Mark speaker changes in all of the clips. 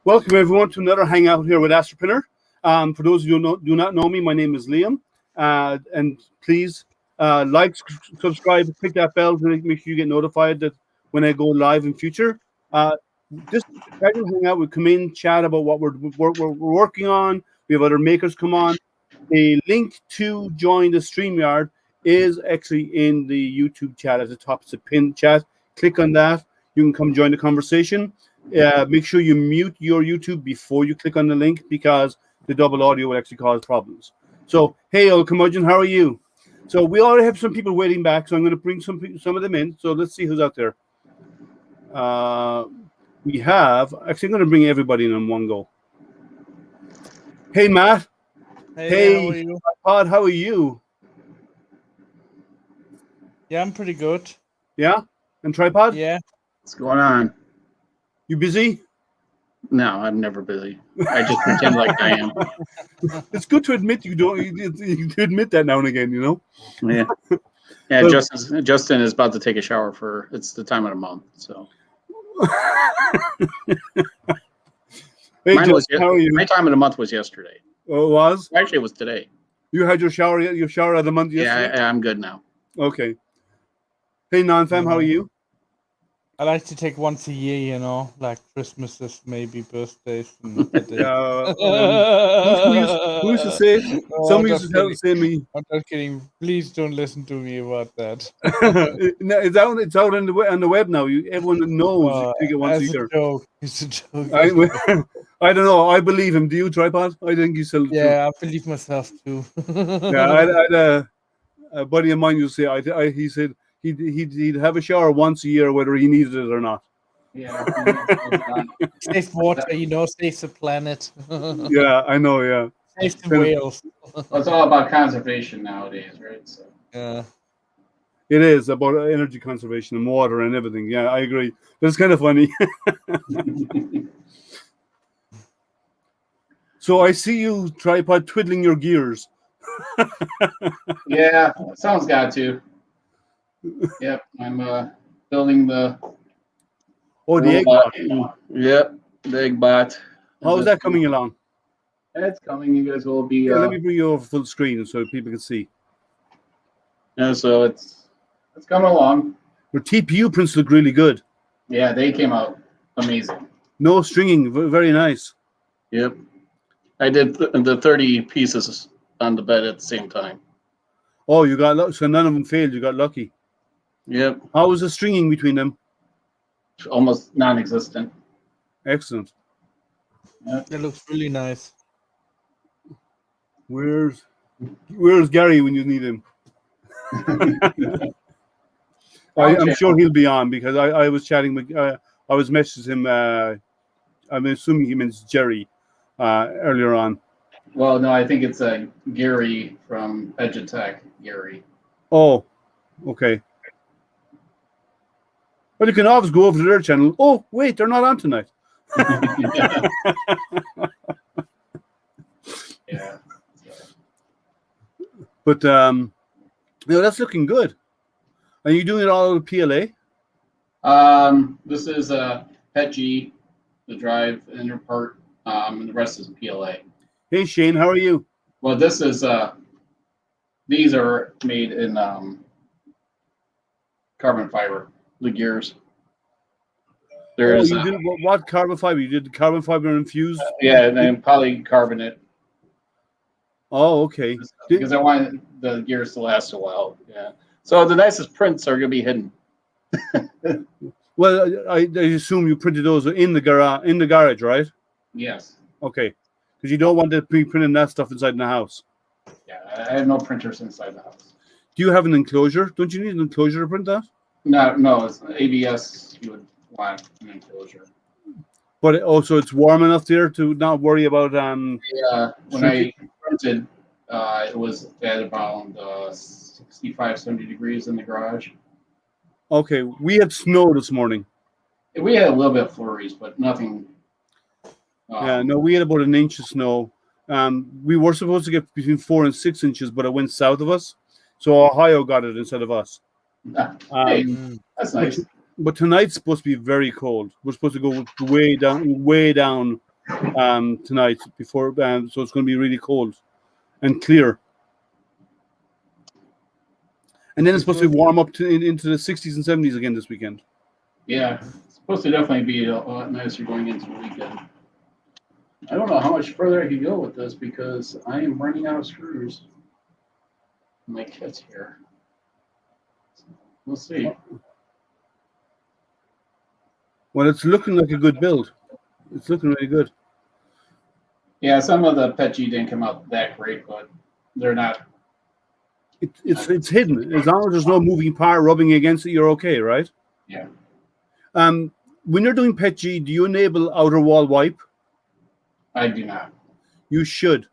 Speaker 1: Welcome everyone to another hangout here with Astropreneur. For those who do not know me, my name is Liam, and please like, subscribe, click that bell to make sure you get notified that when I go live in future. This casual hangout, we come in, chat about what we're working on. We have other makers come on. The link to join the StreamYard is actually in the YouTube chat at the top. It's a pinned chat. Click on that. You can come join the conversation. Make sure you mute your YouTube before you click on the link because the double audio will actually cause problems. So, hey, old curmudgeon, how are you? So we already have some people waiting back, so I'm going to bring some of them in. So let's see who's out there. We have, actually, I'm going to bring everybody in one go. Hey, Matt.
Speaker 2: Hey, how are you?
Speaker 1: Pod, how are you?
Speaker 2: Yeah, I'm pretty good.
Speaker 1: Yeah? And Tripod?
Speaker 2: Yeah.
Speaker 3: What's going on?
Speaker 1: You busy?
Speaker 3: No, I'm never busy. I just pretend like I am.
Speaker 1: It's good to admit you admit that now and again, you know?
Speaker 3: Yeah. Yeah,
Speaker 1: But-
Speaker 3: Justin is about to take a shower it's the time of the month, so.
Speaker 1: Hey,
Speaker 3: Justin,
Speaker 1: how are you?
Speaker 3: my time of the month was yesterday.
Speaker 1: Oh, it was?
Speaker 3: Actually, it was today.
Speaker 1: You had your shower of the month yesterday?
Speaker 3: Yeah, I'm good now.
Speaker 1: Okay. Hey, non-fam, how are you?
Speaker 2: I like to take once a year, like Christmases, maybe birthdays. And
Speaker 1: who used to say? Somebody used to say me.
Speaker 2: I'm not kidding. Please don't listen to me about that.
Speaker 1: It's out on the web now. Everyone knows you take it once a year.
Speaker 2: It's a joke.
Speaker 1: I don't know. I believe him. Do you, Tripod? I think he's still.
Speaker 2: Yeah, I believe myself too.
Speaker 1: Yeah, I had a buddy of mine used to say. He said he'd have a shower once a year, whether he needed it or not.
Speaker 3: Yeah.
Speaker 2: Save water, save the planet.
Speaker 1: Yeah, I know. Yeah.
Speaker 2: Save the whales.
Speaker 3: Well, it's all about conservation nowadays, right? So.
Speaker 2: Yeah.
Speaker 1: It is about energy conservation and water and everything. Yeah, I agree. But it's kind of funny. So I see you, Tripod, twiddling your gears.
Speaker 3: Yeah, someone's got to. Yep, I'm building the.
Speaker 1: Oh, the egg bot.
Speaker 3: Yep, the egg bot.
Speaker 1: How is that coming along?
Speaker 3: It's coming. You guys will be.
Speaker 1: Yeah, let me bring you over full screen so people can see.
Speaker 3: Yeah, so it's coming along.
Speaker 1: Your TPU prints look really good.
Speaker 3: Yeah, they came out amazing.
Speaker 1: No stringing, very nice.
Speaker 3: Yep, I did the 30 pieces on the bed at the same time.
Speaker 1: Oh, you got lucky. So none of them failed. You got lucky.
Speaker 3: Yep.
Speaker 1: How was the stringing between them?
Speaker 3: Almost non-existent.
Speaker 1: Excellent.
Speaker 3: Yep.
Speaker 2: It looks really nice.
Speaker 1: Where's Gary when you need him? I'm sure he'll be on because I was chatting with I was messaging him. I'm assuming he means Jerry earlier on.
Speaker 3: Well, no, I think it's Gary from Edutech. Gary.
Speaker 1: Oh, okay. Well, you can always go over to their channel. Oh, wait, they're not on tonight.
Speaker 3: Yeah.
Speaker 1: But that's looking good. Are you doing it all with PLA?
Speaker 3: This is PETG, the drive inner part, and the rest is PLA.
Speaker 1: Hey Shane, how are you?
Speaker 3: Well, this is these are made in carbon fiber. The gears. There's
Speaker 1: you did what carbon fiber? You did the carbon fiber infused?
Speaker 3: Yeah, and then polycarbonate.
Speaker 1: Oh, okay.
Speaker 3: Because I want the gears to last a while. Yeah. So the nicest prints are going to be hidden.
Speaker 1: Well, I assume you printed those in the garage, right?
Speaker 3: Yes.
Speaker 1: Okay, because you don't want to be printing that stuff inside the house.
Speaker 3: Yeah, I have no printers inside the house.
Speaker 1: Do you have an enclosure? Don't you need an enclosure to print that?
Speaker 3: No, it's ABS. You would want an enclosure.
Speaker 1: But also, it's warm enough there to not worry about.
Speaker 3: Yeah, when I printed, it was at around 65, 70 degrees in the garage.
Speaker 1: Okay, we had snow this morning.
Speaker 3: We had a little bit of flurries, but nothing.
Speaker 1: Yeah, no, we had about an inch of snow. We were supposed to get between 4 and 6 inches, but it went south of us, so Ohio got it instead of us.
Speaker 3: Hey, that's nice.
Speaker 1: But tonight's supposed to be very cold. We're supposed to go way down tonight before, so it's going to be really cold and clear. And then it's supposed to warm up into the 60s and 70s again this weekend.
Speaker 3: Yeah, it's supposed to definitely be a lot nicer going into the weekend. I don't know how much further I can go with this because I am running out of screws. My kit's here. We'll see.
Speaker 1: Well, it's looking like a good build. It's looking really good.
Speaker 3: Yeah, some of the PETG didn't come out that great, but they're not.
Speaker 1: It's hidden. As long as there's no moving part rubbing against it, you're okay, right?
Speaker 3: Yeah.
Speaker 1: When you're doing PETG, do you enable outer wall wipe?
Speaker 3: I do not.
Speaker 1: You should.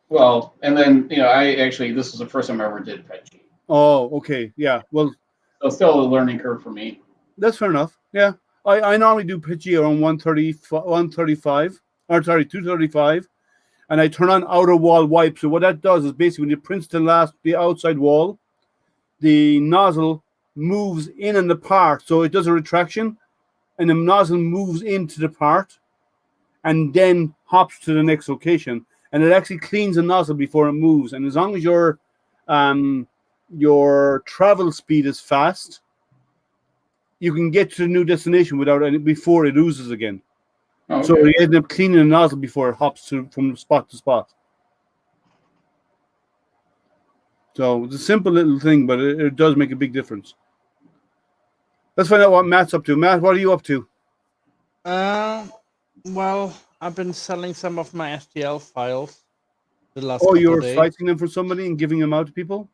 Speaker 3: Well, and then this is the first time I ever did PETG.
Speaker 1: Oh, okay. Yeah. Well,
Speaker 3: So still a learning curve for me.
Speaker 1: that's fair enough. Yeah. I normally do PETG around 135, or sorry, 235, and I turn on outer wall wipe. So what that does is basically when it prints the outside wall, the nozzle moves in the part. So it does a retraction, and the nozzle moves into the part and then hops to the next location. And it actually cleans the nozzle before it moves. And as long as your travel speed is fast, you can get to the new destination before it oozes again.
Speaker 3: Oh, okay.
Speaker 1: So you end up cleaning the nozzle before it hops from spot to spot. So it's a simple little thing, but it does make a big difference. Let's find out what Matt's up to. Matt, what are you up to?
Speaker 2: Well, I've been selling some of my STL files the last
Speaker 1: Oh,
Speaker 2: couple
Speaker 1: you're
Speaker 2: of days.
Speaker 1: slicing them for somebody and giving them out to people?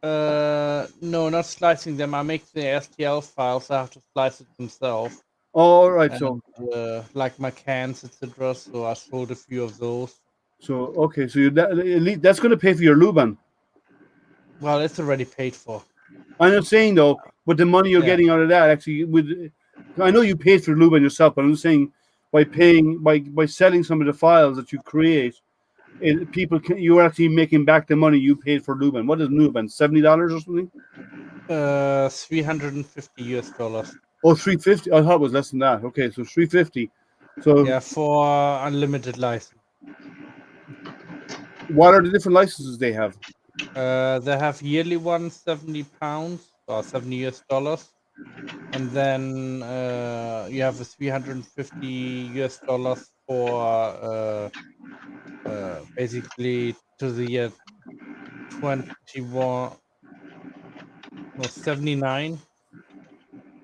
Speaker 2: No, not slicing them. I make the STL files. I have to slice it themselves.
Speaker 1: Oh, all right.
Speaker 2: And, like my cans, etc. So I sold a few of those.
Speaker 1: So okay. So that's going to pay for your Luban.
Speaker 2: Well, it's already paid for.
Speaker 1: I'm not saying though, but the money you're getting out of that actually I know you paid for Luban yourself, but I'm just saying by selling some of the files that you create, you're actually making back the money you paid for Luban. What is Luban? $70 or something?
Speaker 2: $350.
Speaker 1: Oh, $350. I thought it was less than that. Okay, so $350. So
Speaker 2: yeah, for unlimited license.
Speaker 1: What are the different licenses they have?
Speaker 2: They have yearly one, £70 or $70, and then you have a $350 for basically to the year 79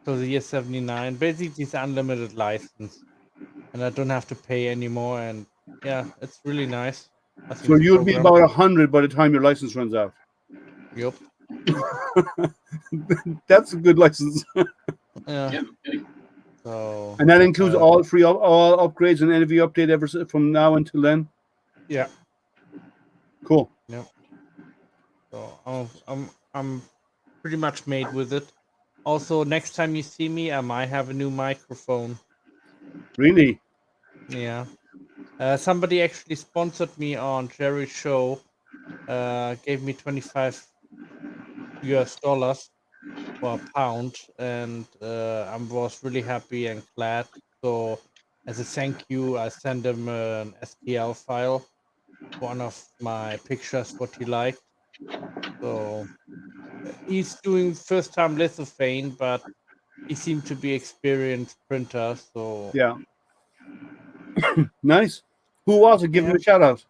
Speaker 2: to the year 79. Basically, it's unlimited license, and I don't have to pay anymore. And yeah, it's really nice.
Speaker 1: So you'll be about 100 by the time your license runs out.
Speaker 2: Yep.
Speaker 1: That's a good license.
Speaker 2: Yeah. So.
Speaker 1: And that includes all free all upgrades and every update ever from now until then.
Speaker 2: Yeah.
Speaker 1: Cool.
Speaker 2: Yep. So I'm pretty much made with it. Also, next time you see me, I might have a new microphone.
Speaker 1: Really?
Speaker 2: Yeah. Somebody actually sponsored me on Jerry's show. Gave me $25 or a pound, and I was really happy and glad. So, as a thank you, I sent him an STL file, one of my pictures, what he liked. So, he's doing first time lithophane, but he seemed to be experienced printer. So
Speaker 1: yeah. Nice. Who was it? Give him a shout out.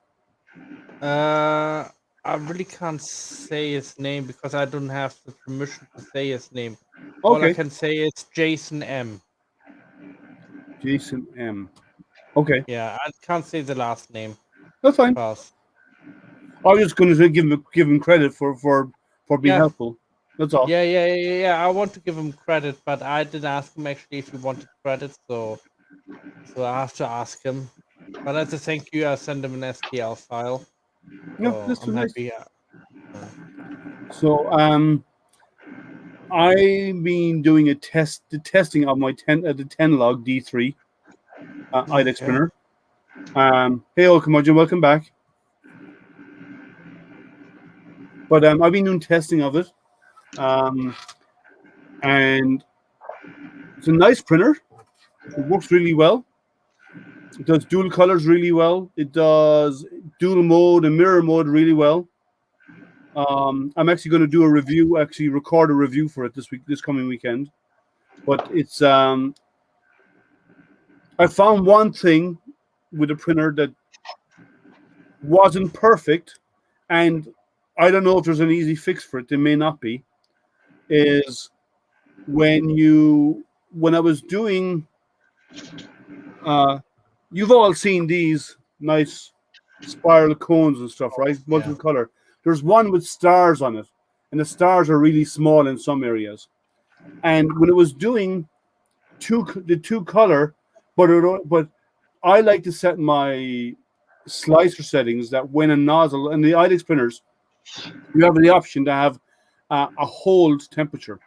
Speaker 2: I really can't say his name because I don't have the permission to say his name.
Speaker 1: Okay.
Speaker 2: All I can say is Jason M.
Speaker 1: Jason M. Okay.
Speaker 2: Yeah, I can't say the last name.
Speaker 1: That's fine. I was just going to give him credit for being helpful. That's all.
Speaker 2: Yeah. I want to give him credit, but I did ask him actually if he wanted credit, so I have to ask him. But as a thank you, I send him an STL file.
Speaker 1: Yeah, that's
Speaker 2: I'm
Speaker 1: nice.
Speaker 2: happy.
Speaker 1: So I've been doing the testing of my 10 log D3 IDEX printer. Hey, Olkamoja, welcome back. But I've been doing testing of it, and it's a nice printer. It works really well. It does dual colors really well. It does dual mode and mirror mode really well. I'm actually going to do a review, actually record a review for it this coming weekend. But it's I found one thing with the printer that wasn't perfect, and I don't know if there's an easy fix for it. There may not be. Is when I was doing, you've all seen these nice spiral cones and stuff, right?
Speaker 2: Yeah.
Speaker 1: Multiple color. There's one with stars on it, and the stars are really small in some areas. And when it was doing the two color, but I like to set my slicer settings that when a nozzle and the IDEX printers, you have the option to have a hold temperature.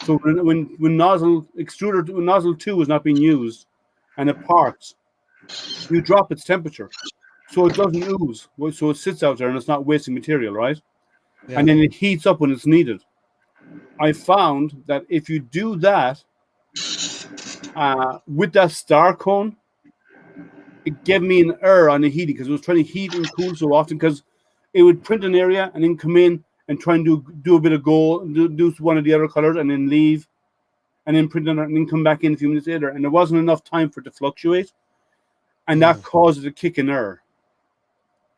Speaker 1: So when nozzle 2 is not being used and it parks, you drop its temperature so it doesn't ooze. So it sits out there and it's not wasting material, right?
Speaker 2: Yeah.
Speaker 1: And then it heats up when it's needed. I found that if you do that with that star cone, it gave me an error on the heating because it was trying to heat and cool so often because it would print an area and then come in and try and do a bit of gold, do one of the other colors and then leave and then print another and then come back in a few minutes later. And there wasn't enough time for it to fluctuate. And that caused it to kick an error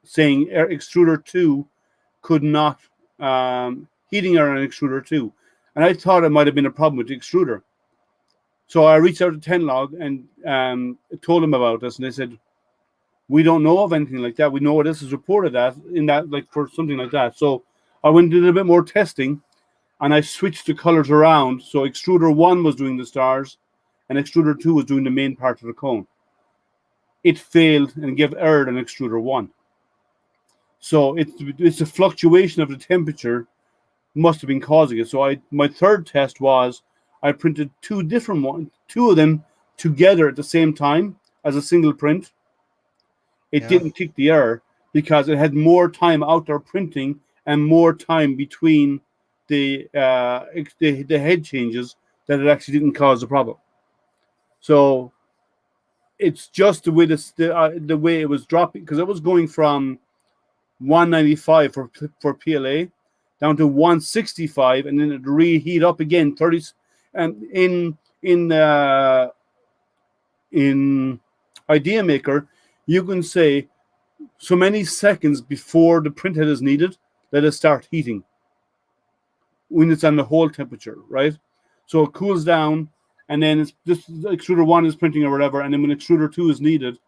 Speaker 1: saying extruder 2 could not, heating error on extruder 2. And I thought it might have been a problem with the extruder. So I reached out to Tenlog and told them about this, and they said, we don't know of anything like that. We know what this is reported as in that, like for something like that. So I went and did a bit more testing, and I switched the colors around. So extruder 1 was doing the stars, and extruder 2 was doing the main part of the cone. It failed and gave error on extruder 1. So it's a fluctuation of the temperature must have been causing it. So my third test was I printed two of them together at the same time as a single print. It didn't kick the error because it had more time out there printing and more time between the head changes that it actually didn't cause the problem. So it's just the way the way it was dropping because it was going from 195 for PLA down to 165 and then it reheat up again 30 and in Idea Maker you can say so many seconds before the printhead is needed let it start heating when it's on the whole temperature, right? So it cools down and then it's this extruder 1 is printing or whatever, and then when extruder 2 is needed,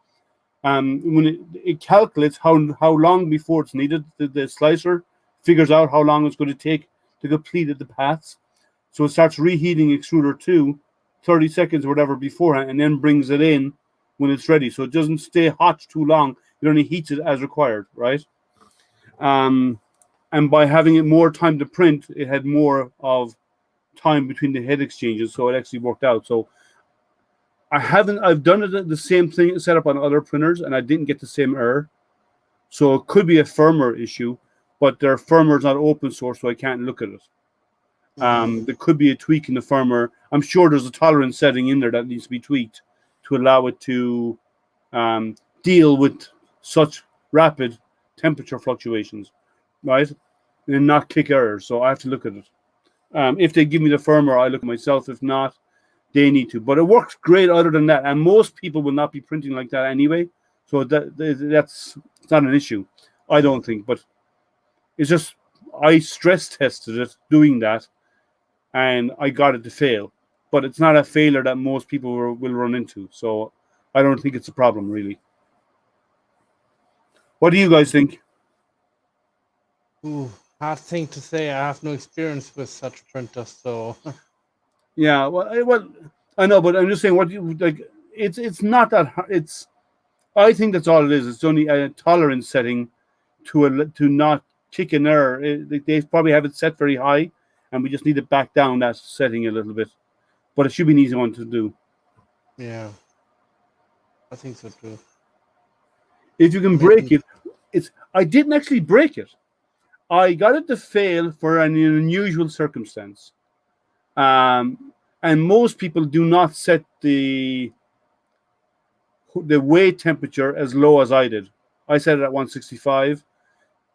Speaker 1: when it calculates how long before it's needed, the slicer figures out how long it's going to take to complete the paths. So it starts reheating extruder 2 30 seconds or whatever beforehand and then brings it in when it's ready. So it doesn't stay hot too long. It only heats it as required, right? And by having it more time to print, it had more of time between the head exchanges. So it actually worked out. So I've done it the same thing set up on other printers and I didn't get the same error. So it could be a firmware issue, but their firmware is not open source, so I can't look at it. There could be a tweak in the firmware. I'm sure there's a tolerance setting in there that needs to be tweaked to allow it to deal with such rapid temperature fluctuations, right? And not kick errors. So I have to look at it. If they give me the firmware, I look at myself. If not, they need to. But it works great other than that. And most people will not be printing like that anyway. So that's not an issue, I don't think. But it's just I stress tested it doing that, and I got it to fail. But it's not a failure that most people will run into. So I don't think it's a problem, really. What do you guys think?
Speaker 2: Ooh, hard thing to say. I have no experience with such printers, so
Speaker 1: Yeah, well, I know, but I'm just saying, what you like? It's not that hard. It's I think that's all it is. It's only a tolerance setting to not kick an error. They probably have it set very high, and we just need to back down that setting a little bit. But it should be an easy one to do.
Speaker 2: yeah, I think so too.
Speaker 1: If you can break it, I didn't actually break it. I got it to fail for an unusual circumstance. And most people do not set the the weight temperature as low as I did. I set it at 165.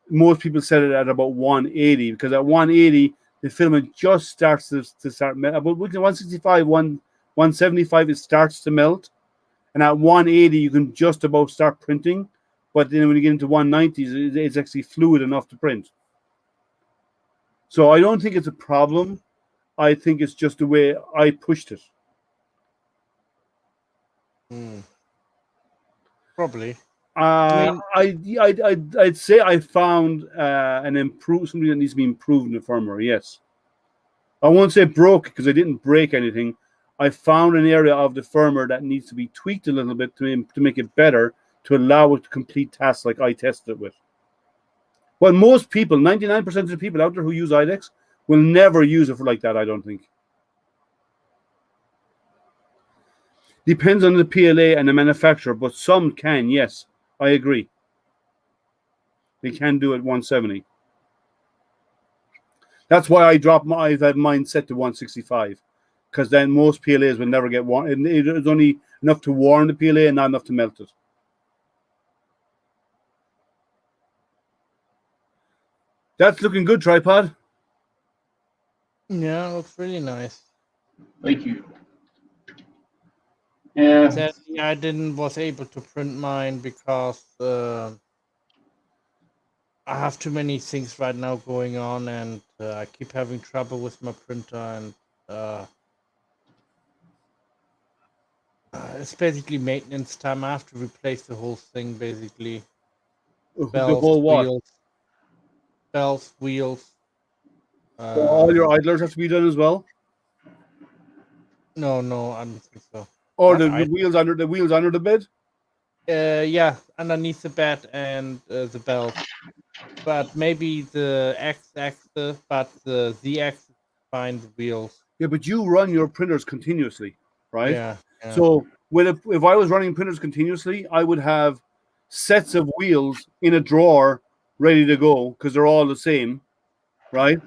Speaker 1: Most people set it at about 180 because at 180 the filament just starts to start about 165, 175 it starts to melt, and at 180 you can just about start printing, but then when you get into 190s it's actually fluid enough to print. So I don't think it's a problem. I think it's just the way I pushed it.
Speaker 2: Probably. I mean,
Speaker 1: I'd say I found something that needs to be improved in the firmware. Yes, I won't say broke because I didn't break anything. I found an area of the firmware that needs to be tweaked a little bit to make it better, to allow it to complete tasks like I tested it with. Well, most people, 99% of the people out there who use IDEX will never use it for like that, I don't think. Depends on the PLA and the manufacturer, but some can, yes. I agree. They can do it 170. That's why I've had mine set to 165, because then most PLAs will never get one. It's only enough to warm the PLA and not enough to melt it. That's looking good, tripod.
Speaker 2: Yeah, looks really nice.
Speaker 3: Thank you. Yeah.
Speaker 2: Sadly, I was able to print mine because I have too many things right now going on, and I keep having trouble with my printer, and it's basically maintenance time. I have to replace the whole thing, basically.
Speaker 1: The whole what?
Speaker 2: Bells, wheels.
Speaker 1: All your idlers have to be done as well.
Speaker 2: No, I don't think so.
Speaker 1: Or the wheels under the bed.
Speaker 2: Yeah, underneath the bed and the belt. But maybe the X-axis, but the Z-axis find the wheels.
Speaker 1: Yeah, but you run your printers continuously, right?
Speaker 2: Yeah.
Speaker 1: So if I was running printers continuously, I would have sets of wheels in a drawer ready to go because they're all the same, right?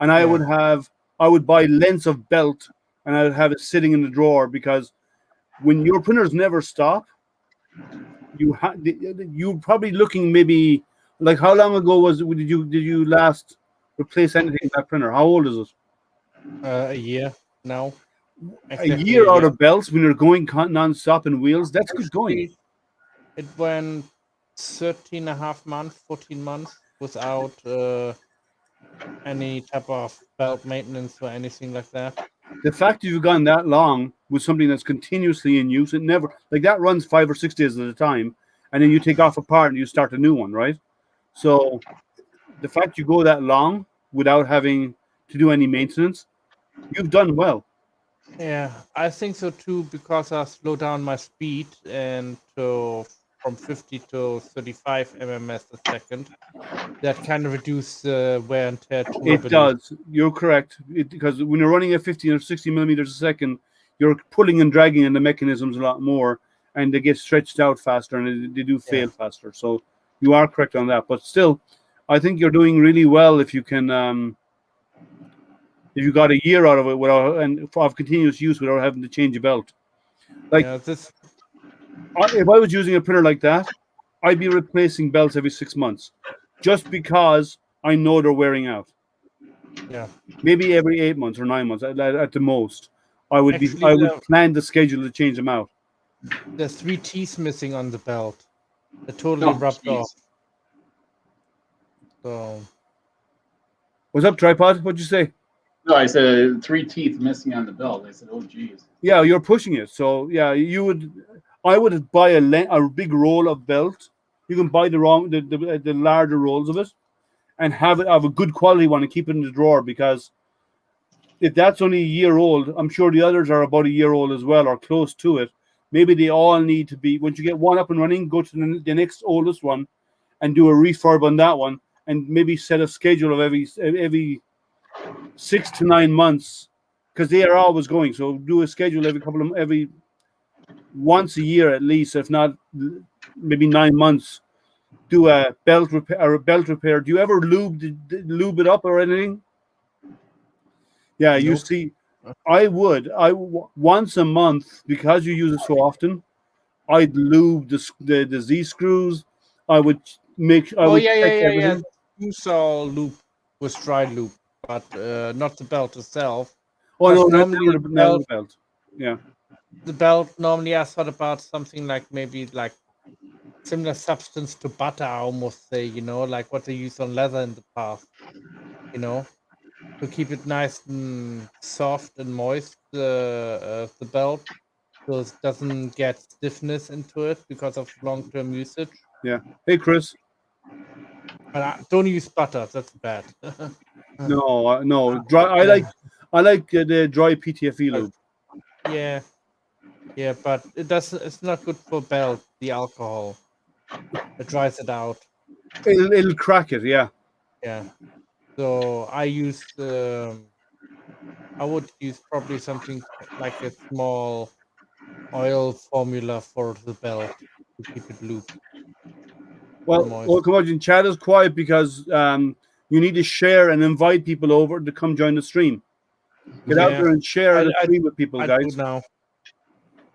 Speaker 1: And I would buy lengths of belt and I would have it sitting in the drawer, because when your printers never stop, you're probably looking maybe like, how long ago did you last replace anything in that printer? How old is it?
Speaker 2: A year now.
Speaker 1: Exactly a year out of belts when you're going non-stop in wheels. That's good going.
Speaker 2: It went 13 and a half months, 14 months without any type of belt maintenance or anything like that.
Speaker 1: The fact that you've gone that long with something that's continuously in use, it never, like, that runs 5 or 6 days at a time, and then you take off a part and you start a new one, right? So the fact you go that long without having to do any maintenance, you've done well.
Speaker 2: Yeah, I think so too, because I slowed down my speed and from 50 to 35 MMS a second. That kind of reduced the wear and tear too.
Speaker 1: It does. You're correct. Because when you're running at 50 or 60 millimeters a second, you're pulling and dragging in the mechanisms a lot more, and they get stretched out faster, and they do fail faster. So you are correct on that. But still, I think you're doing really well if you can. If you got a year out of it of continuous use without having to change a belt. Like, if I was using a printer like that, I'd be replacing belts every 6 months, just because I know they're wearing out.
Speaker 2: Yeah.
Speaker 1: Maybe every 8 months or 9 months at the most. I would plan the schedule to change them out.
Speaker 2: There's 3 teeth missing on the belt. They're totally rubbed off. So.
Speaker 1: What's up, tripod? What'd you say?
Speaker 3: No, I said 3 teeth missing on the belt. I said, oh, geez.
Speaker 1: Yeah, you're pushing it. So, yeah, I would buy a big roll of belt. You can buy the larger rolls of it and have a good quality one and keep it in the drawer, because if that's only a year old, I'm sure the others are about a year old as well, or close to it. Maybe they all need to be, once you get one up and running, go to the next oldest one and do a refurb on that one, and maybe set a schedule of every 6 to 9 months, because they are always going. So do a schedule every once a year at least, if not maybe 9 months. Do a belt repair. Do you ever lube it up or anything? Yeah, nope. You see, I once a month, because you use it so often, I'd lube the Z screws. I would
Speaker 2: Oh
Speaker 1: would
Speaker 2: yeah,
Speaker 1: check
Speaker 2: yeah, yeah, yeah.
Speaker 1: everything.
Speaker 2: You saw loop with dry loop, but not the belt itself.
Speaker 1: Oh no,
Speaker 2: Because normally
Speaker 1: never the belt. Yeah.
Speaker 2: the belt normally I thought about something like maybe like similar substance to butter, I almost say, like what they use on leather in the past, you know, to keep it nice and soft and moist, the belt, so it doesn't get stiffness into it because of long-term usage.
Speaker 1: Yeah. Hey, Chris.
Speaker 2: But don't use butter, that's bad.
Speaker 1: No, no. Dry.
Speaker 2: Yeah,
Speaker 1: I like the dry PTFE
Speaker 2: but
Speaker 1: lube.
Speaker 2: yeah, yeah, but it's not good for belt, the alcohol. It dries it out.
Speaker 1: It'll crack it. Yeah.
Speaker 2: Yeah. So I would use probably something like a small oil formula for the belt to keep it looped and
Speaker 1: Well,
Speaker 2: moist.
Speaker 1: come on, chat is quiet because you need to share and invite people over to come join the stream. Get out
Speaker 2: Yeah,
Speaker 1: there and share
Speaker 2: I
Speaker 1: the stream with people,
Speaker 2: I do
Speaker 1: guys.
Speaker 2: now.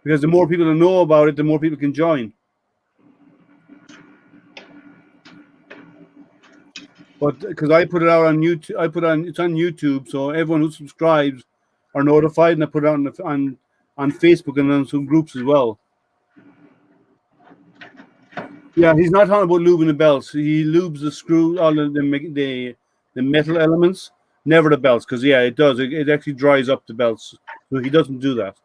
Speaker 1: Because the more people that know about it, the more people can join. But because I put it out on YouTube, it's on YouTube, so everyone who subscribes are notified, and I put it out on Facebook and on some groups as well. Yeah, he's not talking about lubing the belts. He lubes the screw, all the metal elements, never the belts, because yeah, it does. It actually dries up the belts, so he doesn't do that.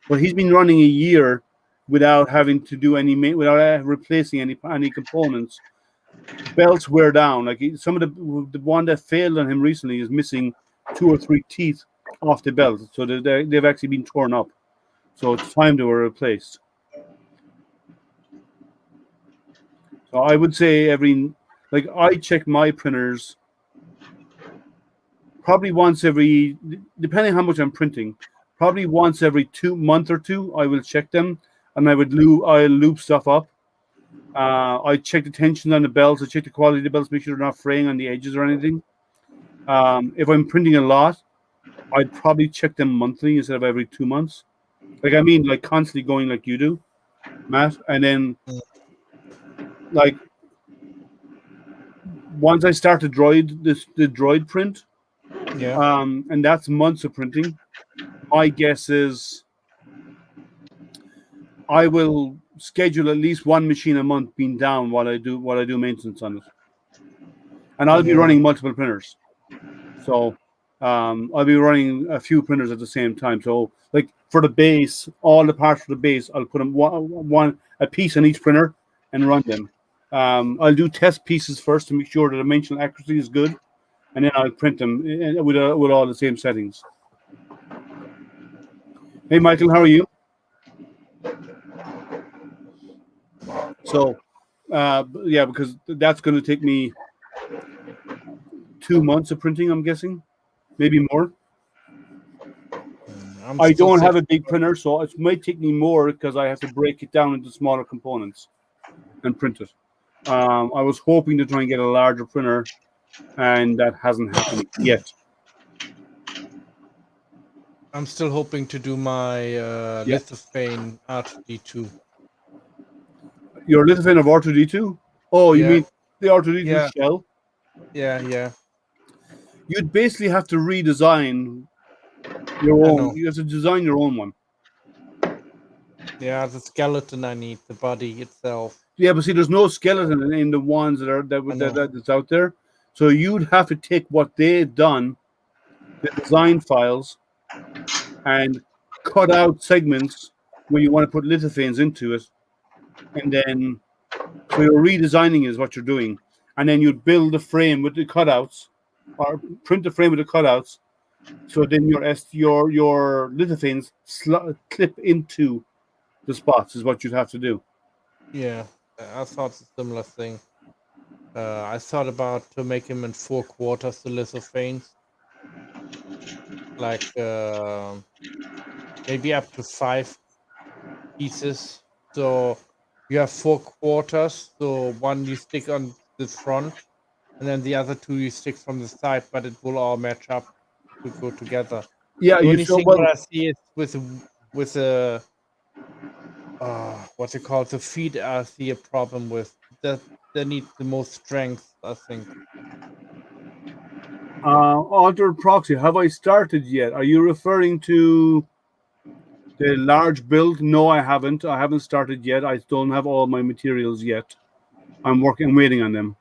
Speaker 1: But he's been running a year without having to do without replacing any components. Belts wear down. Like some of the one that failed on him recently is missing 2 or 3 teeth off the belt, so they've actually been torn up. So it's time they were replaced. So I would say I check my printers probably once every, depending how much I'm printing, probably once every 2 months or two. I will check them, and I'll loop stuff up. I check the tension on the belts. I check the quality of the belts, make sure they're not fraying on the edges or anything. If I'm printing a lot, I'd probably check them monthly instead of every 2 months. Like constantly going like you do, Matt. And then, like, once I start the droid print,
Speaker 2: Yeah.
Speaker 1: and that's months of printing. My guess is I will schedule at least one machine a month being down while I do maintenance on it, and I'll be
Speaker 2: Yeah.
Speaker 1: running multiple printers. So I'll be running a few printers at the same time. So like for the base, all the parts for the base, I'll put them a piece on each printer and run them. I'll do test pieces first to make sure the dimensional accuracy is good, and then I'll print them with all the same settings. Hey, Michael, how are you? So, yeah, because that's going to take me 2 months of printing, I'm guessing, maybe more. I don't have a big printer, so it might take me more because I have to break it down into smaller components and print it. I was hoping to try and get a larger printer, and that hasn't happened yet.
Speaker 2: I'm still hoping to do my lithophane R2D2.
Speaker 1: Your lithophane of R2D2? Oh, you mean the R2D2 shell?
Speaker 2: Yeah.
Speaker 1: You'd basically have to redesign your own. You have to design your own one.
Speaker 2: Yeah, the skeleton I need, the body itself.
Speaker 1: Yeah, but see, there's no skeleton in the ones that's out there. So you'd have to take what they've done, the design files, and cut out segments where you want to put lithophanes into it, and then so you're redesigning is what you're doing, and then you'd build the frame with the cutouts, or print the frame with the cutouts. So then your lithophanes clip into the spots is what you'd have to do.
Speaker 2: Yeah, I thought a similar thing. I thought about to make him in 4/4 the lithophanes, like maybe up to 5 pieces. So you have 4/4. So one you stick on the front, and then the other 2 you stick from the side, but it will all match up to go together.
Speaker 1: Yeah,
Speaker 2: the only thing that I see is with a what's it called? The feet I see a problem with. That they need the most strength, I think.
Speaker 1: Altered proxy. Have I started yet? Are you referring to the large build? No, I haven't. I haven't started yet. I don't have all my materials yet. I'm waiting on them.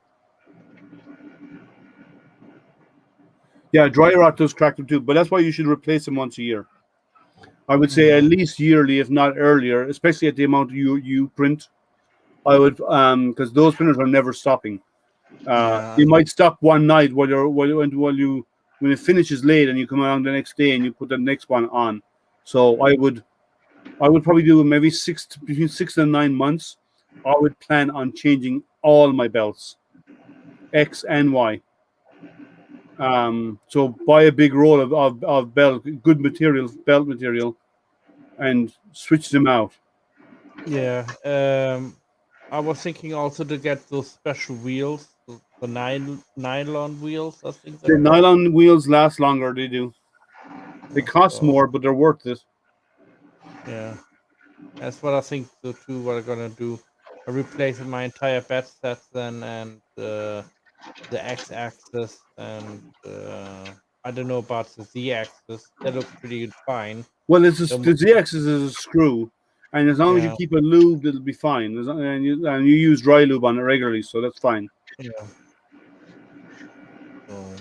Speaker 1: Yeah, dry rot does crack them too, but that's why you should replace them once a year. I would say at least yearly, if not earlier, especially at the amount you print. I would because those printers are never stopping.
Speaker 2: Yeah,
Speaker 1: You might stop one night while you when it finishes late and you come around the next day and you put the next one on. So I would probably do maybe between 6 and 9 months. I would plan on changing all my belts, X and Y. So buy a big roll of good belt material, and switch them out.
Speaker 2: yeah. I was thinking also to get those special wheels, the nylon wheels. I think
Speaker 1: The
Speaker 2: they're called.
Speaker 1: nylon wheels last longer. They do. They cost
Speaker 2: So,
Speaker 1: more, but they're worth it.
Speaker 2: yeah, that's what I think so too. What I'm gonna do, I replace my entire bed set then, and the X-axis, and I don't know about the Z-axis. That looks pretty fine.
Speaker 1: Well,
Speaker 2: Um,
Speaker 1: the Z-axis is a screw, and as long as you
Speaker 2: yeah,
Speaker 1: keep it lubed, it'll be fine. And you use dry lube on it regularly, so that's fine.
Speaker 2: yeah. So,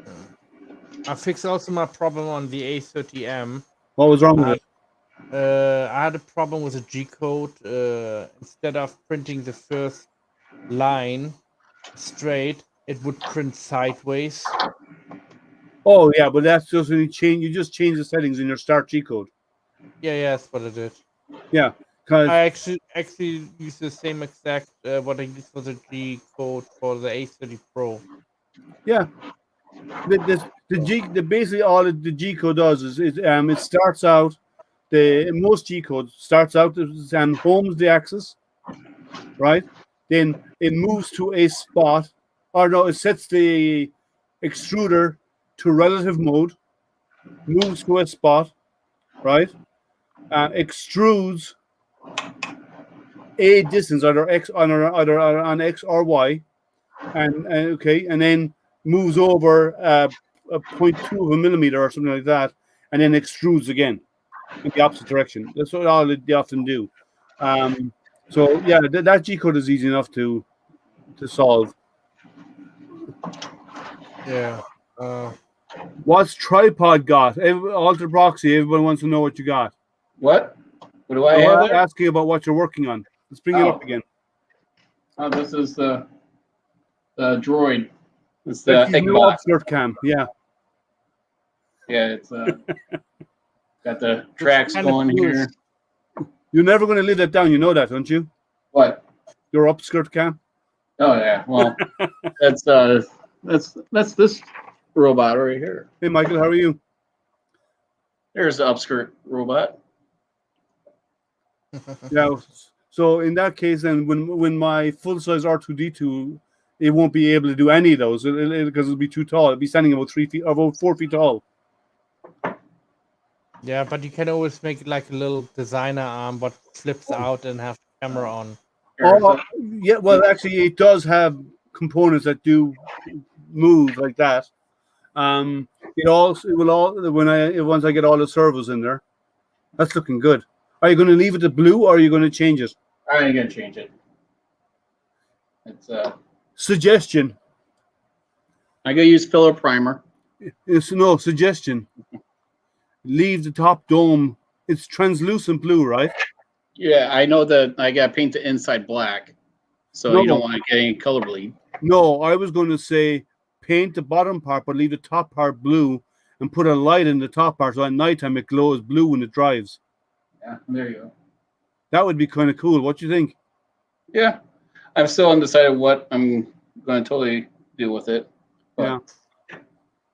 Speaker 2: yeah. I fixed also my problem on the A30M.
Speaker 1: What was wrong with it?
Speaker 2: I had a problem with the G code. Instead of printing the first line straight, it would print sideways.
Speaker 1: Oh yeah, but that's just when you change. You just change the settings in your start G code.
Speaker 2: Yeah, that's what I did.
Speaker 1: Yeah, because
Speaker 2: I actually use the same exact what I used for the G code for the A30 Pro.
Speaker 1: yeah, basically all the G code does is it starts out most G code starts out and homes the axis, right? Then it moves to a spot, or no, it sets the extruder to relative mode, moves to a spot, right? Extrudes a distance either either on X or Y, and then moves over a 0.2 of a millimeter or something like that, and then extrudes again in the opposite direction. That's what all they often do. Um, so yeah, that G code is easy enough to solve.
Speaker 2: Yeah.
Speaker 1: What's tripod got? Alter proxy. Everyone wants to know what you got.
Speaker 3: What? What do I
Speaker 1: So
Speaker 3: have
Speaker 1: I'm
Speaker 3: there?
Speaker 1: asking about what you're working on. Let's bring it up again.
Speaker 3: Oh, this is the droid. It's
Speaker 1: Like
Speaker 3: the
Speaker 1: his new
Speaker 3: Eggbot.
Speaker 1: upskirt cam. Yeah.
Speaker 3: Yeah, it's got the tracks
Speaker 2: kinda
Speaker 3: going
Speaker 2: cool.
Speaker 3: here.
Speaker 1: You're never going to live that down. You know that, don't you?
Speaker 3: What?
Speaker 1: Your upskirt cam.
Speaker 3: Oh yeah. Well, that's this robot right here.
Speaker 1: Hey, Michael, how are you?
Speaker 3: There's the upskirt robot.
Speaker 1: Yeah. So in that case, then when my full size R2D2, it won't be able to do any of those because it'll be too tall. It'll be standing about 4 feet tall.
Speaker 2: Yeah, but you can always make it like a little designer arm, but flips out and have the camera on.
Speaker 1: Oh, yeah. Well, actually, it does have components that do move like that. It will all once I get all the servos in there. That's looking good. Are you going to leave it the blue or are you going to change it?
Speaker 3: I ain't gonna change it. It's
Speaker 1: Suggestion.
Speaker 3: I gotta use filler primer.
Speaker 1: It's no suggestion. Leave the top dome. It's translucent blue, right?
Speaker 3: Yeah, I know that I gotta paint the inside black, so
Speaker 1: No.
Speaker 3: you don't want to get any color bleed.
Speaker 1: No, I was going to say paint the bottom part, but leave the top part blue and put a light in the top part so at nighttime it glows blue when it drives.
Speaker 3: Yeah, there you go.
Speaker 1: That would be kind of cool. What do you think?
Speaker 3: Yeah, I'm still undecided what I'm going to totally do with it. But
Speaker 1: Yeah.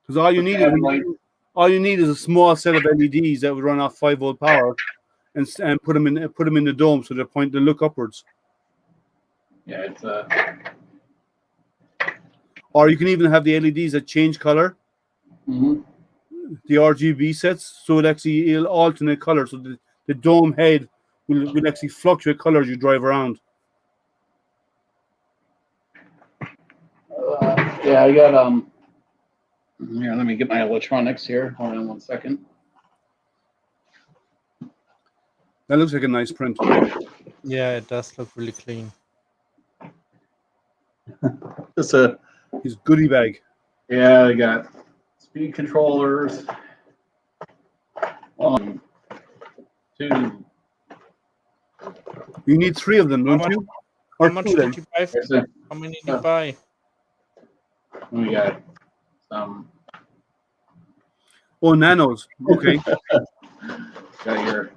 Speaker 1: Because all you need is a small set of LEDs that would run off 5-volt power, and put them in the dome so they look upwards.
Speaker 3: yeah, it's
Speaker 1: Or you can even have the LEDs that change color,
Speaker 3: mhm.
Speaker 1: the RGB sets, so it'll alternate color. So the dome head will actually fluctuate color as you drive around.
Speaker 3: Yeah, I got Yeah, let me get my electronics here. Hold on 1 second.
Speaker 1: That looks like a nice print.
Speaker 2: Yeah, it does look really clean.
Speaker 3: Just a
Speaker 1: His goodie bag.
Speaker 3: Yeah, I got speed controllers. 1, 2.
Speaker 1: You need 3 of them, don't
Speaker 2: How much-
Speaker 1: you?
Speaker 2: How
Speaker 1: Or
Speaker 2: much
Speaker 1: 2 then?
Speaker 2: did you buy?
Speaker 3: There's a,
Speaker 2: How many did you buy?
Speaker 3: we got some.
Speaker 1: Oh, nanos. Okay.
Speaker 3: Got your.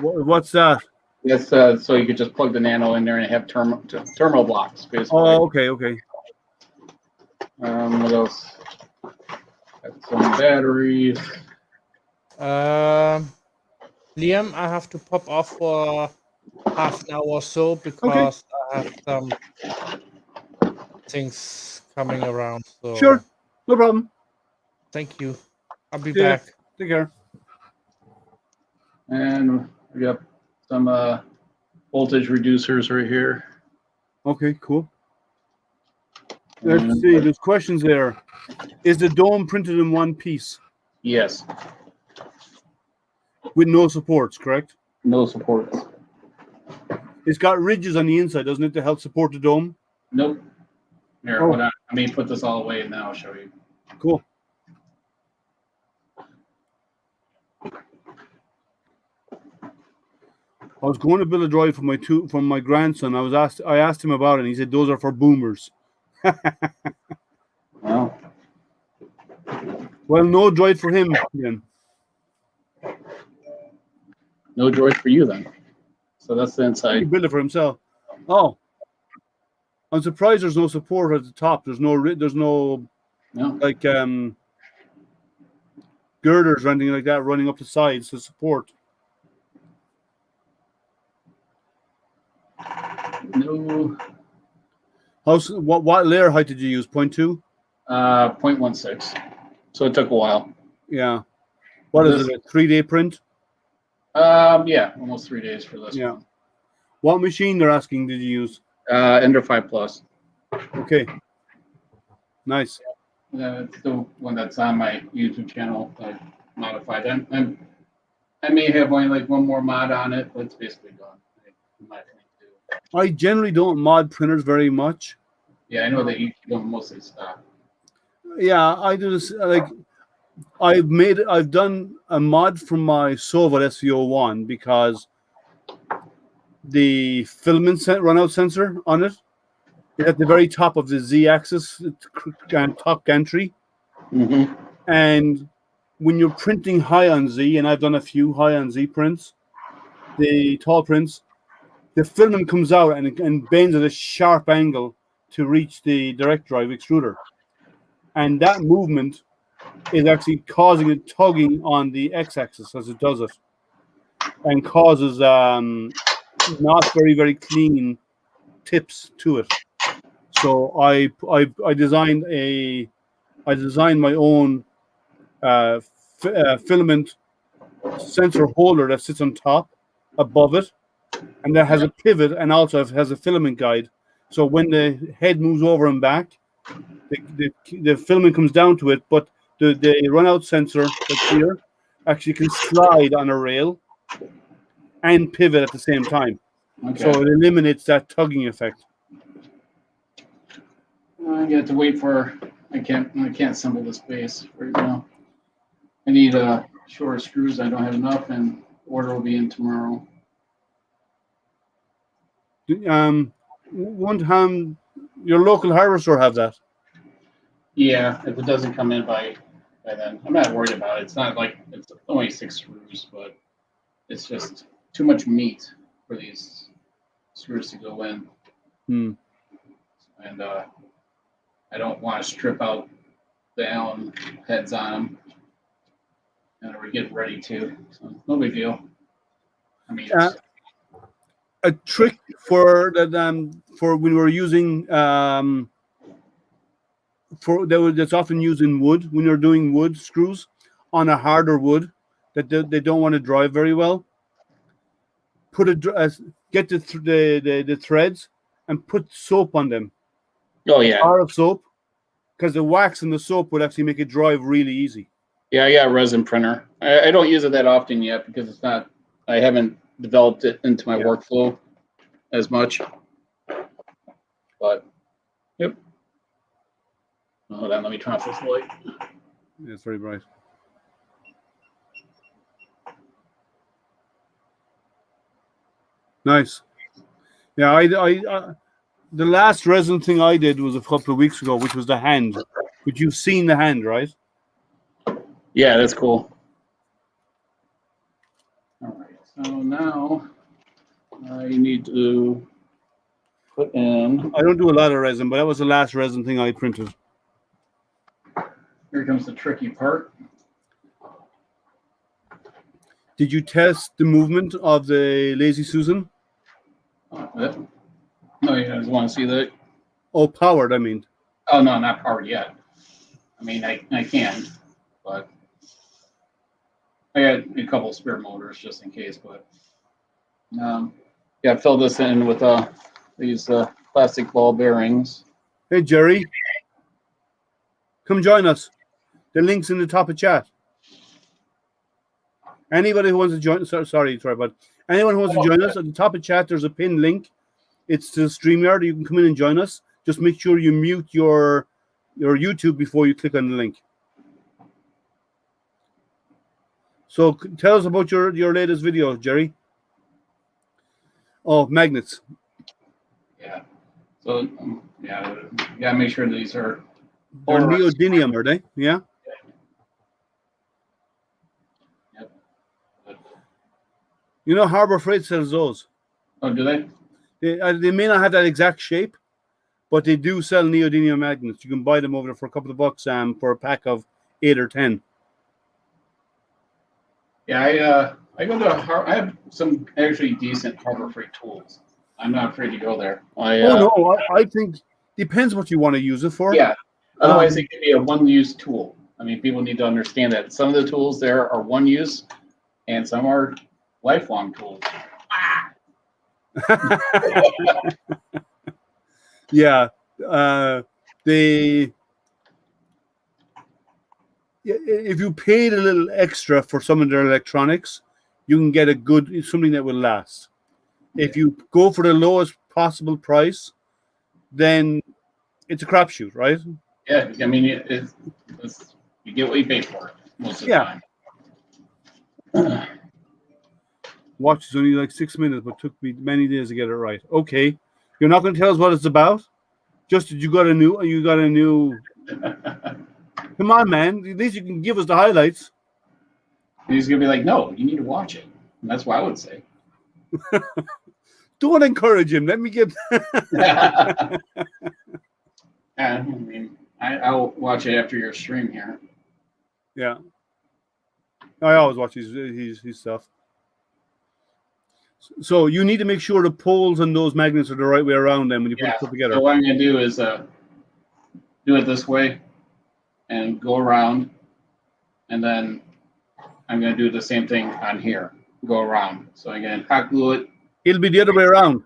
Speaker 1: What's that?
Speaker 3: Yes, so you could just plug the Nano in there and have terminal blocks, basically.
Speaker 1: Oh, okay, okay.
Speaker 3: What else? Got some batteries.
Speaker 2: Liam, I have to pop off for half an hour or so because I have some things coming around. So
Speaker 1: Sure. No problem.
Speaker 2: thank you. I'll be
Speaker 1: See ya.
Speaker 2: back.
Speaker 1: Take care.
Speaker 3: And we got some voltage reducers right here.
Speaker 1: Okay, cool.
Speaker 3: And-
Speaker 1: Let's see. There's questions there. Is the dome printed in one piece
Speaker 3: Yes,
Speaker 1: with no supports, correct?
Speaker 3: no supports.
Speaker 1: It's got ridges on the inside, doesn't it, to help support the dome?
Speaker 3: Nope. Here,
Speaker 1: Oh.
Speaker 3: hold on. Let me put this all away and then I'll show you.
Speaker 1: Cool. I was going to build a droid from my grandson. I asked him about it, and he said those are for boomers.
Speaker 3: Well,
Speaker 1: Well, no droid for him then.
Speaker 3: no droid for you then. So that's the
Speaker 1: He
Speaker 3: inside.
Speaker 1: built it for himself. Oh, I'm surprised there's no support at the top. There's no
Speaker 3: No.
Speaker 1: like girders or anything like that running up the sides to support.
Speaker 3: No.
Speaker 1: What layer height did you use? 0.2?
Speaker 3: 0.16. So it took a while.
Speaker 1: Yeah. What is it? A 3-day print?
Speaker 3: Yeah, almost 3 days for this
Speaker 1: Yeah.
Speaker 3: one.
Speaker 1: What machine they're asking did you use?
Speaker 3: Ender 5 Plus.
Speaker 1: Okay. Nice.
Speaker 3: It's the one that's on my YouTube channel. I modified. I may have only like one more mod on it, but it's basically gone.
Speaker 1: I generally don't mod printers very much.
Speaker 3: Yeah, I know that you keep them mostly stock.
Speaker 1: Yeah, I do this like I've done a mod from my Sovat SVO1 because the filament runout sensor on it is at the very top of the Z-axis top gantry.
Speaker 3: Mm-hmm.
Speaker 1: And when you're printing high on Z, and I've done a few high on Z prints, the tall prints, the filament comes out and bends at a sharp angle to reach the direct drive extruder. And that movement is actually causing it tugging on the x-axis as it does it, and causes not very, very clean tips to it. So I designed my own filament sensor holder that sits on top above it, and that has a pivot and also has a filament guide. So when the head moves over and back, the filament comes down to it, but the runout sensor that's here actually can slide on a rail and pivot at the same time.
Speaker 3: Okay.
Speaker 1: So it eliminates that tugging effect.
Speaker 3: I get to wait for. I can't assemble this base right now. I need shorter screws. I don't have enough, and order will be in tomorrow.
Speaker 1: One time, your local hardware store have that.
Speaker 3: Yeah, if it doesn't come in by then, I'm not worried about it. It's not like it's only 6 screws, but it's just too much meat for these screws to go in.
Speaker 1: Hmm.
Speaker 3: And I don't want to strip out the Allen heads on them. And we're getting ready to, so no big deal. I mean,
Speaker 1: A trick for that for when we're using that's often used in wood when you're doing wood screws on a harder wood that they don't want to dry very well, get the threads and put soap on them.
Speaker 3: Oh yeah.
Speaker 1: Bar of soap, because the wax and the soap would actually make it dry really easy.
Speaker 3: Yeah, I got a resin printer. I don't use it that often yet because it's not. I haven't developed it into my workflow as much. But yep. Hold on, let me turn off this light.
Speaker 1: Yeah, it's very bright. Nice. Yeah, I the last resin thing I did was a couple of weeks ago, which was the hand. But you've seen the hand, right?
Speaker 3: Yeah, that's cool. All right, so now I need to put in.
Speaker 1: I don't do a lot of resin, but that was the last resin thing I printed.
Speaker 3: Here comes the tricky part.
Speaker 1: Did you test the movement of the Lazy Susan?
Speaker 3: Oh, you guys want to see that?
Speaker 1: Oh, powered, I mean.
Speaker 3: Oh no, not powered yet. I mean, I can, but I got a couple spare motors just in case. But yeah, fill this in with these plastic ball bearings.
Speaker 1: Hey, Jerry. Come join us. The link's in the top of chat. Anybody who wants to join, sorry, but anyone who wants to join us, at the top of chat, there's a pinned link. It's to StreamYard. You can come in and join us. Just make sure you mute your YouTube before you click on the link. So tell us about your latest video, Jerry. Oh, magnets.
Speaker 3: Yeah. So yeah, make sure these are.
Speaker 1: They're neodymium, are they? Yeah.
Speaker 3: Yep.
Speaker 1: You know, Harbor Freight sells those.
Speaker 3: Oh, do they?
Speaker 1: They may not have that exact shape, but they do sell neodymium magnets. You can buy them over there for a couple of bucks for a pack of 8 or 10.
Speaker 3: Yeah, I go to I have some actually decent Harbor Freight tools. I'm not afraid to go there.
Speaker 1: I think depends what you want to use it for.
Speaker 3: Yeah. Otherwise, it can be a one-use tool. I mean, people need to understand that some of the tools there are one-use, and some are lifelong tools.
Speaker 1: Yeah, if you paid a little extra for some of their electronics, you can get something that will last. If you go for the lowest possible price, then it's a crapshoot, right?
Speaker 3: Yeah, I mean, you get what you pay for most of the time.
Speaker 1: Watch is only like 6 minutes, but took me many days to get it right. Okay, you're not going to tell us what it's about. Just you got a new. Come on, man. At least you can give us the highlights.
Speaker 3: And he's gonna be like, "No, you need to watch it." And that's what I would say.
Speaker 1: Don't encourage him. Let me get.
Speaker 3: I mean, I'll watch it after your stream here.
Speaker 1: Yeah, I always watch his stuff. So you need to make sure the poles on those magnets are the right way around them when you put it together.
Speaker 3: So what I'm gonna do is do it this way and go around, and then I'm gonna do the same thing on here. Go around. So I'm gonna hot glue it.
Speaker 1: It'll be the other way around.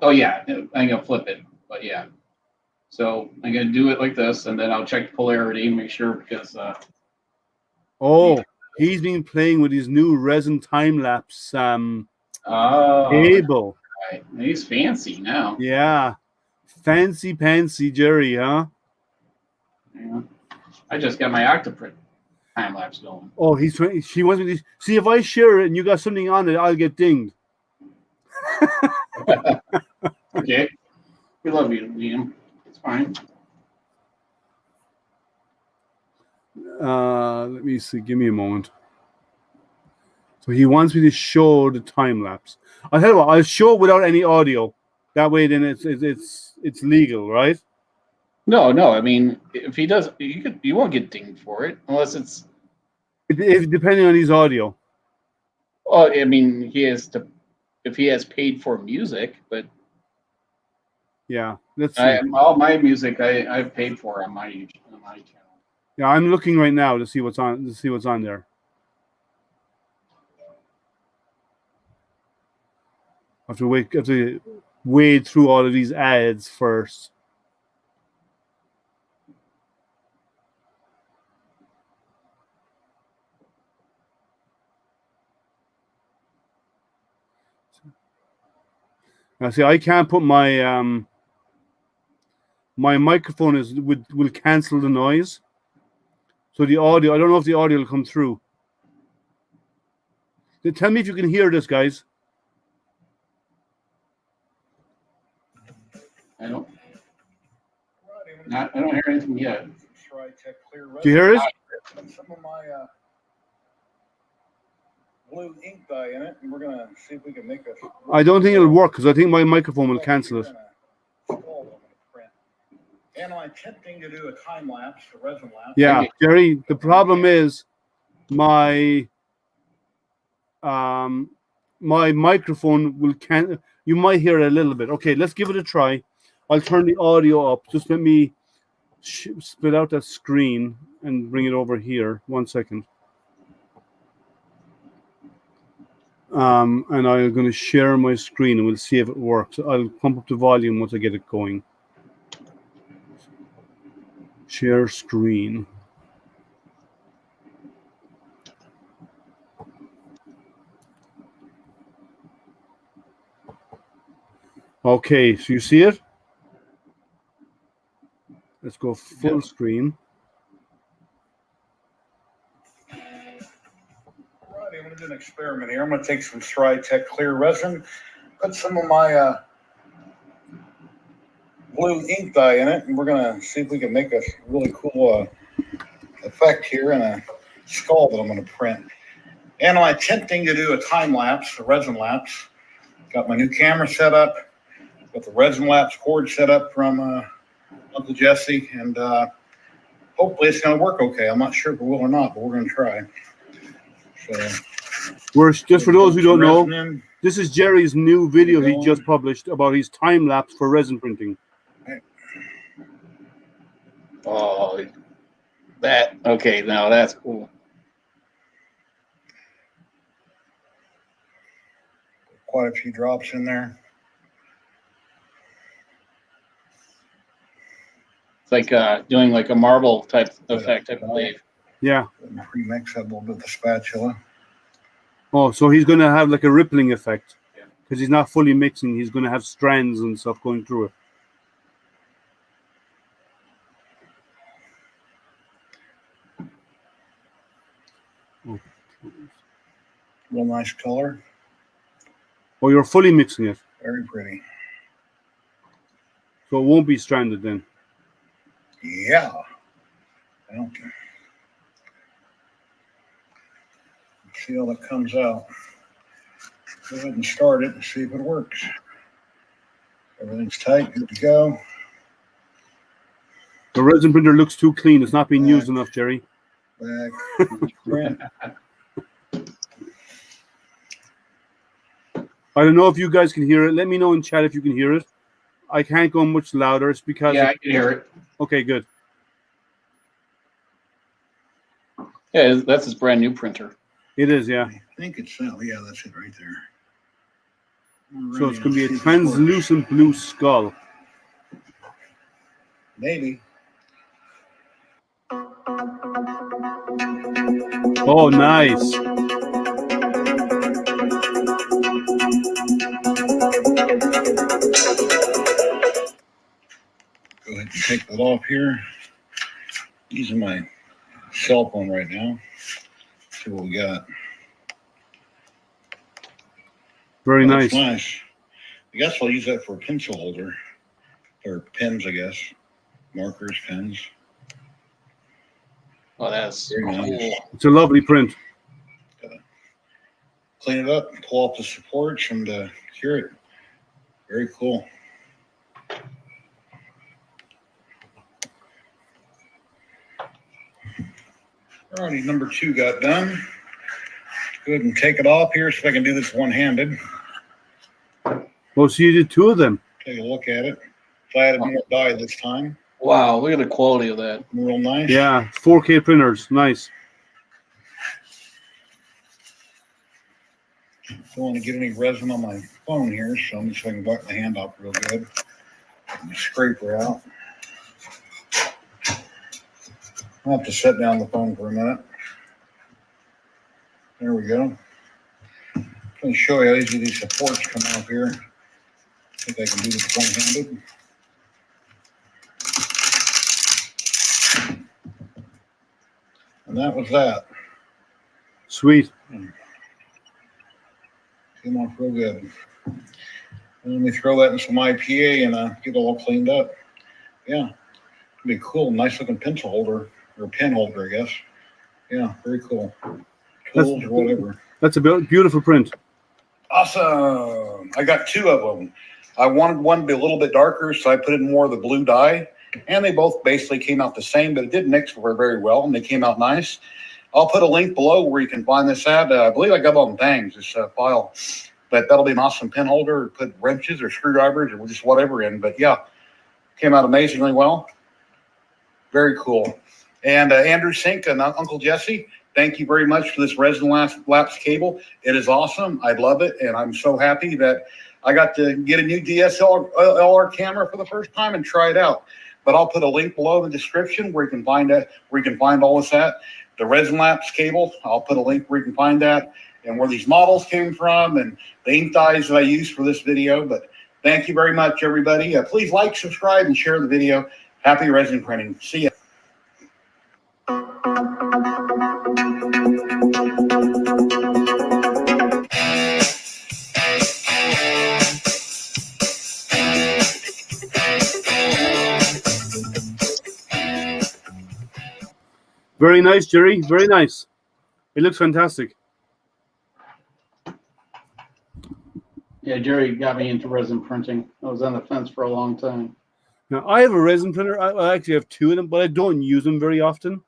Speaker 3: Oh yeah, I'm gonna flip it, but yeah. So I'm gonna do it like this, and then I'll check the polarity and make sure because.
Speaker 1: He's been playing with his new resin time lapse table.
Speaker 3: Right. He's fancy now.
Speaker 1: Yeah, fancy pantsy Jerry, huh?
Speaker 3: Yeah. I just got my Octoprint time lapse going.
Speaker 1: Oh, she wants me to see if I share it and you got something on it, I'll get dinged.
Speaker 3: Okay. We love you, Liam. It's fine.
Speaker 1: Let me see. Give me a moment. So he wants me to show the time lapse. I'll tell you what. I'll show it without any audio. That way, then it's legal, right?
Speaker 3: No. I mean, if he does, you won't get dinged for it unless it's.
Speaker 1: Depending on his audio.
Speaker 3: Oh, I mean, if he has paid for music, but.
Speaker 1: Yeah, let's see.
Speaker 3: All my music I've paid for on my channel.
Speaker 1: Yeah, I'm looking right now to see what's on there. have to wade through all of these ads first. Now, see, I can't put my my microphone will cancel the noise. So the audio, I don't know if the audio will come through. Tell me if you can hear this, guys.
Speaker 3: I don't hear anything yet.
Speaker 1: Do you hear it?
Speaker 4: Some of my blue ink dye in it, and we're gonna see if we can make a.
Speaker 1: I don't think it'll work because I think my microphone will cancel it.
Speaker 4: And I'm attempting to do a time lapse, a resin lapse.
Speaker 1: Yeah, Jerry. The problem is my my microphone will can. You might hear it a little bit. Okay, let's give it a try. I'll turn the audio up. Just let me split out that screen and bring it over here. 1 second. And I'm going to share my screen and we'll see if it works. I'll pump up the volume once I get it going. Share screen. Okay, so you see it? Let's go full screen.
Speaker 4: I'm going to do an experiment here. I'm going to take some Strytech clear resin, put some of my blue ink dye in it, and we're going to see if we can make a really cool effect here in a skull that I'm going to print. And I'm attempting to do a time lapse, a resin lapse. Got my new camera set up, got the resin lapse cord set up from Uncle Jesse, and hopefully it's going to work okay. I'm not sure if it will or not, but we're going to try. So,
Speaker 1: we're just for those who don't know, this is Jerry's new video he just published about his time lapse for resin printing.
Speaker 3: Oh, okay, now that's cool.
Speaker 4: Quite a few drops in there.
Speaker 3: It's like doing like a marble type effect, I believe.
Speaker 1: Yeah.
Speaker 4: Pre-mix that a little bit with the spatula.
Speaker 1: Oh, so he's going to have like a rippling effect because he's not fully mixing. He's going to have strands and stuff going through it. Oh.
Speaker 4: Real nice color.
Speaker 1: Oh, you're fully mixing it.
Speaker 4: Very pretty.
Speaker 1: So it won't be stranded then.
Speaker 4: Yeah. Well, let's see how that comes out. Go ahead and start it and see if it works. Everything's tight, good to go.
Speaker 1: The resin printer looks too clean. It's not being used enough, Jerry.
Speaker 4: Back. Print.
Speaker 1: I don't know if you guys can hear it. Let me know in chat if you can hear it. I can't go much louder. It's because
Speaker 3: I can hear it.
Speaker 1: Okay, good.
Speaker 3: Yeah, that's his brand new printer.
Speaker 1: It is, yeah.
Speaker 4: I think it's yeah, that's it right there.
Speaker 1: So it's going to be a translucent blue skull.
Speaker 4: Maybe.
Speaker 1: Oh, nice.
Speaker 4: Go ahead and take that off here. Using my cell phone right now. See what we got.
Speaker 1: Very
Speaker 4: That's
Speaker 1: nice.
Speaker 4: nice. I guess I'll use that for a pencil holder. Or pens, I guess. Markers, pens.
Speaker 3: Oh, that's
Speaker 4: Very
Speaker 3: cool.
Speaker 4: nice.
Speaker 1: It's a lovely print.
Speaker 4: Clean it up, pull up the supports, and cure it. Very cool. Alrighty, number 2 got done. Go ahead and take it off here so I can do this one-handed.
Speaker 1: Oh, so you did 2 of them.
Speaker 4: Take a look at it. So I added more dye this time.
Speaker 3: Wow, look at the quality of that.
Speaker 4: Real nice.
Speaker 1: Yeah, 4K printers. Nice.
Speaker 4: Don't want to get any resin on my phone here, so I'm just going to wipe my hand off real good. Get the scraper out. I'll have to set down the phone for a minute. There we go. I'm going to show you how easy these supports come off here. I think I can do this one-handed. And that was that.
Speaker 1: Sweet.
Speaker 4: Came off real good. And let me throw that in some IPA and get it all cleaned up. Yeah, it'd be cool. Nice looking pencil holder or pen holder, I guess. Yeah, very cool. Tools or whatever.
Speaker 1: That's a beautiful print.
Speaker 4: Awesome. I got two of them. I wanted one to be a little bit darker, so I put in more of the blue dye. And they both basically came out the same, but it didn't mix very well, and they came out nice. I'll put a link below where you can find this at. I believe I got it on Bangs, this file. But that'll be an awesome pen holder, or put wrenches or screwdrivers or just whatever in. But yeah, came out amazingly well. Very cool. And Andrew Sink and Uncle Jesse, thank you very much for this resin lapse cable. It is awesome. I love it. And I'm so happy that I got to get a new DSLR camera for the first time and try it out. But I'll put a link below in the description where you can find it, where you can find all this at. The resin lapse cable, I'll put a link where you can find that and where these models came from and the ink dyes that I used for this video. But thank you very much, everybody. Please like, subscribe, and share the video. Happy resin printing. See ya.
Speaker 1: Very nice, Jerry. Very nice. It looks fantastic.
Speaker 3: Yeah, Jerry got me into resin printing. I was on the fence for a long time.
Speaker 1: Now, I have a resin printer. I actually have two of them, but I don't use them very often.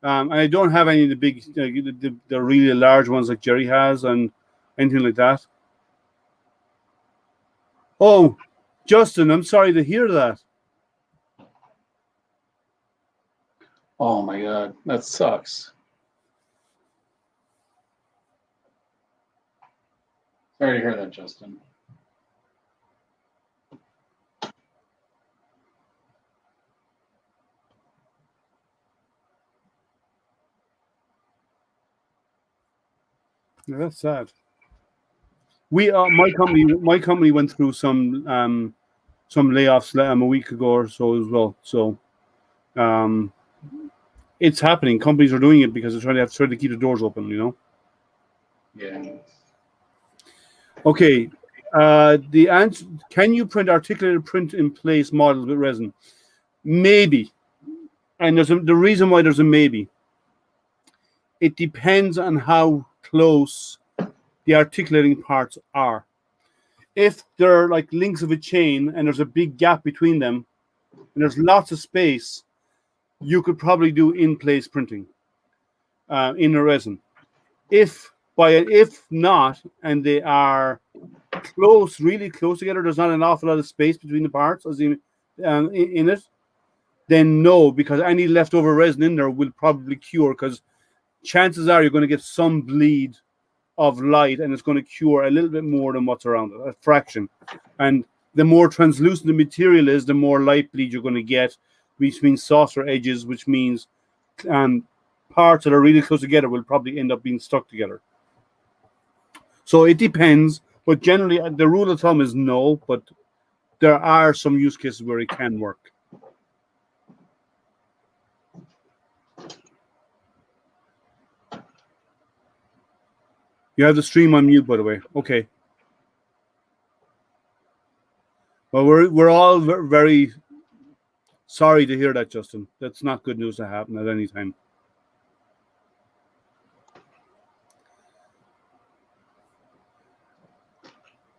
Speaker 1: And I don't have any of the big, the really large ones like Jerry has and anything like that. Oh, Justin, I'm sorry to hear that.
Speaker 3: Oh my God, that sucks. Sorry to hear that, Justin.
Speaker 1: Yeah, that's sad. We my company went through some layoffs a week ago or so as well. So it's happening. Companies are doing it because they're trying to keep the doors open, you know.
Speaker 3: Yeah.
Speaker 1: Okay. The answer: can you print articulated print in place models with resin? Maybe. And the reason why there's a maybe. It depends on how close the articulating parts are. If they're like links of a chain and there's a big gap between them and there's lots of space, you could probably do in-place printing in a resin. If not, and they are close, really close together, there's not an awful lot of space between the parts as in it, then no, because any leftover resin in there will probably cure, because chances are you're going to get some bleed of light and it's going to cure a little bit more than what's around it, a fraction. And the more translucent the material is, the more light bleed you're going to get, which means softer edges, which means parts that are really close together will probably end up being stuck together. So it depends, but generally the rule of thumb is no, but there are some use cases where it can work. You have the stream on mute, by the way. Okay. Well, we're all very sorry to hear that, Justin. That's not good news to happen at any time.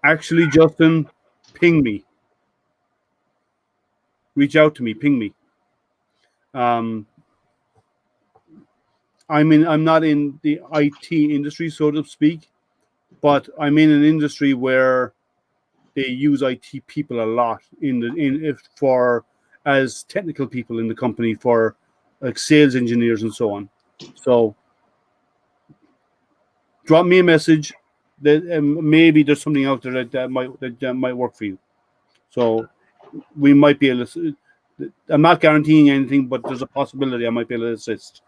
Speaker 1: Actually, Justin, ping me. Reach out to me. Ping me. I'm not in the IT industry, so to speak, but I'm in an industry where they use IT people a lot as technical people in the company, for like sales engineers and so on. So drop me a message, maybe there's something out there that might work for you. So we might be able to. I'm not guaranteeing anything, but there's a possibility I might be able to assist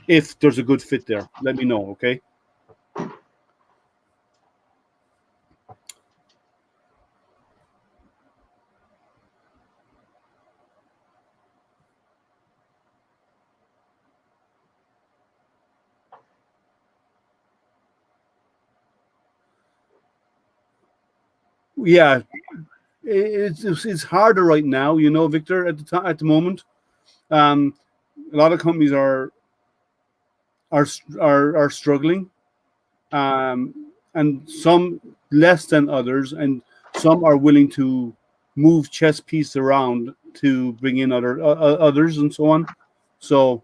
Speaker 1: if there's a good fit there. Let me know, okay? Yeah, it's harder right now, Victor. At the moment, a lot of companies are struggling, and some less than others, and some are willing to move chess pieces around to bring in others and so on. So.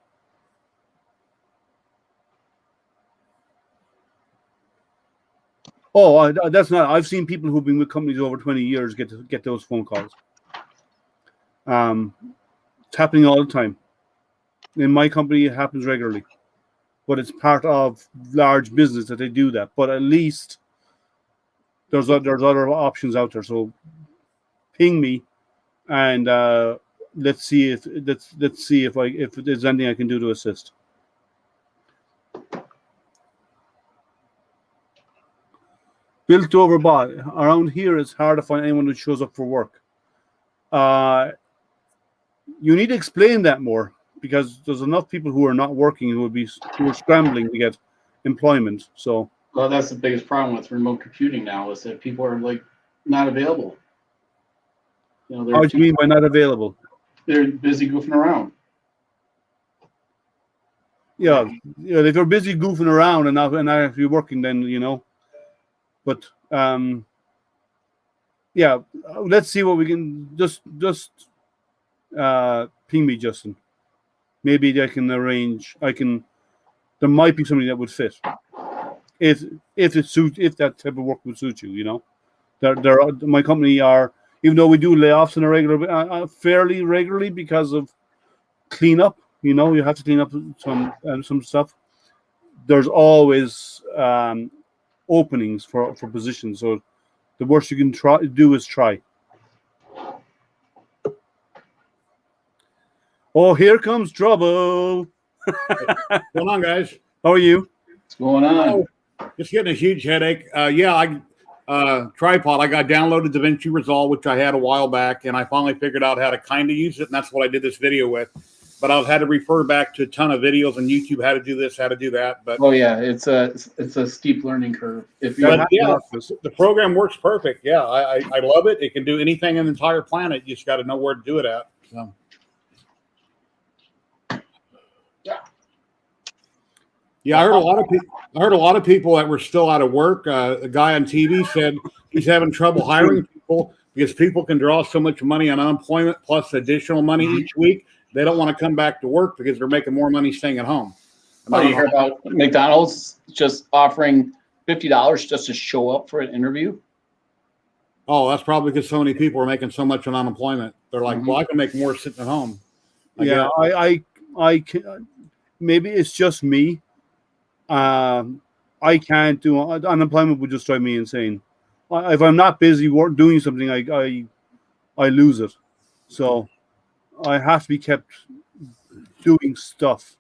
Speaker 1: Oh, that's not. I've seen people who've been with companies over 20 years get those phone calls. It's happening all the time. In my company, it happens regularly, but it's part of large business that they do that. But at least there's other options out there. So ping me, and let's see if there's anything I can do to assist. Built over bot. Around here, it's hard to find anyone who shows up for work. You need to explain that more, because there's enough people who are not working who are scrambling to get employment. So.
Speaker 3: Well, that's the biggest problem with remote computing now, is that people are like not available.
Speaker 1: How do you mean by not available?
Speaker 3: They're busy goofing around.
Speaker 1: Yeah, if you're busy goofing around and not actually working, then But yeah, let's see what we can just ping me, Justin. Maybe I can arrange. There might be something that would fit. If that type of work would suit you, my company even though we do layoffs on a regular, fairly regularly because of cleanup. You have to clean up some stuff. There's always openings for positions, so the worst you can do is try. Oh, here comes trouble.
Speaker 5: What's going on, guys?
Speaker 1: How are you?
Speaker 3: What's going on?
Speaker 5: Just getting a huge headache. Tripod. I got downloaded DaVinci Resolve, which I had a while back, and I finally figured out how to kind of use it, and that's what I did this video with. But I've had to refer back to a ton of videos on YouTube, how to do this, how to do that. But
Speaker 3: it's a steep learning curve.
Speaker 5: The program works perfect. Yeah, I love it. It can do anything on the entire planet. You just got to know where to do it at. So. Yeah, I heard a lot of people that were still out of work. A guy on TV said he's having trouble hiring people because people can draw so much money on unemployment plus additional money each week. They don't want to come back to work because they're making more money staying at home.
Speaker 3: Oh, you heard about McDonald's just offering $50 just to show up for an interview?
Speaker 5: Oh, that's probably because so many people are making so much on unemployment. They're like, well, I can make more sitting at home.
Speaker 1: I can, maybe it's just me. I can't do unemployment would just drive me insane. If I'm not busy doing something, I lose it. So I have to be kept doing stuff.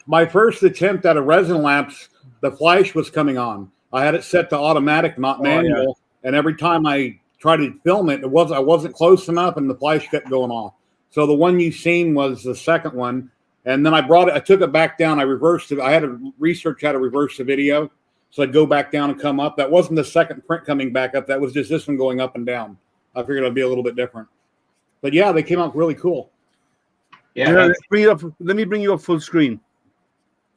Speaker 5: My first attempt at a resin lapse, the flash was coming on. I had it set to automatic, not manual, and every time I tried to film it, I wasn't close enough, and the flash kept going off. So the one you've seen was the second one. And then I took it back down. I reversed it. I had to research how to reverse the video. So I'd go back down and come up. That wasn't the second print coming back up. That was just this one going up and down. I figured it'd be a little bit different. But yeah, they came out really cool.
Speaker 3: Yeah.
Speaker 1: Let me bring you up full screen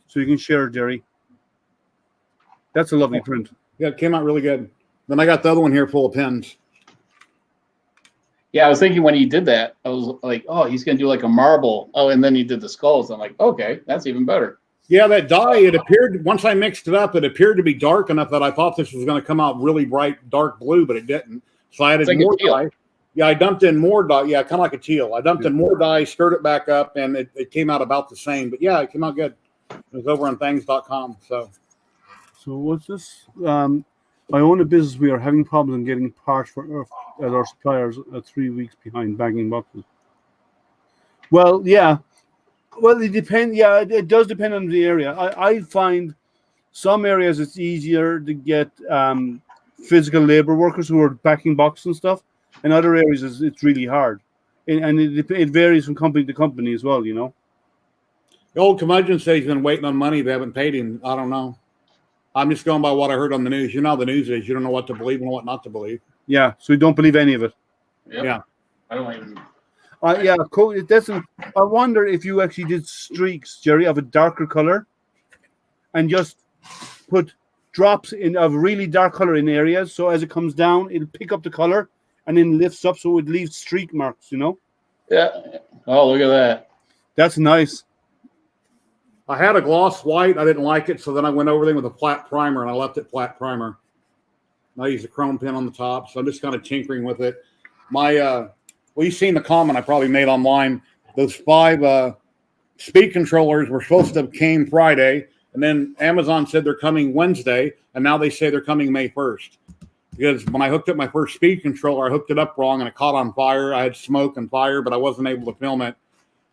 Speaker 1: so you can share, Jerry. That's a lovely print.
Speaker 5: Yeah, it came out really good. Then I got the other one here full of pins.
Speaker 3: Yeah, I was thinking when he did that, I was like, oh, he's going to do like a marble. Oh, and then he did the skulls. I'm like, okay, that's even better.
Speaker 5: Yeah, that dye, it appeared, once I mixed it up, it appeared to be dark enough that I thought this was going to come out really bright, dark blue, but it didn't. So I added more dye. Yeah, I dumped in more dye. Yeah, kind of like a teal. I dumped in more dye, stirred it back up, and it came out about the same. But yeah, it came out good. It was over on things.com. So
Speaker 1: what's this? I own a business. We are having problems in getting parts as our suppliers are 3 weeks behind bagging boxes. Well, yeah. Well, it depends. Yeah, it does depend on the area. I find some areas it's easier to get physical labor workers who are packing boxes and stuff, and other areas it's really hard, and it varies from company to company as well. You know.
Speaker 5: The old curmudgeon says he's been waiting on money. They haven't paid him. I don't know. I'm just going by what I heard on the news. You know how the news is. You don't know what to believe and what not to believe.
Speaker 1: Yeah. So we don't believe any of it.
Speaker 3: Yep.
Speaker 5: Yeah.
Speaker 3: I don't even.
Speaker 1: Yeah. It doesn't. I wonder if you actually did streaks, Jerry, of a darker color, and just put drops in of really dark color in areas. So as it comes down, it'll pick up the color and then lifts up, so it leaves streak marks. You know.
Speaker 3: Yeah. Oh, look at that.
Speaker 1: That's nice.
Speaker 5: I had a gloss white. I didn't like it, so then I went over there with a flat primer, and I left it flat primer. I used a chrome pin on the top, so I'm just kind of tinkering with it. My, well, you've seen the comment I probably made online. Those 5 speed controllers were supposed to have came Friday, and then Amazon said they're coming Wednesday, and now they say they're coming May 1st. Because when I hooked up my first speed controller, I hooked it up wrong, and it caught on fire. I had smoke and fire, but I wasn't able to film it.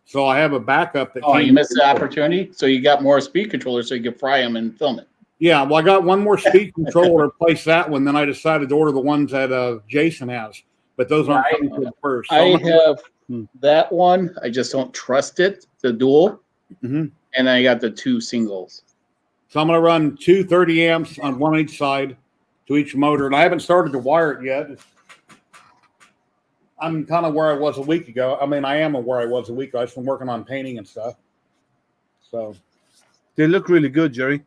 Speaker 5: So I have a backup that.
Speaker 3: Oh, you missed the opportunity. So you got more speed controllers, so you could fry them and film it.
Speaker 5: Yeah, well, I got one more speed controller to replace that one. Then I decided to order the ones that Jason has, but those aren't coming to the first. So
Speaker 3: I have that one. I just don't trust it. The dual, and I got the 2 singles.
Speaker 5: So I'm going to run 2 30 amps on one each side to each motor, and I haven't started to wire it yet. I'm kind of where I was a week ago. I mean, I am where I was a week ago. I've been working on painting and stuff. So
Speaker 1: they look really good, Jerry.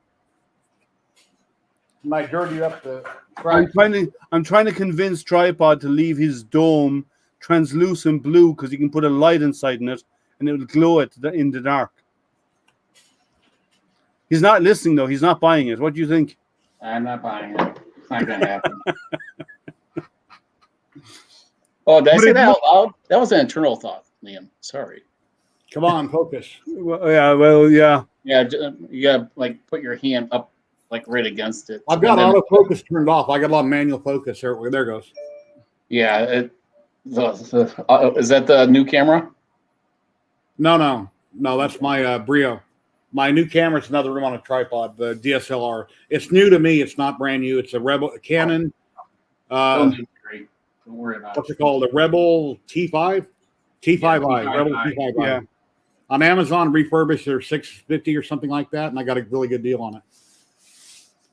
Speaker 5: Might dirty up the.
Speaker 1: I'm trying to convince Tripod to leave his dome translucent blue because you can put a light inside in it and it will glow it in the dark. He's not listening though. He's not buying it. What do you think?
Speaker 3: I'm not buying it. It's not going to happen. Oh, did I say that out loud? That was an internal thought, Liam. Sorry.
Speaker 5: Come on, focus.
Speaker 1: Well, yeah.
Speaker 3: Yeah, you got to like put your hand up like right against it.
Speaker 5: I've got autofocus turned off. I got a lot of manual focus. There it goes.
Speaker 3: Yeah. Is that the new camera?
Speaker 5: No. That's my Brio. My new camera is another room on a tripod, the DSLR. It's new to me. It's not brand new. It's a Canon.
Speaker 3: Don't worry about
Speaker 5: what's it called? A Rebel T5? T5i. Rebel T5i.
Speaker 1: Yeah.
Speaker 5: On Amazon, refurbished. They're $650 or something like that, and I got a really good deal on it.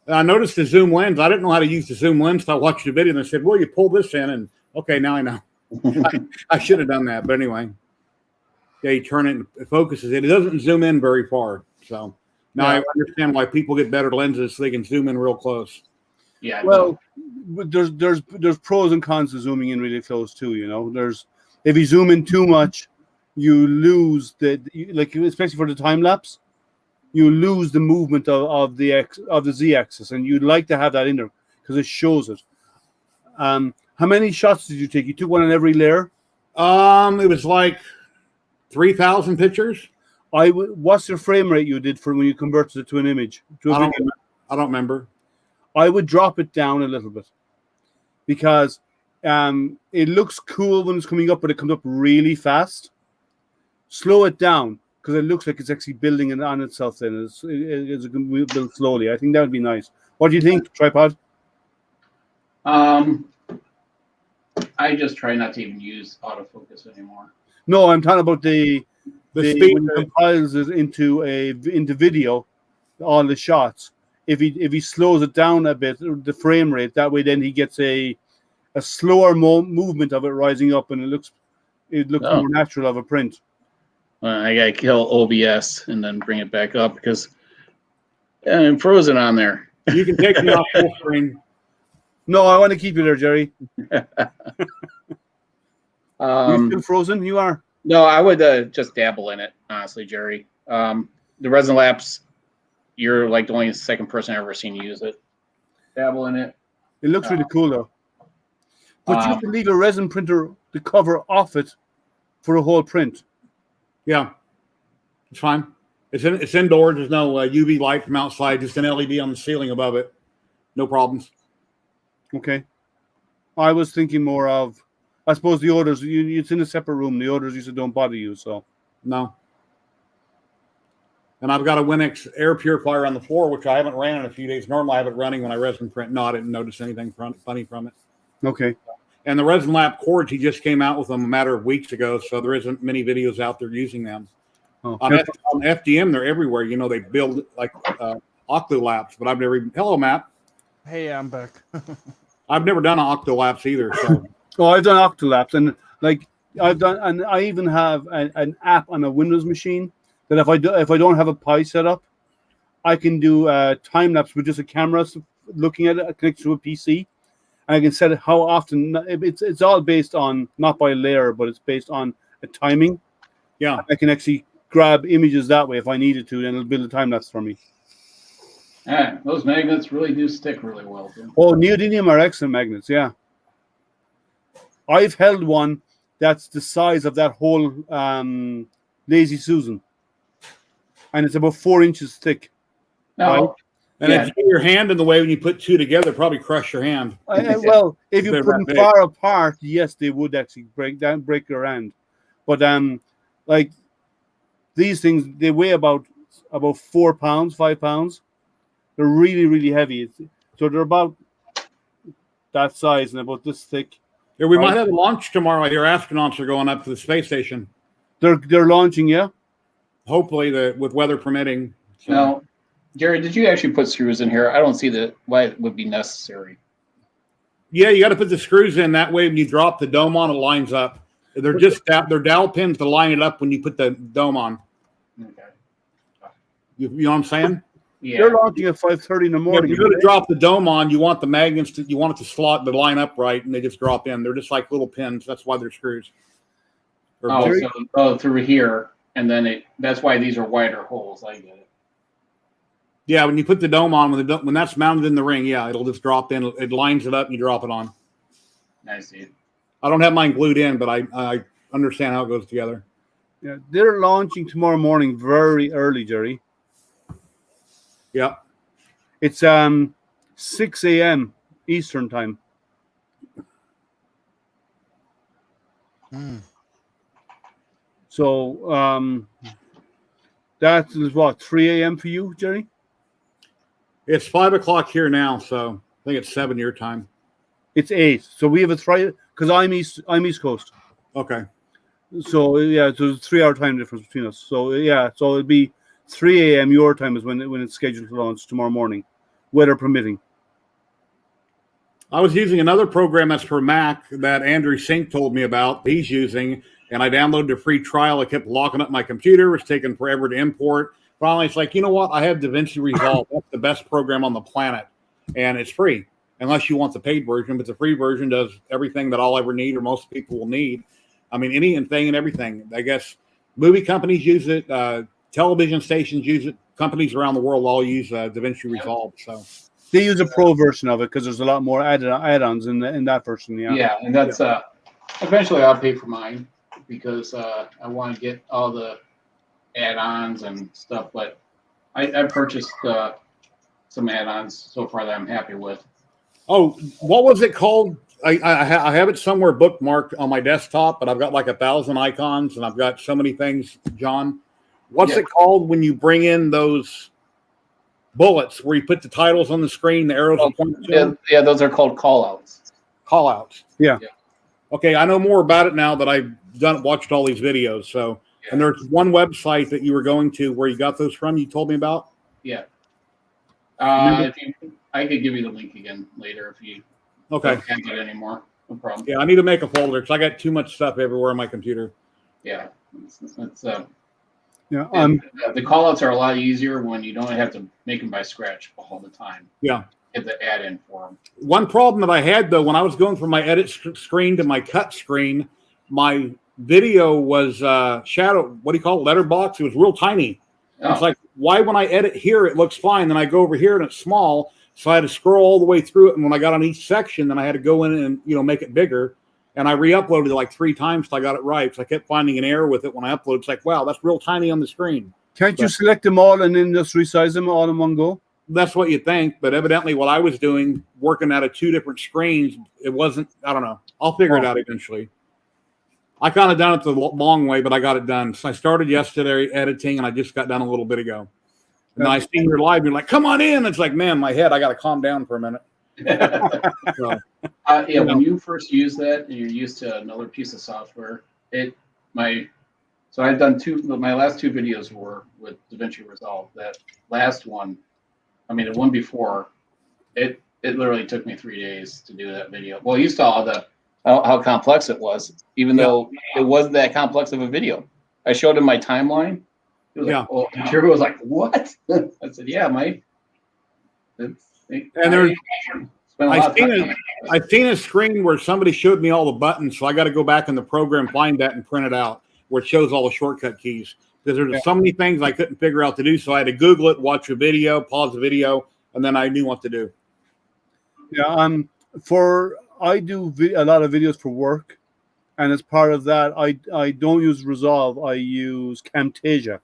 Speaker 5: And I noticed the zoom lens. I didn't know how to use the zoom lens, so I watched the video, and I said, well, you pull this in, and okay, now I know. I should have done that, but anyway. Yeah, you turn it and it focuses it. It doesn't zoom in very far. So now I understand why people get better lenses so they can zoom in real close.
Speaker 3: Yeah.
Speaker 1: Well, there's pros and cons to zooming in really close too. You know, if you zoom in too much, you lose especially for the time lapse, you lose the movement of the z-axis, and you'd like to have that in there because it shows it. How many shots did you take? You took one on every layer.
Speaker 5: It was like 3,000 pictures.
Speaker 1: What's your frame rate you did for when you converted it to an image?
Speaker 5: I don't remember.
Speaker 1: I would drop it down a little bit because it looks cool when it's coming up, but it comes up really fast. Slow it down because it looks like it's actually building it on itself. Then it's going to build slowly. I think that would be nice. What do you think, Tripod?
Speaker 3: I just try not to even use autofocus anymore.
Speaker 1: No, I'm talking about the
Speaker 5: speed
Speaker 1: when he compiles it into video, all the shots. If he slows it down a bit, the frame rate, that way then he gets a slower movement of it rising up, and it looks more natural of a print.
Speaker 3: I gotta kill OBS and then bring it back up because I'm frozen on there.
Speaker 5: You can take me off full screen.
Speaker 1: No, I want to keep you there, Jerry. You still frozen? You are.
Speaker 3: No, I would just dabble in it, honestly, Jerry. The resin lapse, you're like the only second person I've ever seen use it. Dabble in it.
Speaker 1: It looks really cool though. But you can leave a resin printer to cover off it for a whole print.
Speaker 5: Yeah, it's fine. It's indoors. There's no UV light from outside. Just an LED on the ceiling above it. No problems.
Speaker 1: Okay. I was thinking more of, I suppose the orders. It's in a separate room. The orders usually don't bother you. So
Speaker 5: No. And I've got a Winx air purifier on the floor, which I haven't ran in a few days. Normally I have it running when I resin print. No, I didn't notice anything funny from it.
Speaker 1: okay.
Speaker 5: And the Resin Lab cords, he just came out with them a matter of weeks ago, so there isn't many videos out there using them.
Speaker 1: Oh,
Speaker 5: On FDM, they're everywhere. You know, they build like octolaps, but I've never even. Hello, Matt.
Speaker 2: Hey, I'm back.
Speaker 5: I've never done an octolaps either. So
Speaker 1: Oh, I've done octolaps, and like I've done, and I even have an app on a Windows machine that if I don't have a Pi set up, I can do time lapse with just a camera looking at it connected to a PC, and I can set it how often. It's all based on not by layer, but it's based on a timing.
Speaker 5: yeah,
Speaker 1: I can actually grab images that way if I needed to, and it'll build a time lapse for me.
Speaker 3: Yeah, those magnets really do stick really well. Too.
Speaker 1: Oh, neodymium are excellent magnets. Yeah, I've held one that's the size of that whole Lazy Susan, and it's about 4 inches thick.
Speaker 3: No,
Speaker 5: and
Speaker 3: yeah.
Speaker 5: if you get your hand in the way when you put two together, probably crush your hand.
Speaker 1: Well, if you
Speaker 5: They're
Speaker 1: put
Speaker 5: that
Speaker 1: them
Speaker 5: big.
Speaker 1: far apart, yes, they would actually break your hand. But like these things, they weigh about 4 pounds, 5 pounds. They're really, really heavy. So they're about that size and about this thick.
Speaker 5: Yeah, we might have a launch tomorrow. I hear astronauts are going up to the space station.
Speaker 1: They're launching, yeah.
Speaker 5: Hopefully, with weather permitting. So.
Speaker 3: Now, Jerry, did you actually put screws in here? I don't see why it would be necessary.
Speaker 5: Yeah, you got to put the screws in. That way, when you drop the dome on, it lines up. They're just they're dowel pins to line it up when you put the dome on.
Speaker 3: Okay.
Speaker 5: You know what I'm saying?
Speaker 3: Yeah.
Speaker 1: They're launching at 5:30 in the
Speaker 5: Yeah,
Speaker 1: morning.
Speaker 5: if you go to drop the dome on, you want the magnets you want it to slot to line up right, and they just drop in. They're just like little pins. That's why they're screws.
Speaker 3: So through here, and then that's why these are wider holes. I get it.
Speaker 5: Yeah, when you put the dome on, when that's mounted in the ring, yeah, it'll just drop in. It lines it up, and you drop it on.
Speaker 3: I see.
Speaker 5: I don't have mine glued in, but I understand how it goes together.
Speaker 1: Yeah, they're launching tomorrow morning very early, Jerry.
Speaker 5: Yeah.
Speaker 1: It's 6 a.m. Eastern time. So that is what, 3 a.m. for you, Jerry?
Speaker 5: It's 5 o'clock here now, so I think it's 7 your time.
Speaker 1: It's 8. So we have a 3 because I'm East Coast.
Speaker 5: Okay.
Speaker 1: So yeah, so there's a 3 hour time difference between us. So yeah, so it'll be 3 a.m. your time is when it's scheduled to launch tomorrow morning, weather permitting.
Speaker 5: I was using another program that's for Mac that Andrew Sink told me about. He's using, and I downloaded a free trial. I kept locking up my computer. It was taking forever to import. Finally, it's like, you know what? I have DaVinci Resolve. That's the best program on the planet, and it's free unless you want the paid version. But the free version does everything that I'll ever need or most people will need. I mean, anything and everything. I guess movie companies use it. Television stations use it. Companies around the world all use DaVinci Resolve. So
Speaker 1: they use a pro version of it because there's a lot more add-ons in that version. Yeah.
Speaker 3: Yeah, and that's eventually I'll pay for mine because I want to get all the add-ons and stuff. But I purchased some add-ons so far that I'm happy with.
Speaker 5: Oh, what was it called? I have it somewhere bookmarked on my desktop, but I've got like 1,000 icons and I've got so many things, John. What's it called when you bring in those bullets where you put the titles on the screen, the arrows are pointing to them?
Speaker 3: Yeah, those are called call-outs.
Speaker 5: Call-outs.
Speaker 1: Yeah.
Speaker 5: Okay, I know more about it now that I've watched all these videos. So, and there's one website that you were going to where you got those from. You told me about.
Speaker 3: Yeah. I could give you the link again later if you can't get any more. No problem.
Speaker 5: Yeah, I need to make a folder because I got too much stuff everywhere on my computer.
Speaker 3: Yeah.
Speaker 1: Yeah.
Speaker 3: The callouts are a lot easier when you don't have to make them by scratch all the time.
Speaker 5: Yeah.
Speaker 3: Get the add-in for them.
Speaker 5: One problem that I had, though, when I was going from my edit screen to my cut screen, my video was shadow, what do you call it, letterbox? It was real tiny. Oh. It's like, why when I edit here, it looks fine. Then I go over here and it's small. So I had to scroll all the way through it. And when I got on each section, then I had to go in and, make it bigger. And I re-uploaded it like 3 times till I got it right. So I kept finding an error with it when I upload. It's like, wow, that's real tiny on the screen.
Speaker 1: Can't you select them all and then just resize them all in one go?
Speaker 5: that's what you think, but evidently what I was doing, working out of 2 different screens, it wasn't, I don't know. I'll figure it out eventually. I kind of done it the long way, but I got it done. So I started yesterday editing, and I just got done a little bit ago. And I seen your live, you're like, come on in. It's like, man, my head, I got to calm down for a minute. So,
Speaker 3: yeah, when you first use that and you're used to another piece of software, so I've done my last 2 videos were with DaVinci Resolve. That last one, I mean, the one before, it literally took me 3 days to do that video. Well, you saw how complex it was, even though it wasn't that complex of a video. I showed him my timeline. He was like, oh, and Jerry was like, what? I said, yeah, Mike.
Speaker 5: I've seen a screen where somebody showed me all the buttons, so I got to go back in the program, find that, and print it out where it shows all the shortcut keys. Because there's so many things I couldn't figure out to do, so I had to Google it, watch a video, pause the video, and then I knew what to do.
Speaker 1: Yeah, I do a lot of videos for work, and as part of that, I don't use Resolve. I use Camtasia.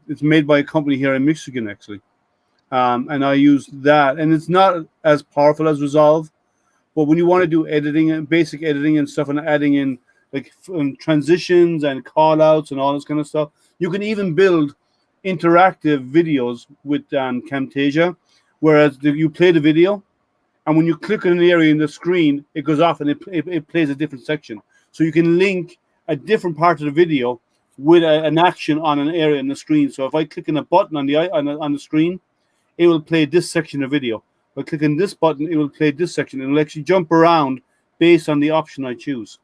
Speaker 1: It's made by a company here in Michigan, actually, and I use that. And it's not as powerful as Resolve, but when you want to do editing and basic editing and stuff, and adding in like transitions and call outs and all this kind of stuff, you can even build interactive videos with Camtasia, whereas you play the video, and when you click on an area in the screen, it goes off and it plays a different section. So you can link a different part of the video with an action on an area in the screen. So if I click on a button on the screen, it will play this section of video. By clicking this button, it will play this section. It will actually jump around based on the option I choose.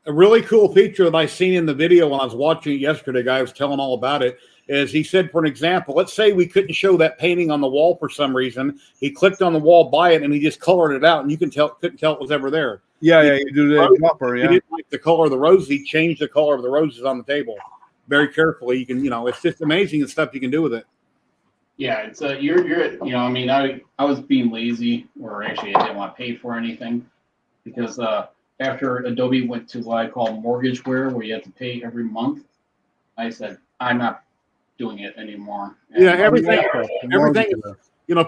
Speaker 5: A really cool feature that I seen in the video when I was watching it yesterday, guy was telling all about it, is he said, for an example, let's say we couldn't show that painting on the wall for some reason. He clicked on the wall by it, and he just colored it out, and you couldn't tell it was ever there.
Speaker 1: Yeah, you do the dropper,
Speaker 5: He didn't like the color of the roses. He changed the color of the roses on the table very carefully. You can, it's just amazing the stuff you can do with it.
Speaker 3: Yeah, it's you're I mean, I was being lazy, or actually I didn't want to pay for anything, because after Adobe went to what I call mortgageware, where you have to pay every month, I said, I'm not doing it anymore. And
Speaker 5: everything.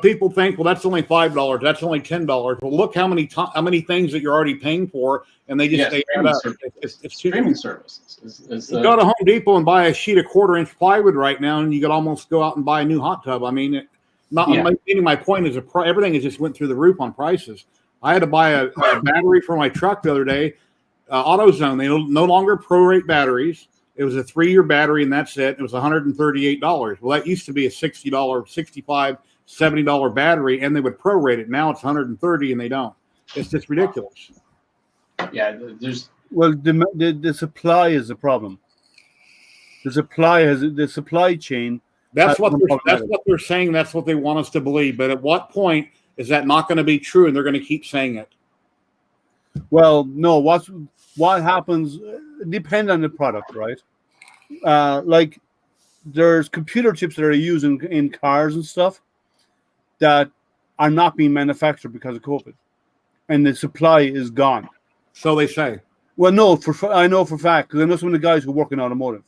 Speaker 5: People think, well, that's only $5, that's only $10. Well, look how many things that you're already paying for, and they just stay up.
Speaker 3: It's streaming services.
Speaker 5: You go to Home Depot and buy a sheet of 1/4-inch plywood right now, and you could almost go out and buy a new hot tub. I mean, my point is everything has just went through the roof on prices. I had to buy a battery for my truck the other day. AutoZone, they no longer prorate batteries. It was a 3-year battery, and that's it. It was $138. Well, that used to be a $60, $65, $70 battery, and they would prorate it. Now it's $130, and they don't. It's just ridiculous.
Speaker 3: Yeah,
Speaker 1: the supply is the problem. The supply chain.
Speaker 5: That's what they're saying. That's what they want us to believe. But at what point is that not going to be true, and they're going to keep saying it?
Speaker 1: Well, no. What happens depends on the product, right? Like there's computer chips that are used in cars and stuff that are not being manufactured because of COVID, and the supply is gone.
Speaker 5: So they say.
Speaker 1: Well, no, I know for a fact, because I know some of the guys who work in automotive,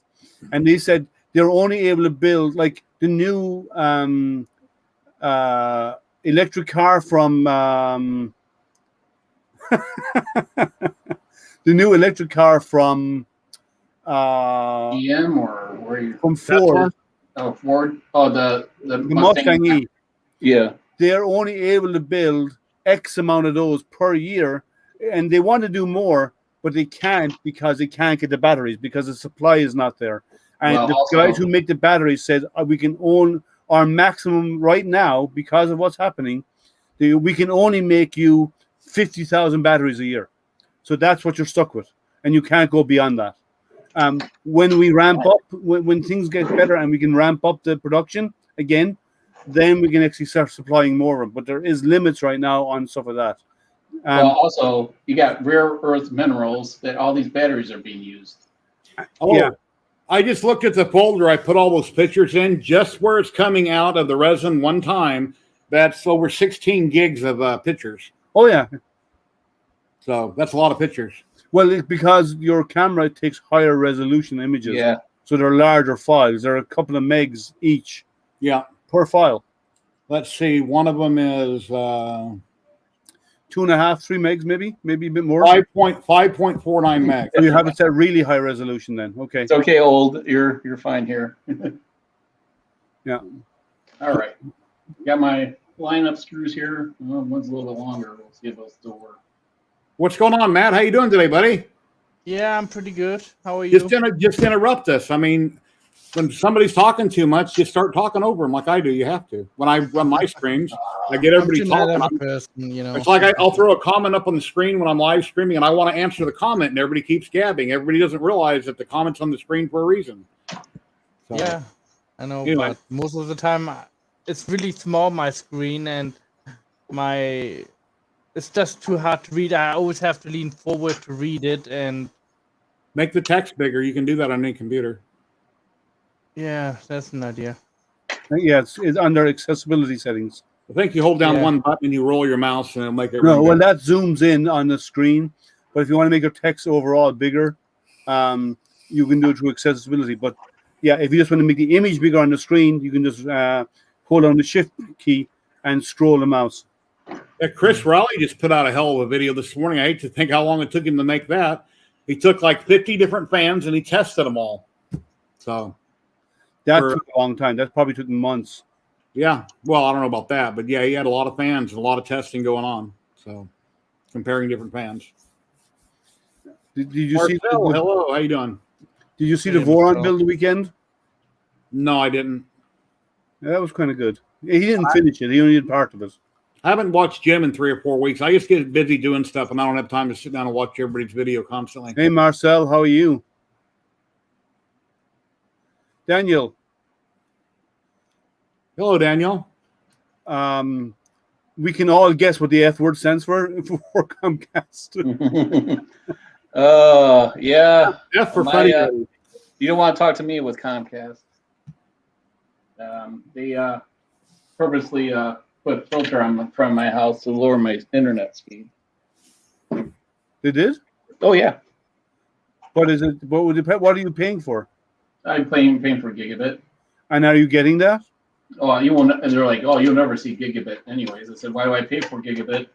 Speaker 1: and they said they're only able to build like the new electric car from the new electric car from
Speaker 3: GM, or where you
Speaker 1: from Ford.
Speaker 3: Oh, Ford. Oh, the
Speaker 1: Mustang E.
Speaker 3: Yeah.
Speaker 1: They're only able to build X amount of those per year, and they want to do more, but they can't because they can't get the batteries because the supply is not there. And guys who make the batteries said we can own our maximum right now because of what's happening. We can only make you 50,000 batteries a year. So that's what you're stuck with, and you can't go beyond that. When we ramp up, when things get better and we can ramp up the production again, then we can actually start supplying more of them. But there is limits right now on stuff like that.
Speaker 3: Also, you got rare earth minerals that all these batteries are being used.
Speaker 5: Oh, yeah. I just looked at the folder. I put all those pictures in just where it's coming out of the resin one time. That's over 16 gigs of pictures.
Speaker 1: Oh, yeah.
Speaker 5: So that's a lot of pictures.
Speaker 1: Well, it's because your camera takes higher resolution images.
Speaker 3: Yeah.
Speaker 1: So they're larger files. They're a couple of megs each.
Speaker 5: Yeah.
Speaker 1: Per file.
Speaker 5: let's see. One of them is
Speaker 1: 2.5, 3 megs, maybe a bit more.
Speaker 5: 5.49 meg.
Speaker 1: So you have it set really high resolution then. Okay.
Speaker 3: It's okay, old. You're fine here.
Speaker 1: Yeah.
Speaker 3: All right. Got my lineup screws here. Well, one's a little bit longer. We'll see if it'll still work.
Speaker 5: What's going on, Matt? How you doing today, buddy?
Speaker 2: Yeah, I'm pretty good. How are you?
Speaker 5: Just interrupt us. I mean, when somebody's talking too much, you start talking over them like I do. You have to. When I run my streams, I get everybody
Speaker 2: I'm too mad
Speaker 5: talking.
Speaker 2: at the person, you know.
Speaker 5: It's like I'll throw a comment up on the screen when I'm live streaming, and I want to answer the comment, and everybody keeps gabbing. Everybody doesn't realize that the comment's on the screen for a reason. So,
Speaker 2: Yeah, I know,
Speaker 5: anyway.
Speaker 2: but most of the time it's really small, my screen, and it's just too hard to read. I always have to lean forward to read it, and
Speaker 5: Make the text bigger. You can do that on any computer.
Speaker 2: yeah, that's an idea.
Speaker 1: Yeah, it's under accessibility settings.
Speaker 5: I think you hold down
Speaker 2: Yeah.
Speaker 5: one button and you roll your mouse, and it'll make it.
Speaker 1: No, well, that zooms in on the screen. But if you want to make your text overall bigger, you can do it through accessibility. But yeah, if you just want to make the image bigger on the screen, you can just hold on the Shift key and scroll the mouse.
Speaker 5: Yeah, Chris Raleigh just put out a hell of a video this morning. I hate to think how long it took him to make that. He took like 50 different fans and he tested them all. So
Speaker 1: That took a long time. That probably took months.
Speaker 5: yeah, well, I don't know about that, but yeah, he had a lot of fans and a lot of testing going on. So comparing different fans.
Speaker 1: Did you see?
Speaker 5: Marcel, hello, how you doing?
Speaker 1: Did you see
Speaker 2: Hey,
Speaker 1: the Voron
Speaker 2: Marcel.
Speaker 1: build the weekend?
Speaker 5: No, I didn't.
Speaker 1: Yeah, that was kind of good. He didn't finish it. He only did part of it.
Speaker 5: I haven't watched Jim in 3 or 4 weeks. I just get busy doing stuff, and I don't have time to sit down and watch everybody's video constantly.
Speaker 1: Hey, Marcel, how are you? Daniel,
Speaker 5: Hello, Daniel.
Speaker 1: we can all guess what the F word stands for Comcast.
Speaker 3: Yeah.
Speaker 5: F for
Speaker 3: My,
Speaker 5: Freddie.
Speaker 3: You don't want to talk to me with Comcast. They purposely put a filter on front of my house to lower my internet speed.
Speaker 1: They did?
Speaker 3: Oh yeah,
Speaker 1: What is it? What are you paying for?
Speaker 3: I'm paying for gigabit.
Speaker 1: And are you getting that?
Speaker 3: Oh, you won't. And they're like, oh, you'll never see gigabit anyways. I said, why do I pay for gigabit?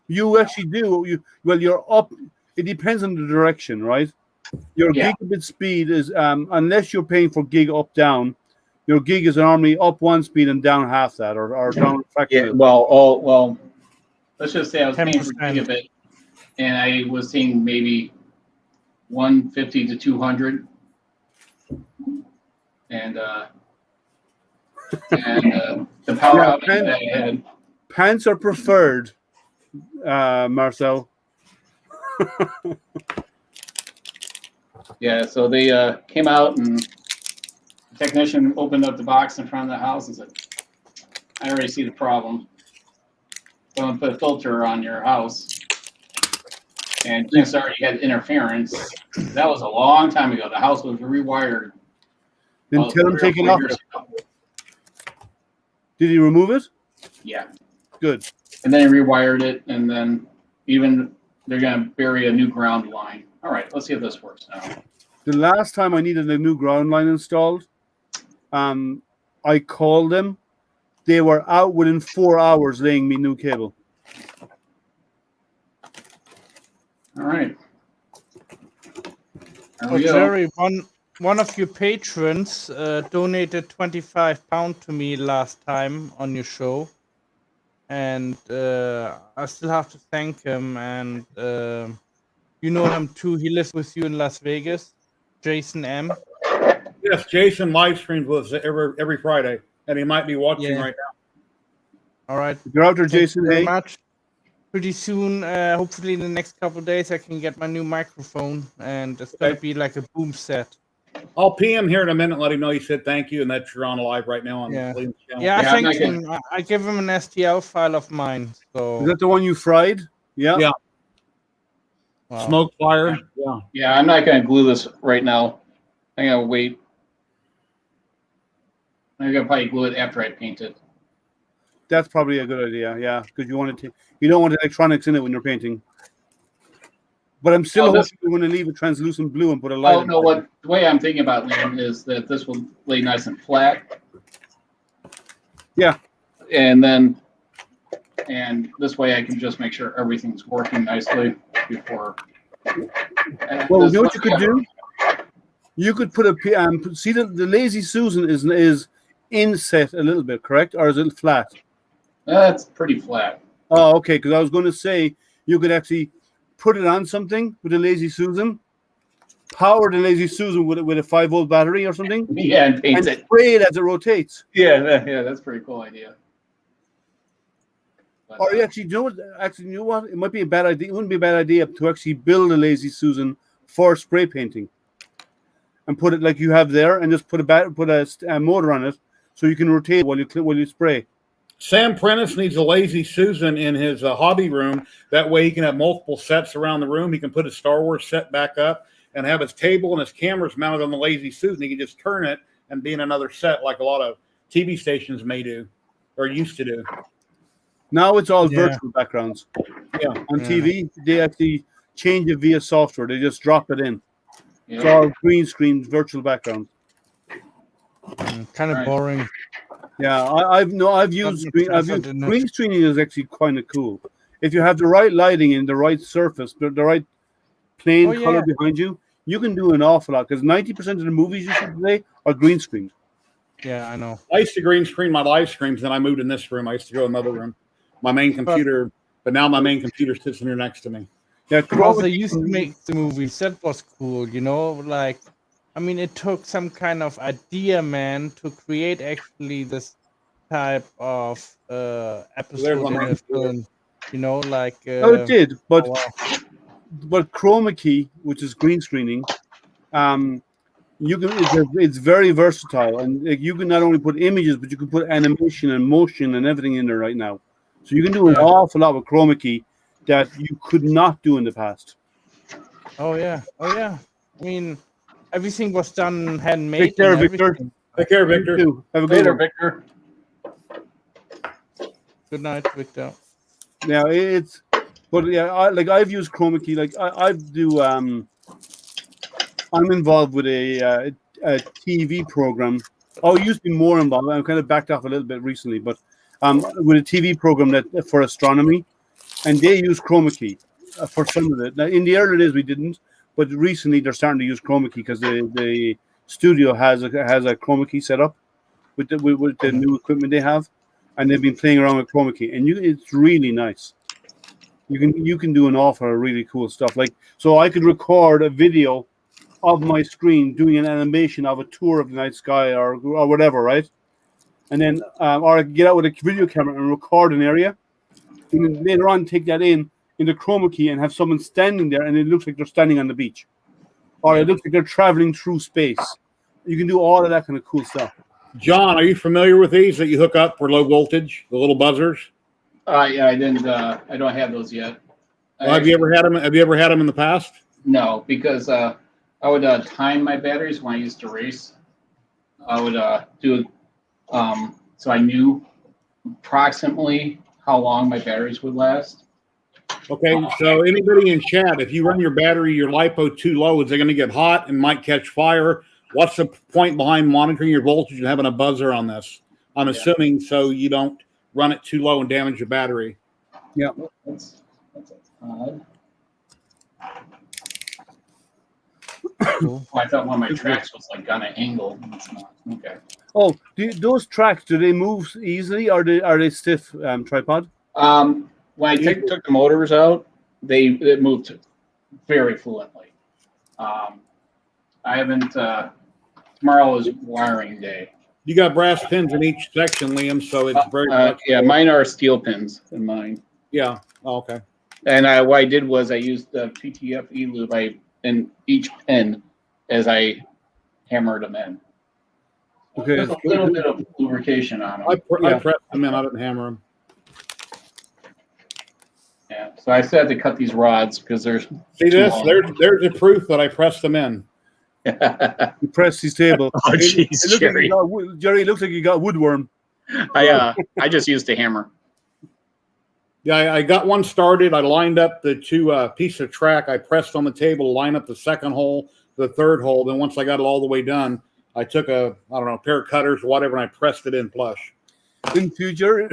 Speaker 1: You actually do. You're up. It depends on the direction, right? Your
Speaker 3: Yeah.
Speaker 1: gigabit speed is unless you're paying for gig up down. Your gig is normally up one speed and down half that, or down a fraction.
Speaker 3: Yeah. Well. Let's just say I was paying for
Speaker 2: 10%.
Speaker 3: gigabit, and I was seeing maybe 150 to 200, and the power
Speaker 1: Yeah,
Speaker 3: outage that I had.
Speaker 1: Pants are preferred, Marcel.
Speaker 3: Yeah, so they came out and the technician opened up the box in front of the house and said, I already see the problem. So I'm gonna put a filter on your house. And since I already had interference, that was a long time ago. The house was rewired.
Speaker 1: Then
Speaker 3: about
Speaker 1: tell him
Speaker 3: 3 or
Speaker 1: take it
Speaker 3: 4
Speaker 1: off.
Speaker 3: years ago.
Speaker 1: Did he remove it?
Speaker 3: Yeah.
Speaker 1: Good.
Speaker 3: And then he rewired it, and then even they're gonna bury a new ground line. All right, let's see if this works now.
Speaker 1: The last time I needed a new ground line installed, I called them. They were out within 4 hours laying me new cable.
Speaker 3: All right. There we
Speaker 2: Oh,
Speaker 3: go.
Speaker 2: Jerry, one of your patrons donated £25 to me last time on your show, and I still have to thank him. And you know him too. He lives with you in Las Vegas, Jason M.
Speaker 5: Yes, Jason live streams with us every Friday, and he might be watching
Speaker 2: Yeah.
Speaker 5: right now.
Speaker 2: All right.
Speaker 1: If you're out there,
Speaker 2: Thank
Speaker 1: Jason,
Speaker 2: you very
Speaker 1: hey,
Speaker 2: much. Pretty soon, hopefully in the next couple of days, I can get my new microphone, and it's gonna be like a boom set.
Speaker 5: I'll PM here in a minute and let him know you said thank you and that you're on live right now on
Speaker 2: Yeah.
Speaker 5: Liam's channel.
Speaker 2: Yeah,
Speaker 3: Yeah,
Speaker 2: I
Speaker 3: I'm not
Speaker 2: thanked him. I gave him an STL file of mine. So
Speaker 1: is that the one you fried? Yeah.
Speaker 5: Yeah.
Speaker 2: wow.
Speaker 5: Smoke fire. Yeah.
Speaker 3: Yeah, I'm not gonna glue this right now. I'm gonna wait. I'm gonna probably glue it after I paint it.
Speaker 1: That's probably a good idea. Yeah, because you don't want electronics in it when you're painting. But I'm still
Speaker 3: Oh,
Speaker 1: hoping
Speaker 3: this-
Speaker 1: you're going to leave it translucent blue and put a light.
Speaker 3: Oh
Speaker 1: in
Speaker 3: no!
Speaker 1: it.
Speaker 3: What the way I'm thinking about Liam is that this will lay nice and flat. and this way I can just make sure everything's working nicely before.
Speaker 1: Well, you know what you could do? You could put see the Lazy Susan is inset a little bit, correct? Or is it flat?
Speaker 3: That's pretty flat.
Speaker 1: Oh, okay, because I was going to say you could actually put it on something with a Lazy Susan, power the Lazy Susan with a 5-volt battery or something,
Speaker 3: Yeah, and paint
Speaker 1: and
Speaker 3: it.
Speaker 1: spray it as it rotates.
Speaker 3: Yeah, that's a pretty cool idea. But,
Speaker 1: Or actually, you know what? It might be a bad idea. It wouldn't be a bad idea to actually build a Lazy Susan for spray painting, and put it like you have there, and just put a motor on it, so you can rotate while you spray.
Speaker 5: Sam Prentice needs a Lazy Susan in his hobby room. That way he can have multiple sets around the room. He can put his Star Wars set back up and have his table and his cameras mounted on the Lazy Susan. He can just turn it and be in another set like a lot of TV stations may do or used to do.
Speaker 1: Now it's all virtual backgrounds.
Speaker 5: Yeah.
Speaker 1: On TV, they actually change it via software. They just drop it in.
Speaker 3: yeah.
Speaker 1: It's all green screen virtual background.
Speaker 2: Kind of
Speaker 3: Right.
Speaker 2: boring.
Speaker 1: Yeah, I've used green screening is actually kind of cool. If you have the right lighting and the right surface, the right plain color behind you, you can do an awful lot, because 90% of the movies you see today are green screened.
Speaker 2: Yeah, I know.
Speaker 5: I used to green screen my live streams, then I moved in this room. I used to go in another room. My main computer, but now my main computer sits in here next to me.
Speaker 1: Yeah,
Speaker 2: Because they used to make the movies. That was cool, you know? Like, I mean, it took some kind of idea, man, to create actually this type of episode in a film. You know, like...
Speaker 1: oh, it did, but
Speaker 2: oh, wow.
Speaker 1: but chroma key, which is green screening, it's very versatile, and you can not only put images, but you can put animation and motion and everything in there right now. So you can do an awful lot with chroma key that you could not do in the past.
Speaker 2: Oh yeah. I mean, everything was done handmade.
Speaker 1: Take care,
Speaker 2: and
Speaker 1: Victor.
Speaker 2: everything.
Speaker 5: Take care, Victor.
Speaker 1: You too. Have a good
Speaker 3: Later,
Speaker 1: one.
Speaker 3: Victor.
Speaker 2: Good night, Victor.
Speaker 1: Yeah, I've used chroma key. Like I'm involved with a TV program. I used to be more involved. I'm kind of backed off a little bit recently, but with a TV program that for astronomy, and they use chroma key for some of it. Now, in the early days we didn't, but recently they're starting to use chroma key because the studio has a chroma key set up with the new equipment they have, and they've been playing around with chroma key, and it's really nice. You can do an awful lot of really cool stuff. Like, so I could record a video of my screen doing an animation of a tour of the night sky or whatever, right? And then or I could get out with a video camera and record an area, and then later on take that in the chroma key and have someone standing there, and it looks like they're standing on the beach, or it looks like they're traveling through space. You can do all of that kind of cool stuff.
Speaker 5: John, are you familiar with these that you hook up for low voltage, the little buzzers?
Speaker 3: Yeah, I didn't. I don't have those yet.
Speaker 5: Well, have you ever had them? Have you ever had them in the past?
Speaker 3: No, because I would time my batteries when I used to race. I would do so I knew approximately how long my batteries would last.
Speaker 5: Okay, so anybody in chat, if you run your battery, your LiPo too low, is it going to get hot and might catch fire? What's the point behind monitoring your voltage and having a buzzer on this? I'm assuming so you don't run it too low and damage your battery.
Speaker 1: Yeah.
Speaker 3: That's odd.
Speaker 2: Cool.
Speaker 3: Oh, I thought one of my tracks was like on an angle. It's not. Okay.
Speaker 1: Oh, those tracks, do they move easily, or are they stiff, tripod?
Speaker 3: When I took the motors out, it moved very fluently. I haven't. Tomorrow is wiring day.
Speaker 5: You got brass pins in each section, Liam, so it's very
Speaker 3: yeah, mine are steel pins in mine.
Speaker 5: Yeah. Oh, okay.
Speaker 3: And what I did was I used the PTFE lube in each pin as I hammered them in.
Speaker 1: Okay.
Speaker 3: There's a little bit of lubrication on them.
Speaker 5: I pressed them in. I didn't hammer them.
Speaker 3: Yeah. So I still had to cut these rods because there's.
Speaker 5: See this? There's a proof that I pressed them in.
Speaker 1: You press his table.
Speaker 3: Oh, jeez, Jerry.
Speaker 1: Jerry, it looks like you got woodworm.
Speaker 3: I just used a hammer.
Speaker 5: Yeah, I got one started. I lined up the two pieces of track. I pressed on the table to line up the second hole, the third hole. Then once I got it all the way done, I took a pair of cutters or whatever, and I pressed it in flush.
Speaker 1: in future,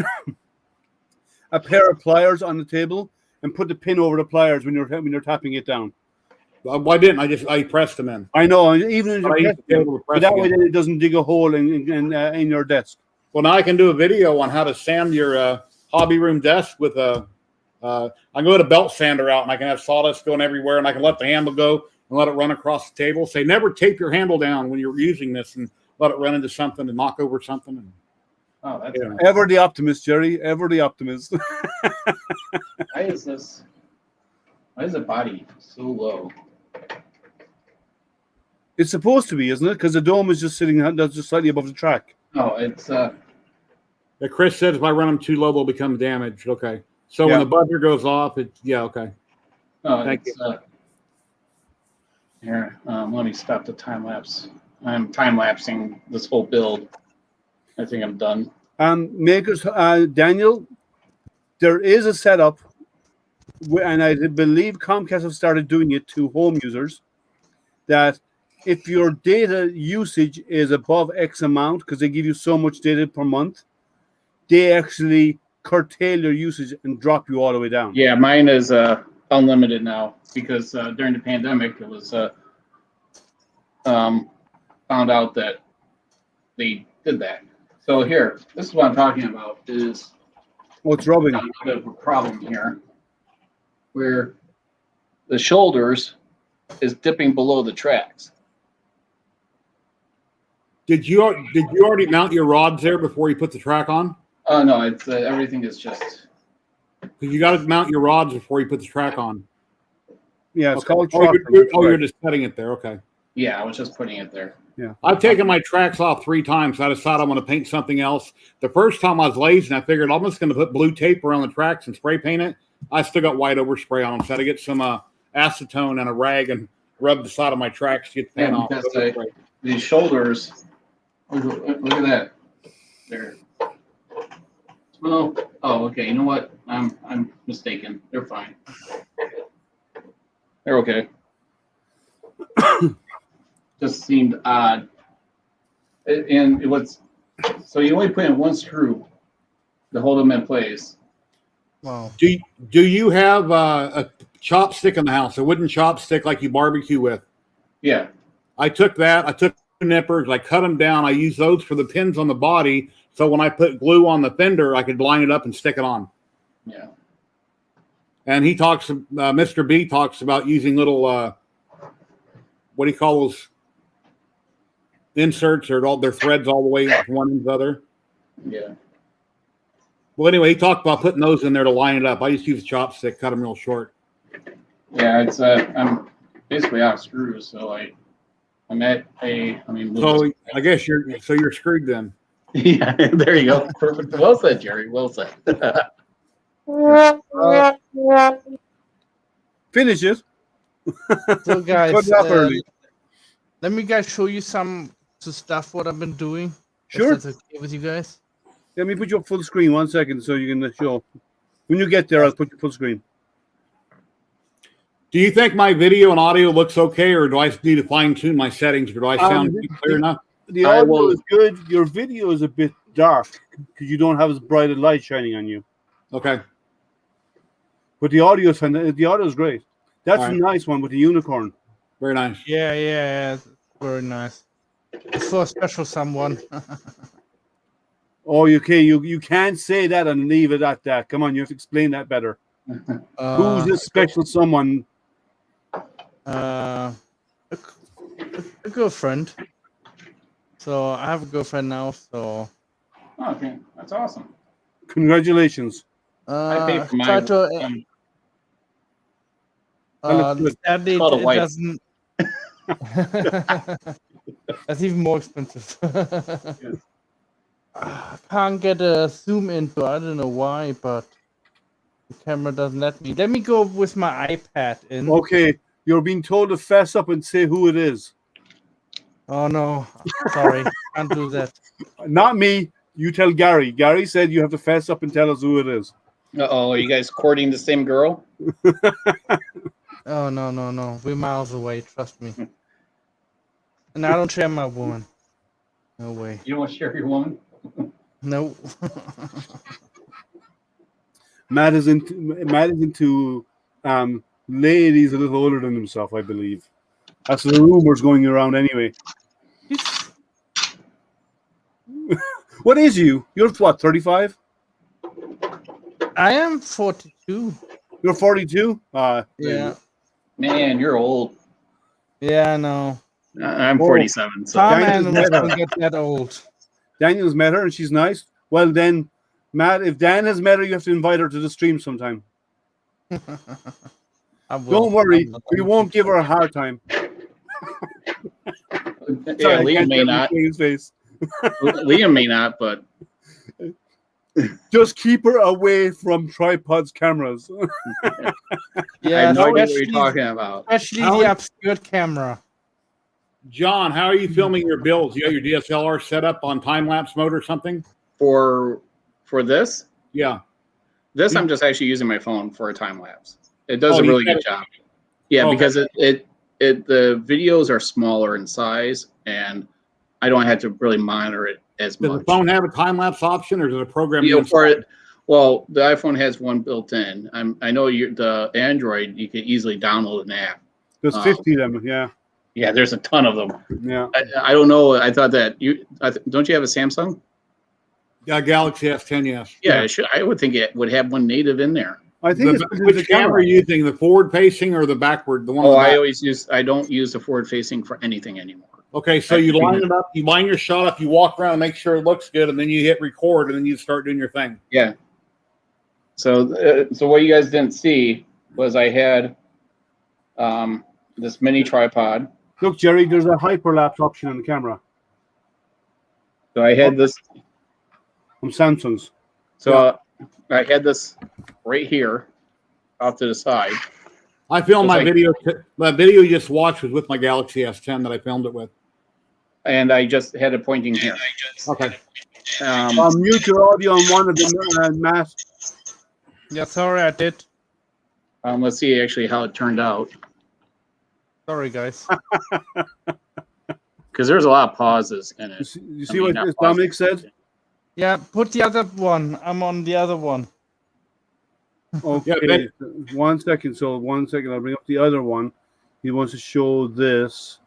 Speaker 1: a pair of pliers on the table and put the pin over the pliers when you're tapping it down.
Speaker 5: Why didn't I pressed them in?
Speaker 1: I know, even if
Speaker 5: But I
Speaker 1: you're
Speaker 5: used to be able to
Speaker 1: but
Speaker 5: press
Speaker 1: that way
Speaker 5: again.
Speaker 1: then it doesn't dig a hole in your desk.
Speaker 5: Well, now I can do a video on how to sand your hobby room desk with a. I can go to belt sander out, and I can have sawdust going everywhere, and I can let the handle go and let it run across the table. Say, never tape your handle down when you're using this, and let it run into something and knock over something. And,
Speaker 3: Oh, that's
Speaker 5: Yeah.
Speaker 1: Ever the optimist, Jerry. Ever the optimist.
Speaker 3: Why is this? Why is the body so low?
Speaker 1: It's supposed to be, isn't it? Because the dome is just sitting that's just slightly above the track.
Speaker 3: No, it's
Speaker 5: Chris says if I run them too low, they'll become damaged. Okay. So
Speaker 1: Yeah.
Speaker 5: when the buzzer goes off, okay.
Speaker 3: no,
Speaker 5: Thank
Speaker 3: it's here. Let me stop the time lapse. I'm time lapsing this whole build. I think I'm done.
Speaker 1: Makers, Daniel, there is a setup, and I believe Comcast have started doing it to home users, that if your data usage is above X amount, because they give you so much data per month, they actually curtail your usage and drop you all the way down.
Speaker 3: Yeah, mine is unlimited now because during the pandemic it was found out that they did that. So here, this is what I'm talking about. Is
Speaker 1: It's rubbing.
Speaker 3: a bit of a problem here, where the shoulders is dipping below the tracks.
Speaker 5: Did you already mount your rods there before you put the track on?
Speaker 3: Oh no, it's everything is just.
Speaker 5: Because you got to mount your rods before you put the track on.
Speaker 1: Yeah, it's
Speaker 5: Okay.
Speaker 1: called
Speaker 5: Oh,
Speaker 1: throttling.
Speaker 5: you're just setting it there. Okay.
Speaker 3: Yeah, I was just putting it there.
Speaker 5: I've taken my tracks off 3 times. I decided I'm going to paint something else. The first time I was lazy and I figured I'm just going to put blue tape around the tracks and spray paint it. I still got white overspray on them. So I had to get some acetone and a rag and rub the side of my tracks to get the paint
Speaker 3: Yeah,
Speaker 5: off.
Speaker 3: because these shoulders. Look at that. There. Well, oh, okay. You know what? I'm mistaken. They're fine. They're okay. Just seemed odd. And it was so you only put in one screw to hold them in place.
Speaker 2: Wow.
Speaker 5: Do you have a chopstick in the house? A wooden chopstick like you barbecue with?
Speaker 3: Yeah.
Speaker 5: I took that. I took nippers. I cut them down. I use those for the pins on the body. So when I put glue on the fender, I could line it up and stick it on.
Speaker 3: Yeah.
Speaker 5: And he talks, Mr. B talks about using little, what do you call those inserts or all their threads all the way from one end to the other?
Speaker 3: Yeah.
Speaker 5: Well, anyway, he talked about putting those in there to line it up. I just use a chopstick, cut them real short.
Speaker 3: Yeah. It's I'm basically out of screws, so I'm at a. I mean.
Speaker 5: So I guess you're screwed then.
Speaker 3: Yeah. There you go. Perfect. Well said, Jerry. Well said.
Speaker 1: Finish it.
Speaker 2: So guys,
Speaker 1: Cut it off early.
Speaker 2: let me guys show you some stuff what I've been doing. If
Speaker 1: Sure.
Speaker 2: that's okay with you guys.
Speaker 1: Let me put you up full screen 1 second so you can show. When you get there, I'll put you full screen.
Speaker 5: Do you think my video and audio looks okay, or do I need to fine tune my settings, or do I sound clear enough?
Speaker 1: The
Speaker 3: I
Speaker 1: audio
Speaker 3: will-
Speaker 1: is good. Your video is a bit dark because you don't have as bright a light shining on you.
Speaker 5: Okay.
Speaker 1: But the audio is great. That's
Speaker 5: All
Speaker 1: a
Speaker 5: right.
Speaker 1: nice one with the unicorn.
Speaker 5: Very nice.
Speaker 2: Yeah, it's very nice. It's for a special someone.
Speaker 1: Oh, okay. You can't say that and leave it at that. Come on, you have to explain that better. Who's this special someone?
Speaker 2: A girlfriend. So I have a girlfriend now. So
Speaker 3: Oh, okay, that's awesome.
Speaker 1: Congratulations.
Speaker 3: I paid for
Speaker 2: try
Speaker 3: mine.
Speaker 2: to.
Speaker 1: Understood.
Speaker 2: Sadly,
Speaker 3: called a
Speaker 2: it
Speaker 3: wife.
Speaker 2: doesn't. That's even more expensive. I can't get a zoom into. I don't know why, but the camera doesn't let me. Let me go with my iPad in.
Speaker 1: Okay, you're being told to fess up and say who it is.
Speaker 2: Oh no, sorry, can't do that.
Speaker 3: Not
Speaker 1: me. You tell Gary. Gary said you have to fess up and tell us who it is.
Speaker 3: Uh-oh, are you guys courting the same girl?
Speaker 2: Oh no, we're miles away. Trust me. And I don't share my woman. No way.
Speaker 3: You don't want to share your woman?
Speaker 2: No.
Speaker 1: Matt is into ladies a little older than himself, I believe. That's the rumors going around anyway. What is you? You're what, 35?
Speaker 2: I am 42.
Speaker 1: You're 42?
Speaker 2: Yeah.
Speaker 3: Man, you're old.
Speaker 2: Yeah, I know.
Speaker 3: I'm
Speaker 1: Oh.
Speaker 3: 47. So
Speaker 2: Some
Speaker 1: Daniel's
Speaker 2: animals
Speaker 1: better.
Speaker 2: don't get that old.
Speaker 1: Daniel's met her and she's nice. Well then, Matt, if Dan has met her, you have to invite her to the stream sometime.
Speaker 2: I will.
Speaker 1: Don't worry,
Speaker 2: I'm
Speaker 1: we won't give her a hard time.
Speaker 3: yeah,
Speaker 1: Sorry, I
Speaker 3: Liam
Speaker 1: can't
Speaker 3: may
Speaker 1: get
Speaker 3: not.
Speaker 1: his face.
Speaker 3: Liam may not, but
Speaker 1: Just keep her away from tripods, cameras.
Speaker 3: I
Speaker 2: Yeah,
Speaker 3: have no idea what
Speaker 2: especially,
Speaker 3: you're talking about.
Speaker 2: especially
Speaker 5: How
Speaker 2: the
Speaker 5: are-
Speaker 2: obscured camera.
Speaker 5: John, how are you filming your builds? You got your DSLR set up on time lapse mode or something?
Speaker 3: For this,
Speaker 5: Yeah.
Speaker 3: I'm just actually using my phone for a time lapse. It does
Speaker 5: Oh,
Speaker 3: a
Speaker 5: you
Speaker 3: really
Speaker 5: set
Speaker 3: good
Speaker 5: it-
Speaker 3: job. Yeah,
Speaker 5: Okay.
Speaker 3: because it the videos are smaller in size, and I don't have to really monitor it as
Speaker 5: Does
Speaker 3: much.
Speaker 5: the phone have a time lapse option, or does it program
Speaker 3: You
Speaker 5: you
Speaker 3: know, for
Speaker 5: install?
Speaker 3: it, well, the iPhone has one built in. I know the Android, you can easily download an app.
Speaker 1: There's 50 of them, yeah.
Speaker 3: Yeah, there's a ton of them.
Speaker 1: Yeah.
Speaker 3: I don't know. I thought that don't you have a Samsung?
Speaker 5: Yeah, Galaxy S10, yes.
Speaker 3: Yeah, it should. I would think it would have one native in there.
Speaker 1: I think it's
Speaker 5: Which camera are you using, the forward facing or the backward? The one.
Speaker 3: Oh,
Speaker 5: on the back?
Speaker 3: I don't use the forward facing for anything anymore.
Speaker 5: Okay, so you line it up, you line your shot up, you walk around, make sure it looks good, and then you hit record, and then you start doing your thing.
Speaker 3: Yeah. So what you guys didn't see was I had this mini tripod.
Speaker 1: Look, Jerry, there's a hyperlapse option on the camera
Speaker 3: So I had this.
Speaker 1: from Samsung's.
Speaker 3: So I had this right here, off to the side.
Speaker 5: I filmed
Speaker 3: It's
Speaker 5: my
Speaker 3: like-
Speaker 5: video. That video you just watched was with my Galaxy S10 that I filmed it with.
Speaker 3: And I just had it pointing here.
Speaker 5: Okay.
Speaker 1: Mute your audio on one of the masks.
Speaker 2: Yeah, sorry, I did.
Speaker 3: Let's see actually how it turned out,
Speaker 2: Sorry, guys.
Speaker 3: because there's a lot of pauses in
Speaker 1: You
Speaker 3: it.
Speaker 1: see, you
Speaker 3: I
Speaker 1: see
Speaker 3: mean,
Speaker 1: what
Speaker 3: not
Speaker 1: Dominic
Speaker 3: pauses.
Speaker 1: said?
Speaker 2: Yeah, put the other one. I'm on the other one.
Speaker 1: Okay, 1 second. So 1 second, I'll bring up the other one. He wants to show this.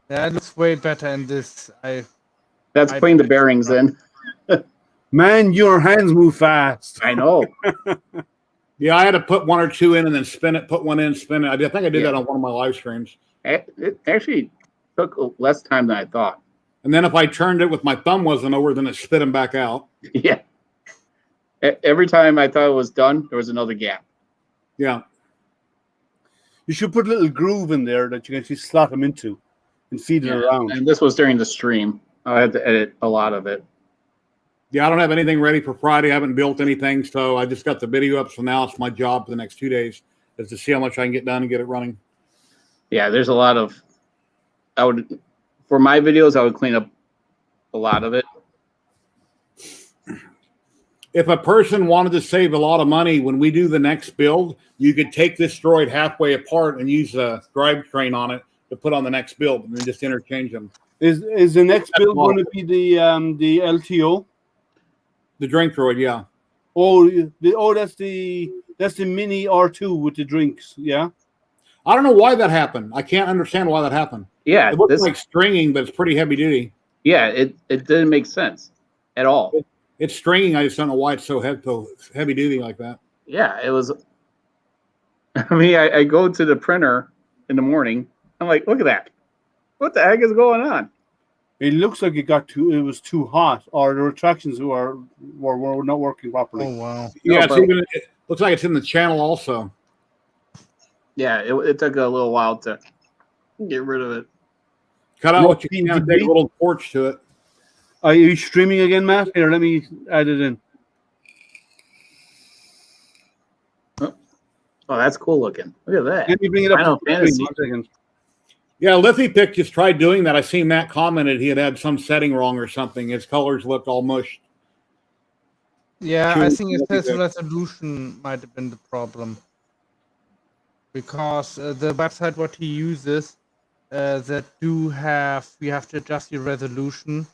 Speaker 2: Yeah, it looks way better in this.
Speaker 3: That's putting the bearings in.
Speaker 1: Man, your hands move fast.
Speaker 3: I know.
Speaker 5: Yeah, I had to put one or two in and then spin it, put one in, spin it. I think I did that on one of my live streams.
Speaker 3: It actually took less time than I thought.
Speaker 5: And then if I turned it with my thumb wasn't over, then it spit them back out.
Speaker 3: Yeah. Every time I thought it was done, there was another gap.
Speaker 5: Yeah.
Speaker 1: You should put a little groove in there that you can actually slot them into and feed it around.
Speaker 3: And this was during the stream. I had to edit a lot of it.
Speaker 5: Yeah, I don't have anything ready for Friday. I haven't built anything, so I just got the video up. So now it's my job for the next 2 days is to see how much I can get done and get it running.
Speaker 3: Yeah, there's a lot of. For my videos, I would clean up a lot of it.
Speaker 5: If a person wanted to save a lot of money, when we do the next build, you could take this droid halfway apart and use a drivetrain on it to put on the next build, and then just interchange them.
Speaker 1: Is the next build going to be the LTO?
Speaker 5: The drink droid, yeah.
Speaker 1: That's the mini R2 with the drinks. Yeah.
Speaker 5: I don't know why that happened. I can't understand why that happened.
Speaker 3: Yeah,
Speaker 5: It looks like stringing, but it's pretty heavy duty.
Speaker 3: yeah, it didn't make sense at all.
Speaker 5: It's stringing. I just don't know why it's so heavy duty like that.
Speaker 3: Yeah, it was. I mean, I go to the printer in the morning. I'm like, look at that. What the heck is going on?
Speaker 1: It looks like it was too hot, or the retractions were not working properly.
Speaker 2: Oh, wow.
Speaker 5: Yeah,
Speaker 3: but-
Speaker 5: it looks like it's in the channel also.
Speaker 3: Yeah, it took a little while to get rid of it.
Speaker 5: Cut out
Speaker 1: What
Speaker 5: what you can and take a little torch to it.
Speaker 1: Are you streaming again, Matt? Here, let me add it in.
Speaker 3: Oh, that's cool looking. Look at that.
Speaker 1: Let me bring it up.
Speaker 3: Final
Speaker 1: to the
Speaker 3: Fantasy.
Speaker 1: screen. 1 second.
Speaker 5: Yeah, LiffyPick just tried doing that. I seen Matt commented he had some setting wrong or something. His colors looked all mushed.
Speaker 2: Yeah,
Speaker 5: True.
Speaker 2: I think it
Speaker 5: That'd be
Speaker 2: says
Speaker 5: good.
Speaker 2: resolution might have been the problem. Because the website what he uses, that you have to adjust your resolution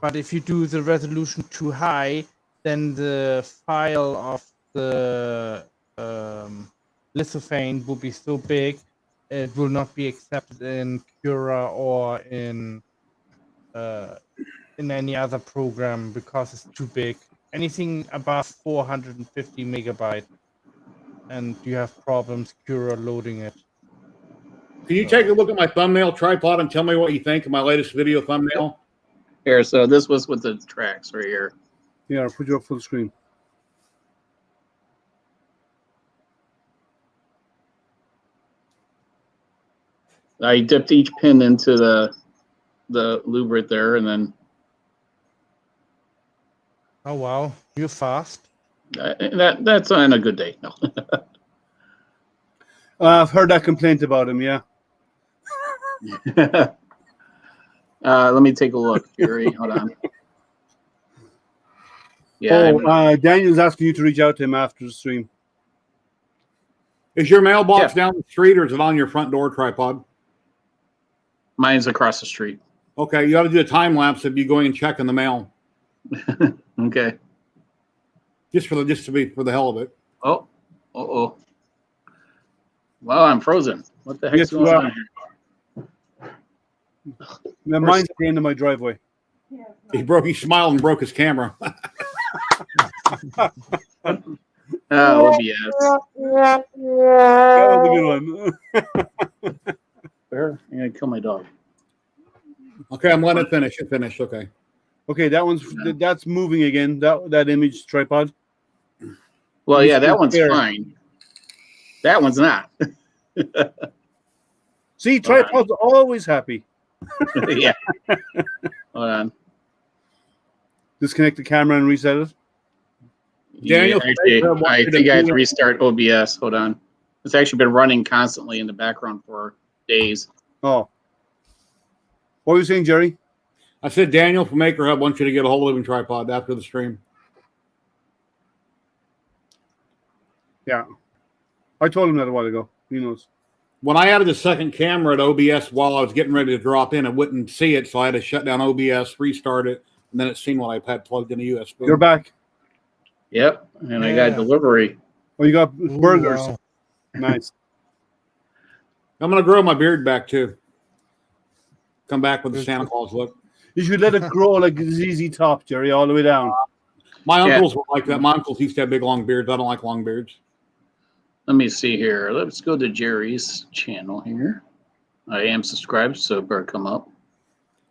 Speaker 2: But if you do the resolution too high, then the file of the lithophane will be so big, it will not be accepted in Cura or in any other program because it's too big. Anything above 450 megabyte, and you have problems Cura loading it.
Speaker 5: Can you take a look at my thumbnail tripod and tell me what you think of my latest video thumbnail?
Speaker 3: Here, so this was with the tracks right here.
Speaker 1: Yeah, I'll put you up full screen.
Speaker 3: I dipped each pin into the lube right there, and then
Speaker 2: Oh wow, you're fast.
Speaker 3: that's on a good day. No.
Speaker 1: I've heard that complaint about him. Yeah.
Speaker 3: Let me take a look, Gary. Hold on. Yeah,
Speaker 1: Daniel's asking you to reach out to him after the stream.
Speaker 5: Is your mailbox down the street or is it on your front door tripod?
Speaker 3: mine's across the street.
Speaker 5: Okay, you ought to do a time lapse of you going and checking the mail.
Speaker 3: Okay.
Speaker 5: Just for the hell of it.
Speaker 3: Oh. Uh-oh. Well, I'm frozen. What the heck's
Speaker 1: Yes,
Speaker 3: going
Speaker 1: you
Speaker 3: on here?
Speaker 1: Mine's at the end of my driveway.
Speaker 5: He smiled and broke his camera.
Speaker 3: Oh, OBS.
Speaker 1: That was a good one.
Speaker 3: Where? I'm gonna kill my dog.
Speaker 5: Okay, I'm letting it finish. It finished. Okay.
Speaker 1: Okay, that's moving again. That image tripod.
Speaker 3: Well,
Speaker 1: It's
Speaker 3: yeah, that one's
Speaker 1: fair.
Speaker 3: fine. That one's not.
Speaker 1: See, tripods are always happy.
Speaker 3: Yeah. Hold on.
Speaker 1: Disconnect the camera and reset it.
Speaker 5: Daniel,
Speaker 3: I think I have to restart OBS. Hold on. It's actually been running constantly in the background for days.
Speaker 1: Oh. What were you saying, Jerry?
Speaker 5: I said Daniel from Maker Hub wants you to get a whole living tripod after the stream.
Speaker 1: Yeah. I told him that a while ago. He knows.
Speaker 5: When I added the second camera at OBS while I was getting ready to drop in, it wouldn't see it, so I had to shut down OBS, restart it, and then it seen what I had plugged in a USB.
Speaker 1: You're back.
Speaker 3: Yep. And I got delivery.
Speaker 1: Oh, you got burgers.
Speaker 2: Wow.
Speaker 1: Nice.
Speaker 5: I'm going to grow my beard back, too. Come back with the Santa Claus look.
Speaker 1: You should let it grow like a ZZ Top, Jerry, all the way down.
Speaker 5: My uncles were like that. My uncles used to have big, long beards. I don't like long beards.
Speaker 3: Let me see here. Let's go to Jerry's channel here. I am subscribed, so it better come up.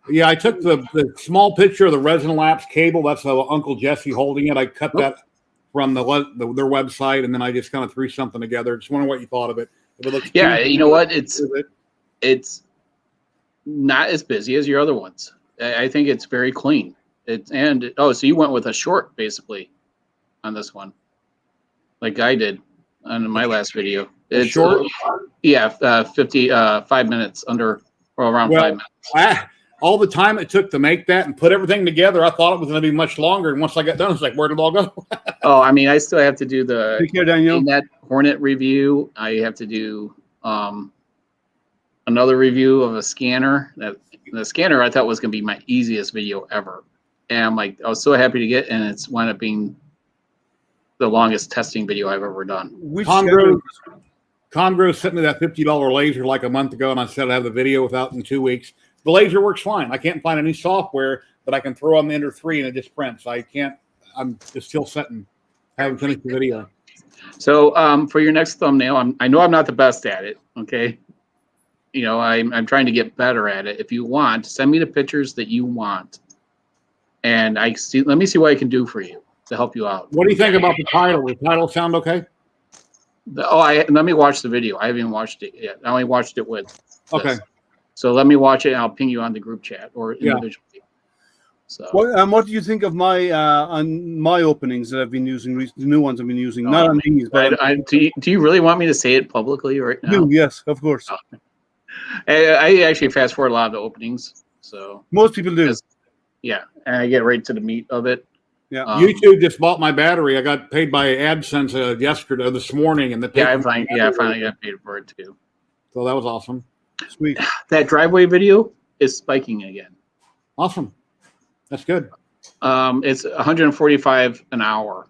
Speaker 5: Yeah, I took the small picture of the resin lapse cable. That's Uncle Jesse holding it. I cut that from their website, and then I just kind of threw something together. Just wondering what you thought of it. If it looks
Speaker 3: You know what? It's not as busy as your other ones. I think it's very clean. So you went with a short basically on this one, like I did on my last video. It's
Speaker 5: short?
Speaker 3: 5 minutes under or around 5 minutes.
Speaker 5: All the time it took to make that and put everything together, I thought it was going to be much longer. And once I got done, it's like, where did it all go?
Speaker 3: Oh, I mean, I still have to do the
Speaker 1: Take care, Daniel.
Speaker 3: Net Hornet review. I have to do another review of a scanner. The scanner I thought was going to be my easiest video ever. And I'm like, I was so happy to get, and it's wound up being the longest testing video I've ever done.
Speaker 5: Congress sent me that $50 laser like a month ago, and I said I'd have the video without in 2 weeks. The laser works fine. I can't find any software that I can throw on the Ender 3 and it just prints. I'm just still sitting. Haven't finished the video.
Speaker 3: So for your next thumbnail, I know I'm not the best at it. Okay. You know, I'm trying to get better at it. If you want, send me the pictures that you want. And let me see what I can do for you to help you out.
Speaker 5: What do you think about the title? Does the title sound okay?
Speaker 3: Let me watch the video. I haven't even watched it yet. I only watched it with this.
Speaker 5: Okay.
Speaker 3: So let me watch it, and I'll ping you on the group chat or individually. So
Speaker 1: What do you think of my on my openings that I've been using, the new ones I've been using? Not on these, but
Speaker 3: do you really want me to say it publicly right now?
Speaker 1: Yes, of course.
Speaker 3: I actually fast forward a lot of the openings, so
Speaker 1: Most people do.
Speaker 3: Yeah, and I get right to the meat of it.
Speaker 1: Yeah.
Speaker 5: YouTube just bought my battery. I got paid by AdSense this morning, and
Speaker 3: I finally got paid for it too.
Speaker 5: So that was awesome.
Speaker 1: Sweet.
Speaker 3: That driveway video is spiking again.
Speaker 5: Awesome. That's good.
Speaker 3: It's 145 an hour.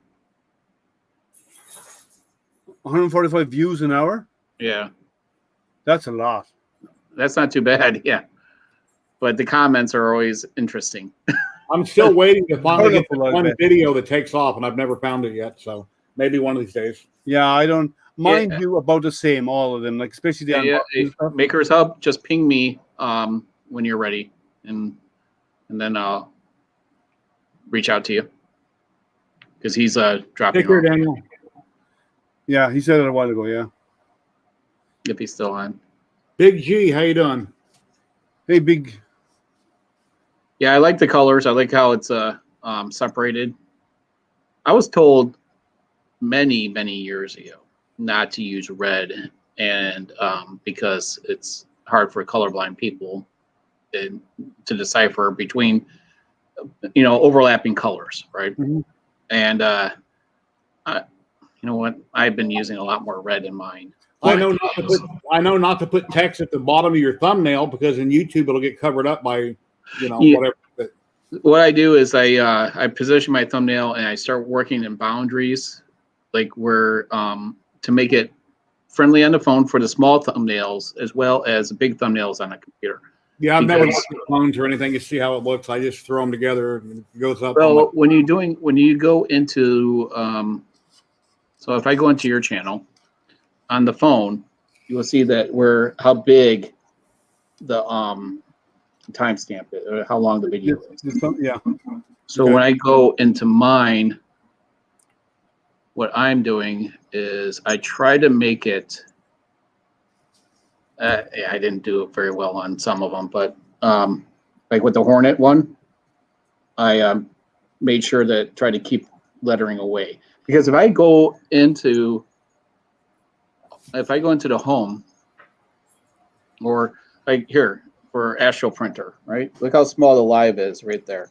Speaker 1: 145 views an hour.
Speaker 3: Yeah,
Speaker 1: That's a lot.
Speaker 3: that's not too bad. Yeah, but the comments are always interesting.
Speaker 5: I'm still waiting to finally get the
Speaker 1: Colorful, I
Speaker 5: one
Speaker 1: bet.
Speaker 5: video that takes off, and I've never found it yet. So maybe one of these days.
Speaker 1: Yeah, I don't mind
Speaker 3: Yeah.
Speaker 1: you about the same, all of them, like especially the
Speaker 3: Yeah,
Speaker 1: unboxing stuff.
Speaker 3: Makers Hub, just ping me when you're ready, and then I'll reach out to you because he's dropping
Speaker 5: Take care,
Speaker 3: off
Speaker 5: Daniel.
Speaker 1: Yeah, he said it a while ago. Yeah.
Speaker 3: if he's still on.
Speaker 5: Big G, how you doing?
Speaker 1: Hey, big.
Speaker 3: Yeah, I like the colors. I like how it's separated. I was told many years ago not to use red, and because it's hard for colorblind people to decipher between overlapping colors, right?
Speaker 5: Mhm.
Speaker 3: And you know what? I've been using a lot more red in mine.
Speaker 5: I know not to put text at the bottom of your thumbnail because in YouTube it'll get covered up by,
Speaker 3: Yeah.
Speaker 5: whatever. But
Speaker 3: What I do is I position my thumbnail and I start working in boundaries, like where to make it friendly on the phone for the small thumbnails as well as the big thumbnails on a computer.
Speaker 5: yeah, I've never
Speaker 3: Because-
Speaker 5: looked at clones or anything to see how it looks. I just throw them together and it goes up.
Speaker 3: Well, when you go into so if I go into your channel on the phone, you will see that how big the timestamp is, or how long the video is.
Speaker 1: Yeah.
Speaker 3: So
Speaker 1: Okay.
Speaker 3: when I go into mine, what I'm doing is I try to make it. Yeah, I didn't do it very well on some of them, but like with the Hornet one, I made sure that try to keep lettering away, because if I go into the home, or like here for Astro Printer, right? Look how small the live is right there,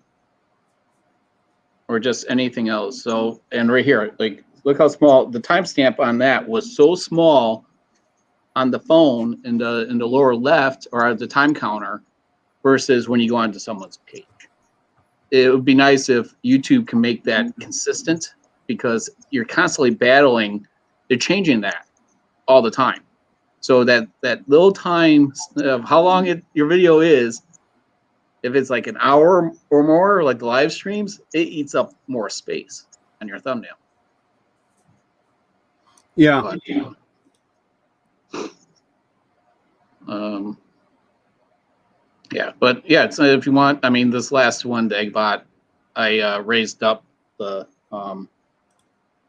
Speaker 3: or just anything else. So, and right here, like look how small the timestamp on that was. So small on the phone in the lower left or at the time counter versus when you go onto someone's page. It would be nice if YouTube can make that consistent, because you're constantly battling. They're changing that all the time. So that little time of how long your video is, if it's like an hour or more, like the live streams, it eats up more space on your thumbnail.
Speaker 1: Yeah.
Speaker 3: But, yeah, it's, if you want, I mean, this last one that I bought, I raised up the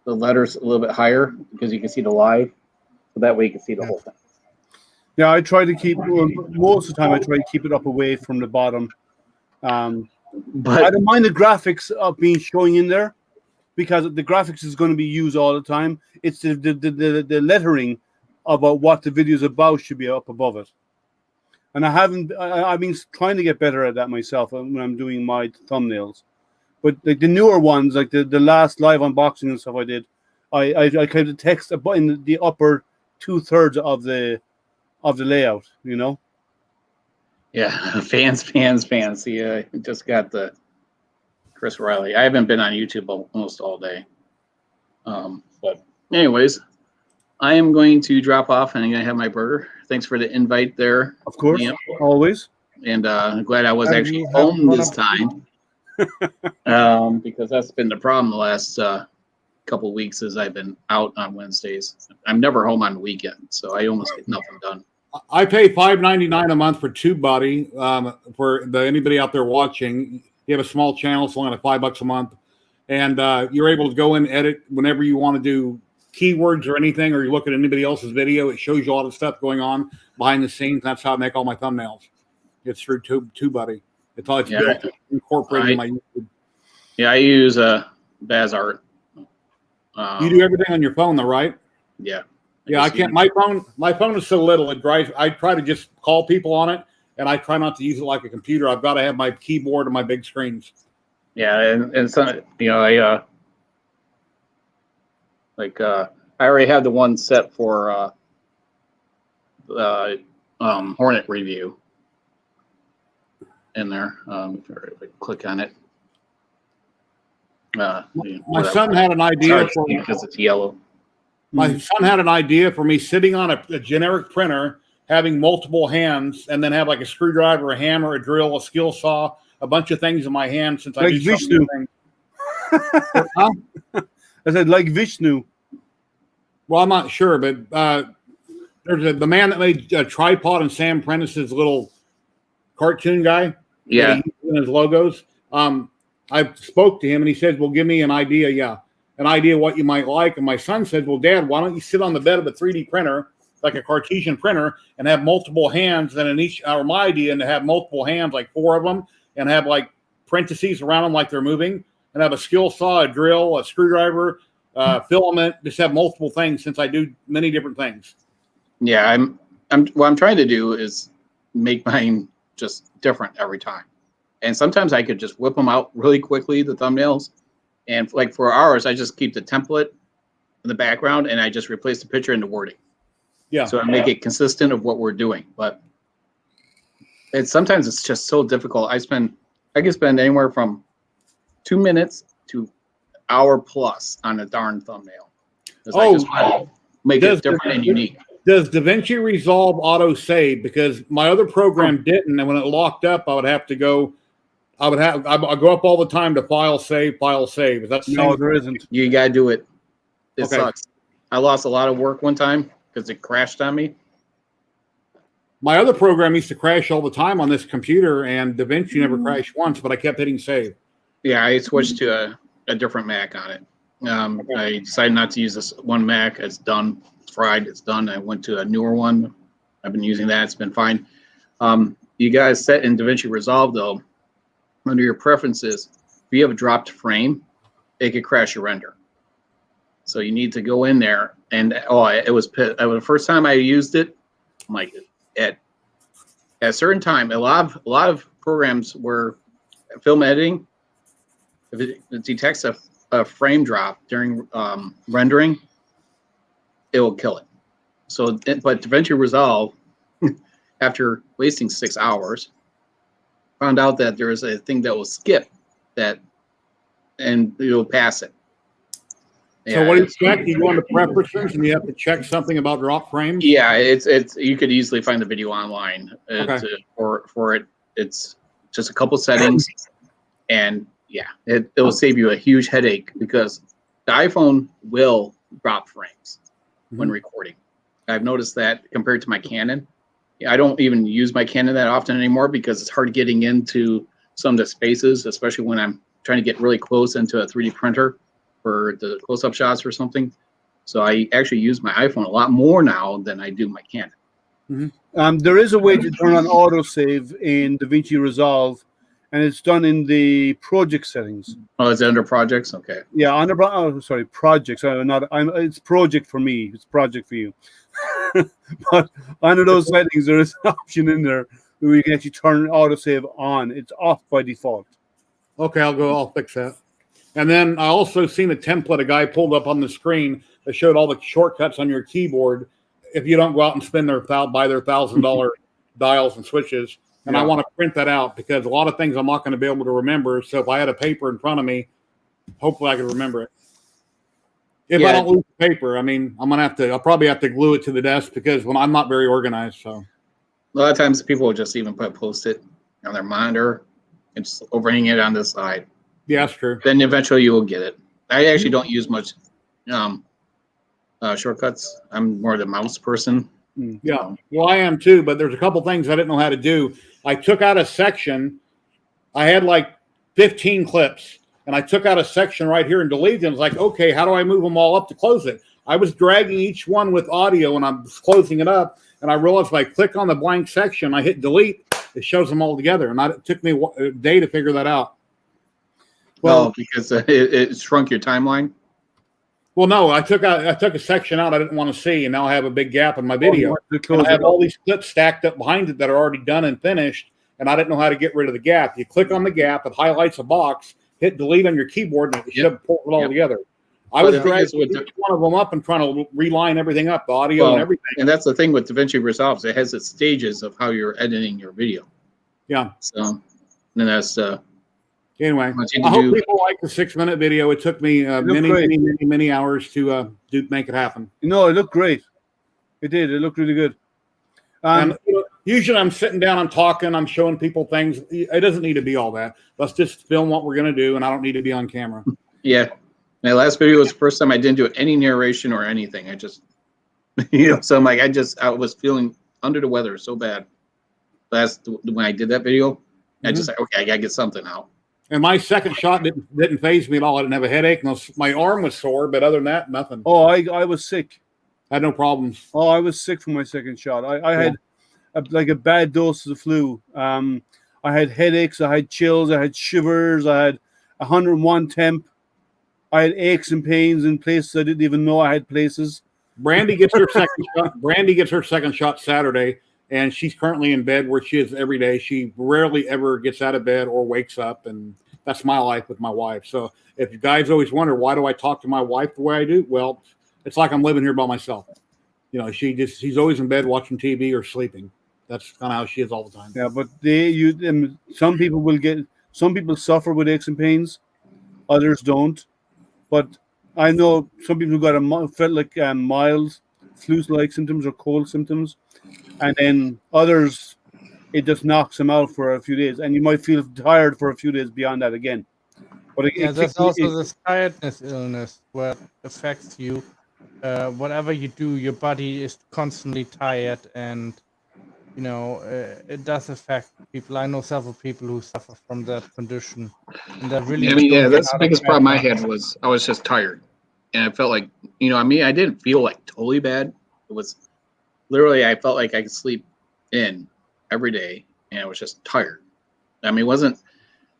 Speaker 3: letters a little bit higher because you can see the live, so that way you can see the whole thing.
Speaker 1: Yeah, I try to keep most of the time. I try to keep it up away from the bottom. I
Speaker 3: But
Speaker 1: don't mind the graphics of being showing in there, because the graphics is going to be used all the time. It's the lettering about what the video is about should be up above it. And I've been trying to get better at that myself when I'm doing my thumbnails. But like the newer ones, like the last live unboxing and stuff I did, I kind of text in the upper 2/3 of the layout,
Speaker 3: yeah, fans. See, I just got the Chris Riley. I haven't been on YouTube almost all day. But anyways, I am going to drop off and I'm going to have my burger. Thanks for the invite there.
Speaker 1: Of course,
Speaker 3: Liam.
Speaker 1: always.
Speaker 3: And I'm glad I was
Speaker 1: And
Speaker 3: actually
Speaker 1: you have
Speaker 3: home
Speaker 1: fun
Speaker 3: this
Speaker 1: up-
Speaker 3: time. Because that's been the problem the last couple of weeks, is I've been out on Wednesdays. I'm never home on the weekend, so I almost get nothing done.
Speaker 5: I pay $5.99 a month for TubeBuddy. For anybody out there watching, you have a small channel, it's only like $5 a month, and you're able to go and edit whenever you want to do keywords or anything, or you look at anybody else's video. It shows you all the stuff going on behind the scenes. That's how I make all my thumbnails. It's through TubeBuddy. It's all built incorporated in my YouTube.
Speaker 3: Yeah, I use BazArt.
Speaker 5: You do everything on your phone, though, right?
Speaker 3: Yeah.
Speaker 5: Yeah, I can't. My phone is so little. It drives. I try to just call people on it, and I try not to use it like a computer. I've got to have my keyboard and my big screens.
Speaker 3: Yeah, and some, I I already have the one set for Hornet review in there. If I click on it,
Speaker 5: My son had an idea for
Speaker 3: because it's yellow.
Speaker 5: my son had an idea for me sitting on a generic printer, having multiple hands, and then have like a screwdriver, a hammer, a drill, a skill saw, a bunch of things in my hand since I
Speaker 1: Like
Speaker 5: do so
Speaker 1: Vishnu.
Speaker 5: many things. Huh?
Speaker 1: I said like Vishnu.
Speaker 5: Well, I'm not sure, but there's the man that made a tripod and Sam Prentice's little cartoon guy.
Speaker 3: Yeah.
Speaker 5: In his logos. I spoke to him and he said, well, give me an idea. Yeah. An idea what you might like. And my son said, well, Dad, why don't you sit on the bed of a 3D printer, like a Cartesian printer, and have multiple hands, and in each, or my idea, and to have multiple hands, like 4 of them, and have like parentheses around them like they're moving, and have a skill saw, a drill, a screwdriver, filament, just have multiple things since I do many different things.
Speaker 3: Yeah, what I'm trying to do is make mine just different every time. And sometimes I could just whip them out really quickly, the thumbnails. And like for ours, I just keep the template in the background and I just replace the picture and the wording.
Speaker 5: Yeah.
Speaker 3: So I make it consistent of what we're doing. But sometimes it's just so difficult. I can spend anywhere from 2 minutes to hour plus on a darn thumbnail. I just want to make it different and unique.
Speaker 5: Does DaVinci Resolve auto save? Because my other program didn't, and when it locked up, I would have to go. I go up all the time to file save, file save. Is that the
Speaker 1: No, there isn't.
Speaker 3: You gotta do it. It
Speaker 5: Okay.
Speaker 3: sucks. I lost a lot of work one time because it crashed on me.
Speaker 5: My other program used to crash all the time on this computer, and DaVinci never crashed once, but I kept hitting save.
Speaker 3: Yeah, I switched to a different Mac on it. I decided not to use this one Mac. It's done. It's fried. It's done. I went to a newer one. I've been using that. It's been fine. You guys set in DaVinci Resolve, though, under your preferences, if you have a dropped frame, it could crash your render. So you need to go in there. And it was the first time I used it. I'm like, at a certain time, a lot of programs were film editing. If it detects a frame drop during rendering, it will kill it. So, but DaVinci Resolve, after wasting 6 hours, found out that there is a thing that will skip that, and it'll pass it.
Speaker 5: So what do you check? You go into preferences and you have to check something about drop frames?
Speaker 3: Yeah, it's you could easily find the video online for it. It's just a couple settings, and yeah, it will save you a huge headache because the iPhone will drop frames when recording. I've noticed that compared to my Canon. I don't even use my Canon that often anymore because it's hard getting into some of the spaces, especially when I'm trying to get really close into a 3D printer for the close-up shots or something. So I actually use my iPhone a lot more now than I do my Canon.
Speaker 1: There is a way to turn on autosave in DaVinci Resolve, and it's done in the project settings.
Speaker 3: Oh, is it under projects? Okay.
Speaker 1: Yeah, projects. It's project for me. It's project for you. But under those settings, there is an option in there where you can actually turn autosave on. It's off by default.
Speaker 5: Okay, I'll fix that. And then I also seen a template a guy pulled up on the screen that showed all the shortcuts on your keyboard if you don't go out and spend buy their $1,000 dials and switches. And I want to print that out because a lot of things I'm not going to be able to remember. So if I had a paper in front of me, hopefully I could remember it. If I don't lose the paper, I mean, I'll probably have to glue it to the desk because I'm not very organized. So
Speaker 3: a lot of times people will just even put Post-it on their monitor and just overhang it on the side.
Speaker 5: Yeah, that's true.
Speaker 3: Then eventually you will get it. I actually don't use much shortcuts. I'm more the mouse person.
Speaker 5: Yeah, well, I am too, but there's a couple things I didn't know how to do. I took out a section. I had like 15 clips, and I took out a section right here and deleted them. I was like, okay, how do I move them all up to close it? I was dragging each one with audio, and I'm closing it up, and I realized if I click on the blank section, I hit delete, it shows them all together, and it took me a day to figure that out.
Speaker 3: Well, because it shrunk your timeline.
Speaker 5: Well, no, I took a section out I didn't want to see, and now I have a big gap in my video. I have all these clips stacked up behind it that are already done and finished, and I didn't know how to get rid of the gap. You click on the gap, it highlights a box, hit delete on your keyboard, and it should pull it all together. I was dragging each one of them up and trying to reline everything up, the audio and everything.
Speaker 3: And that's the thing with DaVinci Resolve. It has its stages of how you're editing your video.
Speaker 5: Yeah.
Speaker 3: So, and that's
Speaker 5: Anyway,
Speaker 6: What you
Speaker 5: I hope
Speaker 6: do.
Speaker 5: people like the 6-minute video. It took me many,
Speaker 1: great.
Speaker 5: many, many, many hours to make it happen.
Speaker 1: No, it looked great. It did. It looked really good.
Speaker 5: And usually I'm sitting down, I'm talking, I'm showing people things. It doesn't need to be all that. Let's just film what we're going to do, and I don't need to be on camera.
Speaker 6: Yeah. My last video was the first time I didn't do any narration or anything. I just, so I'm like, I was feeling under the weather so bad. When I did that video, I just like, okay, I got to get something out.
Speaker 5: And my second shot didn't phase me at all. I didn't have a headache. My arm was sore, but other than that, nothing.
Speaker 1: Oh, I was sick.
Speaker 5: I had no problems.
Speaker 1: Oh, I was sick from my second shot. I had a bad dose of the flu. I had headaches. I had chills. I had shivers. I had 101 temp. I had aches and pains in places I didn't even know I had places.
Speaker 5: Brandy gets her second shot. Brandy gets her second shot Saturday, and she's currently in bed where she is every day. She rarely ever gets out of bed or wakes up, and that's my life with my wife. So if you guys always wonder why do I talk to my wife the way I do, well, it's like I'm living here by myself. She's always in bed watching TV or sleeping. That's kind of how she is all the time.
Speaker 1: Yeah, but some people suffer with aches and pains, others don't. But I know some people who felt like mild flu-like symptoms or cold symptoms, and then others, it just knocks them out for a few days, and you might feel tired for a few days beyond that again. But
Speaker 2: there's also this tiredness illness where it affects you. Whatever you do, your body is constantly tired, and it does affect people. I know several people who suffer from that condition, and that really.
Speaker 6: That's the biggest problem I had was I was just tired, and I felt like I didn't feel like totally bad. It was literally I felt like I could sleep in every day, and I was just tired. I mean, it wasn't.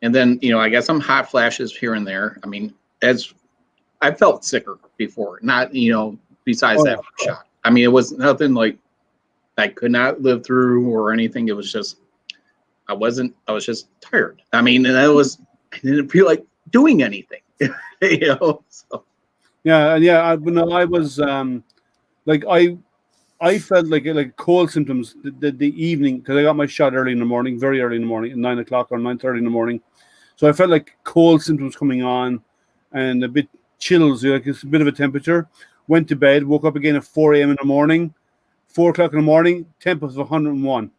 Speaker 6: And then I got some hot flashes here and there. I mean, as I felt sicker before, not besides that shot. I mean, it was nothing like I could not live through or anything. It was just I was just tired. I mean, and I didn't feel like doing anything. So.
Speaker 1: Yeah. I was I felt like cold symptoms the evening, because I got my shot early in the morning, very early in the morning, at 9 o'clock or 9:30 in the morning. So I felt like cold symptoms coming on, and a bit chills, like it's a bit of a temperature. Went to bed, woke up again at 4 a.m. in the morning. 4 o'clock in the morning, temp was 101.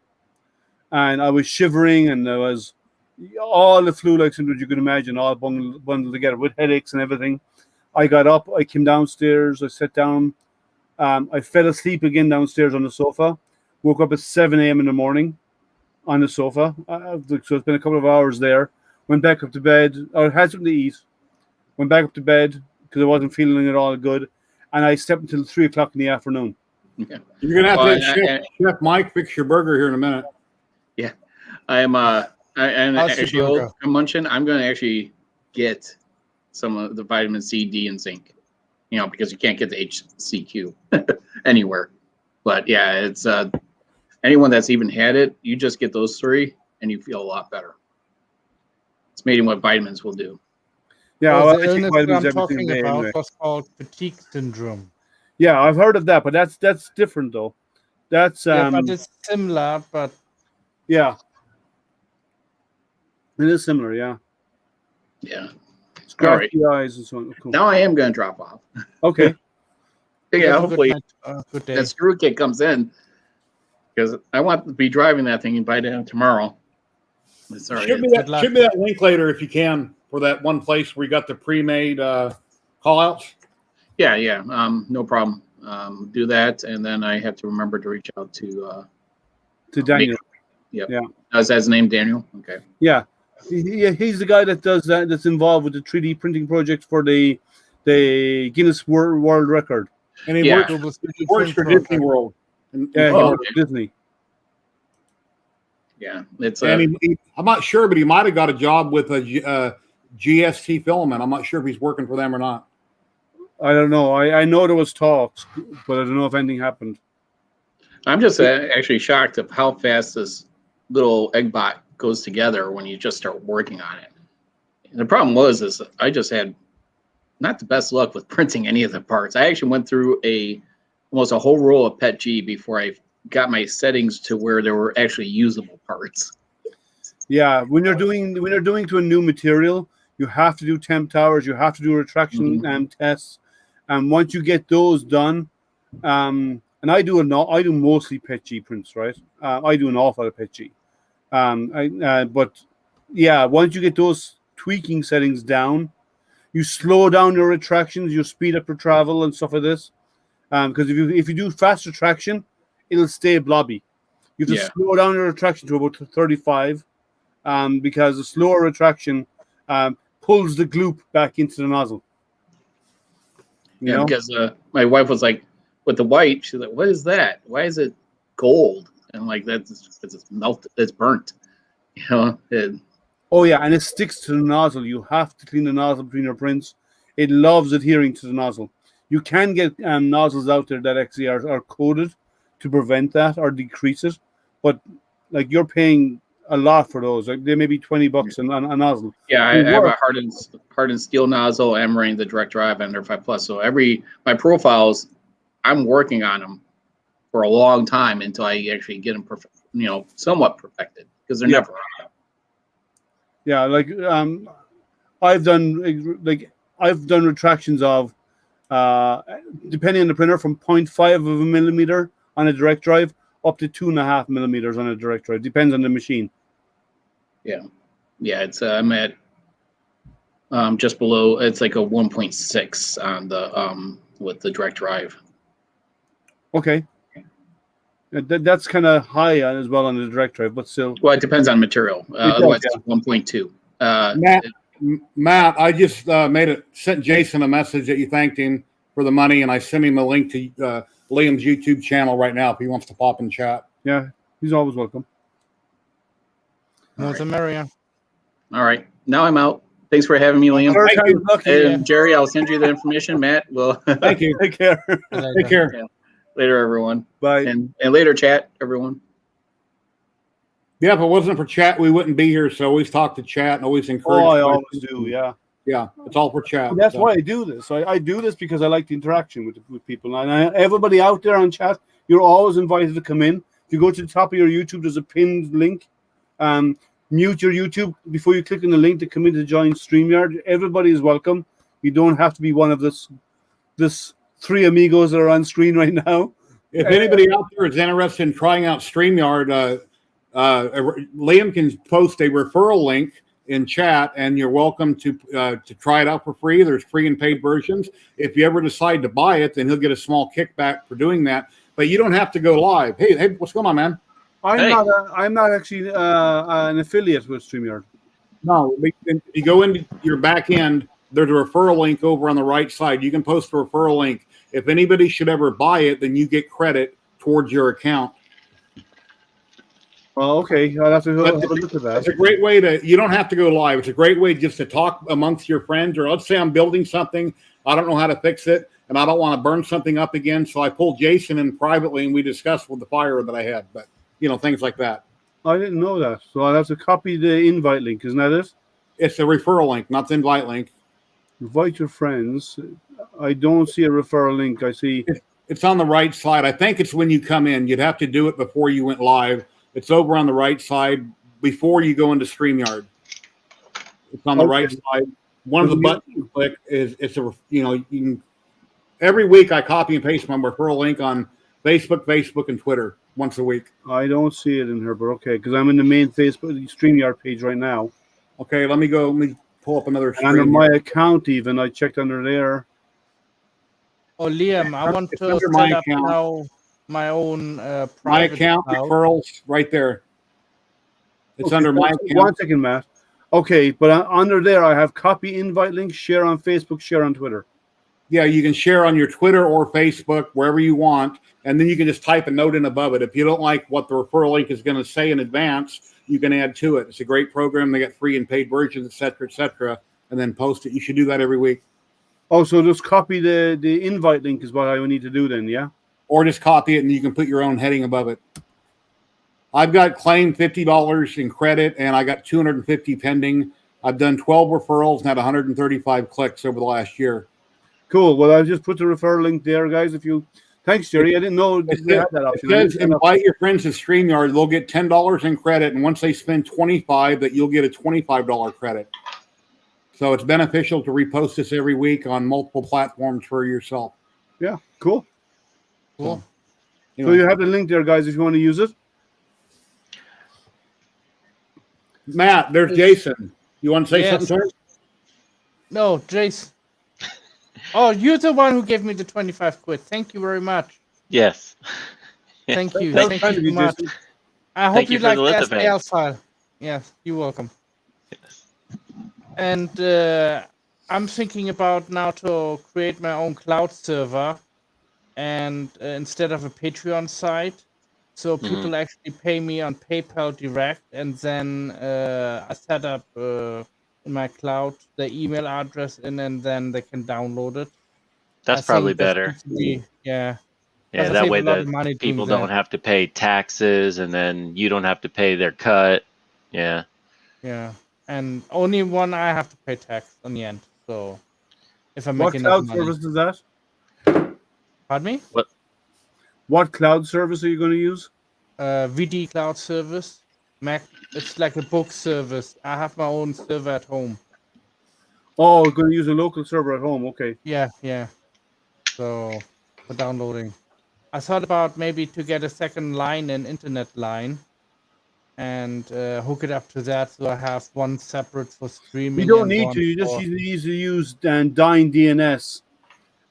Speaker 1: And I was shivering, and there was all the flu-like symptoms you could imagine, all bundled together with headaches and everything. I got up, I came downstairs, I sat down. I fell asleep again downstairs on the sofa. Woke up at 7 a.m. in the morning on the sofa. So it's been a couple of hours there. Went back up to bed. I had something to eat. Went back up to bed because I wasn't feeling at all good. And I slept until 3 o'clock in the afternoon.
Speaker 6: Yeah.
Speaker 5: You're going to have to let Chef Mike fix your burger here in a minute.
Speaker 6: Yeah. I'm munching. I'm going to actually get some of the vitamin C, D, and zinc. Because you can't get the HCQ anywhere. But yeah, it's anyone that's even had it, you just get those three and you feel a lot better. It's amazing what vitamins will do.
Speaker 1: Yeah,
Speaker 2: the illness that I'm talking about was called fatigue syndrome.
Speaker 1: Yeah, I've heard of that, but that's different though. That's
Speaker 2: but it's similar, but
Speaker 1: yeah, it is similar. Yeah.
Speaker 6: Yeah.
Speaker 1: Scratch the eyes and so on. Cool.
Speaker 6: Now I am going to drop off.
Speaker 1: Okay.
Speaker 6: Yeah, hopefully that screw kit comes in, because I want to be driving that thing by the end tomorrow.
Speaker 5: Should be that link later if you can for that one place where you got the pre-made call outs.
Speaker 6: Yeah. No problem. Do that, and then I have to remember to reach out to
Speaker 1: Daniel.
Speaker 6: Yeah. Is that his name, Daniel? Okay.
Speaker 1: Yeah. He's the guy that does that. That's involved with the 3D printing project for the Guinness World Record.
Speaker 5: And he works for Disney World.
Speaker 1: Disney.
Speaker 6: Yeah, it's.
Speaker 5: I'm not sure, but he might have got a job with a GST Filament. I'm not sure if he's working for them or not.
Speaker 1: I don't know. I know there was talks, but I don't know if anything happened.
Speaker 6: I'm just actually shocked of how fast this little egg bot goes together when you just start working on it. And the problem is I just had not the best luck with printing any of the parts. I actually went through almost a whole roll of PET G before I got my settings to where there were actually usable parts.
Speaker 1: Yeah, when you're doing to a new material, you have to do temp towers, you have to do retraction tests, and once you get those done, and I do mostly PETG prints, right? I do an awful lot of PETG, but yeah, once you get those tweaking settings down, you slow down your retractions, you speed up your travel and stuff like this. Because if you do fast retraction, it'll stay blobby. You have to
Speaker 6: Yeah.
Speaker 1: slow down your retraction to about 35. Because the slower retraction pulls the gloop back into the nozzle. You know?
Speaker 6: Because my wife was like, with the white, she's like, "What is that? Why is it gold?" And I'm like, that's because it's melted, it's burnt. You know.
Speaker 1: Oh yeah, and it sticks to the nozzle. You have to clean the nozzle between your prints. It loves adhering to the nozzle. You can get nozzles out there that actually are coated to prevent that or decrease it, but like you're paying a lot for those. Like they may be $20 a nozzle.
Speaker 6: Yeah, I have a hardened steel nozzle. I'm running the direct drive under 5+. So my profiles, I'm working on them for a long time until I actually get them somewhat perfected, because they're never out.
Speaker 1: Yeah, like I've done retractions of depending on the printer from 0.5 of a millimeter on a direct drive up to 2.5 millimeters on a direct drive. Depends on the machine.
Speaker 6: Yeah, it's I'm at just below. It's like a 1.6 on the with the direct drive.
Speaker 1: Okay. That's kind of high as well on the direct drive, but still.
Speaker 6: Well, it depends on material. Otherwise, it's 1.2.
Speaker 5: Matt, I just sent Jason a message that you thanked him for the money, and I sent him a link to Liam's YouTube channel right now if he wants to pop in chat.
Speaker 1: Yeah, he's always welcome.
Speaker 2: More the merrier.
Speaker 6: All right, now I'm out. Thanks for having me, Liam.
Speaker 1: Thank you.
Speaker 6: And Jerry, I'll send you the information. Matt, well,
Speaker 5: thank you.
Speaker 1: Take care.
Speaker 5: Take care.
Speaker 6: Yeah. Later, everyone.
Speaker 1: Bye.
Speaker 6: And later, chat, everyone.
Speaker 5: Yeah, if it wasn't for chat, we wouldn't be here. So always talk to chat and always encourage.
Speaker 1: Oh, I always do. Yeah.
Speaker 5: Yeah, it's all for chat.
Speaker 1: And that's why I do this. I do this because I like the interaction with people. And everybody out there on chat, you're always invited to come in. If you go to the top of your YouTube, there's a pinned link. Mute your YouTube before you click on the link to come in to join StreamYard. Everybody is welcome. You don't have to be one of this three amigos that are on screen right now.
Speaker 5: If anybody out there is interested in trying out StreamYard, Liam can post a referral link in chat, and you're welcome to try it out for free. There's free and paid versions. If you ever decide to buy it, then he'll get a small kickback for doing that. But you don't have to go live. Hey, what's going on, man?
Speaker 1: I'm not actually an affiliate with StreamYard.
Speaker 5: No, you go into your back end. There's a referral link over on the right side. You can post a referral link. If anybody should ever buy it, then you get credit towards your account.
Speaker 1: Well, okay. I'll have to have a look at that.
Speaker 5: It's a great way you don't have to go live. It's a great way just to talk amongst your friends. Or let's say I'm building something, I don't know how to fix it, and I don't want to burn something up again. So I pull Jason in privately, and we discuss with the fire that I had. But, things like that.
Speaker 1: I didn't know that. So I'll have to copy the invite link. Isn't that it?
Speaker 5: It's a referral link, not the invite link.
Speaker 1: Invite your friends. I don't see a referral link. I see.
Speaker 5: It's on the right side. I think it's when you come in. You'd have to do it before you went live. It's over on the right side before you go into StreamYard. It's on the right side. One of the buttons you click is you can. Every week I copy and paste my referral link on Facebook, and Twitter once a week.
Speaker 1: I don't see it in here, but okay, because I'm in the main Facebook StreamYard page right now.
Speaker 5: Okay, let me pull up another screen.
Speaker 1: Under my account, even I checked under there.
Speaker 2: Oh, Liam, I want to set up now my own private
Speaker 5: my account referrals right there. It's under my account.
Speaker 1: 1 second, Matt. Okay, but under there I have copy invite link, share on Facebook, share on Twitter.
Speaker 5: Yeah, you can share on your Twitter or Facebook, wherever you want, and then you can just type a note in above it. If you don't like what the referral link is going to say in advance, you can add to it. It's a great program. They get free and paid versions, et cetera, and then post it. You should do that every week.
Speaker 1: Oh, so just copy the invite link is what I would need to do then, yeah?
Speaker 5: Or just copy it and you can put your own heading above it. I've got claimed $50 in credit, and I got 250 pending. I've done 12 referrals and had 135 clicks over the last year.
Speaker 1: Cool. Well, I'll just put the referral link there, guys. If you Thanks, Jerry. I didn't know
Speaker 5: It
Speaker 1: they had that
Speaker 5: says,
Speaker 1: option. I didn't sign up.
Speaker 5: invite your friends to StreamYard. They'll get $10 in credit, and once they spend $25, that you'll get a $25 credit. So it's beneficial to repost this every week on multiple platforms for yourself.
Speaker 1: Yeah, cool.
Speaker 2: Cool.
Speaker 1: So you have the link there, guys, if you want to use it.
Speaker 5: Matt, there's Jason. You want to say
Speaker 2: Yes.
Speaker 5: something, sir?
Speaker 2: No, Jace. Oh, you're the one who gave me the 25 quid. Thank you very much.
Speaker 7: Yes.
Speaker 2: Thank you.
Speaker 1: That was
Speaker 2: Thank
Speaker 1: kind
Speaker 2: you
Speaker 1: of you,
Speaker 2: so much.
Speaker 1: Jason.
Speaker 2: I hope
Speaker 7: Thank
Speaker 2: you
Speaker 7: you for
Speaker 2: like
Speaker 7: the
Speaker 2: the
Speaker 7: lithophane.
Speaker 2: STL file. Yes, you're welcome.
Speaker 7: Yes.
Speaker 2: And I'm thinking about now to create my own cloud server, and instead of a Patreon site, so people actually pay me on PayPal direct, and then I set up in my cloud the email address in, and then they can download it.
Speaker 7: That's
Speaker 2: I
Speaker 7: probably
Speaker 2: think that
Speaker 7: better.
Speaker 2: seems to be- yeah.
Speaker 7: Yeah,
Speaker 2: Doesn't
Speaker 7: that
Speaker 2: save
Speaker 7: way
Speaker 2: a lot
Speaker 7: the
Speaker 2: of money doing
Speaker 7: people
Speaker 2: that.
Speaker 7: don't have to pay taxes, and then you don't have to pay their cut. Yeah.
Speaker 2: Yeah, and only one I have to pay tax on the end. So if I make
Speaker 1: What
Speaker 2: enough
Speaker 1: cloud
Speaker 2: money,
Speaker 1: service is that?
Speaker 2: pardon me.
Speaker 1: What cloud service are you going to use?
Speaker 2: VD Cloud Service, Mac. It's like a book service. I have my own server at home.
Speaker 1: Oh, we're going to use a local server at home. Okay.
Speaker 2: Yeah, yeah. So for downloading, I thought about maybe to get a second line, an internet line, and hook it up to that, so I have one separate for streaming.
Speaker 1: You don't
Speaker 2: and
Speaker 1: need
Speaker 2: one
Speaker 1: to. You just
Speaker 2: for-
Speaker 1: need to use Dyn DNS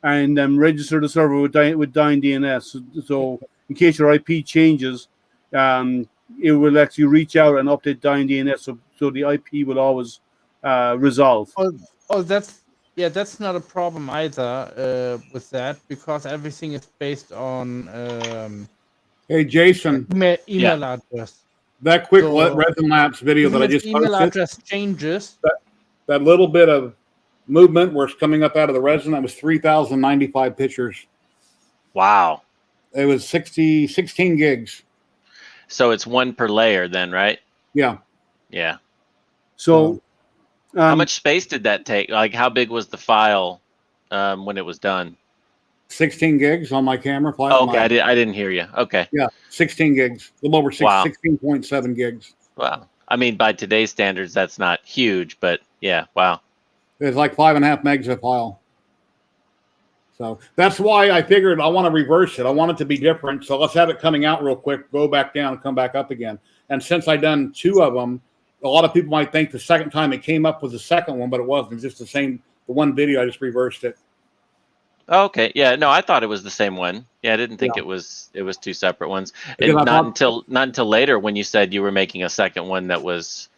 Speaker 1: and register the server with Dyn DNS. So in case your IP changes, it will let you reach out and update Dyn DNS. So the IP will always resolve.
Speaker 2: Oh, that's not a problem either with that, because everything is based on
Speaker 5: Hey, Jason,
Speaker 2: email address.
Speaker 5: that quick
Speaker 2: So-
Speaker 5: resin lapse video that
Speaker 2: Even
Speaker 5: I
Speaker 2: if
Speaker 5: just
Speaker 2: email
Speaker 5: posted,
Speaker 2: address changes,
Speaker 5: that little bit of movement where it's coming up out of the resin, that was 3,095 pictures.
Speaker 7: Wow.
Speaker 5: It was 16 gigs.
Speaker 7: So it's one per layer then, right?
Speaker 5: Yeah.
Speaker 7: Yeah.
Speaker 1: So
Speaker 7: How much space did that take? Like, how big was the file when it was done?
Speaker 5: 16 gigs on my camera.
Speaker 7: Oh, okay, I didn't hear you. Okay.
Speaker 5: Yeah, 16 gigs. A little over
Speaker 7: Wow.
Speaker 5: 16.7 gigs.
Speaker 7: Wow. I mean, by today's standards, that's not huge, but yeah, wow.
Speaker 5: It's like 5.5 megs a file. So that's why I figured I want to reverse it. I want it to be different. So let's have it coming out real quick, go back down, come back up again. And since I done 2 of them, a lot of people might think the second time it came up was the second one, but it wasn't. It's just the one video. I just reversed it.
Speaker 7: Okay. Yeah. No, I thought it was the same one. Yeah, I didn't think
Speaker 5: Yeah.
Speaker 7: it was 2 separate ones.
Speaker 5: Because
Speaker 7: And
Speaker 5: I
Speaker 7: not
Speaker 5: thought-
Speaker 7: until later when you said you were making a second one that was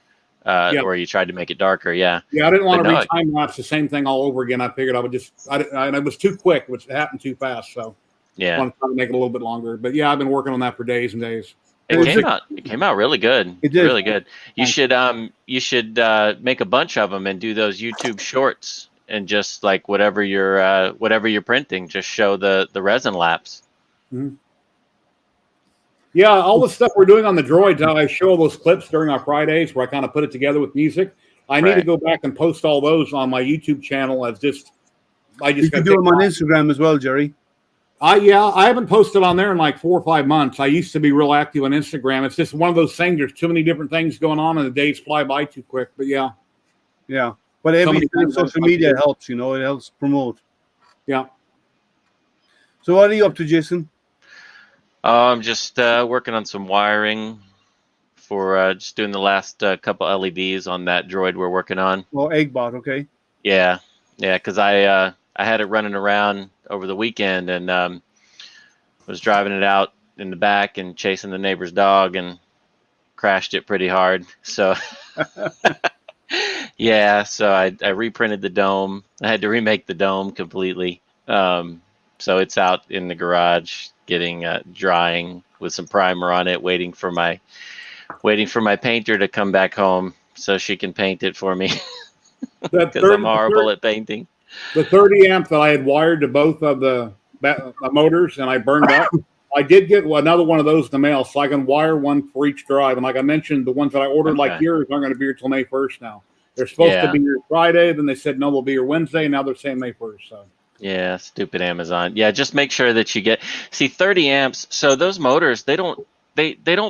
Speaker 5: Yeah.
Speaker 7: or you tried to make it darker. Yeah.
Speaker 5: Yeah, I didn't want
Speaker 7: But
Speaker 5: to
Speaker 7: no,
Speaker 5: re-time lapse the same thing all over again. I figured I would just, and it was too quick. It happened too fast. So I
Speaker 7: Yeah.
Speaker 5: want to try to make it a little bit longer. But yeah, I've been working on that for days and days.
Speaker 7: It came out really good.
Speaker 1: It did.
Speaker 7: Really good. You
Speaker 5: Thanks.
Speaker 7: should make a bunch of them and do those YouTube shorts, and just like whatever you're printing, just show the resin lapse.
Speaker 5: Yeah, all the stuff we're doing on the droids, I show those clips during our Fridays where I kind of put it together with music. I need to
Speaker 7: Right.
Speaker 5: go back and post all those on my YouTube channel as I just
Speaker 1: you can do them on Instagram as well, Jerry.
Speaker 5: I haven't posted on there in like 4 or 5 months. I used to be real active on Instagram. It's just one of those things. There's too many different things going on, and the days fly by too quick. But yeah,
Speaker 1: Yeah. But
Speaker 5: So
Speaker 1: every
Speaker 5: many
Speaker 1: bit of
Speaker 5: things
Speaker 1: social
Speaker 5: on
Speaker 1: media
Speaker 5: Facebook.
Speaker 1: helps, it helps promote.
Speaker 5: yeah.
Speaker 1: So what are you up to, Jason?
Speaker 7: I'm just working on some wiring for just doing the last couple LEDs on that droid we're working on.
Speaker 1: Oh, Eggbot, okay.
Speaker 7: Yeah, because I had it running around over the weekend and was driving it out in the back and chasing the neighbor's dog and crashed it pretty hard. So yeah, so I reprinted the dome. I had to remake the dome completely. So it's out in the garage getting drying with some primer on it, waiting for my painter to come back home so she can paint it for me
Speaker 5: That
Speaker 7: because I'm horrible at painting.
Speaker 5: the 30 amp that I had wired to both of the motors and I burned up. I did get another one of those in the mail, so I can wire one for each drive. And like I mentioned, the ones that I ordered, like
Speaker 7: Okay.
Speaker 5: yours, aren't going to be here till May 1st now. They're supposed to
Speaker 7: Yeah.
Speaker 5: be here Friday, then they said no, they'll be here Wednesday. Now they're saying May 1st. So
Speaker 7: Yeah, stupid Amazon. Yeah, just make sure that you get 30 amps. So those motors, they don't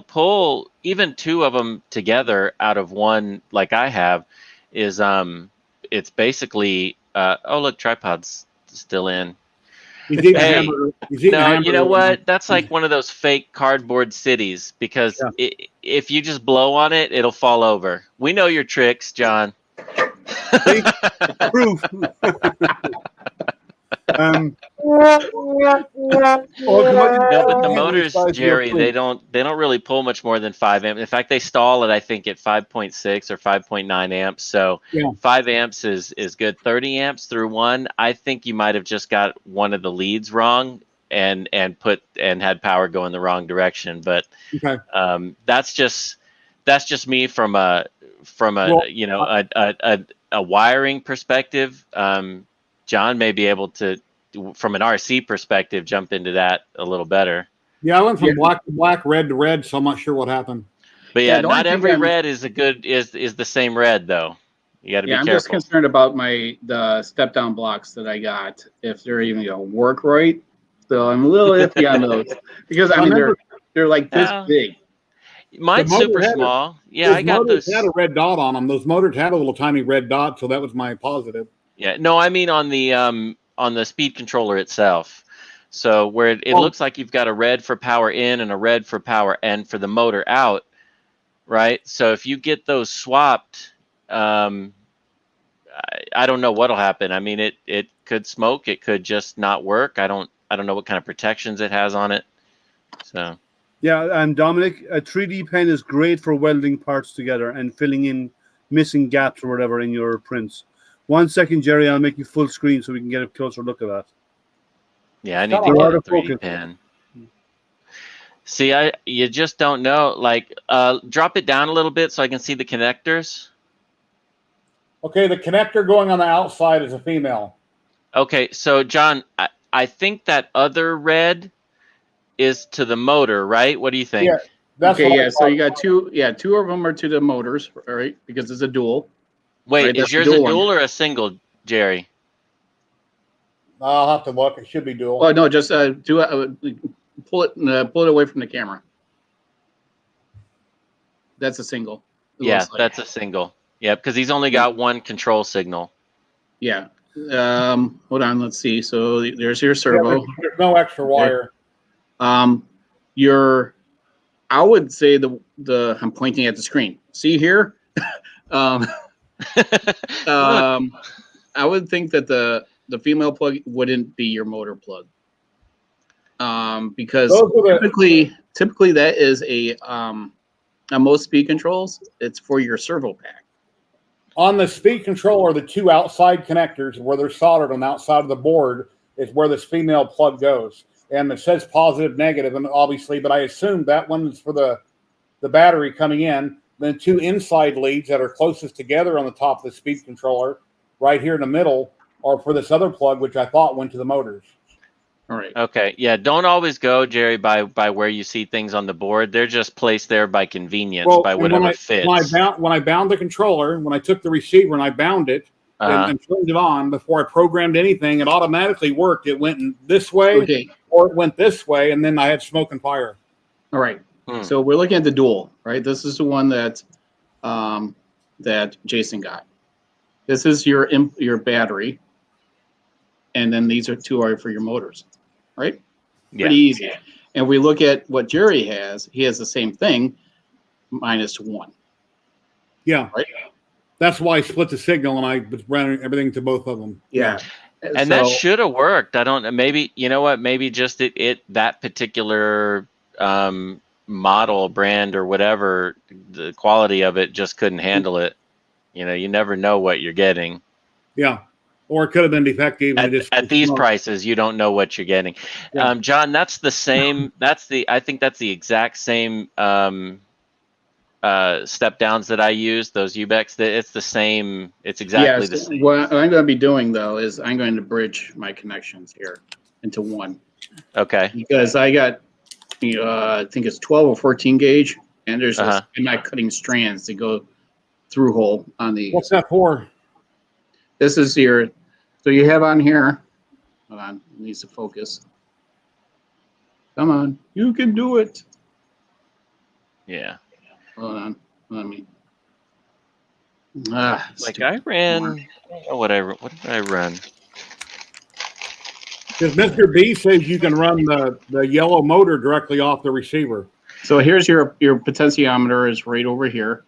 Speaker 7: pull even two of them together out of one like I have. Is it's basically oh look, tripod's still in.
Speaker 5: He's eating a
Speaker 7: Hey,
Speaker 5: hamburger. He's eating a
Speaker 7: no, you
Speaker 5: hamburger
Speaker 7: know
Speaker 5: right now.
Speaker 7: what? That's like one of those fake cardboard cities because
Speaker 5: Yeah.
Speaker 7: if you just blow on it, it'll fall over. We know your tricks, John.
Speaker 1: See? Proof.
Speaker 7: No, but the motors,
Speaker 1: Size of your
Speaker 7: Jerry, they
Speaker 1: print.
Speaker 7: don't really pull much more than 5 amps. In fact, they stall at I think at 5.6 or 5.9 amps. So
Speaker 5: Yeah.
Speaker 7: 5 amps is good. 30 amps through one, I think you might have just got one of the leads wrong and had power go in the wrong direction. But
Speaker 5: Okay.
Speaker 7: that's just me from a
Speaker 5: Well,
Speaker 7: a wiring perspective. John may be able to, from an RC perspective, jump into that a little better.
Speaker 5: yeah, I went from
Speaker 3: Yeah.
Speaker 5: black to black, red to red, so I'm not sure what happened.
Speaker 7: But
Speaker 3: Yeah,
Speaker 7: yeah,
Speaker 3: the only
Speaker 7: not
Speaker 3: thing
Speaker 7: every
Speaker 3: I'm-
Speaker 7: red is the same red though. You got to
Speaker 3: Yeah,
Speaker 7: be
Speaker 3: I'm just
Speaker 7: careful.
Speaker 3: concerned about the step down blocks that I got, if they're even gonna work right. So I'm a little iffy on those because I mean they're like this
Speaker 7: Yeah.
Speaker 3: big.
Speaker 7: Mine's
Speaker 5: The motor
Speaker 7: super
Speaker 5: had
Speaker 7: small. Yeah,
Speaker 5: Those
Speaker 7: I got
Speaker 5: motors
Speaker 7: those.
Speaker 5: had a red dot on them. Those motors had a little tiny red dot, so that was my positive.
Speaker 7: Yeah, no, I mean on the speed controller itself. So where it
Speaker 5: Oh.
Speaker 7: looks like you've got a red for power in and a red for power and for the motor out, right? So if you get those swapped, I don't know what'll happen. I mean, it could smoke. It could just not work. I don't know what kind of protections it has on it. So
Speaker 1: Yeah, and Dominic, a 3D pen is great for welding parts together and filling in missing gaps or whatever in your prints. 1 second, Jerry, I'll make you full screen so we can get a closer look at that.
Speaker 7: yeah, I need to
Speaker 5: Come
Speaker 7: get
Speaker 1: on.
Speaker 7: a 3D pen. See, you just don't know. Like, drop it down a little bit so I can see the connectors.
Speaker 5: Okay, the connector going on the outside is a female.
Speaker 7: Okay, so John, I think that other red is to the motor, right? What do you think?
Speaker 5: Yeah, that's
Speaker 3: Okay,
Speaker 5: what I
Speaker 3: yeah. So
Speaker 5: thought.
Speaker 3: you got two. Yeah, two of them are to the motors, all right? Because it's a dual.
Speaker 7: Wait,
Speaker 3: Right,
Speaker 7: is
Speaker 3: that's the
Speaker 7: yours a
Speaker 3: dual one.
Speaker 7: dual or a single, Jerry?
Speaker 5: I'll have to look. It should be dual.
Speaker 3: Oh no, just pull it away from the camera. That's a single. It
Speaker 7: Yeah,
Speaker 3: looks like.
Speaker 7: that's a single. Yeah, because he's only got one control signal.
Speaker 3: Yeah. Hold on. Let's see. So there's your
Speaker 5: Yeah,
Speaker 3: servo.
Speaker 5: there's no extra wire.
Speaker 3: I would say I'm pointing at the screen. See here? I would think that the female plug wouldn't be your motor plug. Because
Speaker 5: Those are
Speaker 3: typically that is on most speed controls, it's for your servo pack.
Speaker 5: On the speed controller, the two outside connectors where they're soldered on the outside of the board is where this female plug goes. And it says positive, negative, and obviously, but I assume that one is for the battery coming in. Then two inside leads that are closest together on the top of the speed controller, right here in the middle, are for this other plug, which I thought went to the motors.
Speaker 3: All right.
Speaker 7: Okay, yeah, don't always go, Jerry, by where you see things on the board. They're just placed there by convenience, by
Speaker 5: and
Speaker 7: whatever fits.
Speaker 5: when I bound the controller, when I took the receiver and I bound it and turned it on before I programmed anything, it automatically worked. It went this way
Speaker 3: Okay.
Speaker 5: or it went this way, and then I had smoke and fire.
Speaker 3: All right. So we're looking at the dual, right? This is the one that Jason got. This is your battery, and then these two are for your motors, right?
Speaker 7: Yeah.
Speaker 3: Pretty easy. And we look at what Jerry has. He has the same thing, -1.
Speaker 5: Yeah.
Speaker 3: Right.
Speaker 5: That's why I split the signal and I was running everything to both of them.
Speaker 3: Yeah.
Speaker 7: And that should have worked. I don't. Maybe you know what? Maybe just that particular model, brand, or whatever, the quality of it just couldn't handle it. You know, you never know what you're getting.
Speaker 5: Yeah. Or it could have been defective.
Speaker 7: At these prices, you don't know what you're getting.
Speaker 5: Yeah.
Speaker 7: John, that's the same. I think that's the exact same step downs that I use. Those UBECs. It's the same. It's exactly the same.
Speaker 3: What I'm going to be doing though is I'm going to bridge my connections here into one.
Speaker 7: Okay.
Speaker 3: Because I got, I think it's 12 or 14 gauge, and there's I'm not cutting strands to go through hole on the.
Speaker 5: What's that for?
Speaker 3: This is so you have on here Hold on, it needs to focus. Come on, you can do it.
Speaker 7: Yeah.
Speaker 3: Hold on, let me.
Speaker 7: Like
Speaker 3: stupid.
Speaker 7: I ran. Oh, whatever. What did I run?
Speaker 5: Because Mr. B says you can run the yellow motor directly off the receiver.
Speaker 3: So here's your potentiometer is right over here.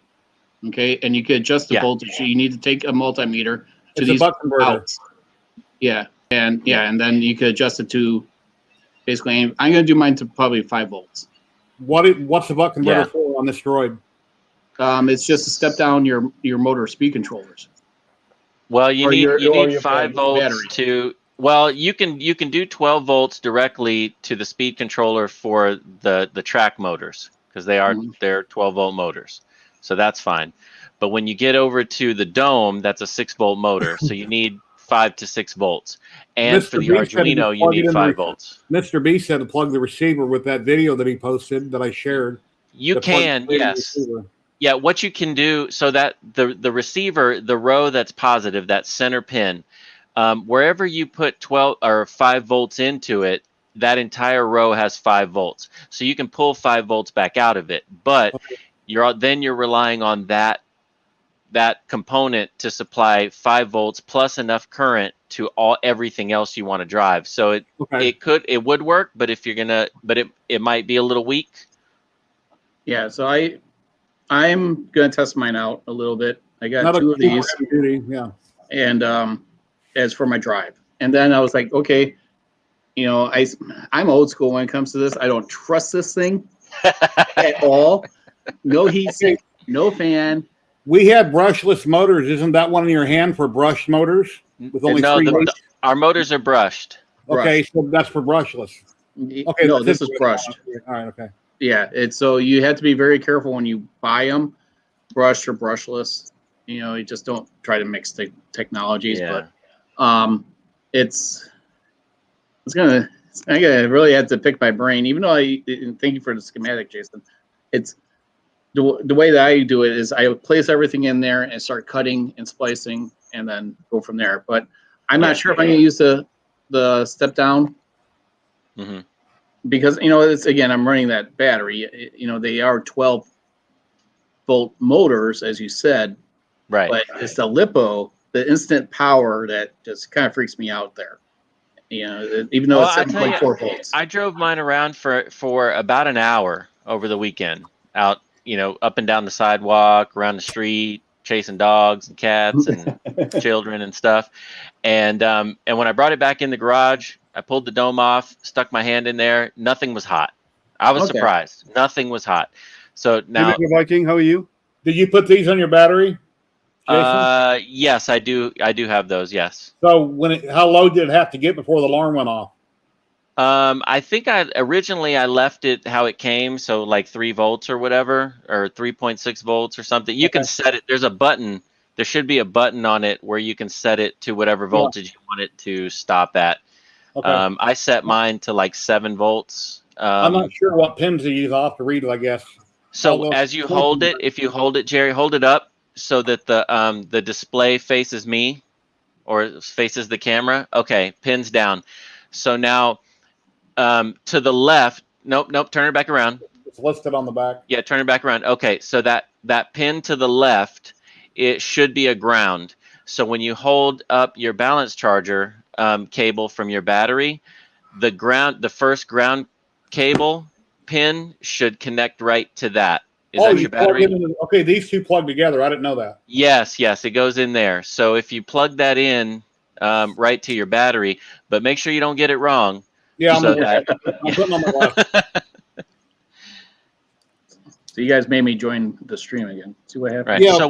Speaker 3: Okay, and you can adjust the
Speaker 7: Yeah.
Speaker 3: voltage. So you need to take a multimeter to
Speaker 5: It's a
Speaker 3: these
Speaker 5: buck converter.
Speaker 3: outs. Yeah, and then you could adjust it to basically. I'm gonna do mine to probably 5 volts.
Speaker 5: What's the buck converter
Speaker 7: Yeah.
Speaker 5: for on this droid?
Speaker 3: It's just to step down your motor speed controllers.
Speaker 7: Well, you
Speaker 3: Or
Speaker 7: need
Speaker 3: your
Speaker 7: 5 volts
Speaker 3: battery.
Speaker 7: to. Well, you can do 12 volts directly to the speed controller for the track motors because they're 12-volt motors, so that's fine. But when you get over to the dome, that's a 6-volt motor, so you need 5 to 6 volts. And for
Speaker 5: Mr.
Speaker 7: the
Speaker 5: B said to
Speaker 7: Arduino, you
Speaker 5: plug it
Speaker 7: need
Speaker 5: in
Speaker 7: 5 volts.
Speaker 5: Mr. B said to plug the receiver with that video that he posted that I shared.
Speaker 7: You
Speaker 5: to plug
Speaker 7: can,
Speaker 5: the
Speaker 7: yes.
Speaker 5: receiver.
Speaker 7: Yeah, what you can do so that the receiver, the row that's positive, that center pin, wherever you put 12 or 5 volts into it, that entire row has 5 volts. So you can pull 5 volts back out of it, but you're relying on that component to supply 5 volts plus enough current to everything else you want to drive. So it would work, but it might be a little weak.
Speaker 3: Yeah, so I'm gonna test mine out a little bit. I got
Speaker 5: Not
Speaker 3: 2 of these,
Speaker 5: yeah.
Speaker 3: and as for my drive, and then I was like, okay, I'm old school when it comes to this. I don't trust this thing at all. No heat sink, no fan.
Speaker 5: We have brushless motors. Isn't that one in your hand for brushed motors with only
Speaker 7: No,
Speaker 5: 3
Speaker 7: our motors are brushed.
Speaker 5: Okay, so that's for brushless. Okay,
Speaker 3: No, this is brushed.
Speaker 5: All right, okay.
Speaker 3: Yeah, it's so you have to be very careful when you buy them, brushed or brushless. You just don't try to mix the technologies.
Speaker 7: Yeah.
Speaker 3: But I really had to pick my brain. Even though thank you for the schematic, Jason. It's the way that I do it is I place everything in there and start cutting and splicing and then go from there. But I'm not sure if I'm going to use the step down.
Speaker 7: Mm-hmm.
Speaker 3: Because it's again, I'm running that battery. They are 12-volt motors, as you said,
Speaker 7: right?
Speaker 3: But it's the lipo, the instant power that just kind of freaks me out there. Even though it's 7.4 volts.
Speaker 7: I drove mine around for about an hour over the weekend, out up and down the sidewalk, around the street, chasing dogs and cats and children and stuff. And when I brought it back in the garage, I pulled the dome off, stuck my hand in there. Nothing was hot. I was surprised. Nothing was hot. So now,
Speaker 1: hey, Viking, how are you?
Speaker 5: Did you put these on your battery, Jason?
Speaker 7: Yes, I do. I do have those. Yes.
Speaker 5: So how low did it have to get before the alarm went off?
Speaker 7: I think I left it how it came, so like 3 volts or whatever, or 3.6 volts or something. You can set it. There's a button. There should be a button on it where you can set it to whatever voltage you want it to stop at. Okay. I set mine to like 7 volts.
Speaker 5: I'm not sure what pins to use. I'll have to read it, I guess.
Speaker 7: So as you hold it, if you hold it, Jerry, hold it up so that the display faces me or faces the camera. Okay, pins down. So now to the left. Nope. Turn it back around.
Speaker 5: It's listed on the back.
Speaker 7: Yeah, turn it back around. Okay, so that pin to the left, it should be a ground. So when you hold up your balance charger cable from your battery, the first ground cable pin should connect right to that. Is that your battery?
Speaker 5: Okay, these two plug together. I didn't know that.
Speaker 7: Yes, it goes in there. So if you plug that in right to your battery, but make sure you don't get it wrong.
Speaker 5: Yeah, I'm putting on my left.
Speaker 3: So you guys made me join the stream again. See what happens.
Speaker 7: Right. Yeah, so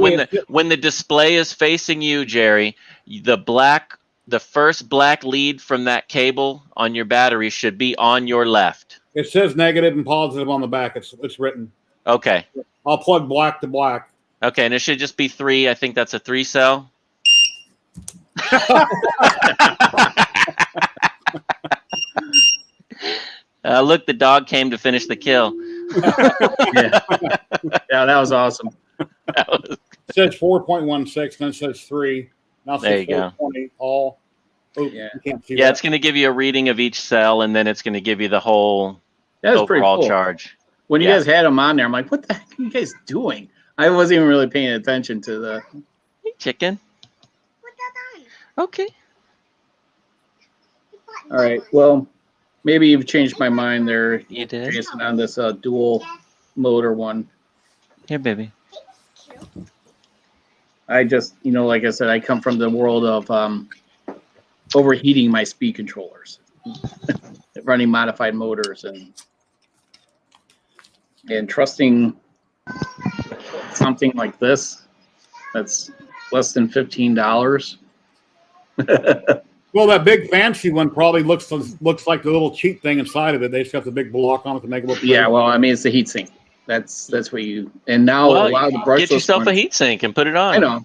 Speaker 7: when the display is facing you, Jerry, the first black lead from that cable on your battery should be on your left.
Speaker 5: It says negative and positive on the back. It's written.
Speaker 7: Okay.
Speaker 5: I'll plug black to black.
Speaker 7: Okay, and it should just be 3. I think that's a 3 cell. Look, the dog came to finish the kill.
Speaker 3: Yeah, that was awesome.
Speaker 5: It says 4.16, then it says 3. Now it says 4.20 all. Oh,
Speaker 3: Yeah.
Speaker 5: you can't see
Speaker 7: Yeah,
Speaker 5: that.
Speaker 7: it's going to give you a reading of each cell, and then it's going to give you the whole
Speaker 3: That was pretty
Speaker 7: overall
Speaker 3: cool.
Speaker 7: charge.
Speaker 3: When you
Speaker 7: Yeah.
Speaker 3: guys had them on there, I'm like, what the heck are you guys doing? I wasn't even really paying attention to the.
Speaker 7: Hey, chicken. Okay.
Speaker 3: All right. Well, maybe you've changed my mind there,
Speaker 7: You did?
Speaker 3: Jason, on this dual motor one.
Speaker 7: Here, baby.
Speaker 3: I just, like I said, I come from the world of overheating my speed controllers, running modified motors, and trusting something like this that's less than $15.
Speaker 5: Well, that big fancy one probably looks like the little cheap thing inside of it. They just got the big block on it to make it look.
Speaker 3: Yeah,
Speaker 5: pretty.
Speaker 3: well, I mean, it's the heat sink. That's what you. And now
Speaker 7: Well,
Speaker 3: a lot of the
Speaker 7: get
Speaker 3: brushless
Speaker 7: yourself a
Speaker 3: ones-
Speaker 7: heat sink and put it on.
Speaker 3: I know.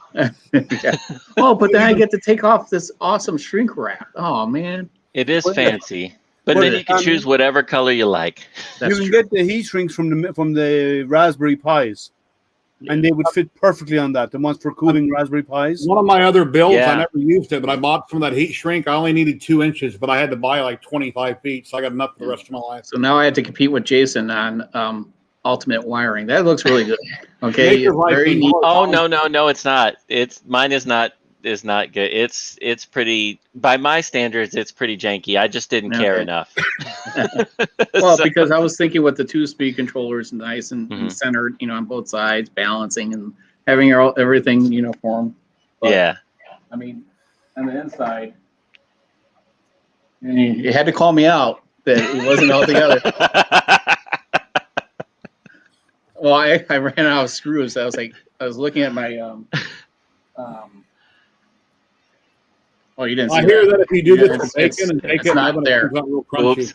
Speaker 3: Yeah. Oh, but then I get to take off this awesome shrink wrap. Oh man,
Speaker 7: It is
Speaker 1: Well,
Speaker 7: fancy, but
Speaker 1: well,
Speaker 7: then you can choose whatever color you like.
Speaker 3: that's
Speaker 1: you can
Speaker 3: true.
Speaker 1: get the heat shrinks from the Raspberry Pis, and they would fit perfectly on that. The ones for cooling Raspberry Pis.
Speaker 5: One of my other builds,
Speaker 7: Yeah.
Speaker 5: I never used it, but I bought from that heat shrink. I only needed 2 inches, but I had to buy like 25 feet, so I got enough for the rest of my life.
Speaker 3: So now I had to compete with Jason on ultimate wiring. That looks really good. Okay,
Speaker 5: Make your
Speaker 3: it's
Speaker 5: life
Speaker 3: very
Speaker 5: easy.
Speaker 3: neat.
Speaker 7: Oh no, it's not. Mine is not good. It's pretty, by my standards, it's pretty janky. I just didn't care
Speaker 3: Okay.
Speaker 7: enough.
Speaker 3: Well,
Speaker 7: So-
Speaker 3: because I was thinking with the 2-speed controllers, nice and
Speaker 7: Mhm.
Speaker 3: centered, on both sides, balancing and having everything uniform. But,
Speaker 7: yeah.
Speaker 3: I mean, on the inside, you had to call me out that it wasn't all together. Well, I ran out of screws. I was looking at my well, you didn't see
Speaker 5: I hear that if you do
Speaker 3: Yeah,
Speaker 5: this for
Speaker 3: it's-
Speaker 5: bacon and take
Speaker 3: it's
Speaker 5: it in the
Speaker 3: not
Speaker 5: oven,
Speaker 3: there.
Speaker 5: it comes out real crunchy.
Speaker 7: Oops.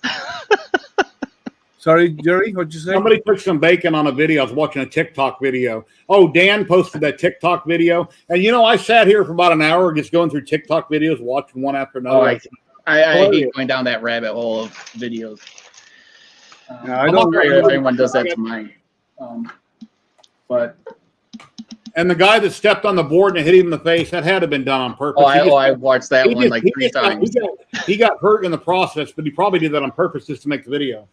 Speaker 1: Sorry, Jerry, what'd you say?
Speaker 5: Somebody put some bacon on a video. I was watching a TikTok video. Oh, Dan posted that TikTok video. And I sat here for about an hour just going through TikTok videos, watching one after another.
Speaker 3: Oh, I hate
Speaker 5: Hilarious.
Speaker 3: going down that rabbit hole of videos.
Speaker 1: Yeah, I
Speaker 3: I'm
Speaker 1: don't-
Speaker 3: sorry if anyone does that to mine. But
Speaker 5: And the guy that stepped on the board and hit him in the face, that had to have been done on purpose.
Speaker 3: I watched that
Speaker 5: He
Speaker 3: one
Speaker 5: just-
Speaker 3: like
Speaker 5: he
Speaker 3: 3
Speaker 5: just got-
Speaker 3: times.
Speaker 5: he got hurt in the process, but he probably did that on purpose just to make the video.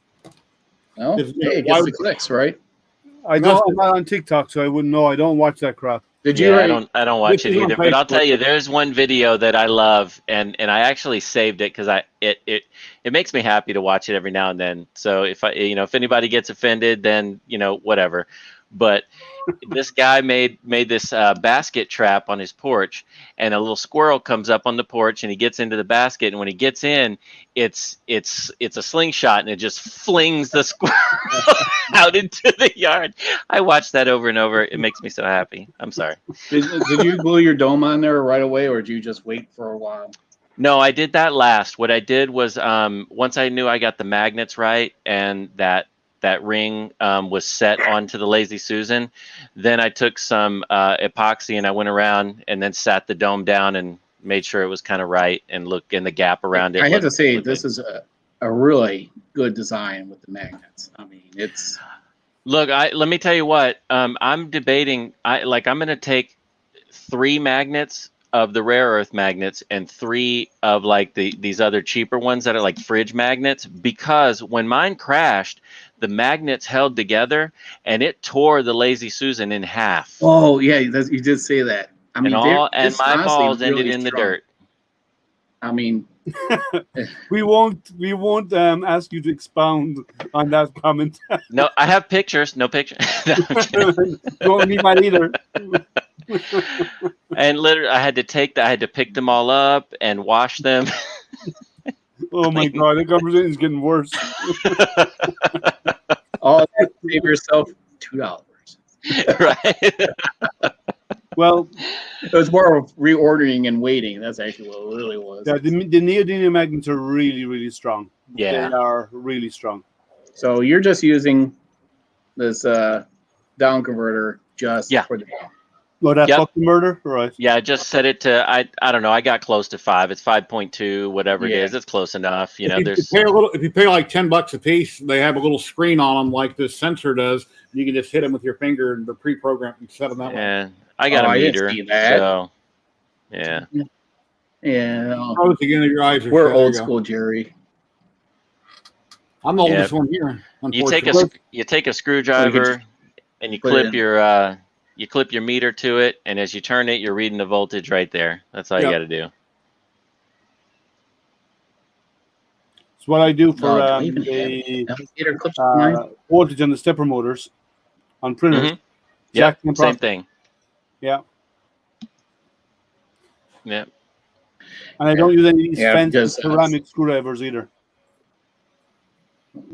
Speaker 3: Well,
Speaker 5: Just-
Speaker 3: hey, it
Speaker 5: why
Speaker 3: gets the
Speaker 5: would-
Speaker 3: clicks, right?
Speaker 1: I'm not on TikTok, so I wouldn't know. I don't watch that crap.
Speaker 3: Did you?
Speaker 7: Yeah, I don't watch
Speaker 5: This
Speaker 7: it
Speaker 5: is on
Speaker 7: either. But I'll
Speaker 5: Facebook.
Speaker 7: tell you, there's one video that I love, and I actually saved it because it makes me happy to watch it every now and then. So if if anybody gets offended, then whatever. But this guy made this basket trap on his porch, and a little squirrel comes up on the porch, and he gets into the basket, and when he gets in, it's a slingshot, and it just flings the squirrel out into the yard. I watched that over and over. It makes me so happy. I'm sorry.
Speaker 3: Did you glue your dome on there right away, or did you just wait for a while?
Speaker 7: No, I did that last. What I did was once I knew I got the magnets right and that ring was set onto the Lazy Susan, then I took some epoxy and I went around and then sat the dome down and made sure it was kind of right and look in the gap around it.
Speaker 3: I have to say,
Speaker 7: looked
Speaker 3: this
Speaker 7: good.
Speaker 3: is a really good design with the magnets. I mean, it's
Speaker 7: Look, let me tell you what. I'm debating. I'm going to take 3 magnets of the rare earth magnets and 3 of like these other cheaper ones that are like fridge magnets, because when mine crashed, the magnets held together and it tore the Lazy Susan in half.
Speaker 3: oh yeah, you did say that. I mean,
Speaker 7: and
Speaker 3: it's
Speaker 7: my
Speaker 3: honestly
Speaker 7: balls
Speaker 3: really
Speaker 7: ended in the
Speaker 3: strong.
Speaker 7: dirt.
Speaker 3: I mean,
Speaker 1: We won't ask you to expound on that comment.
Speaker 7: No, I have pictures. No picture. No, I'm kidding.
Speaker 1: Don't need mine either.
Speaker 7: And literally, I had to pick them all up and wash them.
Speaker 1: Oh my god, the conversation is getting worse.
Speaker 3: all that save yourself $2.
Speaker 7: Right.
Speaker 1: Well,
Speaker 3: It was more of reordering and waiting. That's actually what it really was.
Speaker 1: yeah, the neodymium magnets are really, really strong.
Speaker 7: Yeah.
Speaker 1: They are really strong.
Speaker 3: So you're just using this down converter just
Speaker 7: Yeah.
Speaker 3: for the
Speaker 1: Oh, that
Speaker 7: Yep.
Speaker 1: fucking murder? Right.
Speaker 7: Yeah, I just set it to I don't know. I got close to 5. It's 5.2, whatever
Speaker 3: Yeah.
Speaker 7: it is. It's close enough.
Speaker 5: If you pay like $10 a piece, they have a little screen on them like this sensor does. You can just hit them with your finger and they're pre-programmed and set them that way.
Speaker 7: Yeah, I got
Speaker 3: Oh,
Speaker 7: a
Speaker 3: I didn't
Speaker 7: meter.
Speaker 3: see that.
Speaker 7: So, yeah.
Speaker 3: Yeah,
Speaker 5: Close again of your eyes. Or
Speaker 3: we're
Speaker 5: so. There
Speaker 3: old
Speaker 5: you go.
Speaker 3: school, Jerry.
Speaker 5: I'm the oldest one here.
Speaker 7: You take
Speaker 5: Unfortunately.
Speaker 7: a screwdriver and you
Speaker 3: put it
Speaker 7: clip your meter to it, and as you turn it, you're reading the voltage right there. That's all you
Speaker 1: Yeah.
Speaker 7: got to do.
Speaker 1: It's what I do for
Speaker 3: do I even have
Speaker 1: the
Speaker 3: navigator clips for mine?
Speaker 1: voltage on the stepper motors on printers.
Speaker 7: Mhm.
Speaker 1: Exact
Speaker 7: Yep, same
Speaker 1: process.
Speaker 7: thing.
Speaker 1: Yeah.
Speaker 7: Yeah.
Speaker 1: And I don't use any of these
Speaker 3: Yeah,
Speaker 1: fancy
Speaker 3: because,
Speaker 1: ceramic screwdrivers either.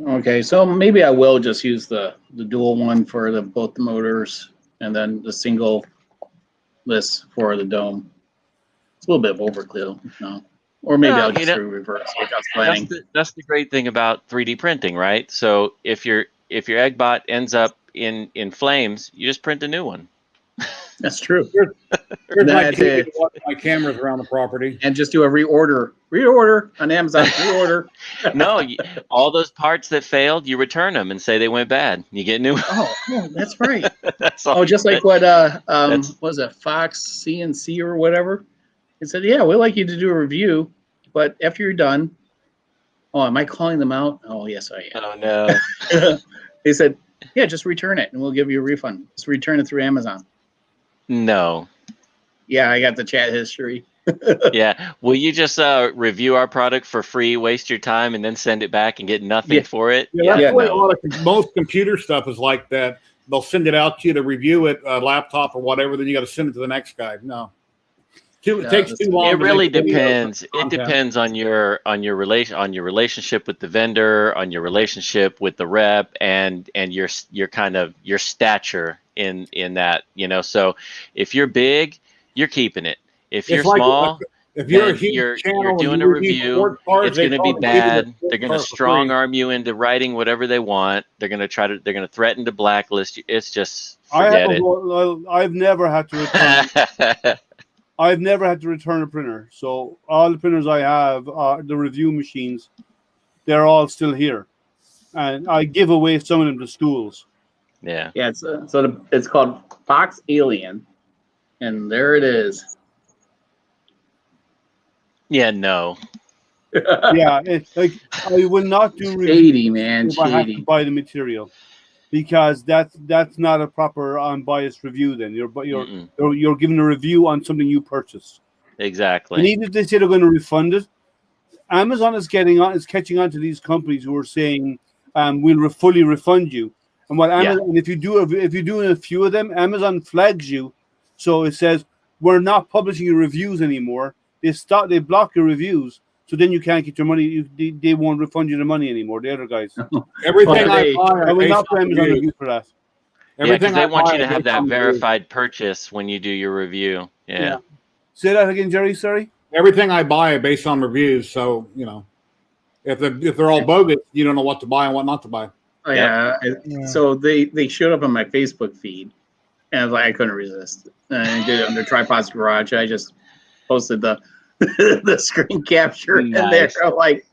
Speaker 3: Okay, so maybe I will just use the dual one for both the motors, and then the single list for the dome. It's a little bit of overkill, or maybe
Speaker 7: Well,
Speaker 3: I'll just do reverse, like I was planning.
Speaker 7: That's the great thing about 3D printing, right? So if your eggbot ends up in flames, you just print a new one.
Speaker 3: That's true.
Speaker 5: Here's my
Speaker 3: That's
Speaker 5: TV
Speaker 3: it.
Speaker 5: to watch my cameras around the property.
Speaker 3: And just do a reorder on Amazon. Reorder.
Speaker 7: No, all those parts that failed, you return them and say they went bad. You get new.
Speaker 3: Oh, that's right.
Speaker 7: That's all.
Speaker 3: Oh, just like what
Speaker 7: that's-
Speaker 3: was it, Fox CNC or whatever? He said, yeah, we'd like you to do a review, but after you're done, oh, am I calling them out? Oh, yes, I am.
Speaker 7: Oh no.
Speaker 3: They said, yeah, just return it and we'll give you a refund. Just return it through Amazon.
Speaker 7: No.
Speaker 3: Yeah, I got the chat history.
Speaker 7: Yeah. Will you just review our product for free, waste your time, and then send it back and get nothing for it?
Speaker 5: Yeah, that's the way
Speaker 7: no.
Speaker 5: most computer stuff is like that. They'll send it out to you to review it, a laptop or whatever. Then you got to send it to the next guy. No, it takes too long.
Speaker 7: It really
Speaker 5: to make videos
Speaker 7: depends.
Speaker 5: or
Speaker 7: It
Speaker 5: content.
Speaker 7: depends on your relationship with the vendor, on your relationship with the rep, and your kind of your stature in that. So if you're big, you're keeping it. If you're
Speaker 5: It's like-
Speaker 7: small,
Speaker 5: if you're a
Speaker 7: then
Speaker 5: huge
Speaker 7: you're
Speaker 5: channel,
Speaker 7: doing
Speaker 5: and
Speaker 7: a
Speaker 5: you review
Speaker 7: review,
Speaker 5: sports cars,
Speaker 7: it's
Speaker 5: they
Speaker 7: going to be
Speaker 5: probably give you the
Speaker 7: bad.
Speaker 5: sports
Speaker 7: They're going to
Speaker 5: car for
Speaker 7: strong
Speaker 5: free.
Speaker 7: arm you into writing whatever they want. They're going to threaten to blacklist you. It's just
Speaker 1: I
Speaker 7: forget
Speaker 1: have I've never had to return.
Speaker 7: it.
Speaker 1: I've never had to return a printer. So all the printers I have are the review machines. They're all still here, and I give away some of them to schools.
Speaker 7: Yeah.
Speaker 3: Yeah, it's called Fox Alien, and there it is.
Speaker 7: Yeah. No.
Speaker 1: Yeah, it's like I will not do reviews
Speaker 3: Shady, man,
Speaker 1: if I have to
Speaker 3: shady.
Speaker 1: buy the material, because that's not a proper unbiased review. Then you're giving a review on something you purchased.
Speaker 7: Exactly.
Speaker 1: And even if they say they're going to refund it, Amazon is catching on to these companies who are saying we'll fully refund you. And what Amazon, and if you do a few of them, Amazon flags you, so it says we're not publishing your reviews anymore. They block your reviews, so then you can't get your money. They won't refund you the money anymore. The other guys.
Speaker 5: Everything I buy,
Speaker 1: I will
Speaker 5: based
Speaker 1: not put
Speaker 5: on
Speaker 1: Amazon
Speaker 5: reviews.
Speaker 1: review for that.
Speaker 7: Yeah, because
Speaker 5: Everything
Speaker 7: they
Speaker 5: I
Speaker 7: want
Speaker 5: buy
Speaker 7: you to
Speaker 5: is
Speaker 7: have
Speaker 5: based
Speaker 7: that
Speaker 5: on reviews.
Speaker 7: verified purchase when you do your review. Yeah.
Speaker 1: Say that again, Jerry. Sorry.
Speaker 5: Everything I buy is based on reviews. So if they're all bogus, you don't know what to buy and what not to buy.
Speaker 3: Oh, yeah. So they showed up on my Facebook feed, and I was like, I couldn't resist. And I did it under Tripod's Garage. I just posted the the screen capture in there.
Speaker 7: Nice.
Speaker 3: I'm like,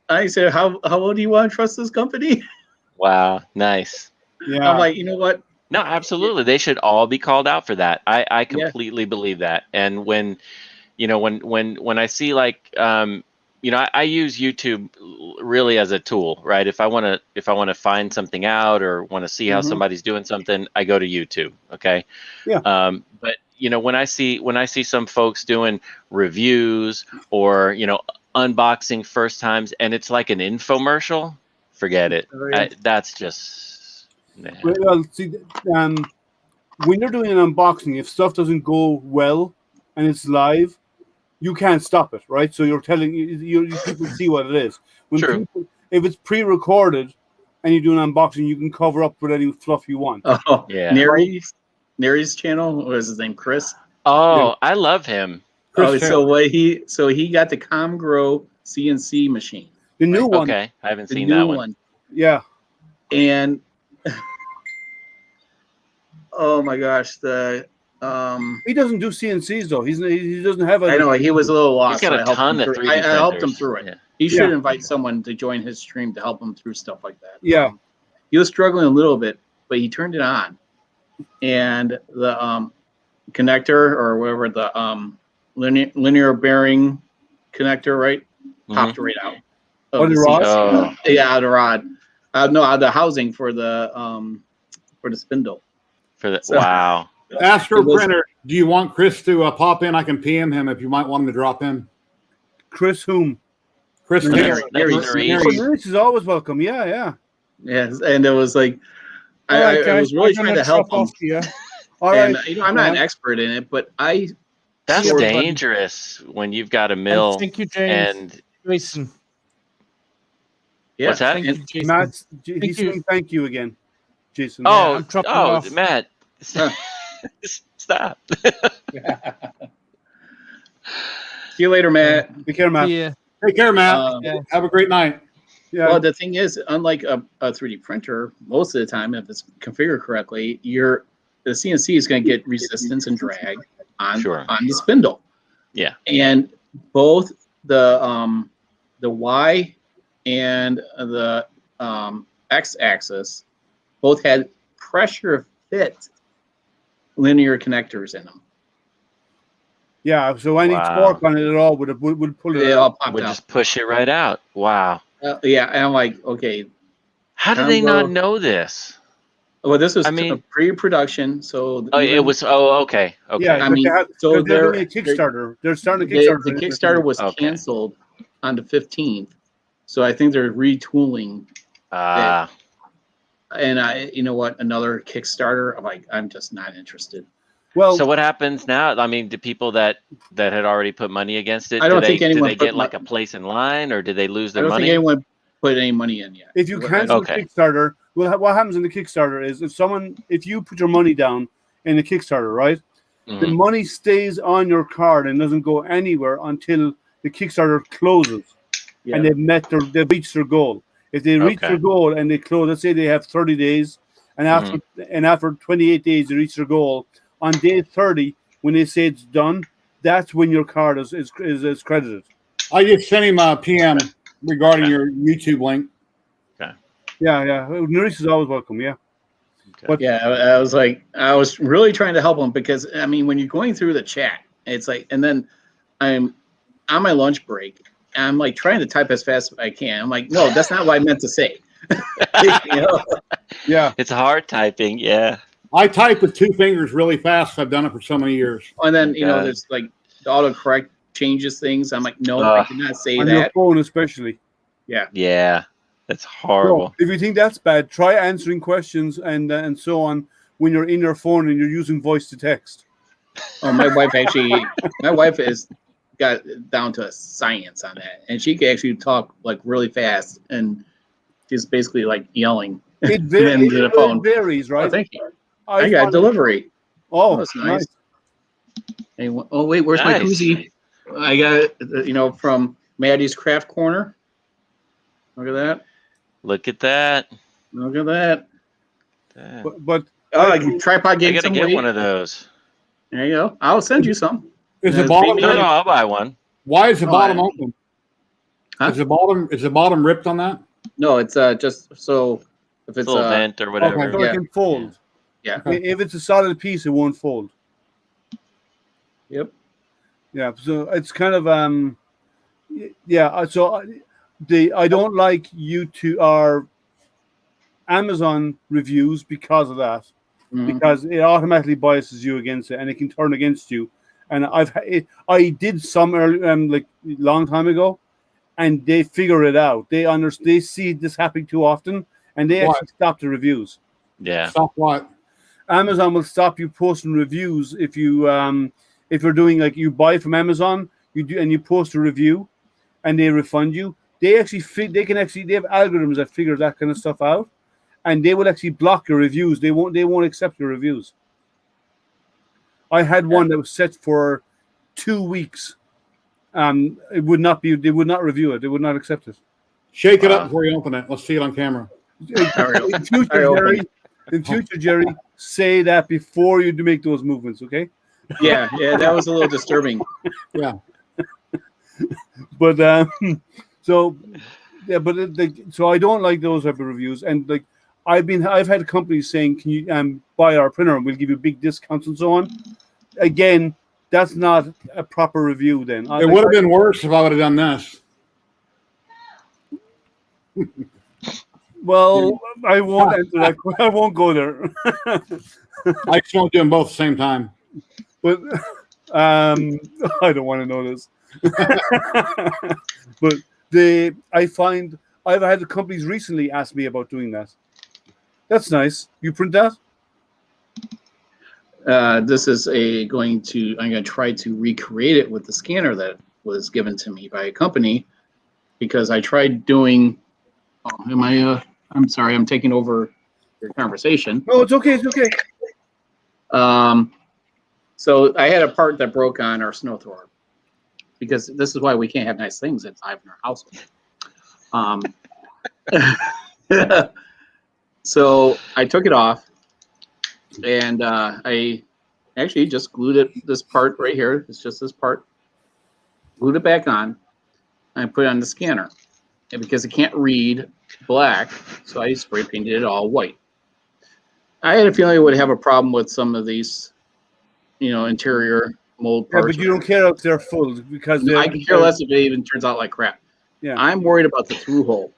Speaker 3: I said, how old do you want to trust this company?
Speaker 7: Wow. Nice.
Speaker 1: Yeah.
Speaker 3: I'm like, you know what?
Speaker 7: No, absolutely. They should all be called out for that. I completely believe that. And when I see like I use YouTube really as a tool, right? If I want to find something out or want to see how somebody's doing something, I go to YouTube. Okay.
Speaker 1: Yeah.
Speaker 7: But when I see some folks doing reviews or unboxing first times and it's like an infomercial, forget it. That's just
Speaker 1: Well, see, when you're doing an unboxing, if stuff doesn't go well and it's live, you can't stop it, right? So you're telling you people see what it is.
Speaker 7: True.
Speaker 1: If it's pre-recorded and you do an unboxing, you can cover up with any fluff you want.
Speaker 3: Oh,
Speaker 7: Yeah.
Speaker 3: Neri's channel. What was his name? Chris.
Speaker 7: Oh, I love him.
Speaker 3: So he got the ComGrow CNC machine.
Speaker 1: The new one.
Speaker 7: Okay, I haven't
Speaker 3: The
Speaker 7: seen
Speaker 3: new
Speaker 7: that one.
Speaker 1: Yeah.
Speaker 3: And oh my gosh,
Speaker 1: He doesn't do CNCs though. He doesn't have a.
Speaker 3: I know he was a little lost.
Speaker 7: He's got
Speaker 3: so
Speaker 7: a
Speaker 3: I helped
Speaker 7: ton
Speaker 3: him
Speaker 7: of
Speaker 3: through-
Speaker 7: 3D
Speaker 3: I helped him
Speaker 7: printers.
Speaker 3: through it.
Speaker 7: Yeah.
Speaker 3: He should
Speaker 1: Yeah.
Speaker 3: invite someone to join his stream to help him through stuff like that.
Speaker 1: Yeah.
Speaker 3: He was struggling a little bit, but he turned it on, and the connector or whatever
Speaker 6: linear bearing connector, right?
Speaker 7: Mhm.
Speaker 6: Popped right out.
Speaker 1: Oh,
Speaker 6: Of
Speaker 1: the
Speaker 6: the
Speaker 1: rod?
Speaker 6: seats.
Speaker 7: Oh.
Speaker 6: Yeah, out of the rod. No, out of the housing for the spindle.
Speaker 7: For the
Speaker 6: So-
Speaker 7: wow.
Speaker 5: Astro
Speaker 6: It was-
Speaker 5: Printer, do you want Chris to pop in? I can PM him if you might want him to drop in.
Speaker 1: Chris whom?
Speaker 5: Chris
Speaker 7: That's-
Speaker 5: Mary.
Speaker 7: that's
Speaker 6: Gary-
Speaker 7: the
Speaker 1: Oh,
Speaker 7: reason.
Speaker 1: Maurice is always welcome. Yeah, yeah.
Speaker 6: Yes, and it was like
Speaker 2: All right,
Speaker 6: I
Speaker 2: guys,
Speaker 6: was really
Speaker 2: I'm
Speaker 6: trying
Speaker 2: gonna
Speaker 6: to help
Speaker 2: drop
Speaker 6: him.
Speaker 2: off here.
Speaker 1: All
Speaker 6: And
Speaker 1: right.
Speaker 6: I'm not an
Speaker 1: Yeah.
Speaker 6: expert in it, but I
Speaker 7: That's
Speaker 2: See everybody.
Speaker 7: dangerous when you've got a
Speaker 2: And
Speaker 7: mill
Speaker 2: thank you, James.
Speaker 7: and
Speaker 2: Jason.
Speaker 6: yeah.
Speaker 7: what's that?
Speaker 2: Thank
Speaker 6: And-
Speaker 2: you, Jason.
Speaker 1: Matt,
Speaker 2: Thank
Speaker 1: he's
Speaker 2: you.
Speaker 1: saying thank you again, Jason.
Speaker 7: Oh,
Speaker 2: I'm dropping
Speaker 7: oh,
Speaker 2: off.
Speaker 7: Matt.
Speaker 6: Huh.
Speaker 7: Stop.
Speaker 6: See you later, Matt.
Speaker 1: Take care, Matt.
Speaker 2: See ya.
Speaker 5: Take care, Matt.
Speaker 6: Yeah.
Speaker 5: Have a great night.
Speaker 1: Yeah.
Speaker 6: Well, the thing is, unlike a 3D printer, most of the time, if it's configured correctly, the CNC is going to get resistance and drag on
Speaker 7: Sure.
Speaker 6: on the spindle.
Speaker 7: Yeah.
Speaker 6: And both the Y and the X axis both had pressure fit linear connectors in them.
Speaker 1: Yeah. So any
Speaker 7: Wow.
Speaker 1: torque on it at all would pull it
Speaker 6: They
Speaker 1: out.
Speaker 6: all popped
Speaker 7: Would
Speaker 6: out.
Speaker 7: just push it right out. Wow.
Speaker 6: Yeah, and I'm like, okay.
Speaker 7: How did
Speaker 6: Um,
Speaker 7: they not
Speaker 6: well-
Speaker 7: know this?
Speaker 6: Well, this was
Speaker 7: I mean-
Speaker 6: pre-production, so
Speaker 7: Oh, it was. Oh, okay. Okay.
Speaker 1: Yeah,
Speaker 6: I
Speaker 1: but
Speaker 6: mean,
Speaker 1: they have,
Speaker 6: so
Speaker 1: they're
Speaker 6: they're-
Speaker 1: doing a Kickstarter. They're starting a
Speaker 6: the
Speaker 1: Kickstarter.
Speaker 6: Kickstarter was
Speaker 7: Okay.
Speaker 6: canceled on the 15th, so I think they're retooling.
Speaker 7: Ah,
Speaker 6: And you know what? Another Kickstarter. I'm just not interested.
Speaker 1: Well,
Speaker 7: so what happens now? I mean, do people that had already put money against it?
Speaker 6: I don't
Speaker 7: do
Speaker 6: think
Speaker 7: they,
Speaker 6: anyone
Speaker 7: do they
Speaker 6: put
Speaker 7: get like a place in line, or did they lose
Speaker 6: I
Speaker 7: their
Speaker 6: don't
Speaker 7: money?
Speaker 6: think anyone put any money in yet.
Speaker 1: if you
Speaker 6: What-
Speaker 1: cancel
Speaker 7: Okay.
Speaker 1: the Kickstarter, well, what happens in the Kickstarter is if you put your money down in the Kickstarter, right, the
Speaker 7: Mhm.
Speaker 1: money stays on your card and doesn't go anywhere until the Kickstarter closes
Speaker 6: Yeah.
Speaker 1: and they've reached their goal. If they reach
Speaker 7: Okay.
Speaker 1: their goal and they close, let's say they have 30 days, and after 28 days they reach their goal, on day 30 when they say it's done, that's when your card is credited.
Speaker 5: I just sent him a PM regarding
Speaker 7: Okay.
Speaker 5: your YouTube link.
Speaker 1: Yeah, yeah. Maurice is always welcome. Yeah.
Speaker 6: Yeah, I was really trying to help them because I mean, when you're going through the chat, it's like, and then I'm on my lunch break. And I'm like trying to type as fast as I can. I'm like, no, that's not what I meant to say. You know?
Speaker 1: Yeah.
Speaker 7: It's hard typing. Yeah.
Speaker 5: I type with two fingers really fast. I've done it for so many years.
Speaker 6: And then
Speaker 7: God.
Speaker 6: there's like the autocorrect changes things. I'm like, no, I did not say
Speaker 1: On your
Speaker 6: that.
Speaker 1: phone, especially.
Speaker 7: Yeah. That's
Speaker 1: So,
Speaker 7: horrible.
Speaker 1: if you think that's bad, try answering questions and so on when you're in your phone and you're using voice to text.
Speaker 6: Oh, my wife has got down to a science on that, and she can actually talk like really fast, and she's basically like yelling.
Speaker 1: It,
Speaker 6: Then to the phone.
Speaker 1: varies, right?
Speaker 6: Oh, thank you. I got
Speaker 1: found-
Speaker 6: delivery.
Speaker 1: Oh,
Speaker 6: That's
Speaker 1: nice.
Speaker 6: nice. Hey, oh wait, where's my
Speaker 7: Nice.
Speaker 6: koozie? I got it, from Maddie's Craft Corner. Look at that.
Speaker 7: Look at that.
Speaker 6: Look at that.
Speaker 7: Damn.
Speaker 1: But
Speaker 6: Oh, like tripod
Speaker 7: I
Speaker 6: getting
Speaker 7: gotta
Speaker 6: some
Speaker 7: get
Speaker 6: weight.
Speaker 7: one of those.
Speaker 6: There you go. I'll send you some.
Speaker 5: Is the
Speaker 6: It's
Speaker 5: bottom?
Speaker 6: being
Speaker 7: No, no, I'll buy one.
Speaker 5: Why is the
Speaker 6: No,
Speaker 5: bottom
Speaker 6: I-
Speaker 5: open?
Speaker 6: Huh?
Speaker 5: Is the bottom ripped on that?
Speaker 6: No, it's just so if it's
Speaker 7: Little vent or
Speaker 1: okay,
Speaker 7: whatever.
Speaker 1: so
Speaker 6: Yeah.
Speaker 1: it can fold.
Speaker 6: Yeah.
Speaker 1: If it's a solid piece, it won't fold.
Speaker 6: Yep.
Speaker 1: Yeah, so it's kind of yeah. So I don't like YouTube or Amazon reviews because of that,
Speaker 6: Mhm.
Speaker 1: because it automatically biases you against it and it can turn against you. And I did some early like long time ago, and they figure it out. They see this happening too often, and they
Speaker 5: Why?
Speaker 1: actually stop the reviews.
Speaker 7: Yeah.
Speaker 5: Stop what?
Speaker 1: Amazon will stop you posting reviews if you're doing like you buy from Amazon, you do and you post a review, and they refund you. They actually they have algorithms that figure that kind of stuff out, and they will actually block your reviews. They won't accept your reviews. I had one that was set for 2 weeks. It would not be. They would not review it. They would not accept it.
Speaker 5: Shake it
Speaker 7: Wow.
Speaker 5: up before you open it. Let's see it on camera.
Speaker 1: In future, Jerry, say that before you do make those movements, okay?
Speaker 6: Yeah, that was a little disturbing.
Speaker 5: Yeah.
Speaker 1: But so yeah, but so I don't like those type of reviews, and like I've had companies saying, can you buy our printer and we'll give you big discounts and so on. Again, that's not a proper review. Then
Speaker 5: It would have been worse if I would have done this.
Speaker 1: Well, I won't enter that. I won't go there.
Speaker 5: I just won't do them both at the same time.
Speaker 1: But I don't want to know this. But I've had the companies recently ask me about doing that. That's nice. You print that?
Speaker 3: This is I'm going to try to recreate it with the scanner that was given to me by a company, because I tried doing. Oh, I'm sorry, I'm taking over your conversation.
Speaker 1: No, it's okay. It's okay.
Speaker 3: So I had a part that broke on our snow thrower, because this is why we can't have nice things inside in our house. So I took it off, and I actually just glued it. This part right here, it's just this part. Glued it back on, and I put it on the scanner. And because it can't read black, so I spray painted it all white. I had a feeling I would have a problem with some of these, interior mold
Speaker 1: Yeah,
Speaker 3: parts.
Speaker 1: but you don't care if they're full because
Speaker 3: I can care less if it even turns out like crap.
Speaker 1: Yeah.
Speaker 3: I'm worried about the through hole.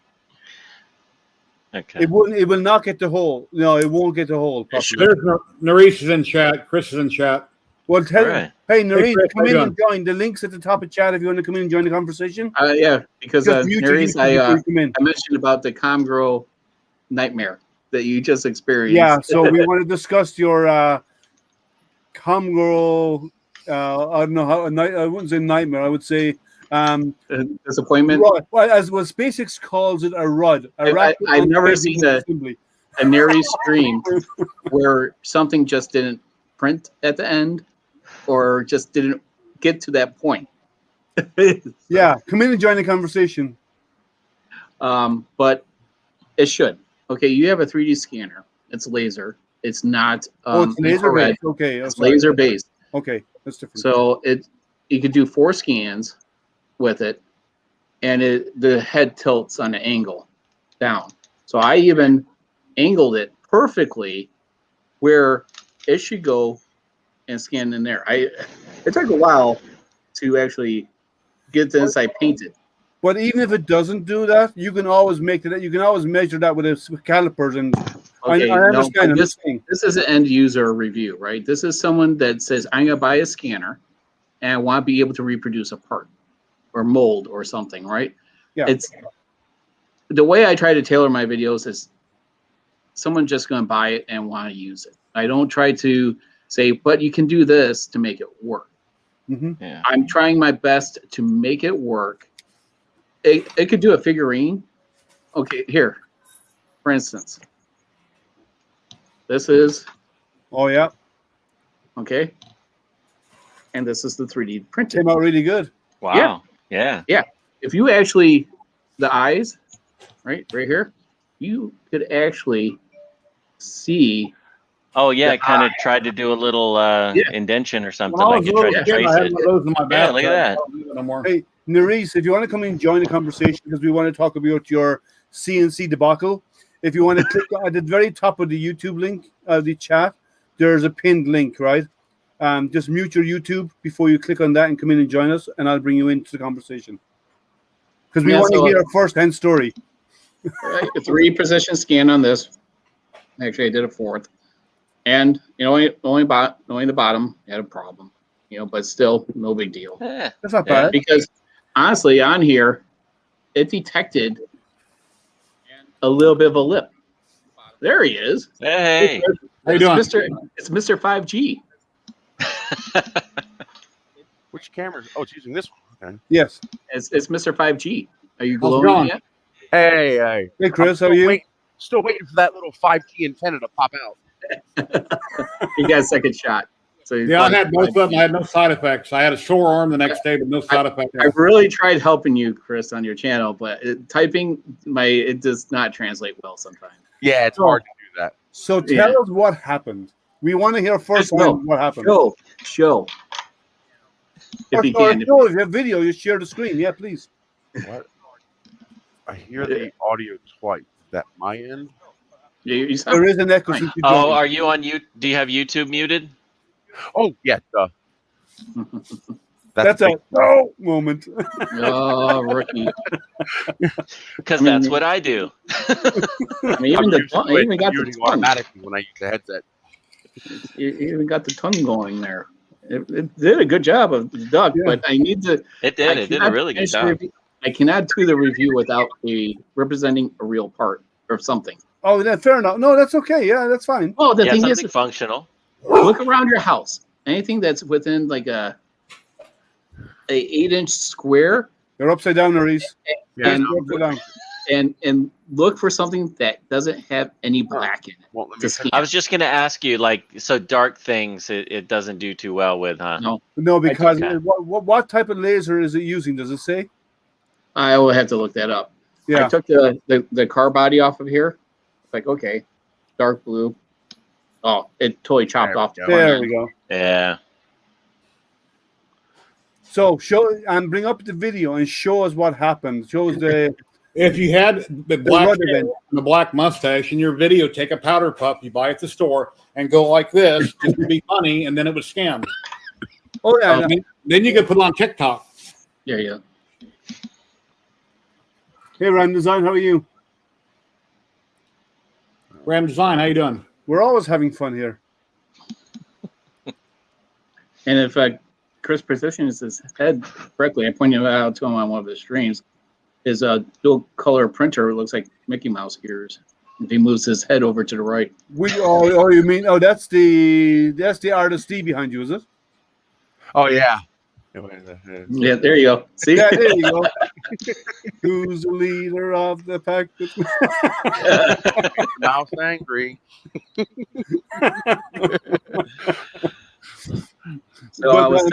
Speaker 7: Okay.
Speaker 1: It will not get the hole. No, it won't get the hole properly.
Speaker 5: There's Nerys is in chat. Chris is in chat.
Speaker 1: Well, tell
Speaker 7: Right.
Speaker 1: hey, Noreen,
Speaker 5: Chris,
Speaker 1: come
Speaker 5: how
Speaker 1: in
Speaker 5: you
Speaker 1: and join. The link's at the top of chat if you want to come in and join the conversation.
Speaker 3: Yeah, because
Speaker 1: Just mute your
Speaker 3: Nerys,
Speaker 1: YouTube before you come in.
Speaker 3: I mentioned about the Comgrow nightmare that you just experienced.
Speaker 1: Yeah, so we want to discuss your Comgrow. I don't know how. I wouldn't say nightmare. I would say
Speaker 3: Disappointment.
Speaker 1: rud. Well, as SpaceX calls it, a rud.
Speaker 3: I've never seen a Nerys stream where something just didn't print at the end, or just didn't get to that point.
Speaker 1: Yeah, come in and join the conversation.
Speaker 3: But it should. Okay, you have a 3D scanner. It's laser. It's not
Speaker 1: It's laser
Speaker 3: infrared.
Speaker 1: based. Okay,
Speaker 3: It's laser based.
Speaker 1: Okay, that's different.
Speaker 3: So you could do 4 scans with it, and the head tilts on an angle down. So I even angled it perfectly where it should go and scan in there. It took a while to actually get the inside painted.
Speaker 1: But even if it doesn't do that, you can always make it. You can always measure that with calipers. And
Speaker 3: Okay,
Speaker 1: I understand. I'm just saying.
Speaker 3: this is an end user review, right? This is someone that says, I'm going to buy a scanner and I want to be able to reproduce a part or mold or something, right?
Speaker 1: Yeah.
Speaker 3: It's the way I try to tailor my videos is someone just going to buy it and want to use it. I don't try to say, but you can do this to make it work.
Speaker 1: Mm-hmm.
Speaker 7: Yeah.
Speaker 3: I'm trying my best to make it work. It could do a figurine. Okay, here, for instance, this is,
Speaker 1: Oh yeah,
Speaker 3: okay, and this is the 3D printed.
Speaker 1: came out really good.
Speaker 7: Wow. Yeah.
Speaker 3: If you actually, the eyes, right here, you could actually see.
Speaker 7: Oh yeah, I
Speaker 3: The
Speaker 7: kind of tried to do a little indention or something.
Speaker 5: When I
Speaker 7: I
Speaker 5: was a
Speaker 7: could try
Speaker 5: little
Speaker 7: to
Speaker 5: kid,
Speaker 7: trace
Speaker 5: I had
Speaker 7: it.
Speaker 5: one of those in my
Speaker 7: Yeah,
Speaker 5: bathtub.
Speaker 7: look at that.
Speaker 5: I don't do it no more.
Speaker 1: Hey, Nerys, if you want to come in and join the conversation, because we want to talk about your CNC debacle. If you want to click at the very top of the YouTube link, the chat, there's a pinned link, right? Just mute your YouTube before you click on that and come in and join us, and I'll bring you into the conversation. Because we
Speaker 3: Yeah,
Speaker 1: want to
Speaker 3: so-
Speaker 1: hear a first-hand story.
Speaker 3: Right, a 3-position scan on this. Actually, I did a 4th, and only the bottom had a problem. But still, no big deal.
Speaker 7: Yeah.
Speaker 1: That's not
Speaker 7: Yeah.
Speaker 1: bad.
Speaker 3: Because honestly, on here, it detected a little bit of a lip. There he is.
Speaker 7: Hey.
Speaker 5: How you doing?
Speaker 3: It's Mr. 5G.
Speaker 8: Which camera? Oh, it's using this one. Okay.
Speaker 1: Yes.
Speaker 3: It's Mr. 5G. Are you
Speaker 5: How's it
Speaker 3: glowing
Speaker 5: going?
Speaker 3: yet?
Speaker 8: Hey.
Speaker 1: Hey, Chris, how
Speaker 8: I'm
Speaker 1: are you?
Speaker 8: Still waiting for that little 5G antenna to pop out.
Speaker 3: You got a second shot. So
Speaker 5: Yeah, I had both of them. I had no side effects. I had a sore arm the next day, but no side effects.
Speaker 3: I really tried helping you, Chris, on your channel, but typing it does not translate well sometimes.
Speaker 8: Yeah, it's hard to do that.
Speaker 1: So tell us what happened. We want to hear first
Speaker 3: Just go.
Speaker 1: what happened.
Speaker 3: Show. If you
Speaker 1: Or
Speaker 3: can.
Speaker 1: show, if you have video, you share the screen. Yeah, please.
Speaker 8: What? I hear the audio twice. Is that my end?
Speaker 3: You sound
Speaker 1: There is an echo.
Speaker 3: fine.
Speaker 1: since you
Speaker 7: Oh,
Speaker 1: joined.
Speaker 7: are you on you? Do you have YouTube muted?
Speaker 8: Oh, yeah.
Speaker 1: That's a no moment.
Speaker 3: Oh, rookie.
Speaker 7: Because
Speaker 3: I mean,
Speaker 7: that's what I do.
Speaker 3: I mean,
Speaker 8: I'm
Speaker 3: even the
Speaker 8: used to
Speaker 3: tongue,
Speaker 8: it
Speaker 3: even got the
Speaker 8: muting
Speaker 3: tongue.
Speaker 8: automatically when I use the headset.
Speaker 3: You even got the tongue going there. It did a good job of the duck,
Speaker 1: Yeah.
Speaker 3: but I need to.
Speaker 7: It did. It did a really good job.
Speaker 3: I cannot do the review without representing a real part or something.
Speaker 1: Oh, that fair enough. No, that's okay. Yeah, that's fine.
Speaker 3: Oh, the
Speaker 7: Yeah,
Speaker 3: thing
Speaker 7: something
Speaker 3: is,
Speaker 7: functional.
Speaker 3: look around your house. Anything that's within like a 8-inch square,
Speaker 1: You're upside down, Maurice.
Speaker 8: Yeah,
Speaker 3: and
Speaker 1: You're upside down.
Speaker 3: and look for something that doesn't have any black in it.
Speaker 8: won't let me
Speaker 3: To
Speaker 8: finish.
Speaker 3: scan.
Speaker 7: I was just gonna ask you, like, so dark things it doesn't do too well with, huh?
Speaker 3: No,
Speaker 1: No, because
Speaker 7: Okay.
Speaker 1: what type of laser is it using? Does it say?
Speaker 3: I will have to look that up.
Speaker 1: Yeah.
Speaker 3: I took the car body off of here. Like, okay, dark blue. Oh, it totally chopped
Speaker 8: There we
Speaker 3: off the
Speaker 8: go.
Speaker 3: front
Speaker 1: There
Speaker 3: end.
Speaker 1: we go.
Speaker 7: Yeah.
Speaker 1: So show and bring up the video and show us what happened. Show us the
Speaker 5: If you had the black
Speaker 1: rudder
Speaker 5: hair
Speaker 1: then.
Speaker 5: and the black mustache in your video, take a powder puff you buy at the store and go like this just to be funny, and then it would scan.
Speaker 1: Oh yeah.
Speaker 3: Oh,
Speaker 1: no.
Speaker 5: Then you could put it on TikTok.
Speaker 3: Yeah.
Speaker 1: Hey Ram Design, how are you?
Speaker 5: Ram Design, how you doing?
Speaker 1: We're always having fun here.
Speaker 3: And if Chris positions his head correctly, I pointed it out to him on one of his streams. His dual color printer looks like Mickey Mouse ears. If he moves his head over to the right.
Speaker 1: Oh, you mean that's the artist D behind you, is it?
Speaker 8: Oh yeah.
Speaker 3: Yeah, there you go. See?
Speaker 1: Yeah, there you go. Who's the leader of the pack?
Speaker 8: Mouse angry.
Speaker 3: So I was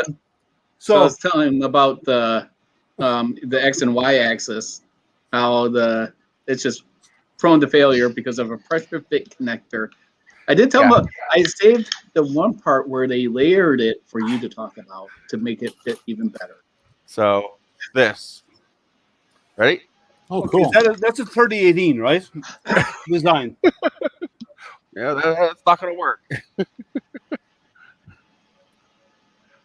Speaker 1: So
Speaker 3: I was telling him about the X and Y axis, how it's just prone to failure because of a pressure fit connector. I did tell him I saved the one part where they layered it for you to talk about to make it fit even better.
Speaker 8: So this. Ready?
Speaker 5: Oh, cool.
Speaker 1: that's a 3018, right? Design.
Speaker 8: Yeah, that's not gonna work.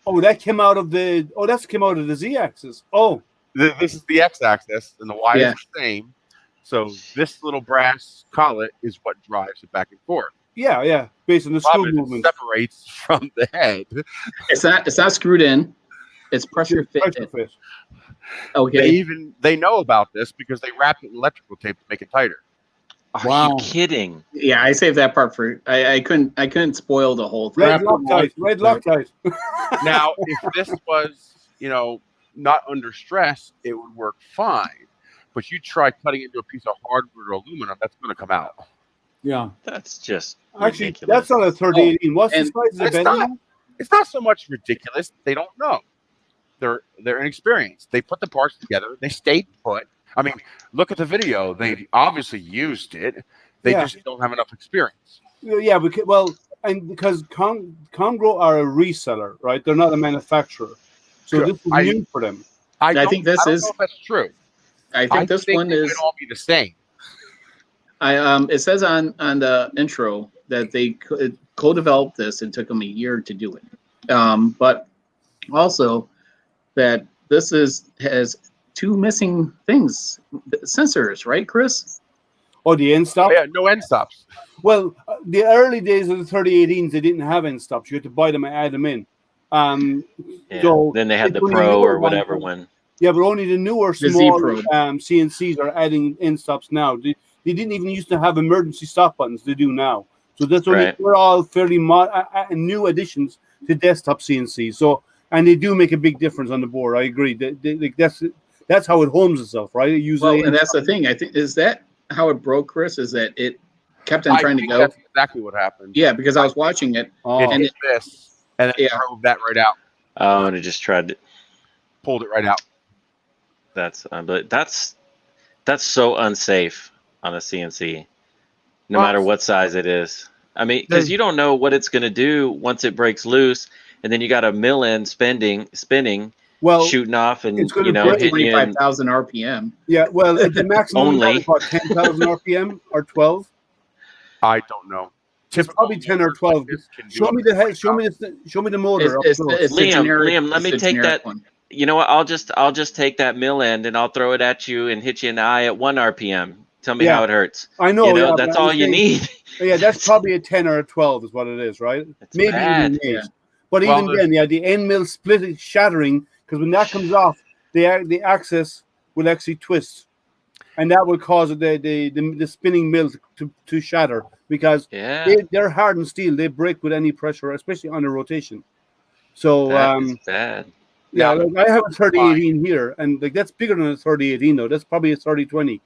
Speaker 1: Oh, that came out of the. Oh, that's came out of the Z-axis. Oh,
Speaker 8: This is the x-axis, and the y
Speaker 3: Yeah.
Speaker 8: is the same. So this little brass collet is what drives it back and forth.
Speaker 1: yeah, based on the screw
Speaker 8: Problem is it
Speaker 1: movement.
Speaker 8: separates from the head.
Speaker 3: It's not screwed in. It's pressure fit.
Speaker 1: Pressure fit.
Speaker 3: Okay.
Speaker 8: They know about this because they wrapped it in electrical tape to make it tighter.
Speaker 7: Are
Speaker 5: Wow.
Speaker 7: you kidding?
Speaker 3: Yeah, I saved that part for I couldn't spoil the whole thing.
Speaker 1: Red Loctite. Red Loctite.
Speaker 8: Now, if this was, not under stress, it would work fine. But you try cutting into a piece of hardwood or aluminum, that's going to come out.
Speaker 5: Yeah.
Speaker 7: That's just
Speaker 1: Actually,
Speaker 7: ridiculous.
Speaker 1: that's not a 3018. What's the
Speaker 3: and
Speaker 1: size of the
Speaker 8: it's
Speaker 1: bending?
Speaker 8: It's not so much ridiculous. They don't know. They're inexperienced. They put the parts together. They stayed put. I mean, look at the video. They obviously used it. They
Speaker 1: Yeah.
Speaker 8: just don't have enough experience.
Speaker 1: Yeah, because Congro are a reseller, right? They're not a manufacturer. So
Speaker 8: Sure.
Speaker 1: this is new for them.
Speaker 3: I think this
Speaker 8: I don't
Speaker 3: is-
Speaker 8: know if that's true.
Speaker 3: I think this one
Speaker 8: they
Speaker 3: is
Speaker 8: would all be the same.
Speaker 3: it says on the intro that they co-developed this and took them a year to do it. But also that this has two missing things, sensors, right, Chris?
Speaker 1: Oh, the end stop?
Speaker 8: Oh, yeah, no end stops.
Speaker 1: Well, the early days of the 3018s, they didn't have end stops. You had to buy them and add them in.
Speaker 7: Yeah.
Speaker 1: So
Speaker 7: Then they had the
Speaker 1: it's only
Speaker 7: Pro
Speaker 1: newer
Speaker 7: or whatever
Speaker 1: ones.
Speaker 7: one.
Speaker 1: Yeah, but only the newer
Speaker 3: The Z
Speaker 1: small
Speaker 3: Pro.
Speaker 1: CNCs are adding end stops now. They didn't even used to have emergency stop buttons. They do now. So that's only
Speaker 7: Right.
Speaker 1: they're all fairly new additions to desktop CNC. So and they do make a big difference on the board. I agree. That's how it homes itself, right? It usually
Speaker 3: Well, and that's the thing. I think is that how it broke, Chris, is that it kept on
Speaker 8: I
Speaker 3: trying to
Speaker 8: think
Speaker 3: go.
Speaker 8: that's exactly what happened.
Speaker 3: Yeah, because I was watching it.
Speaker 8: It
Speaker 1: oh,
Speaker 8: hit this, and it
Speaker 3: Yeah.
Speaker 8: drove that right out.
Speaker 7: Oh, and it just tried to.
Speaker 8: Pulled it right out.
Speaker 7: But that's so unsafe on a CNC, no
Speaker 8: Well,
Speaker 7: matter what size it is. I mean, because you don't know what it's going to do once it breaks loose, and then you got a mill end spinning,
Speaker 1: well,
Speaker 7: shooting off, and
Speaker 1: it's gonna break
Speaker 7: hitting you.
Speaker 3: 25,000 RPM.
Speaker 1: yeah. Well, at the maximum
Speaker 7: Only.
Speaker 1: about 10,000 RPM or 12.
Speaker 8: I don't know.
Speaker 1: It's probably 10 or 12. Show me the head. Show me the motor.
Speaker 3: It's the generic.
Speaker 7: Liam, let
Speaker 3: it's
Speaker 7: me
Speaker 3: the
Speaker 7: take
Speaker 3: generic
Speaker 7: that.
Speaker 3: one.
Speaker 7: You know what? I'll just take that mill end and I'll throw it at you and hit you in the eye at 1 RPM. Tell me
Speaker 1: Yeah.
Speaker 7: how it hurts.
Speaker 1: I know.
Speaker 7: You know,
Speaker 1: yeah,
Speaker 7: that's
Speaker 1: but I'm
Speaker 7: all you
Speaker 1: saying-
Speaker 7: need.
Speaker 1: Yeah, that's probably a 10 or a 12 is what it is, right?
Speaker 7: It's
Speaker 1: Maybe
Speaker 7: bad.
Speaker 1: even 8.
Speaker 3: Yeah.
Speaker 1: But
Speaker 8: Well,
Speaker 1: even then, the end mill split is shattering because when that comes off, the axis will actually twist, and that will cause the spinning mill to shatter because
Speaker 7: Yeah,
Speaker 1: they're hardened steel. They break with any pressure, especially under rotation. So
Speaker 7: that is bad.
Speaker 1: yeah,
Speaker 8: Now,
Speaker 1: like I have a 3018 here, and like that's bigger than a 3018 though. That's probably a 3020.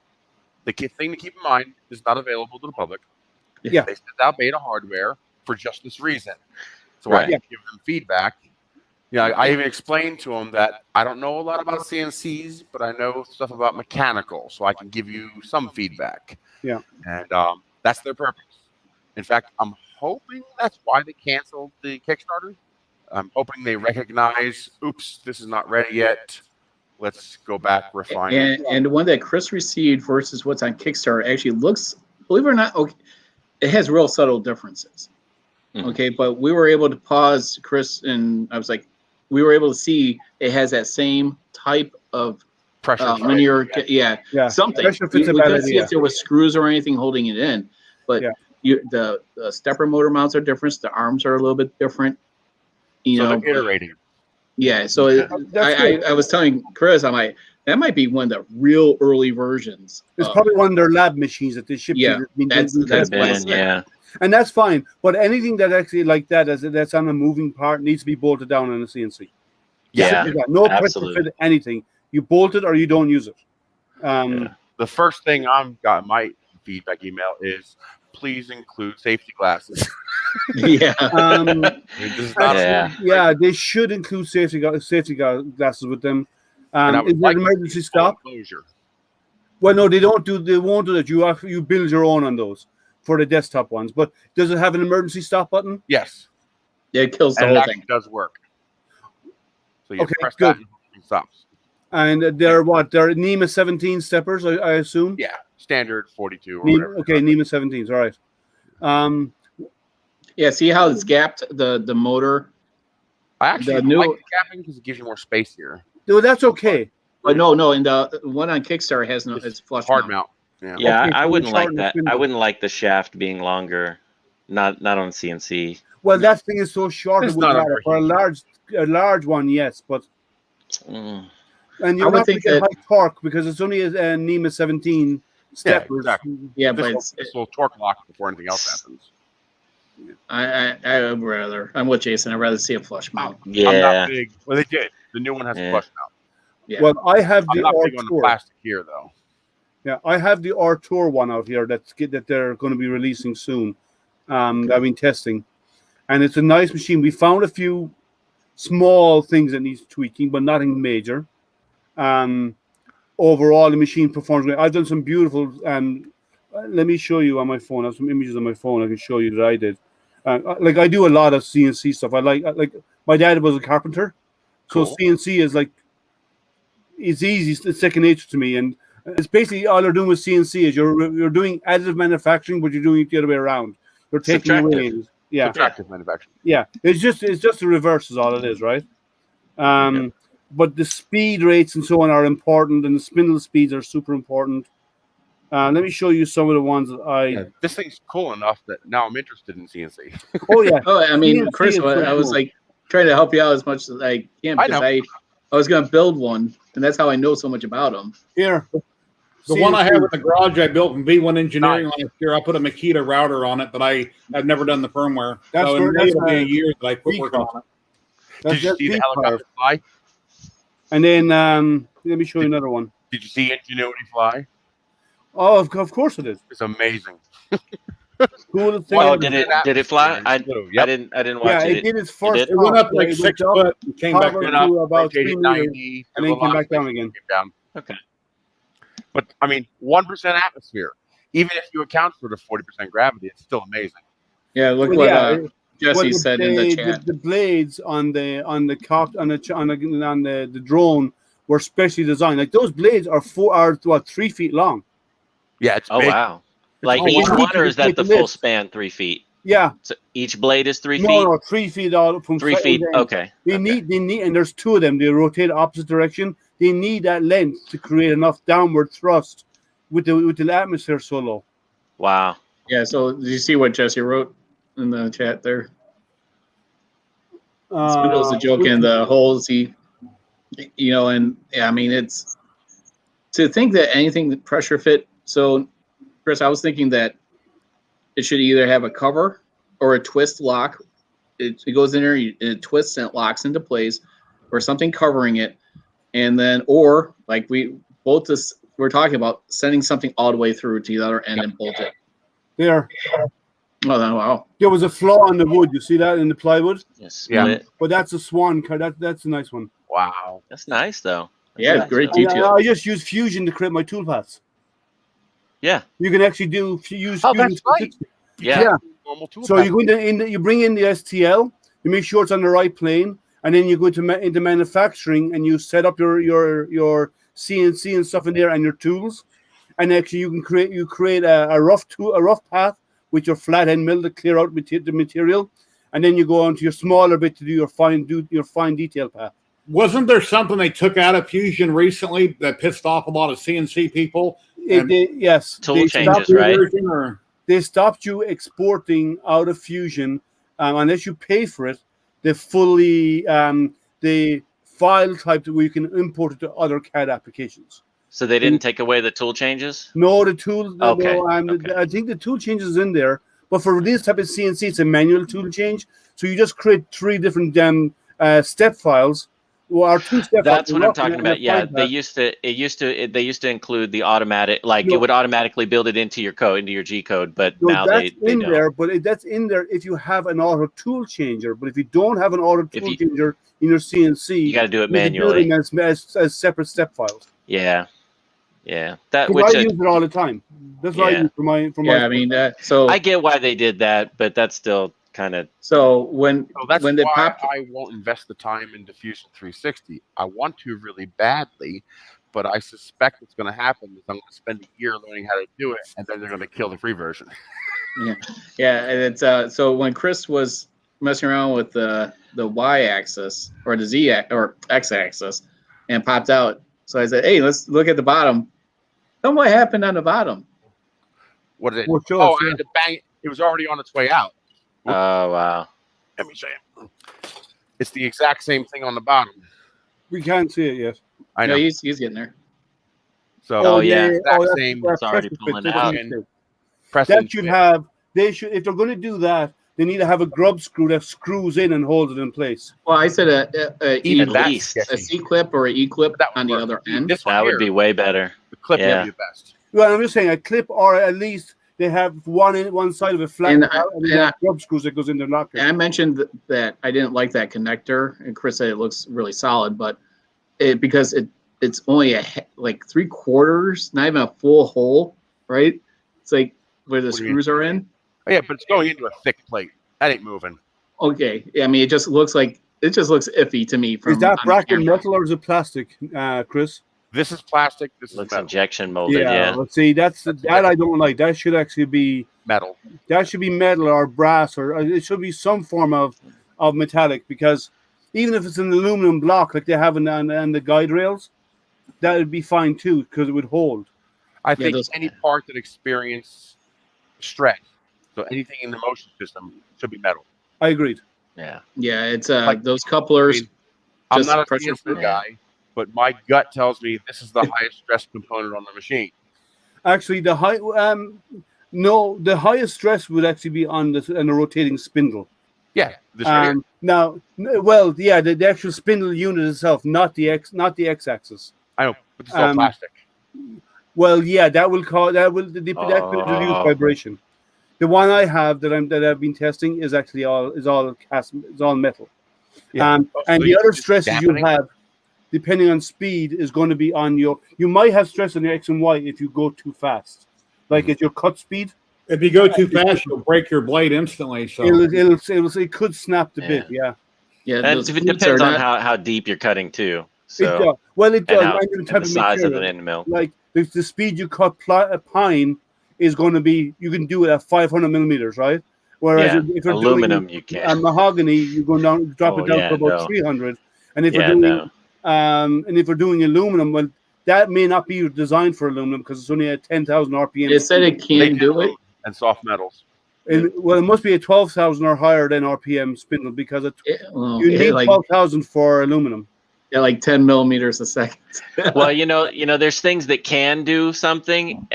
Speaker 8: the thing to keep in mind is not available to the public.
Speaker 1: Yeah.
Speaker 8: They sent out beta hardware for just this reason. So
Speaker 7: Right.
Speaker 8: I can give them feedback. Yeah, I even explained to them that I don't know a lot about CNCs, but I know stuff about mechanical, so I can give you some feedback.
Speaker 1: Yeah.
Speaker 8: And that's their purpose. In fact, I'm hoping that's why they canceled the Kickstarter. I'm hoping they recognize, oops, this is not ready yet. Let's go back, refine it.
Speaker 3: And the one that Chris received versus what's on Kickstarter actually looks, believe it or not, okay, it has real subtle differences.
Speaker 7: Mhm.
Speaker 3: Okay, but we were able to pause, Chris, and I was like, we were able to see it has that same type of
Speaker 8: Pressure.
Speaker 3: linear, yeah, something.
Speaker 1: Pressure
Speaker 3: We
Speaker 1: fits a bad
Speaker 3: couldn't see
Speaker 1: idea.
Speaker 3: if there was screws or anything holding it in, but
Speaker 1: Yeah.
Speaker 3: the stepper motor mounts are different. The arms are a little bit different. You
Speaker 8: So
Speaker 3: know,
Speaker 8: they're iterating.
Speaker 3: yeah. So
Speaker 1: That's good.
Speaker 3: I was telling Chris, I'm like, that might be one of the real early versions.
Speaker 1: It's
Speaker 3: of-
Speaker 1: probably one of their lab machines that they ship.
Speaker 3: Yeah,
Speaker 1: to the-
Speaker 3: that's
Speaker 1: the-
Speaker 3: what I
Speaker 7: Man,
Speaker 3: said.
Speaker 7: yeah.
Speaker 1: and that's fine. But anything that actually like that that's on a moving part needs to be bolted down on a CNC.
Speaker 7: Yeah.
Speaker 1: Simple as that. No pressure
Speaker 7: absolutely.
Speaker 1: fit anything. You bolt it or you don't use it.
Speaker 7: Yeah.
Speaker 8: The first thing I've got in my feedback email is please include safety glasses.
Speaker 3: Yeah.
Speaker 8: This is not
Speaker 7: Yeah.
Speaker 1: Yeah, they should include safety glasses with them.
Speaker 8: and I would
Speaker 1: Is there
Speaker 8: like
Speaker 1: an
Speaker 8: to see
Speaker 1: emergency
Speaker 8: full
Speaker 1: stop?
Speaker 8: enclosure.
Speaker 1: Well, no, they won't do that. You build your own on those for the desktop ones. But does it have an emergency stop button?
Speaker 8: Yes,
Speaker 3: Yeah, it kills the
Speaker 8: and it
Speaker 3: whole
Speaker 8: actually
Speaker 3: thing.
Speaker 8: does work. So you
Speaker 1: Okay,
Speaker 8: press
Speaker 1: good.
Speaker 8: that and it stops.
Speaker 1: And they're what? They're NEMA 17 steppers, I assume.
Speaker 8: Yeah, standard 42 or
Speaker 1: NEMA,
Speaker 8: whatever.
Speaker 1: okay, NEMA 17s. All right.
Speaker 3: Yeah, see how it's gapped the motor.
Speaker 8: I actually
Speaker 3: the new-
Speaker 8: like the capping because it gives you more space here.
Speaker 1: No, that's okay.
Speaker 3: But no, and the one on Kickstarter has no. It's flush
Speaker 8: Hard
Speaker 3: mount.
Speaker 8: mount.
Speaker 7: Yeah,
Speaker 1: Okay,
Speaker 7: I
Speaker 1: so
Speaker 7: wouldn't
Speaker 1: we
Speaker 7: like
Speaker 1: shorten the
Speaker 7: that. I
Speaker 1: spindle.
Speaker 7: wouldn't like the shaft being longer. Not on CNC.
Speaker 1: Well, that thing is so short
Speaker 8: It's
Speaker 1: it wouldn't
Speaker 8: not
Speaker 1: matter. For a large one, yes, but
Speaker 7: Mm.
Speaker 1: and
Speaker 3: I
Speaker 1: you're
Speaker 3: would
Speaker 1: not going to
Speaker 3: think
Speaker 1: get
Speaker 3: that-
Speaker 1: high torque because it's only a NEMA 17 steppers.
Speaker 8: exactly.
Speaker 3: Yeah,
Speaker 8: This
Speaker 3: but
Speaker 8: will torque lock before anything else happens.
Speaker 3: I would rather. I'm with Jason. I'd rather see a flush mount.
Speaker 8: I'm
Speaker 7: Yeah.
Speaker 8: not big. Well, they did. The new one has a
Speaker 7: Yeah.
Speaker 8: flush mount.
Speaker 3: Yeah.
Speaker 1: Well, I have
Speaker 8: I'm
Speaker 1: the
Speaker 8: not big on the
Speaker 1: R-Tour.
Speaker 8: plastic here, though.
Speaker 1: Yeah, I have the R-Tour one out here that they're going to be releasing soon. That I've been testing, and it's a nice machine. We found a few small things that needs tweaking, but nothing major. Overall, the machine performs great. I've done some beautiful. Let me show you on my phone. I have some images on my phone. I can show you that I did. Like I do a lot of CNC stuff. I like my dad was a carpenter, so
Speaker 8: Cool.
Speaker 1: CNC is like it's easy. It's second nature to me, and it's basically all they're doing with CNC is you're doing additive manufacturing, but you're doing it the other way around. You're taking away.
Speaker 7: Subtractive.
Speaker 1: Yeah,
Speaker 8: Subtractive manufacturing.
Speaker 1: yeah. It's just the reverse is all it is, right? But the speed rates and so on are important, and the spindle speeds are super important. Let me show you some of the ones that I.
Speaker 8: Yeah, this thing's cool enough that now I'm interested in CNC.
Speaker 1: Oh yeah,
Speaker 3: Oh, I mean,
Speaker 1: CNC
Speaker 3: Chris,
Speaker 1: is so
Speaker 3: I was
Speaker 1: cool.
Speaker 3: like trying to help you out as much as I can
Speaker 8: I
Speaker 3: because
Speaker 8: know.
Speaker 3: I was going to build one, and that's how I know so much about them.
Speaker 1: here.
Speaker 5: The one I
Speaker 1: CNC.
Speaker 5: have in the garage I built from V1 Engineering last year. I put a Makita router on it, but I've never done the firmware.
Speaker 1: That's
Speaker 5: so
Speaker 1: where-
Speaker 5: in May
Speaker 1: that's
Speaker 5: it'll be a
Speaker 1: a
Speaker 5: year that I quit working
Speaker 1: V-Cut.
Speaker 5: on it.
Speaker 1: That's
Speaker 8: Did you see the
Speaker 1: V-Carve.
Speaker 8: helicopter fly?
Speaker 1: And then let me show you another one.
Speaker 8: Did you see Ingenuity fly?
Speaker 1: Oh, of course it is.
Speaker 8: It's amazing.
Speaker 1: Coolest thing.
Speaker 7: Oh,
Speaker 1: ever.
Speaker 7: did it fly? I
Speaker 8: Yep.
Speaker 7: didn't
Speaker 1: Yeah,
Speaker 7: watch
Speaker 1: it
Speaker 7: it.
Speaker 1: did its first.
Speaker 7: did?
Speaker 5: It went up
Speaker 1: Yeah,
Speaker 5: like
Speaker 1: it
Speaker 5: 6
Speaker 1: went up,
Speaker 5: foot and came back
Speaker 1: hovered
Speaker 5: down.
Speaker 8: Went up,
Speaker 1: to about
Speaker 8: rotated
Speaker 1: 3 meters.
Speaker 8: 90,
Speaker 1: and then
Speaker 8: took a
Speaker 1: came
Speaker 8: lot
Speaker 1: back
Speaker 8: of
Speaker 1: down
Speaker 8: space,
Speaker 1: again.
Speaker 8: came down.
Speaker 7: Okay.
Speaker 8: But I mean, 1% atmosphere. Even if you account for the 40% gravity, it's still amazing.
Speaker 3: Yeah, look
Speaker 1: Well,
Speaker 3: what
Speaker 1: yeah,
Speaker 3: Jesse
Speaker 1: the
Speaker 3: said in the chat.
Speaker 1: The blades on the drone were specially designed. Like those blades are 3 feet long.
Speaker 8: Yeah, it's
Speaker 7: Oh
Speaker 8: big.
Speaker 7: wow. Like
Speaker 1: Oh,
Speaker 7: each
Speaker 1: wow.
Speaker 7: one, or is that the
Speaker 1: Take
Speaker 7: full
Speaker 1: lift.
Speaker 7: span 3 feet?
Speaker 1: Yeah.
Speaker 7: So each blade is 3
Speaker 1: No,
Speaker 7: feet.
Speaker 1: no, 3 feet out from
Speaker 7: 3
Speaker 1: side
Speaker 7: feet.
Speaker 1: to end.
Speaker 7: Okay.
Speaker 1: They need, and there's two of them. They rotate opposite direction. They need that length to create enough downward thrust with the atmosphere so low.
Speaker 7: Wow.
Speaker 3: Yeah. So did you see what Jesse wrote in the chat there? Spindle's a joke in the holes. And yeah, I mean, it's to think that anything that pressure fit. So, Chris, I was thinking that it should either have a cover or a twist lock. It goes in there, it twists and it locks into place, or something covering it, and then or like we're talking about sending something all the way through to the other end and bolt it.
Speaker 1: There.
Speaker 3: Oh wow!
Speaker 1: There was a flaw in the wood. You see that in the plywood?
Speaker 7: Split.
Speaker 1: But that's a swan cut. That's a nice one.
Speaker 8: Wow.
Speaker 7: That's nice though.
Speaker 3: Yeah,
Speaker 7: That's
Speaker 3: great
Speaker 7: nice.
Speaker 3: detail.
Speaker 1: I just use Fusion to create my toolpaths.
Speaker 7: Yeah.
Speaker 1: You can actually use Fusion.
Speaker 8: Oh, that's right.
Speaker 7: Yeah.
Speaker 8: Normal tool
Speaker 1: So
Speaker 8: path.
Speaker 1: you go you bring in the STL, you make sure it's on the right plane, and then you go into manufacturing and you set up your CNC and stuff in there and your tools, and actually you create a rough path with your flathead mill to clear out the material, and then you go on to your smaller bit to do your fine detail path.
Speaker 5: Wasn't there something they took out of Fusion recently that pissed off a lot of CNC people?
Speaker 1: Yes.
Speaker 7: Tool changes, right?
Speaker 1: They stopped you exporting out of Fusion unless you pay for it. The file type where you can import it to other CAD applications.
Speaker 7: So they didn't take away the tool changes?
Speaker 1: No, the tool.
Speaker 7: Okay.
Speaker 1: No,
Speaker 7: Okay.
Speaker 1: I think the tool change is in there, but for this type of CNC, it's a manual tool change. So you just create 3 different step files. Or 2 step.
Speaker 7: That's what I'm talking about. Yeah, they used to include the automatic, it would automatically build it into your code, into your G code, but now they don't.
Speaker 1: There. But that's in there if you have an auto tool changer. But if you don't have an auto tool changer in your CNC,
Speaker 7: you got to do it
Speaker 1: you can
Speaker 7: manually.
Speaker 1: build them as separate step files.
Speaker 7: Yeah. That
Speaker 1: I use it all the time. That's what I use for my.
Speaker 3: I mean, so
Speaker 7: I get why they did that, but that's still kind of.
Speaker 3: So when
Speaker 8: that's
Speaker 3: when they
Speaker 8: why
Speaker 3: popped,
Speaker 8: I won't invest the time into Fusion 360. I want to really badly, but I suspect what's going to happen is I'm going to spend a year learning how to do it, and then they're going to kill the free version.
Speaker 3: yeah, and it's so when Chris was messing around with the y-axis or the z or x-axis and popped out, so I said, "Hey, let's look at the bottom." Tell me what happened on the bottom.
Speaker 8: What did it?
Speaker 1: Well, sure,
Speaker 8: I had to bang it. It was already on its way out.
Speaker 7: Oh wow!
Speaker 8: Let me show you. It's the exact same thing on the bottom.
Speaker 1: We can't see it yet.
Speaker 8: I know.
Speaker 3: No, he's getting there.
Speaker 8: So
Speaker 1: that's
Speaker 8: same.
Speaker 7: It's already pulling out.
Speaker 1: That should have. They should, if they're going to do that, they need to have a grub screw that screws in and holds it in place.
Speaker 3: Well, I said a
Speaker 7: least.
Speaker 3: C clip or a E clip on the other end.
Speaker 7: That would be way better.
Speaker 8: The clip
Speaker 7: Yeah.
Speaker 8: would be the best.
Speaker 1: Well, I'm just saying a clip, or at least they have one side of it flat, and they have grub screws that goes in their locker.
Speaker 3: And I mentioned that I didn't like that connector, and Chris said it looks really solid, but because it's only like 3/4, not even a full hole, right? It's like where the screws are in.
Speaker 8: Oh, yeah, but it's going into a thick plate. That ain't moving.
Speaker 3: Okay, I mean it just looks iffy to me.
Speaker 1: Is that bracket metal or is it plastic, Chris?
Speaker 8: This is plastic. This
Speaker 7: Looks
Speaker 8: is metal.
Speaker 7: injection molded. Yeah.
Speaker 1: Let's see. That I don't like. That should actually be
Speaker 8: Metal.
Speaker 1: That should be metal or brass, or it should be some form of metallic. Because even if it's an aluminum block like they have on the guide rails, that would be fine too because it would hold.
Speaker 8: I think any part that experiences stress, so anything in the motion system, should be metal.
Speaker 1: I agreed.
Speaker 7: Yeah.
Speaker 3: Yeah, it's those couplers.
Speaker 8: I'm not a
Speaker 3: pressure
Speaker 8: CNC guy, but my gut tells me this is the highest stress component on the machine.
Speaker 1: Actually, the highest stress would actually be on the rotating spindle.
Speaker 8: Yeah, this right here.
Speaker 1: The actual spindle unit itself, not the x-axis.
Speaker 8: I know, but it's all plastic.
Speaker 1: Well, yeah, that will reduce vibration. The one I have that I've been testing is actually all metal.
Speaker 8: Yeah.
Speaker 1: And the other stresses you have, depending on speed, is going to be on your. You might have stress on your X and Y if you go too fast, like at your cut speed.
Speaker 5: If you go too fast, you'll break your blade instantly. So
Speaker 1: it could snap the bit. Yeah.
Speaker 3: Yeah,
Speaker 7: And it depends on how deep you're cutting too. So
Speaker 1: it does. Well, it does.
Speaker 7: and the size of the end mill.
Speaker 1: Like the speed you cut a pine is going to be. You can do it at 500 millimeters, right? Whereas
Speaker 7: Yeah,
Speaker 1: if you're
Speaker 7: aluminum,
Speaker 1: doing
Speaker 7: you can't.
Speaker 1: mahogany, you go down, drop
Speaker 7: Oh
Speaker 1: it down
Speaker 7: yeah,
Speaker 1: to about
Speaker 7: no.
Speaker 1: 300. And if
Speaker 7: Yeah,
Speaker 1: you're doing
Speaker 7: no.
Speaker 1: and if we're doing aluminum, well, that may not be designed for aluminum because it's only a 10,000 RPM.
Speaker 3: It said it
Speaker 8: They
Speaker 3: can do it.
Speaker 8: and soft metals.
Speaker 1: Well, it must be a 12,000 or higher than RPM spindle because
Speaker 3: Well,
Speaker 1: you need
Speaker 3: like
Speaker 1: 12,000 for aluminum.
Speaker 3: like 10 millimeters a second.
Speaker 7: Well, there's things that can do something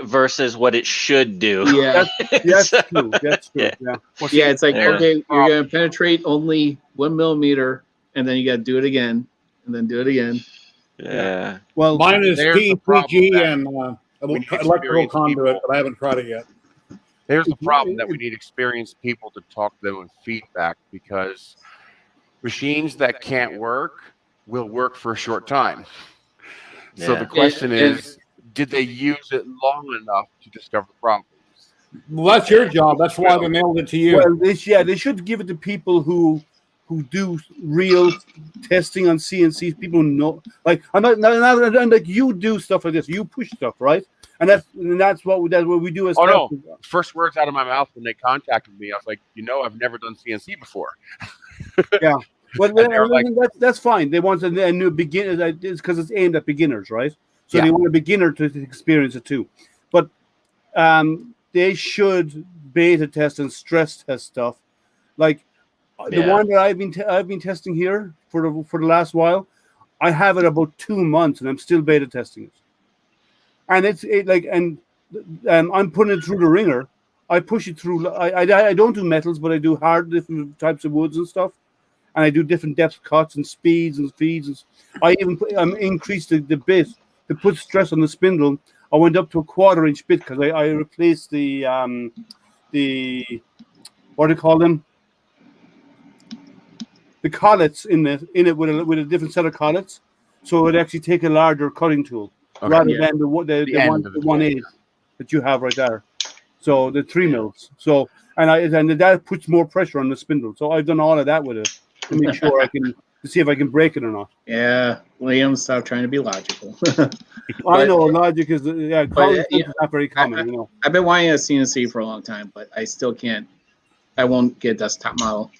Speaker 7: versus what it should do.
Speaker 3: Yeah.
Speaker 1: That's
Speaker 7: So,
Speaker 1: true. That's true.
Speaker 7: yeah.
Speaker 1: Yeah.
Speaker 8: Well,
Speaker 3: Yeah, it's like,
Speaker 7: Yeah.
Speaker 3: okay, you're going to penetrate only 1 millimeter, and then you got to do it again, and then do it again.
Speaker 7: Yeah.
Speaker 1: Well,
Speaker 5: Mine is
Speaker 8: There's the problem
Speaker 5: PG
Speaker 8: that
Speaker 5: and
Speaker 8: we need
Speaker 5: electrical
Speaker 8: experienced
Speaker 5: conduit,
Speaker 8: people.
Speaker 5: but I haven't tried it yet.
Speaker 8: Here's the problem that we need experienced people to talk to them with feedback, because machines that can't work will work for a short time. So
Speaker 7: Yeah.
Speaker 8: the question
Speaker 3: And-
Speaker 8: is, did they use it long enough to discover problems?
Speaker 5: Well, that's your job. That's why they mailed it to you.
Speaker 1: well, they should give it to people who do real testing on CNC. People who know, like I'm not like you do stuff like this. You push stuff, right? And that's what we do as
Speaker 8: Oh, no.
Speaker 1: testers.
Speaker 8: First words out of my mouth when they contacted me, I was like, I've never done CNC before.
Speaker 1: Yeah. Well,
Speaker 8: And they're like-
Speaker 1: that's fine. They want a new beginner. It's because it's aimed at beginners, right? So
Speaker 8: Yeah.
Speaker 1: they want a beginner to experience it too. But they should beta test and stress test stuff. Like the
Speaker 7: Yeah.
Speaker 1: one that I've been testing here for the last while. I have it about 2 months and I'm still beta testing it. And I'm putting it through the ringer. I push it through. I don't do metals, but I do hard different types of woods and stuff. And I do different depth cuts and speeds and feeds. And I even increased the bit to put stress on the spindle. I went up to a 1/4-inch bit because I replaced the what do you call them? The collets in it with a different set of collets, so it would actually take a larger cutting tool
Speaker 8: Okay.
Speaker 1: rather
Speaker 3: Yeah.
Speaker 1: than the
Speaker 8: end of the
Speaker 1: 1/8 that you have right there. So the 3 mils. So and that puts more pressure on the spindle. So I've done all of that with it to make sure to see if I can break it or not.
Speaker 3: Yeah, Liam, stop trying to be logical.
Speaker 1: I know logic is common sense
Speaker 3: yeah,
Speaker 1: is not very common,
Speaker 3: I've been wanting a CNC for a long time, but I still can't. I won't get a desktop model.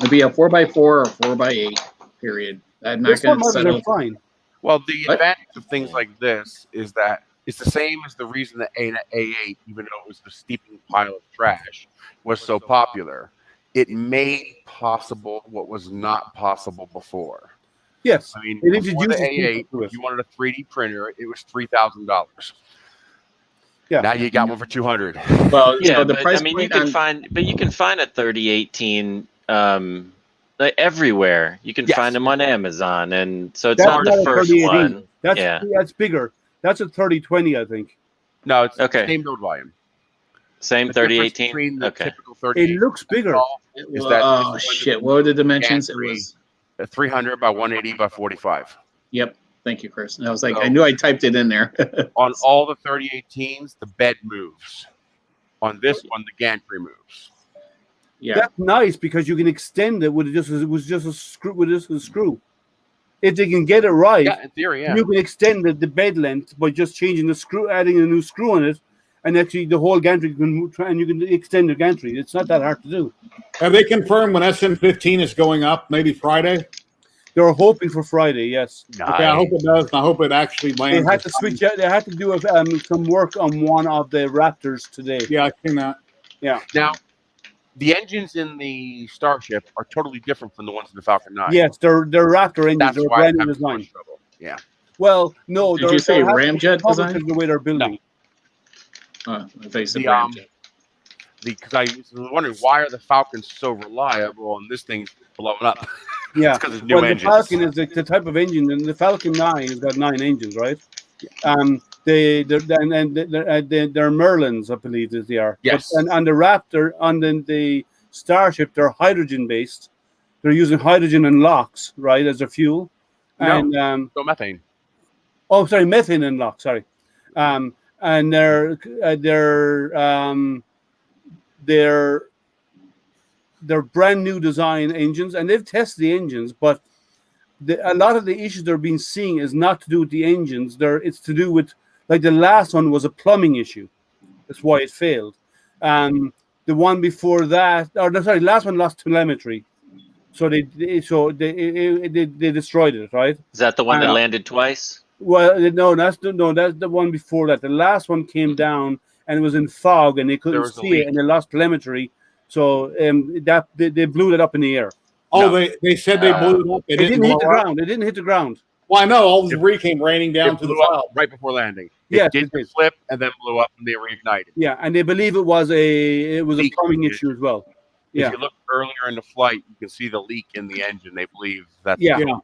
Speaker 3: It'll be a 4x4 or 4x8. Period. I'm not
Speaker 1: This one
Speaker 3: going to
Speaker 1: they're
Speaker 3: settle.
Speaker 1: fine.
Speaker 8: Well, the
Speaker 3: What?
Speaker 8: advantage of things like this is that it's the same as the reason that A8, even though it was the steeping pile of trash, was so popular. It made possible what was not possible before.
Speaker 1: Yes.
Speaker 8: I mean,
Speaker 1: It
Speaker 8: before the
Speaker 1: introduces
Speaker 8: A8,
Speaker 1: people to
Speaker 8: if
Speaker 1: it.
Speaker 8: you wanted a 3D printer, it was $3,000.
Speaker 1: Yeah.
Speaker 8: Now you got one for $200.
Speaker 3: Well,
Speaker 7: Yeah,
Speaker 3: so the
Speaker 7: but
Speaker 3: price
Speaker 7: I mean,
Speaker 3: point
Speaker 7: you can find a 3018 like everywhere. You can
Speaker 8: Yes.
Speaker 7: find them on Amazon, and so it's
Speaker 1: That's
Speaker 7: not
Speaker 1: not
Speaker 7: the
Speaker 1: a
Speaker 7: first
Speaker 1: 3080.
Speaker 7: one.
Speaker 1: That's
Speaker 7: Yeah.
Speaker 1: that's bigger. That's a 3020, I think.
Speaker 8: No, it's
Speaker 7: Okay.
Speaker 8: the same build volume.
Speaker 7: Same
Speaker 8: The difference
Speaker 7: 3018.
Speaker 8: between the
Speaker 7: Okay.
Speaker 8: typical 3080
Speaker 1: It looks bigger.
Speaker 8: is that
Speaker 3: oh
Speaker 8: this is
Speaker 3: shit! What were the dimensions? It
Speaker 8: gantry.
Speaker 3: was.
Speaker 8: a 300 by 180 by 45.
Speaker 3: Yep. Thank you, Chris. And I was like,
Speaker 8: So-
Speaker 3: I knew I typed it in there.
Speaker 8: On all the 3018s, the bed moves. On this one, the gantry moves.
Speaker 3: Yeah.
Speaker 1: That's nice because you can extend it with just a screw with just a screw. If they can get it right,
Speaker 8: Yeah, in theory, yeah.
Speaker 1: you can extend the bed length by just changing the screw, adding a new screw on it, and actually the whole gantry can move, and you can extend the gantry. It's not that hard to do.
Speaker 5: Have they confirmed when SN15 is going up? Maybe Friday?
Speaker 1: They're hoping for Friday, yes.
Speaker 5: Okay, I hope it does. And I hope it actually
Speaker 1: They
Speaker 5: lands.
Speaker 1: had to switch out. They had to do some work on one of the Raptors today.
Speaker 5: Yeah, I've seen that.
Speaker 8: Now, the engines in the Starship are totally different from the ones in the Falcon 9.
Speaker 1: Yes, they're Raptor engines.
Speaker 8: That's
Speaker 1: They're a
Speaker 8: why
Speaker 1: brand
Speaker 8: I'm
Speaker 1: new
Speaker 8: having so much
Speaker 1: design.
Speaker 8: trouble. Yeah.
Speaker 1: Well, no,
Speaker 3: Did you say
Speaker 1: they're
Speaker 3: ramjet
Speaker 1: covered
Speaker 3: design?
Speaker 1: because of the way they're building.
Speaker 3: I thought you said
Speaker 8: The,
Speaker 3: ramjet.
Speaker 8: Because I was wondering, why are the Falcons so reliable and this thing's blowing up?
Speaker 1: Yeah.
Speaker 8: It's because it's new
Speaker 1: Well,
Speaker 8: engines.
Speaker 1: the Falcon is the type of engine, and the Falcon 9 has got 9 engines, right? They're Merlins, I believe that they are.
Speaker 8: Yes.
Speaker 1: But, and on the Raptor, on the Starship, they're hydrogen based. They're using hydrogen and LOX, right, as their fuel.
Speaker 8: No.
Speaker 1: And
Speaker 8: So methane.
Speaker 1: oh, sorry, methane and LOX. Sorry, and they're brand new design engines, and they've tested the engines, but a lot of the issues they're being seeing is not to do with the engines. It's to do with, like, the last one was a plumbing issue. That's why it failed. The one before that, or no, sorry, the last one lost telemetry, so they destroyed it, right?
Speaker 7: Is that the one that
Speaker 1: Uh,
Speaker 7: landed twice?
Speaker 1: Well, that's the one before that. The last one came down and it was in fog and they
Speaker 8: There
Speaker 1: couldn't
Speaker 8: was a
Speaker 1: see it
Speaker 8: leak.
Speaker 1: and they lost telemetry. So that they blew it up in the air.
Speaker 5: Oh,
Speaker 8: No.
Speaker 5: they said they blew it up.
Speaker 1: It didn't
Speaker 5: blow
Speaker 1: hit the
Speaker 5: up?
Speaker 1: ground. It didn't hit the ground.
Speaker 5: Well, I know all the debris came raining down
Speaker 8: It
Speaker 5: to the
Speaker 8: blew up
Speaker 5: cloud.
Speaker 8: right before landing.
Speaker 1: Yes,
Speaker 8: It did
Speaker 1: it did.
Speaker 8: flip and then blew up, and they reignited.
Speaker 1: Yeah, and they believe it was a
Speaker 8: Leak.
Speaker 1: plumbing issue as well. Yeah,
Speaker 8: If you look earlier in the flight, you can see the leak in the engine. They believe that's
Speaker 1: yeah.
Speaker 5: Yeah.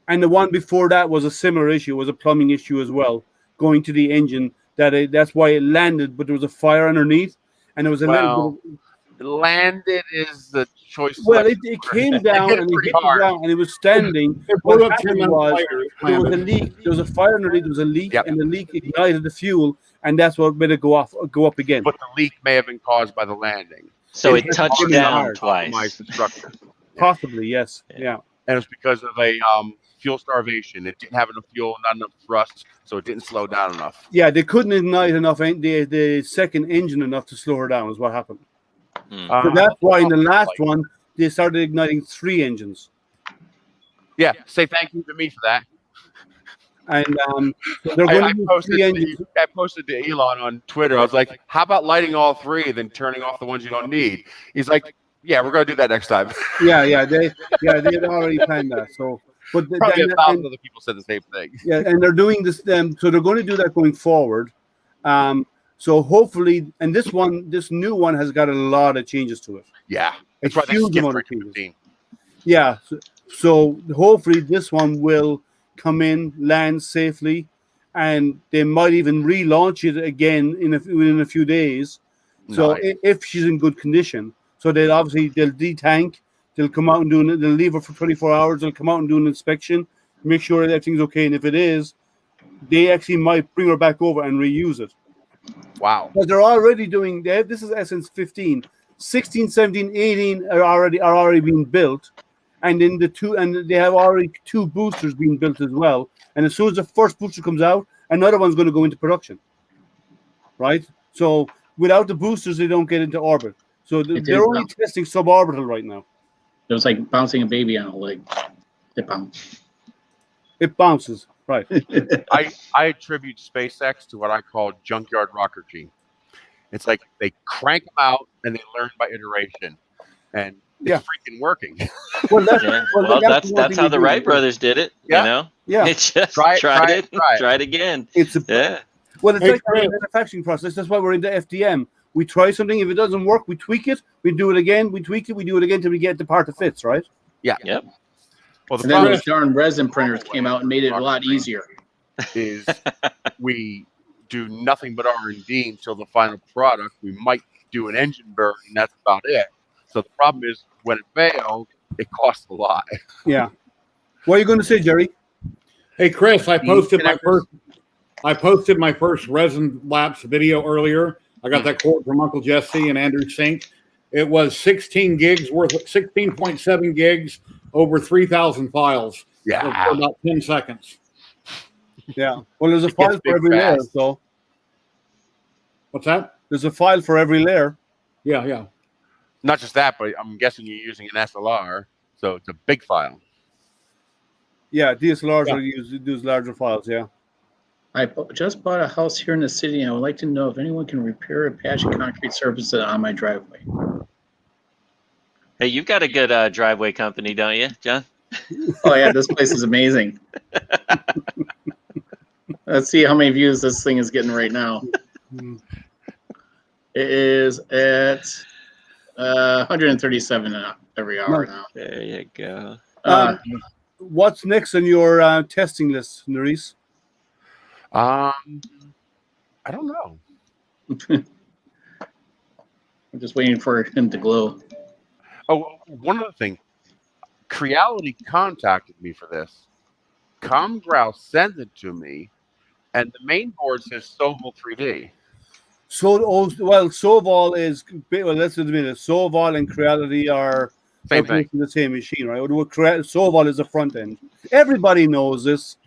Speaker 1: And the one before that was a similar issue. It was a plumbing issue as well, going to the engine. That's why it landed, but there was a fire underneath, and there was a little bit.
Speaker 8: landed is the choice.
Speaker 1: Well, it
Speaker 8: selection
Speaker 1: came
Speaker 8: word.
Speaker 1: down
Speaker 8: hit
Speaker 1: and
Speaker 8: it
Speaker 1: it
Speaker 8: pretty
Speaker 1: hit the
Speaker 8: hard.
Speaker 1: ground and it was standing.
Speaker 5: It
Speaker 1: What
Speaker 5: blew up 10
Speaker 1: happened
Speaker 5: minutes
Speaker 1: was
Speaker 5: later. It
Speaker 1: there was a
Speaker 5: landed.
Speaker 1: leak. There was a fire underneath. There was a leak,
Speaker 8: Yep.
Speaker 1: and the leak ignited the fuel, and that's what made it go up again.
Speaker 8: But the leak may have been caused by the landing.
Speaker 7: So
Speaker 1: It
Speaker 7: it touched
Speaker 1: hit
Speaker 7: down
Speaker 1: hard.
Speaker 8: Compromised
Speaker 7: twice.
Speaker 8: the structure.
Speaker 1: Possibly, yes. Yeah.
Speaker 8: And it's because of a fuel starvation. It didn't have enough fuel, not enough thrust, so it didn't slow down enough.
Speaker 1: Yeah, they couldn't ignite enough the second engine enough to slow her down. Is what happened.
Speaker 7: Hmm.
Speaker 1: So that's why in the last
Speaker 8: like-
Speaker 1: one they started igniting 3 engines,
Speaker 8: Yeah, say thank you to me for that.
Speaker 1: and so they're
Speaker 8: I
Speaker 1: going to use 3 engines.
Speaker 8: posted to Elon on Twitter. I was like, "How about lighting all 3, then turning off the ones you don't need?" He's like, "Yeah, we're going to do that next time."
Speaker 1: Yeah, they had already planned that. So, but
Speaker 8: Probably
Speaker 1: then-
Speaker 8: 1,000 other people said the same thing.
Speaker 1: yeah, and they're doing this. So they're going to do that going forward. So hopefully, and this new one has got a lot of changes to it.
Speaker 8: Yeah,
Speaker 1: A
Speaker 8: that's why they
Speaker 1: huge
Speaker 8: skipped
Speaker 1: amount
Speaker 8: right
Speaker 1: of
Speaker 8: to
Speaker 1: changes.
Speaker 8: 15.
Speaker 1: Yeah. So hopefully this one will come in, land safely, and they might even relaunch it again within a few days. So
Speaker 8: Nice.
Speaker 1: if she's in good condition, so they'll detank, they'll come out and they'll leave her for 24 hours. They'll come out and do an inspection, make sure that everything's okay, and if it is, they actually might bring her back over and reuse it.
Speaker 8: Wow.
Speaker 1: But they're already doing that. This is Essence 15, 16, 17, 18 are already being built, and then they have already 2 boosters being built as well. And as soon as the first booster comes out, another one's going to go into production. Right. So without the boosters, they don't get into orbit. So they're only testing suborbital right now.
Speaker 3: It was like bouncing a baby on a leg. It bounced.
Speaker 1: It bounces. Right.
Speaker 8: I attribute SpaceX to what I call junkyard rockergy. It's like they crank them out and they learn by iteration, and it's
Speaker 1: Yeah.
Speaker 8: freaking working.
Speaker 1: Well, that's,
Speaker 7: Yeah.
Speaker 1: well,
Speaker 7: Well,
Speaker 1: that's
Speaker 7: that's how the Wright brothers did it.
Speaker 8: Yeah.
Speaker 7: You know,
Speaker 1: Yeah.
Speaker 7: It just
Speaker 8: Try it,
Speaker 7: tried
Speaker 8: try
Speaker 7: it,
Speaker 8: it, try it.
Speaker 7: tried again.
Speaker 1: It's a,
Speaker 7: Yeah.
Speaker 1: well, it's
Speaker 5: Hey,
Speaker 1: like our
Speaker 5: Chris.
Speaker 1: manufacturing process. That's why we're into FDM. We try something. If it doesn't work, we tweak it. We do it again. We tweak it. We do it again until we get the part that fits. Right.
Speaker 7: Yep.
Speaker 8: Well, the
Speaker 3: And then
Speaker 8: problem
Speaker 3: those darn resin printers came out and made it a lot easier.
Speaker 8: is we do nothing but R&D until the final product. We might do an engine burn, and that's about it. So the problem is when it fails, it costs a lot.
Speaker 1: Yeah. What are you going to say, Jerry?
Speaker 5: Hey, Chris, I posted
Speaker 3: connectors.
Speaker 5: my first resin lapse video earlier. I got that quote from Uncle Jesse and Andrew Sink. It was 16 gigs worth, 16.7 gigs over 3,000 files for about 10 seconds.
Speaker 1: Yeah. Well, there's a
Speaker 8: It
Speaker 1: file
Speaker 8: gets
Speaker 1: for
Speaker 8: big
Speaker 1: every layer.
Speaker 8: fast.
Speaker 1: So
Speaker 5: What's that?
Speaker 1: there's a file for every layer.
Speaker 5: Yeah.
Speaker 8: Not just that, but I'm guessing you're using an SLR, so it's a big file.
Speaker 1: Yeah. DSLRs
Speaker 5: Yeah.
Speaker 1: are used to use larger files. Yeah.
Speaker 3: I just bought a house here in the city, and I would like to know if anyone can repair a patch of concrete surface on my driveway.
Speaker 7: Hey, you've got a good driveway company, don't you, John?
Speaker 3: Oh yeah, this place is amazing. Let's see how many views this thing is getting right now. It is at 137 every hour now.
Speaker 7: There you go.
Speaker 1: What's next on your testing list, Nerys?
Speaker 8: I don't know.
Speaker 3: I'm just waiting for him to glow.
Speaker 8: Oh, one other thing. Creality contacted me for this. ComGrow sent it to me, and the main board says Soval 3D.
Speaker 1: Soval is let's admit it. Soval and Creality are
Speaker 8: Same thing.
Speaker 1: the same machine, right? Soval is the front end. Everybody knows this.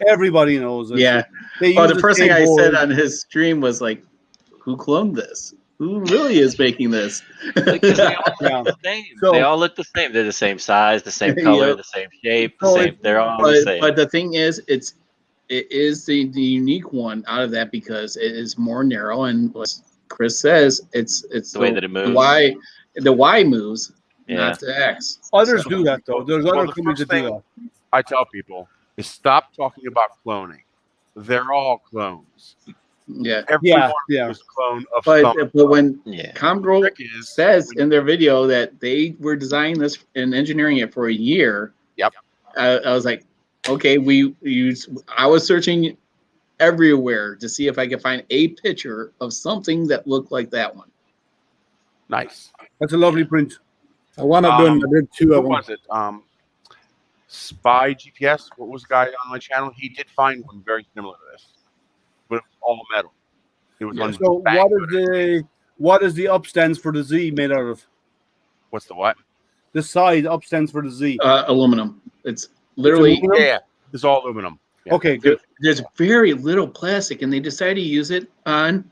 Speaker 1: Everybody knows this.
Speaker 3: Yeah.
Speaker 1: They
Speaker 3: Oh,
Speaker 1: use
Speaker 3: the first thing
Speaker 1: same
Speaker 3: I
Speaker 1: board.
Speaker 3: said on his stream was like, "Who cloned this?" who really is making this?
Speaker 7: Because they all
Speaker 1: Yeah.
Speaker 7: look the same.
Speaker 1: So-
Speaker 7: They all look the same. They're the same size, the same color,
Speaker 3: Yep.
Speaker 7: the same shape, the
Speaker 1: So
Speaker 7: same. They're all the same.
Speaker 3: But the thing is, it is the unique one out of that because it is more narrow, and like Chris says, it's
Speaker 7: The way that it moves.
Speaker 3: the Y moves,
Speaker 7: Yeah.
Speaker 3: not the X.
Speaker 1: Others
Speaker 3: So-
Speaker 1: do that though. There's
Speaker 8: Well,
Speaker 1: other
Speaker 8: the
Speaker 1: companies
Speaker 8: first
Speaker 1: that do
Speaker 8: thing-
Speaker 1: that.
Speaker 8: I tell people is stop talking about cloning. They're all clones.
Speaker 3: Yeah,
Speaker 8: Everyone
Speaker 1: yeah.
Speaker 8: is a clone of
Speaker 3: but
Speaker 8: something.
Speaker 3: when
Speaker 7: Yeah.
Speaker 3: Comgrow
Speaker 8: Trick is
Speaker 3: says
Speaker 8: when
Speaker 3: in their video that they were designing this and engineering it for a year.
Speaker 8: Yep.
Speaker 3: I was like, okay, I was searching everywhere to see if I could find a picture of something that looked like that one.
Speaker 8: nice.
Speaker 1: That's a lovely print.
Speaker 5: I wound up doing. I did two
Speaker 8: Who
Speaker 5: of them.
Speaker 8: was it? Spy GPS. What was the guy on my channel? He did find one very similar to this, but it was all metal. It was on.
Speaker 1: So what is the up stands for the Z made out of?
Speaker 8: What's the what?
Speaker 1: The side up stands for the Z.
Speaker 3: Aluminum. It's literally
Speaker 1: aluminum?
Speaker 8: Yeah, it's all aluminum. Yeah.
Speaker 1: Okay, good.
Speaker 3: there's very little plastic, and they decided to use it on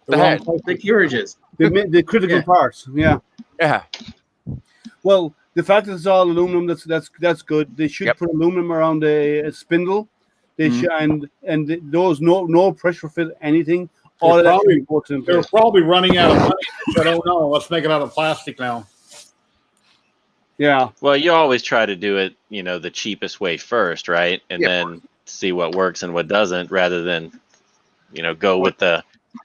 Speaker 8: The head.
Speaker 3: the carriages.
Speaker 1: The critical
Speaker 3: Yeah.
Speaker 1: parts. Yeah.
Speaker 8: Yeah.
Speaker 1: Well, the fact that it's all aluminum, that's good. They should
Speaker 8: Yep.
Speaker 1: put aluminum around a spindle. They
Speaker 3: Mhm.
Speaker 1: should, and those no pressure fit anything. All
Speaker 5: They're
Speaker 1: of that
Speaker 5: probably-
Speaker 1: should be put in
Speaker 5: They're
Speaker 1: place.
Speaker 5: probably running out of money. I don't know. Let's make it out of plastic now.
Speaker 1: Yeah.
Speaker 7: Well, you always try to do it, the cheapest way first, right? And
Speaker 8: Yeah, of
Speaker 7: then see what works and what doesn't, rather than, go with the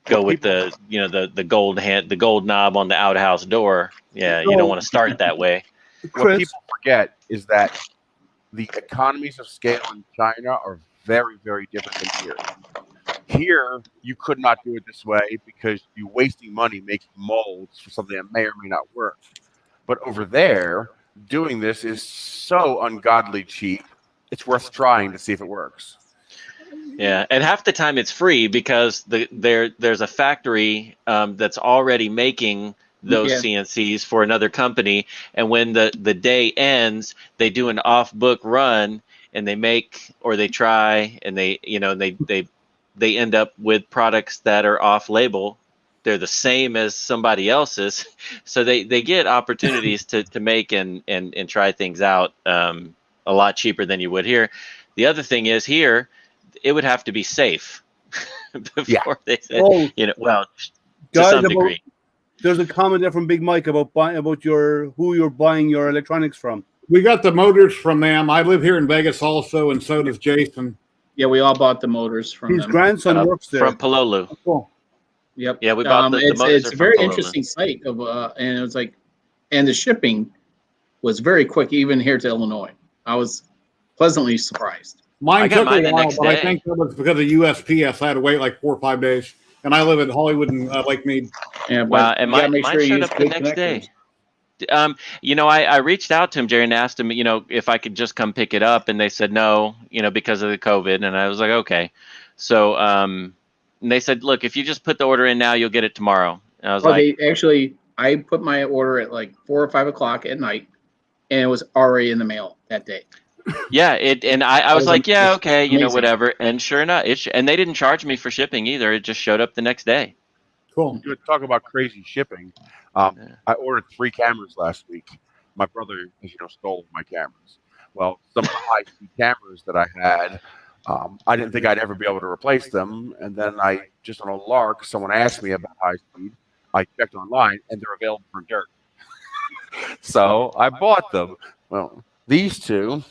Speaker 7: the gold knob on the outhouse door. Yeah, you don't want to start that way.
Speaker 8: What
Speaker 1: Chris,
Speaker 8: people forget is that the economies of scale in China are very, very different than here. Here, you could not do it this way because you're wasting money making molds for something that may or may not work. But over there, doing this is so ungodly cheap. It's worth trying to see if it works.
Speaker 7: Yeah, and half the time it's free because there's a factory that's already making those
Speaker 3: Yeah.
Speaker 7: CNCs for another company, and when the day ends, they do an off-book run and they make or they try and they end up with products that are off-label. They're the same as somebody else's, so they get opportunities to make and try things out a lot cheaper than you would here. The other thing is here, it would have to be safe before they said,
Speaker 1: Oh,
Speaker 7: to
Speaker 1: guys,
Speaker 7: some degree.
Speaker 1: there's a comment there from Big Mike about who you're buying your electronics from.
Speaker 5: We got the motors from them. I live here in Vegas also, and so does Jason.
Speaker 3: Yeah, we all bought the motors from
Speaker 1: His
Speaker 3: them.
Speaker 1: grandson works there.
Speaker 7: From Palolu.
Speaker 5: Cool.
Speaker 3: Yep.
Speaker 7: Yeah, we bought the
Speaker 3: it's
Speaker 7: motors
Speaker 3: it's
Speaker 7: are
Speaker 3: a
Speaker 7: from
Speaker 3: very
Speaker 7: Paloma.
Speaker 3: interesting site of and it was like, and the shipping was very quick even here to Illinois. I was pleasantly surprised.
Speaker 5: Mine
Speaker 7: I got
Speaker 5: took
Speaker 7: mine
Speaker 5: a
Speaker 7: the
Speaker 5: while,
Speaker 7: next
Speaker 5: but I
Speaker 7: day.
Speaker 5: think that was because of USPS. I had to wait like 4 or 5 days, and I live in Hollywood and Lake Mead.
Speaker 3: Yeah, but
Speaker 7: Wow, and
Speaker 3: you gotta
Speaker 7: mine
Speaker 3: make sure you
Speaker 7: showed
Speaker 3: use
Speaker 7: up the
Speaker 3: good
Speaker 7: next day.
Speaker 3: connectors.
Speaker 7: I reached out to him, Jerry, and asked him, if I could just come pick it up, and they said no, because of the COVID, and I was like, okay. So, and they said, look, if you just put the order in now, you'll get it tomorrow. And I was like,
Speaker 3: I put my order at like 4 or 5 o'clock at night, and it was already in the mail that day.
Speaker 7: yeah, and I was
Speaker 3: was
Speaker 7: like, yeah,
Speaker 3: amazing.
Speaker 7: okay,
Speaker 3: Amazing.
Speaker 7: whatever. And sure enough, and they didn't charge me for shipping either. It just showed up the next day.
Speaker 5: Cool.
Speaker 8: You talk about crazy shipping.
Speaker 7: Yeah.
Speaker 8: I ordered 3 cameras last week. My brother, as you know, stole my cameras. Well, some of the high-speed cameras that I had, I didn't think I'd ever be able to replace them. And then I, just on a lark, someone asked me about high-speed. I checked online, and they're available for dirt. So I bought them. Well, these two,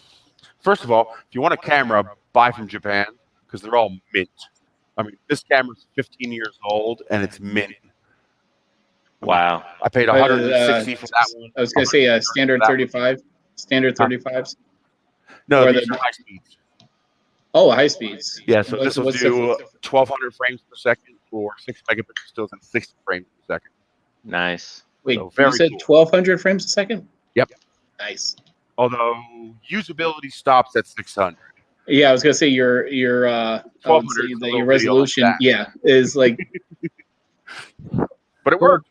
Speaker 8: first of all, if you want a camera, buy from Japan because they're all mint. I mean, this camera's 15 years old, and it's mint.
Speaker 7: Wow.
Speaker 8: I paid 160 for that one.
Speaker 3: I was gonna say standard 35, standard 35s.
Speaker 8: No,
Speaker 3: Or
Speaker 8: these
Speaker 3: the-
Speaker 8: are high speeds.
Speaker 3: Oh, high speeds.
Speaker 8: Yeah, so this will
Speaker 3: What's
Speaker 8: do
Speaker 3: the-
Speaker 8: 1,200 frames per second or 6 megapixels stills and 60 frames per second.
Speaker 7: Nice.
Speaker 3: Wait,
Speaker 8: So very
Speaker 3: you said
Speaker 8: cool.
Speaker 3: 1,200 frames a second?
Speaker 8: Yep.
Speaker 3: Nice.
Speaker 8: Although usability stops at 600.
Speaker 3: Yeah, I was gonna say your I would
Speaker 8: 1200
Speaker 3: say
Speaker 8: is a
Speaker 3: that
Speaker 8: little
Speaker 3: your
Speaker 8: video on
Speaker 3: resolution,
Speaker 8: that.
Speaker 3: yeah, is like.
Speaker 8: But it worked.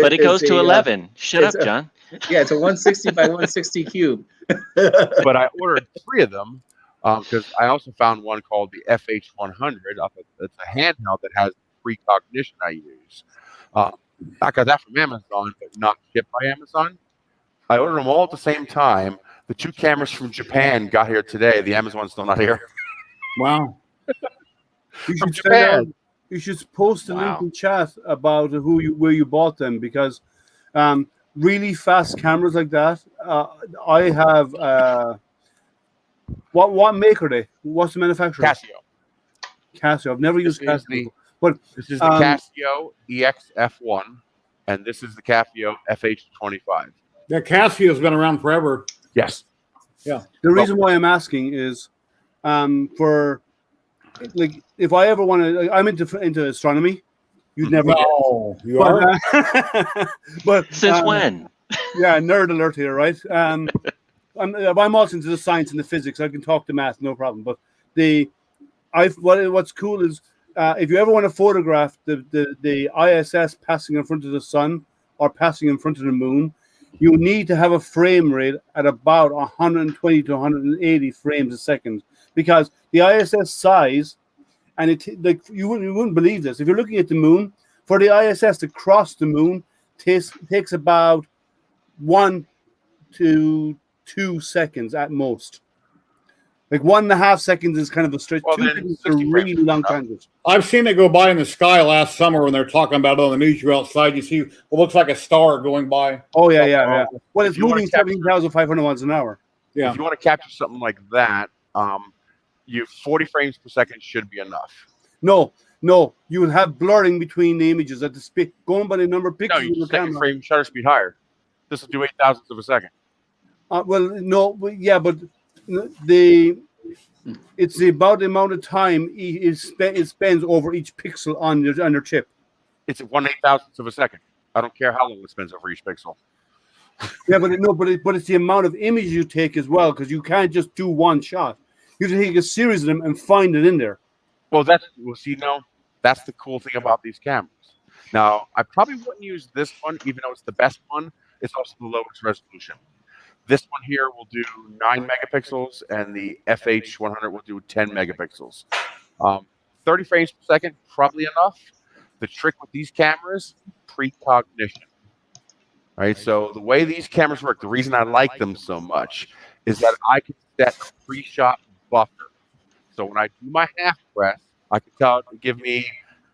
Speaker 7: But it goes
Speaker 3: it's
Speaker 7: to
Speaker 3: a,
Speaker 7: 11. Shut up,
Speaker 3: it's a-
Speaker 7: John.
Speaker 3: Yeah, it's a 160 by 160 cube.
Speaker 8: But I ordered 3 of them because I also found one called the FH100. It's a handheld that has precognition I use. I got that from Amazon, but not shipped by Amazon. I ordered them all at the same time. The 2 cameras from Japan got here today. The Amazon's still not here.
Speaker 5: Wow.
Speaker 1: You
Speaker 8: From
Speaker 1: should send out,
Speaker 8: Japan.
Speaker 1: you should post a link
Speaker 7: Wow.
Speaker 1: in chat about where you bought them, because really fast cameras like that. I have what make are they? What's the manufacturer?
Speaker 8: Casio.
Speaker 1: Casio. I've never
Speaker 8: This
Speaker 1: used
Speaker 8: is
Speaker 1: Casio,
Speaker 8: the
Speaker 1: but
Speaker 8: this is the
Speaker 1: um,
Speaker 8: Casio EX-F1, and this is the Casio FH25.
Speaker 5: Yeah, Casio's been around forever.
Speaker 8: Yes.
Speaker 1: the reason why I'm asking is for like if I ever want to. I'm into astronomy. You'd never.
Speaker 5: No, you are.
Speaker 1: But, but
Speaker 7: Since when?
Speaker 1: Yeah, nerd alert here, right? I'm also into the science and the physics. I can talk to math, no problem. But what's cool is if you ever want to photograph the ISS passing in front of the sun or passing in front of the moon, you need to have a frame rate at about 120 to 180 frames a second, because the ISS size, and you wouldn't believe this. If you're looking at the moon, for the ISS to cross the moon takes about 1 to 2 seconds at most. Like 1.5 seconds is kind of a stretch.
Speaker 8: Well,
Speaker 1: 2
Speaker 8: then
Speaker 1: seconds is a
Speaker 8: 60 frames
Speaker 1: really
Speaker 8: is
Speaker 1: long
Speaker 8: enough.
Speaker 1: time.
Speaker 5: I've seen it go by in the sky last summer when they're talking about it on the news. You're outside, you see what looks like a star going by.
Speaker 1: Oh yeah. Well,
Speaker 8: If
Speaker 1: it's
Speaker 8: you wanna
Speaker 1: moving
Speaker 8: capture-
Speaker 1: 17,500 miles an hour.
Speaker 5: Yeah.
Speaker 8: If you want to capture something like that, you 40 frames per second should be enough.
Speaker 1: No, you will have blurring between the images at the speed. Going by the number of
Speaker 8: No,
Speaker 1: pixels
Speaker 8: you
Speaker 1: in the
Speaker 8: just set your
Speaker 1: camera.
Speaker 8: frame shutter speed higher. This will do 8 thousandths of a second.
Speaker 1: Well, no, but yeah, but it's about the amount of time it spends over each pixel on your chip.
Speaker 8: It's 1/8 thousandths of a second. I don't care how long it spends over each pixel.
Speaker 1: Yeah, but it's the amount of image you take as well, because you can't just do one shot. You have to take a series of them and find it in there.
Speaker 8: Well, that's the cool thing about these cameras. Now, I probably wouldn't use this one, even though it's the best one. It's also the lowest resolution. This one here will do 9 megapixels, and the FH100 will do 10 megapixels. 30 frames per second, probably enough. The trick with these cameras, precognition. Right? So the way these cameras work, the reason I like them so much is that I can set a pre-shot buffer. So when I do my half press, I can tell it to give me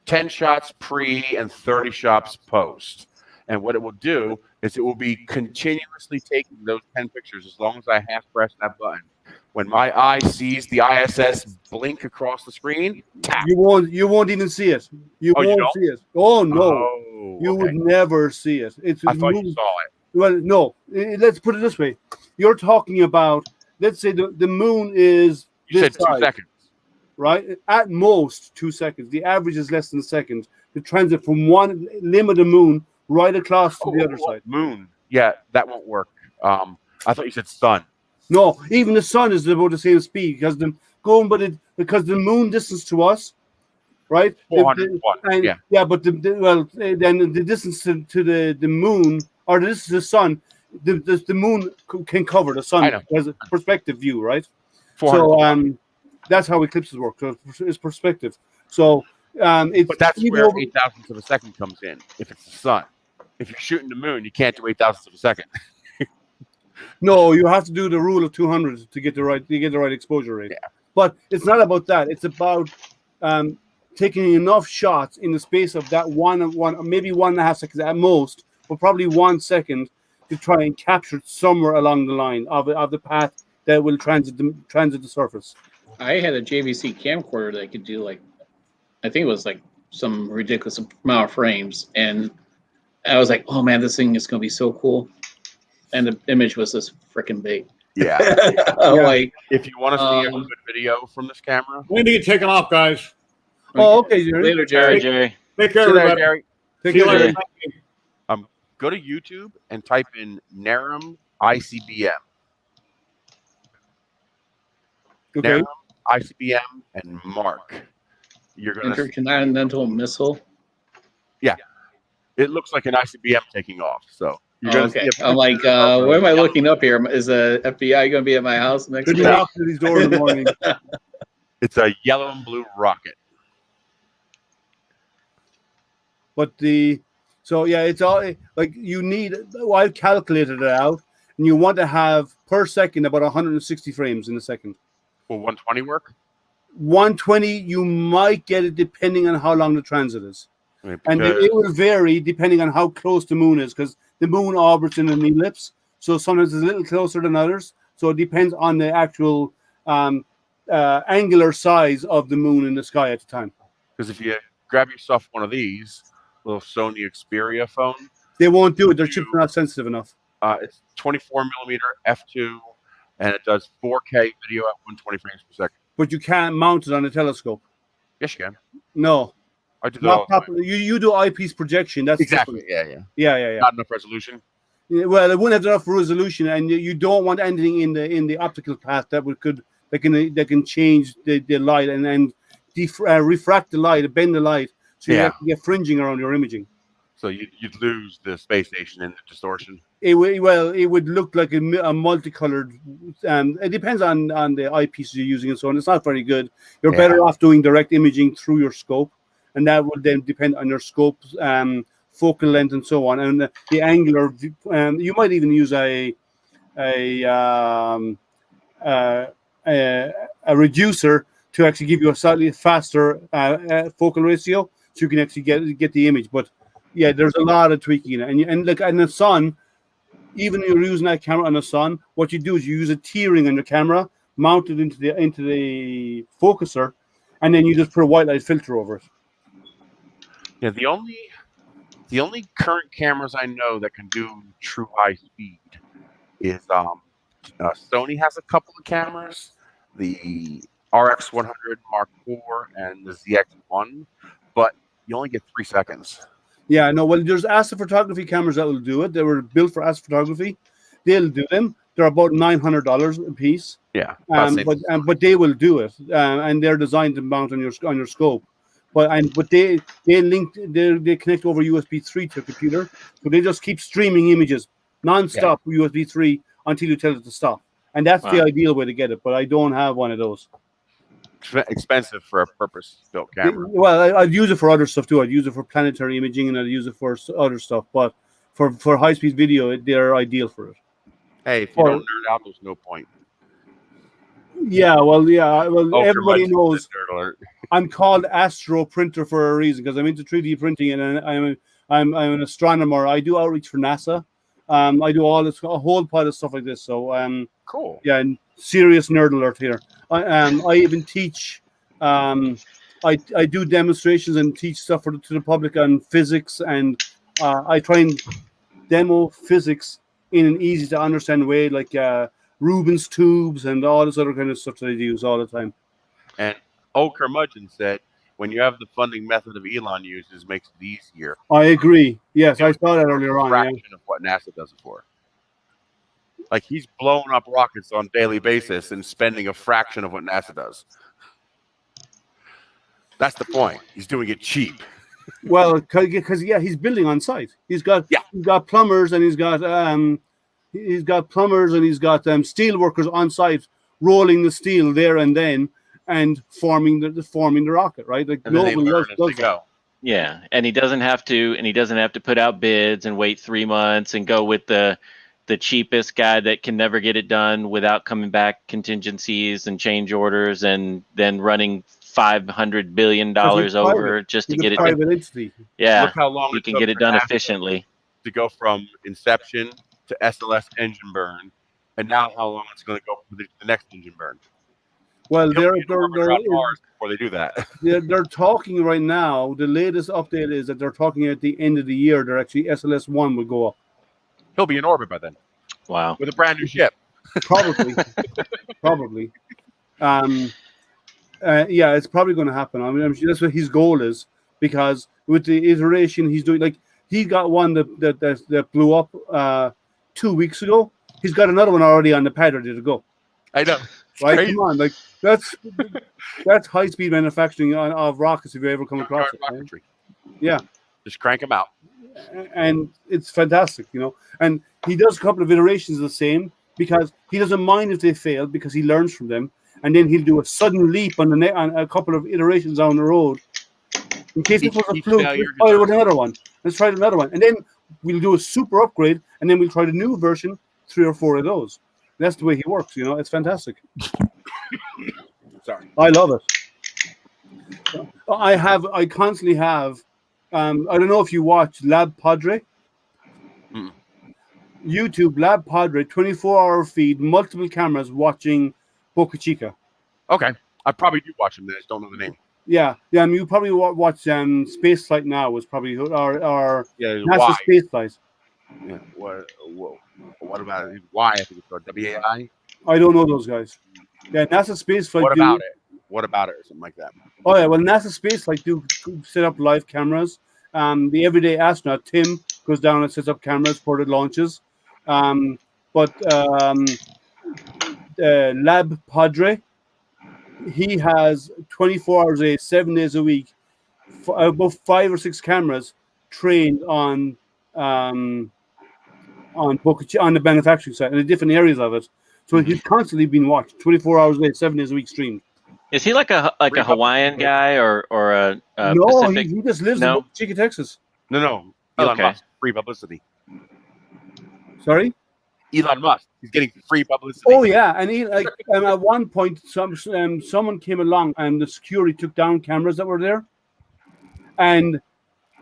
Speaker 8: 10 shots pre and 30 shots post. And what it will do is it will be continuously taking those 10 pictures as long as I half press that button. When my eye sees the ISS blink across the screen, tap.
Speaker 1: You won't even see it. You
Speaker 8: Oh, you
Speaker 1: won't
Speaker 8: don't?
Speaker 1: see it. Oh no,
Speaker 8: Oh,
Speaker 1: you
Speaker 8: okay.
Speaker 1: would never see it.
Speaker 8: I thought you saw it.
Speaker 1: Well, no. Let's put it this way. You're talking about, let's say the moon is
Speaker 8: You
Speaker 1: this
Speaker 8: said 2
Speaker 1: size,
Speaker 8: seconds.
Speaker 1: right? At most 2 seconds. The average is less than a second to transit from one limb of the moon right across to the other side.
Speaker 8: Moon. Yeah, that won't work. I thought you said sun.
Speaker 1: No, even the sun is about the same speed, because because the moon distance to us, right?
Speaker 8: 401. Yeah.
Speaker 1: Yeah, but then the distance to the moon, or the distance to the sun, the moon can cover the sun
Speaker 8: I know.
Speaker 1: as a perspective view, right?
Speaker 8: 400.
Speaker 1: So that's how eclipses work. So it's perspective. So it's
Speaker 8: But that's
Speaker 1: even
Speaker 8: where
Speaker 1: over-
Speaker 8: 8 thousandths of a second comes in. If it's the sun, if you're shooting the moon, you can't do 8 thousandths of a second.
Speaker 1: No, you have to do the rule of 200 to get the right exposure rate.
Speaker 8: Yeah.
Speaker 1: But it's not about that. It's about taking enough shots in the space of that one, maybe 1.5 seconds at most, but probably 1 second, to try and capture it somewhere along the line of the path that will transit the surface.
Speaker 3: I had a JVC camcorder that could do like, I think it was like some ridiculous amount of frames, and I was like, oh man, this thing is gonna be so cool. And the image was this freaking big.
Speaker 8: Yeah.
Speaker 3: Like,
Speaker 8: If you want to see a
Speaker 3: Um,
Speaker 8: good video from this camera,
Speaker 5: We need to get taken off, guys.
Speaker 1: Oh, okay, Jerry.
Speaker 3: later,
Speaker 7: Jerry,
Speaker 3: Jerry.
Speaker 7: Jerry.
Speaker 5: Take care,
Speaker 8: see there,
Speaker 5: everybody.
Speaker 8: Gary.
Speaker 1: Take
Speaker 5: See you
Speaker 1: care,
Speaker 5: later.
Speaker 1: Jerry.
Speaker 8: Go to YouTube and type in Narum ICBM.
Speaker 1: Okay.
Speaker 8: Narum ICBM and Mark. You're gonna.
Speaker 3: Intercontinental missile.
Speaker 8: It looks like an ICBM taking off. So you're
Speaker 3: Oh,
Speaker 8: gonna
Speaker 3: okay.
Speaker 8: see a
Speaker 3: I'm like,
Speaker 8: picture of
Speaker 3: what am I
Speaker 8: a
Speaker 3: looking up here? Is the FBI going to be at my house next
Speaker 1: Good
Speaker 3: week?
Speaker 1: knock to these doors in the morning.
Speaker 8: It's a yellow and blue rocket.
Speaker 1: But So yeah, it's all like you need. Well, I've calculated it out, and you want to have per second about 160 frames in a second.
Speaker 8: Will 120 work?
Speaker 1: 120, you might get it depending on how long the transit is.
Speaker 8: Right,
Speaker 1: And it will vary depending on how close the moon is, because the moon orbits in an ellipse. So sometimes it's a little closer than others. So it depends on the actual angular size of the moon in the sky at the time.
Speaker 8: Because if you grab yourself one of these little Sony Xperia phone,
Speaker 1: They won't do it. Their chips are not sensitive enough.
Speaker 8: it's 24 millimeter f2, and it does 4K video at 120 frames per second.
Speaker 1: But you can't mount it on a telescope.
Speaker 8: Yes, you can.
Speaker 1: No.
Speaker 8: I do that all
Speaker 1: Not
Speaker 8: the time.
Speaker 1: properly. You do eyepiece projection. That's
Speaker 8: Exactly.
Speaker 1: different.
Speaker 8: Yeah. Not enough resolution.
Speaker 1: Yeah, well, it wouldn't have enough resolution, and you don't want anything in the optical path that can change the light and refract the light, bend the light, so you have to get fringing around your imaging.
Speaker 8: So you'd lose the space station and the distortion.
Speaker 1: It would look like a multicolored. It depends on the eyepieces you're using and so on. It's not very good. You're better off doing direct imaging through your scope, and that would then depend on your scope, focal length, and so on, and the angular. You might even use a reducer to actually give you a slightly faster focal ratio, so you can actually get the image. But yeah, there's a lot of tweaking in it, and like in the sun, even if you're using that camera on the sun, what you do is you use a T-ring on your camera, mount it into the focuser, and then you just put a white light filter over it.
Speaker 8: Yeah, the only current cameras I know that can do true high speed is Sony has a couple of cameras, the RX100 Mark IV and the ZX1, but you only get 3 seconds.
Speaker 1: Yeah, no, well, there's astrophotography cameras that will do it. They were built for astrophotography. They'll do them. They're about $900 a piece.
Speaker 8: Yeah,
Speaker 1: but they will do it, and they're designed to mount on your scope. But they connect over USB 3 to a computer, so they just keep streaming images non-stop USB 3 until you tell it to stop, and that's the ideal way to get it. But I don't have one of those.
Speaker 8: Expensive for a purpose-built camera.
Speaker 1: Well, I'd use it for other stuff too. I'd use it for planetary imaging, and I'd use it for other stuff. But for high-speed video, they're ideal for it.
Speaker 8: Hey, if you don't nerd out, there's no point.
Speaker 1: Well, everybody knows
Speaker 8: Nerd alert.
Speaker 1: I'm called Astro Printer for a reason, because I'm into 3D printing, and I'm an astronomer. I do outreach for NASA. I do a whole pile of stuff like this. So
Speaker 8: cool.
Speaker 1: Yeah, and serious nerd alert here. I even teach. I do demonstrations and teach stuff to the public on physics, and I try and demo physics in an easy to understand way, like Rubens tubes and all this other kind of stuff that I use all the time.
Speaker 8: And Curmudgeon said, when you have the funding method of Elon uses, makes it easier.
Speaker 1: I agree. Yes, I saw that earlier on.
Speaker 8: Fraction of what NASA does it for. Like, he's blowing up rockets on a daily basis and spending a fraction of what NASA does. That's the point. He's doing it cheap.
Speaker 1: Well, because he's building on site. He's got plumbers, and he's got steel workers on site rolling the steel there and then, and forming the rocket, right? Like nobody else does that.
Speaker 7: Yeah, and he doesn't have to put out bids and wait 3 months and go with the cheapest guy that can never get it done without coming back contingencies and change orders and then running $500 billion over just to get it done. Yeah,
Speaker 8: look how long
Speaker 7: you can get it done efficiently.
Speaker 8: To go from inception to SLS engine burn, and now how long it's going to go for the next engine burn.
Speaker 1: Well, they're
Speaker 8: before they do that.
Speaker 1: They're talking right now. The latest update is that they're talking at the end of the year. They're actually SLS-1 will go up.
Speaker 8: He'll be in orbit by then.
Speaker 7: Wow,
Speaker 8: with a brand new ship.
Speaker 1: Probably. Yeah, it's probably going to happen. I mean, I'm sure that's what his goal is, because with the iteration he's doing, like he got one that blew up 2 weeks ago. He's got another one already on the pad ready to go.
Speaker 8: I know.
Speaker 1: Right?
Speaker 8: Crazy.
Speaker 1: Come on, like that's high speed manufacturing of rockets if you ever come across it. Right? Yeah,
Speaker 8: just crank them out,
Speaker 1: and it's fantastic, you know. And he does a couple of iterations of the same, because he doesn't mind if they fail, because he learns from them, and then he'll do a sudden leap on a couple of iterations down the road In case it was a
Speaker 8: Each
Speaker 1: fluke,
Speaker 8: failure
Speaker 1: let's try it with
Speaker 8: deserves-
Speaker 1: another one. Let's try another one. And then we'll do a super upgrade, and then we'll try the new version, 3 or 4 of those. That's the way he works, you know. It's fantastic.
Speaker 8: Sorry.
Speaker 1: I love it. I constantly have, I don't know if you watch Lab Padre.
Speaker 8: Mm.
Speaker 1: YouTube, Lab Padre, 24-hour feed, multiple cameras watching Boca Chica.
Speaker 8: Okay. I probably do watch them. I just don't know the name.
Speaker 1: Yeah. I mean, you probably watch Space Flight Now was probably our
Speaker 8: Yeah,
Speaker 1: NASA
Speaker 8: why?
Speaker 1: Space Flight.
Speaker 8: Yeah. What about it? Why? I think it's called WAI.
Speaker 1: I don't know those guys. Yeah, NASA Space Flight.
Speaker 8: What about it? What about it? Or something like that.
Speaker 1: Oh yeah, well, NASA Space Flight do set up live cameras. The everyday astronaut Tim goes down and sets up cameras for the launches. But Lab Padre, he has 24 hours a day, 7 days a week, about 5 or 6 cameras trained on on the manufacturing side and the different areas of it. So he's constantly being watched, 24 hours a day, 7 days a week streamed.
Speaker 7: Is he like a Hawaiian guy or a
Speaker 1: No,
Speaker 7: Pacific?
Speaker 1: he just lives
Speaker 7: No?
Speaker 1: in Chica, Texas.
Speaker 8: No. Elon
Speaker 7: Okay.
Speaker 8: Musk. Free publicity.
Speaker 1: Sorry.
Speaker 8: Elon Musk. He's getting free publicity.
Speaker 1: Oh yeah, and he like at one point, someone came along and the security took down cameras that were there, and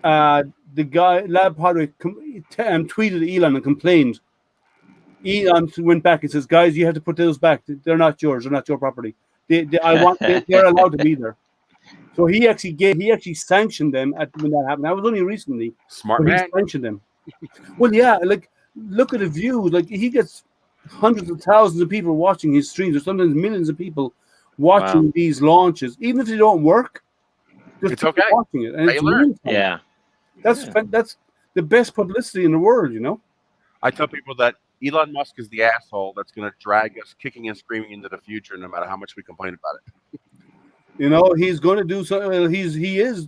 Speaker 1: the guy Lab Padre tweeted Elon and complained. Elon went back and says, "Guys, you have to put those back. They're not yours. They're not your property. They're allowed to be there." So he actually sanctioned them when that happened. That was only recently.
Speaker 8: Smart
Speaker 1: But he
Speaker 8: man.
Speaker 1: sanctioned them. Well, yeah, like look at the views. Like he gets hundreds of thousands of people watching his streams, or sometimes millions of people watching these launches, even if they don't work. Just
Speaker 8: It's okay.
Speaker 1: watching it, and
Speaker 8: They
Speaker 1: it's
Speaker 8: learn.
Speaker 1: really fun.
Speaker 7: Yeah.
Speaker 1: That's the best publicity in the world, you know.
Speaker 8: I tell people that Elon Musk is the asshole that's going to drag us kicking and screaming into the future, no matter how much we complain about it.
Speaker 1: You know, he's going to do so. He is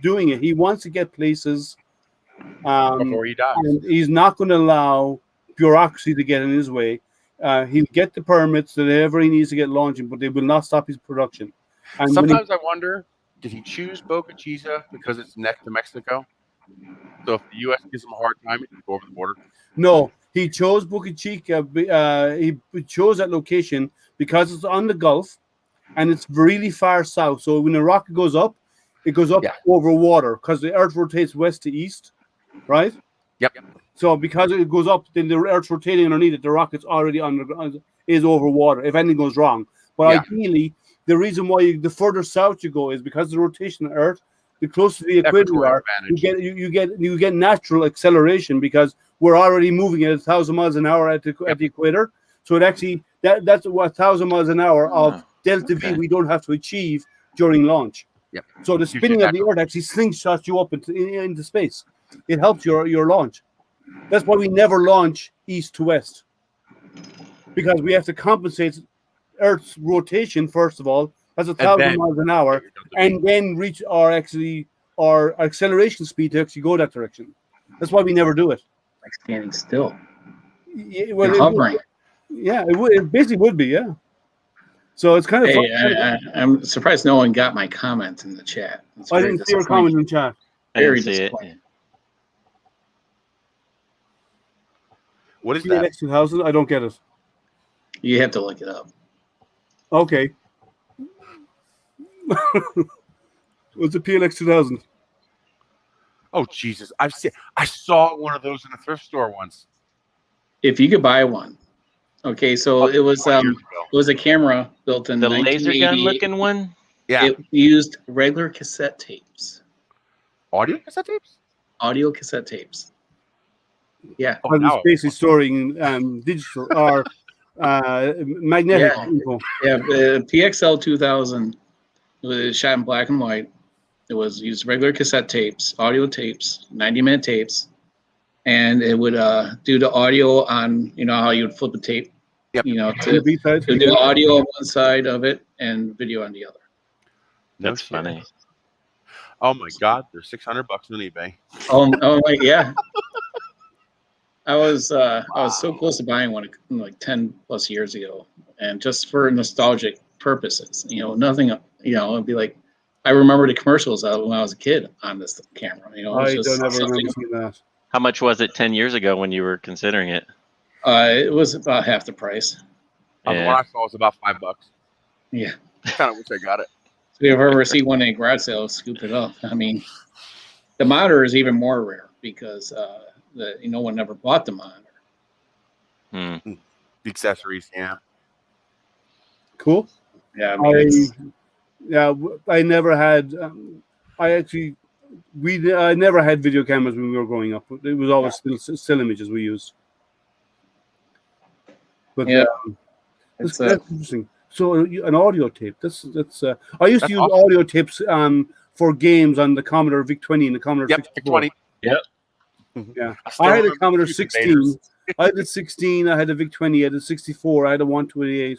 Speaker 1: doing it. He wants to get places,
Speaker 8: Before he dies.
Speaker 1: and he's not going to allow bureaucracy to get in his way. He'll get the permits whatever he needs to get launching, but they will not stop his production. And when
Speaker 8: Sometimes I wonder, did he choose Boca Chica because it's next to Mexico? So if the U.S. gives him a hard time, he can go over the border.
Speaker 1: No, he chose Boca Chica. He chose that location because it's on the Gulf, and it's really far south. So when a rocket goes up, it goes up over water because the Earth rotates west to east, right?
Speaker 8: Yep.
Speaker 1: So because it goes up, then the Earth's rotating underneath it. The rocket's already is over water if anything goes wrong. But ideally, the reason why the further south you go is because of the rotation of Earth. The closer to the equator you are, you get natural acceleration because we're already moving at 1,000 miles an hour at the equator. So it actually that's 1,000 miles an hour of delta V we don't have to achieve during launch.
Speaker 8: Yep.
Speaker 1: So the spinning of the Earth actually slingshots you up into space. It helps your launch. That's why we never launch east to west, because we have to compensate Earth's rotation first of all. That's 1,000 miles an hour, and then reach our acceleration speed to actually go that direction. That's why we never do it.
Speaker 3: Like standing still.
Speaker 1: Yeah,
Speaker 3: You're hovering.
Speaker 1: It basically would be, yeah. So it's kind of
Speaker 3: Hey, I'm surprised no one got my comment in the chat.
Speaker 1: I didn't see your comment in the chat.
Speaker 7: I didn't
Speaker 3: Very
Speaker 7: see it.
Speaker 3: disappointing.
Speaker 8: What is that?
Speaker 1: PLX 2000? I don't get it.
Speaker 3: You have to look it up.
Speaker 1: Okay. What's the PLX 2000?
Speaker 8: Oh Jesus! I saw one of those in a thrift store once.
Speaker 3: If you could buy one. Okay, so it was a camera built in
Speaker 7: The laser gun
Speaker 3: 1988.
Speaker 7: looking one?
Speaker 8: Yeah.
Speaker 3: It used regular cassette tapes.
Speaker 8: Audio cassette tapes?
Speaker 3: Audio cassette tapes. Yeah.
Speaker 8: Oh,
Speaker 1: I was
Speaker 8: now
Speaker 1: basically storing digital or magnetic info.
Speaker 3: Yeah, PXL 2000 was shot in black and white. It was used regular cassette tapes, audio tapes, 90-minute tapes, and it would do the audio on, you know how you would flip a tape,
Speaker 8: Yep.
Speaker 3: you know,
Speaker 1: The B side.
Speaker 3: to do audio on one side of it and video on the other.
Speaker 7: That's funny.
Speaker 8: Oh my God! They're $600 on eBay.
Speaker 3: Oh my, yeah. I was so close to buying one like 10 plus years ago, and just for nostalgic purposes, you know, nothing, you know, it'd be like I remember the commercials when I was a kid on this camera. You know,
Speaker 1: I
Speaker 3: it's
Speaker 1: don't
Speaker 3: just
Speaker 1: ever remember
Speaker 3: something.
Speaker 1: seeing that.
Speaker 7: How much was it 10 years ago when you were considering it?
Speaker 3: It was about half the price.
Speaker 8: The one
Speaker 7: Yeah.
Speaker 8: I saw was about $5.
Speaker 3: Yeah.
Speaker 8: Kind of wish I got it.
Speaker 3: So if you ever see one in a garage sale, scoop it up. I mean, the monitor is even more rare because no one ever bought the monitor.
Speaker 7: Hmm.
Speaker 8: The accessories, yeah.
Speaker 1: Cool.
Speaker 3: Yeah, I mean,
Speaker 1: I never had. I never had video cameras when we were growing up. It was always still images we used. But
Speaker 3: yeah,
Speaker 1: that's
Speaker 3: it's
Speaker 1: interesting. So an audio tape. That's. I used to
Speaker 8: That's
Speaker 1: use
Speaker 8: awesome.
Speaker 1: audio tapes for games on the Commodore VIC-20 and the Commodore
Speaker 8: Yep,
Speaker 1: 64.
Speaker 8: 20.
Speaker 7: Yep.
Speaker 1: Yeah,
Speaker 8: still
Speaker 1: I had a
Speaker 8: remember
Speaker 1: Commodore
Speaker 8: Truth
Speaker 1: 16.
Speaker 8: Invaders.
Speaker 1: I had a 16. I had a VIC-20. I had a 64. I had a 128.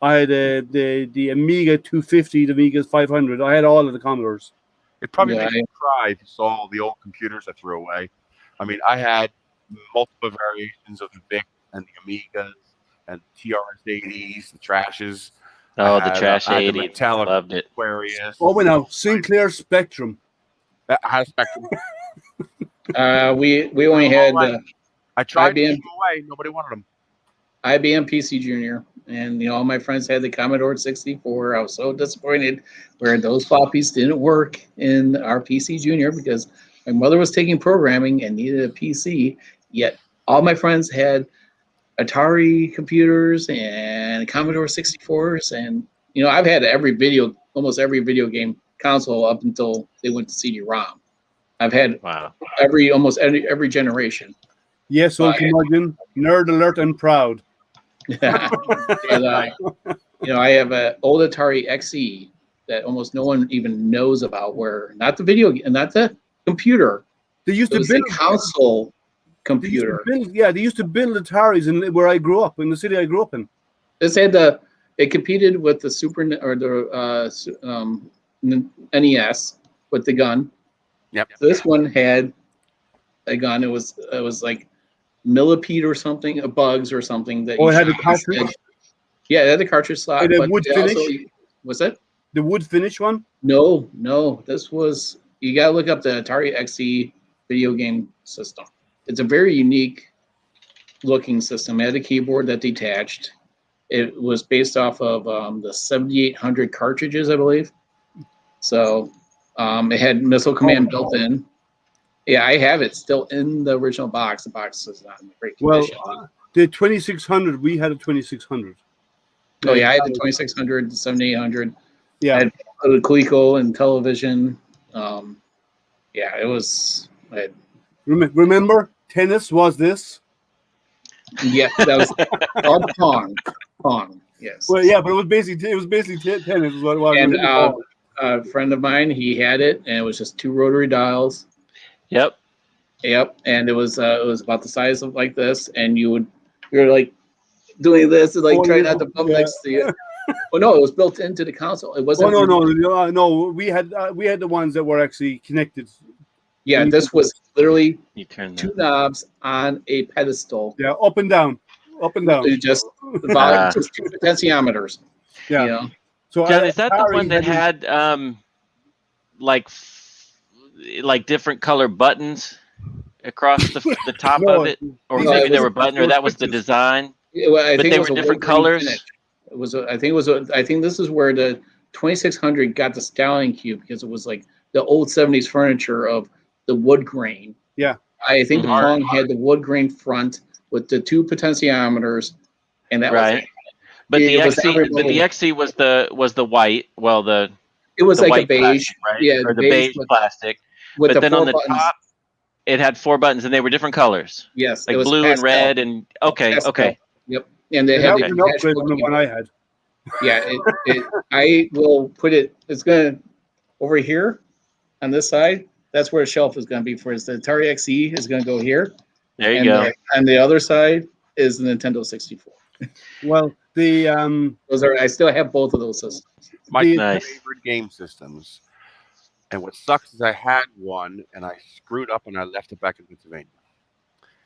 Speaker 1: I had the Amiga 250, the Amiga 500. I had all of the Commodores.
Speaker 8: It probably
Speaker 3: Yeah,
Speaker 8: makes you cry if you saw all the old computers I threw away. I mean, I had multiple variations of the VIC and the Amigas and TRS-80s, the trashes.
Speaker 7: Oh,
Speaker 8: I
Speaker 7: the
Speaker 8: had,
Speaker 7: Trash
Speaker 8: I had the
Speaker 7: 80.
Speaker 8: metallic
Speaker 7: Loved it.
Speaker 8: Aquarius.
Speaker 1: Oh, wait, now Sinclair Spectrum.
Speaker 8: I had a Spectrum.
Speaker 3: we only had
Speaker 8: I tried to
Speaker 3: IBM
Speaker 8: give them away. Nobody wanted them.
Speaker 3: IBM PC Junior, and all my friends had the Commodore 64. I was so disappointed where those floppies didn't work in our PC Junior because my mother was taking programming and needed a PC. Yet all my friends had Atari computers and Commodore 64s, and I've had almost every video game console up until they went to CD-ROM. I've had
Speaker 7: Wow.
Speaker 3: almost every generation.
Speaker 1: Yes, old curmudgeon, nerd alert and proud.
Speaker 3: And, I have an old Atari XE that almost no one even knows about. Where not the computer.
Speaker 1: They used
Speaker 3: It
Speaker 1: to
Speaker 3: was
Speaker 1: build
Speaker 3: a console
Speaker 1: They used to
Speaker 3: computer.
Speaker 1: build, they used to build Ataris in where I grew up, in the city I grew up in.
Speaker 3: This had it competed with the NES with the gun.
Speaker 8: Yep.
Speaker 3: This one had a gun. It was like millipede or something, a bugs or something that.
Speaker 1: Oh,
Speaker 3: you
Speaker 1: it had a
Speaker 3: shot.
Speaker 1: cartridge?
Speaker 3: Yeah, it had a cartridge slot.
Speaker 1: And a
Speaker 3: but
Speaker 1: wood
Speaker 3: it
Speaker 1: finish?
Speaker 3: also, was it?
Speaker 1: The wood finish one?
Speaker 3: No. This was, you got to look up the Atari XE video game system. It's a very unique looking system. It had a keyboard that detached. It was based off of the 7800 cartridges, I believe. So it had Missile Command built in. Yeah, I have it still in the original box. The box is not in great condition.
Speaker 1: Well, the 2600, we had a 2600.
Speaker 3: Oh yeah, I had the 2600, the 7800.
Speaker 1: Yeah.
Speaker 3: I had a Coleco and television. Yeah, it was.
Speaker 1: Remember, tennis was this?
Speaker 3: Yeah, that was called Pong. Yes.
Speaker 1: Well, yeah, but it was basically tennis. Is what it was.
Speaker 3: And a friend of mine, he had it, and it was just 2 rotary dials.
Speaker 7: Yep.
Speaker 3: Yep, and it was about the size of like this, and you were like doing this and like trying not to bump next to you. Well, no, it was built into the console. It wasn't.
Speaker 1: No. We had the ones that were actually connected.
Speaker 3: Yeah, this was literally
Speaker 7: You turn
Speaker 3: 2
Speaker 7: that.
Speaker 3: knobs on a pedestal.
Speaker 1: Yeah, up and down.
Speaker 3: Just the volume, just 2 potentiometers.
Speaker 1: Yeah.
Speaker 3: You know?
Speaker 1: So
Speaker 7: John, is that the
Speaker 1: Atari
Speaker 7: one that had like different color buttons across the top
Speaker 1: No,
Speaker 7: of it, or
Speaker 3: no,
Speaker 7: maybe
Speaker 3: it
Speaker 7: there
Speaker 3: was-
Speaker 7: were buttons, or that was the design?
Speaker 3: I
Speaker 7: But
Speaker 3: think
Speaker 7: they
Speaker 3: it
Speaker 7: were
Speaker 3: was a
Speaker 7: different
Speaker 3: wood green
Speaker 7: colors?
Speaker 3: finish. It was. I think this is where the 2600 got the Stallion Cube, because it was like the old 70s furniture of the wood grain.
Speaker 1: Yeah.
Speaker 3: I think
Speaker 7: Mhm.
Speaker 3: the Pong had the wood grain front with the 2 potentiometers, and that was
Speaker 7: Right.
Speaker 3: it.
Speaker 7: But the
Speaker 3: It was
Speaker 7: XC,
Speaker 3: every
Speaker 7: but the
Speaker 3: little-
Speaker 7: XC was the white. Well, the
Speaker 3: It was
Speaker 7: the
Speaker 3: like a
Speaker 7: white
Speaker 3: beige,
Speaker 7: plastic, right?
Speaker 3: yeah,
Speaker 7: Or the beige
Speaker 3: with
Speaker 7: plastic.
Speaker 3: the
Speaker 7: But then
Speaker 3: 4
Speaker 7: on the
Speaker 3: buttons.
Speaker 7: top, it had 4 buttons, and they were different colors,
Speaker 3: Yes,
Speaker 7: like
Speaker 3: it was
Speaker 7: blue and
Speaker 3: pastel.
Speaker 7: red, and okay.
Speaker 3: Pastel. Yep, and they
Speaker 1: And
Speaker 3: had
Speaker 1: that
Speaker 3: the
Speaker 1: was an
Speaker 3: detached
Speaker 1: upgrade from the
Speaker 3: keyboard.
Speaker 1: one I had.
Speaker 3: Yeah, I will put it. It's gonna over here on this side. That's where the shelf is gonna be for us. The Atari XE is gonna go here,
Speaker 7: There you
Speaker 3: and
Speaker 7: go.
Speaker 3: on the other side is the Nintendo 64.
Speaker 1: Well, the
Speaker 3: Those are. I still have both of those systems.
Speaker 8: My
Speaker 7: Nice.
Speaker 8: favorite game systems. And what sucks is I had one and I screwed up and I left it back in Pennsylvania.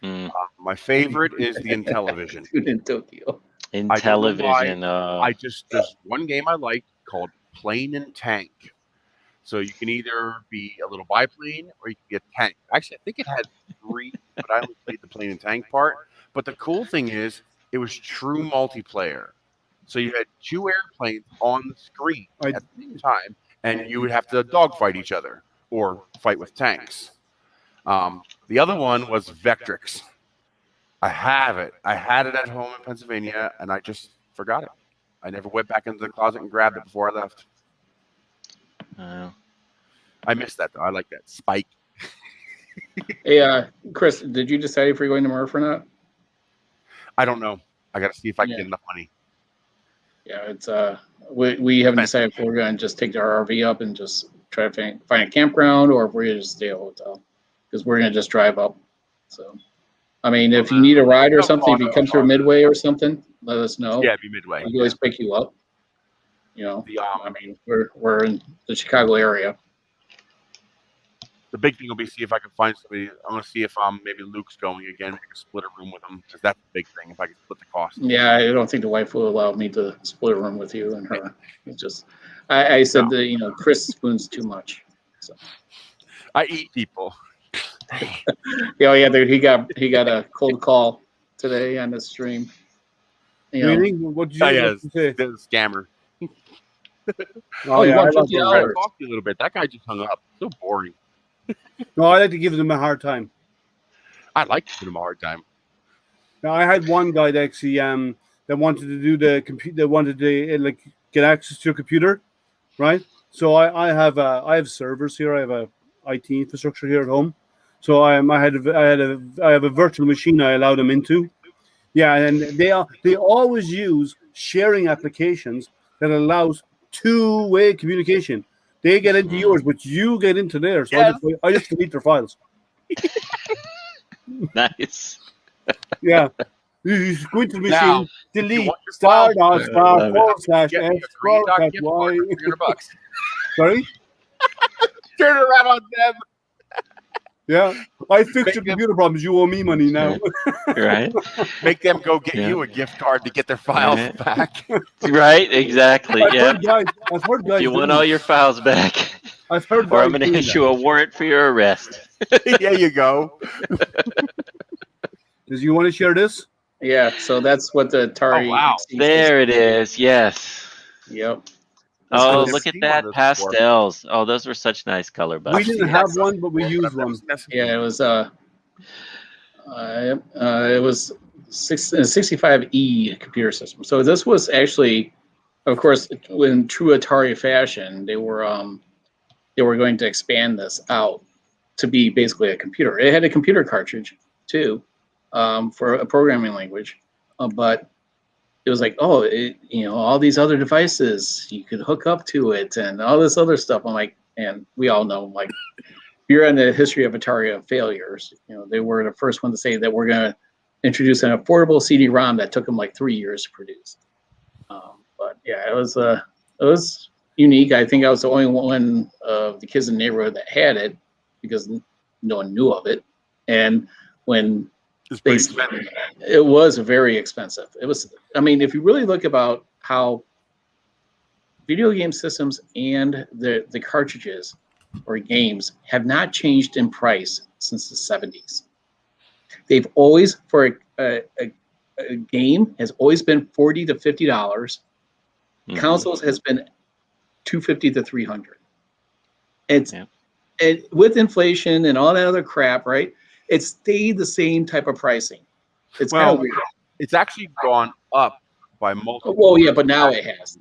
Speaker 7: Mm.
Speaker 8: My favorite is the Intellivision.
Speaker 3: Dude in Tokyo.
Speaker 7: In
Speaker 8: I don't know why.
Speaker 7: television,
Speaker 8: There's one game I liked called Plane and Tank. So you can either be a little biplane or you can be a tank. Actually, I think it had 3, but I only played the plane and tank part. But the cool thing is, it was true multiplayer. So you had 2 airplanes on the screen at the same time, and you would have to dogfight each other or fight with tanks. The other one was Vectrix. I have it. I had it at home in Pennsylvania, and I just forgot it. I never went back into the closet and grabbed it before I left. I missed that, though. I like that. Spike.
Speaker 3: Hey, Chris, did you decide if you're going to Murph or not?
Speaker 8: I don't know. I got to see if I can get enough money.
Speaker 3: Yeah, it's we haven't decided if we're going to just take our RV up and just try to find a campground, or if we're going to just stay at a hotel, because we're going to just drive up. So, I mean, if you need a ride or something, if you come through Midway or something, let us know.
Speaker 8: Yeah, it'd be Midway.
Speaker 3: We can always pick you up. You know, I mean, we're in the Chicago area.
Speaker 8: The big thing will be see if I can find somebody. I'm going to see if maybe Luke's going again. We can split a room with him, because that's the big thing. If I can split the cost.
Speaker 3: Yeah, I don't think the wife will allow me to split a room with you and her. It's just, I said that Chris spoons too much. So
Speaker 8: I eat people.
Speaker 3: yeah, he got a cold call today on the stream.
Speaker 1: Really? What did you say?
Speaker 8: The scammer.
Speaker 3: Oh,
Speaker 1: yeah,
Speaker 3: I
Speaker 1: I
Speaker 3: love
Speaker 8: I talked to you a little bit. That guy just hung up. So boring.
Speaker 1: No, I like to give them a hard time.
Speaker 8: I like to give him a hard time.
Speaker 1: Now, I had one guy that actually that wanted to do the computer. That wanted to get access to your computer, right? So I have servers here. I have a IT infrastructure here at home. So I have a virtual machine I allow them into. Yeah, and they always use sharing applications that allows two-way communication. They get into yours, but you get into theirs. So I just delete their files.
Speaker 7: Nice.
Speaker 1: Yeah. You go into the machine,
Speaker 8: Now,
Speaker 1: delete,
Speaker 8: your
Speaker 1: star
Speaker 8: files
Speaker 1: dot
Speaker 8: back,
Speaker 1: star /
Speaker 8: get me
Speaker 1: S
Speaker 8: a green dot
Speaker 1: /
Speaker 8: gift
Speaker 1: Y.
Speaker 8: card for $300.
Speaker 1: Sorry?
Speaker 8: Turn it around on them.
Speaker 1: Yeah. I fixed your computer problems. You owe me money now.
Speaker 7: Right.
Speaker 8: Make them go get you a gift card to get their files back.
Speaker 7: Right. Exactly.
Speaker 1: I've
Speaker 7: Yeah.
Speaker 1: heard guys
Speaker 7: You want
Speaker 1: doing
Speaker 7: all
Speaker 1: that.
Speaker 7: your files back,
Speaker 1: I've heard
Speaker 7: or I'm
Speaker 1: guys
Speaker 7: going to
Speaker 1: doing
Speaker 7: issue
Speaker 1: that.
Speaker 7: a warrant for your arrest.
Speaker 8: There you go.
Speaker 1: Does you want to share this?
Speaker 3: Yeah, so that's what the Atari.
Speaker 8: Oh, wow.
Speaker 3: XE
Speaker 7: There it
Speaker 3: system
Speaker 7: is. Yes.
Speaker 3: Yep.
Speaker 7: Oh,
Speaker 8: I've never
Speaker 7: look at
Speaker 8: seen one of
Speaker 7: that
Speaker 8: those before.
Speaker 7: pastels. Oh, those were such nice color
Speaker 1: We
Speaker 7: buttons.
Speaker 1: didn't have one, but we used one.
Speaker 3: Yeah, it was it was 65E computer system. So this was actually, of course, in true Atari fashion, they were going to expand this out to be basically a computer. It had a computer cartridge too, for a programming language, but it was like, all these other devices you could hook up to it and all this other stuff. I'm like, and we all know, like, you're in the history of Atari of failures. They were the first one to say that we're going to introduce an affordable CD-ROM that took them like 3 years to produce. But yeah, it was unique. I think I was the only one of the kids in the neighborhood that had it, because no one knew of it. And when it was very expensive. It was, I mean, if you really look about how video game systems and the cartridges or games have not changed in price since the 70s. They've always, for a game, has always been $40 to $50. Mm-hmm. Consoles has been $250 to $300. And with inflation and all that other crap, right? It stayed the same type of pricing. It's kind of weird.
Speaker 8: It's actually gone up by multiple.
Speaker 3: Well, yeah, but now it has.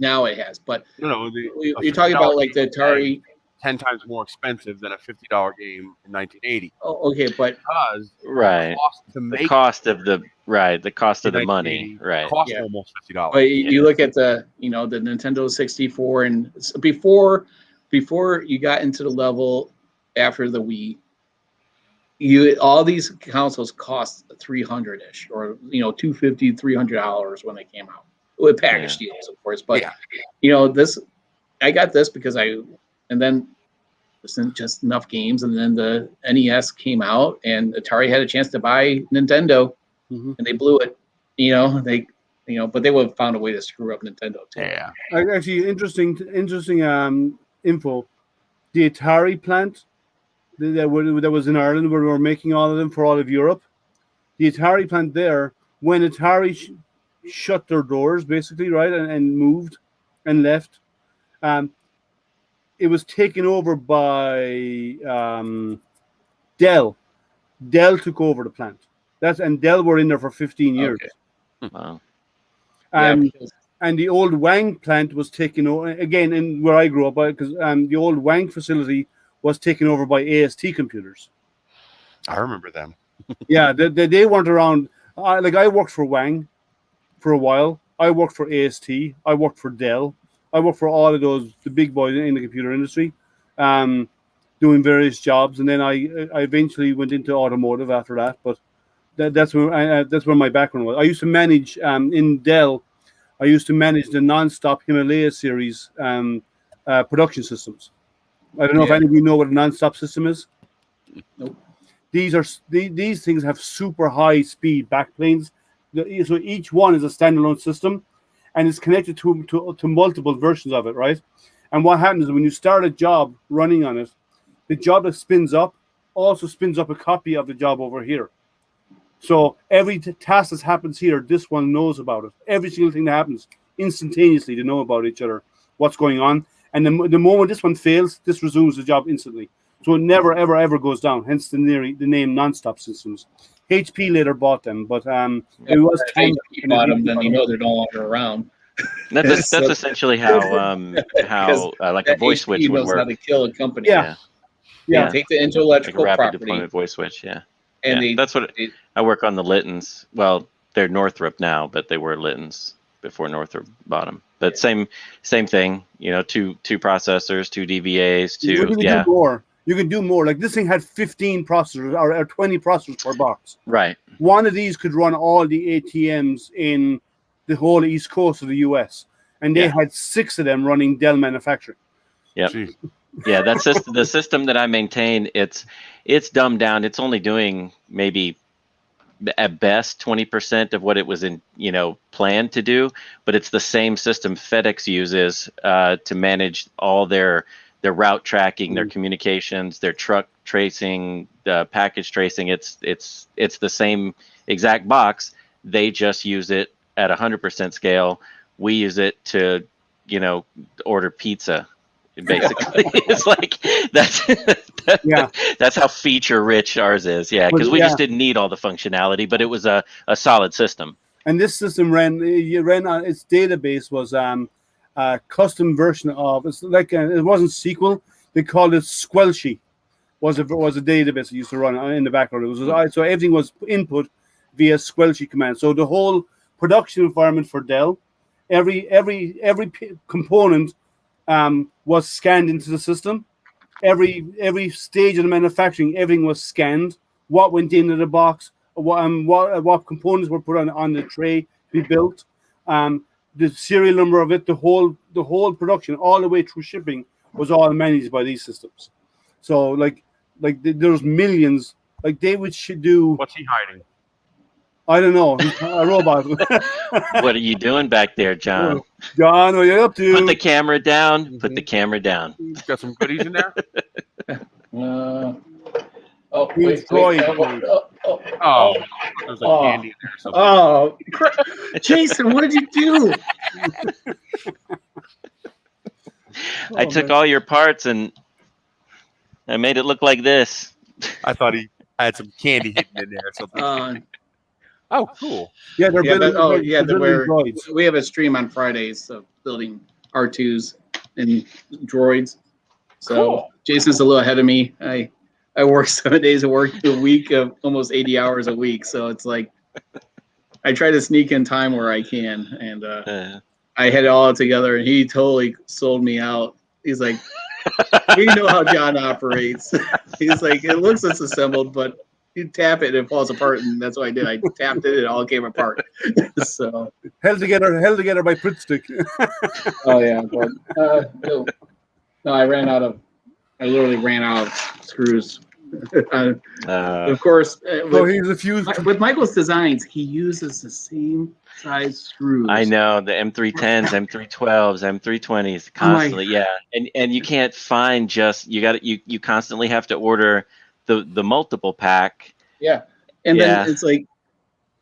Speaker 3: But you're talking about like the Atari.
Speaker 8: 10 times more expensive than a $50 game in 1980.
Speaker 3: Oh, okay, but
Speaker 8: because
Speaker 7: right, the cost of the money, right,
Speaker 8: cost almost $50.
Speaker 3: But you look at the Nintendo 64, and before you got into the level after the Wii, all these consoles cost $300-ish, or $250, $300 when they came out with package deals, of course. But this, I got this because and then wasn't just enough games, and then the NES came out, and Atari had a chance to buy Nintendo, and they blew it. But they would have found a way to screw up Nintendo too.
Speaker 8: Yeah.
Speaker 1: Actually, interesting info. the Atari plant that was in Ireland, where we were making all of them for all of Europe. The Atari plant there, when Atari shut their doors, basically, right, and moved and left, it was taken over by Dell. Dell took over the plant. And Dell were in there for 15 years.
Speaker 3: Okay.
Speaker 7: Wow.
Speaker 1: And the old Wang plant was taken over again in where I grew up, because the old Wang facility was taken over by AST computers.
Speaker 8: I remember them.
Speaker 1: Yeah, they weren't around. Like I worked for Wang for a while. I worked for AST. I worked for Dell. I worked for all of the big boys in the computer industry, doing various jobs. And then I eventually went into automotive after that. But that's where my background was. I used to manage in Dell. I used to manage the non-stop Himalaya series production systems. I don't know if any of you know what a non-stop system is.
Speaker 3: Nope.
Speaker 1: These things have super high speed backplanes. So each one is a standalone system, and it's connected to multiple versions of it, right? And what happens is when you start a job running on it, the job that spins up also spins up a copy of the job over here. So every task that happens here, this one knows about it. Every single thing that happens instantaneously, they know about each other, what's going on. And the moment this one fails, this resumes the job instantly. So it never, ever, ever goes down. Hence the name non-stop systems. HP later bought them, but it was
Speaker 3: if HP bought them, then you know they're no longer around.
Speaker 7: That's essentially how like a voice switch would
Speaker 3: knows how
Speaker 7: work.
Speaker 3: to kill a company.
Speaker 1: Yeah.
Speaker 3: They take the
Speaker 7: Like a
Speaker 3: intellectual
Speaker 7: rapid
Speaker 3: property,
Speaker 7: deployment voice switch. Yeah.
Speaker 3: and
Speaker 7: That's what I work on, the Littons. Well, they're Northrop now, but they were Littons before Northrop bought them. But same thing. You know, two processors, two DVAs,
Speaker 1: You can do more. You can do more. Like this thing had 15 processors or 20 processors per box.
Speaker 7: Right.
Speaker 1: One of these could run all the ATMs in the whole East Coast of the US, and they had 6 of them running Dell manufacturing.
Speaker 7: Yep. Yeah, that's just the system that I maintain. It's dumbed down. It's only doing maybe at best 20% of what it was planned to do, but it's the same system FedEx uses to manage all their route tracking, their communications, their truck tracing, package tracing. It's the same exact box. They just use it at 100% scale. We use it to order pizza. Basically, it's like that's how feature rich ours is. Yeah, because we just didn't need all the functionality, but it was a solid system.
Speaker 1: And this system ran on its database was a custom version of it wasn't SQL. They called it Squelchy. Was a database that used to run in the background. It was so everything was input via Squelchy command. So the whole production environment for Dell, every component was scanned into the system. Every stage of the manufacturing, everything was scanned. What went into the box, what components were put on the tray to be built, the serial number of it, the whole production, all the way through shipping, was all managed by these systems. So like there's millions. Like David should do.
Speaker 8: What's he hiding?
Speaker 1: I don't know. He's a robot.
Speaker 7: What are you doing back there, John?
Speaker 1: John, what are you up to?
Speaker 7: Put the camera down. Put the camera down.
Speaker 8: Got some goodies in there?
Speaker 1: Wait.
Speaker 8: Oh, there's like candy in there or something.
Speaker 3: Oh, Jason, what did you do?
Speaker 7: I took all your parts and I made it look like this.
Speaker 8: I thought he had some candy hidden in there or something. Oh, cool.
Speaker 1: Yeah, they're building
Speaker 3: droids. We have a stream on Fridays of building R2s and droids. So
Speaker 8: Cool.
Speaker 3: Jason's a little ahead of me. I work 7 days a week of almost 80 hours a week. So it's like I try to sneak in time where I can. And I had it all together, and he totally sold me out. He's like, we know how John operates. He's like, it looks disassembled, but you tap it and it falls apart, and that's what I did. I tapped it, it all came apart. So
Speaker 1: held together by Pritt stick.
Speaker 3: Oh yeah, but no, I literally ran out of screws Of course,
Speaker 1: So he's a fuse.
Speaker 3: with Michael's designs, he uses the same size screws.
Speaker 7: I know the M310s, M312s, M320s constantly. Yeah, and you can't find just you constantly have to order the multiple pack.
Speaker 3: Yeah, and
Speaker 7: Yeah.
Speaker 3: then it's like,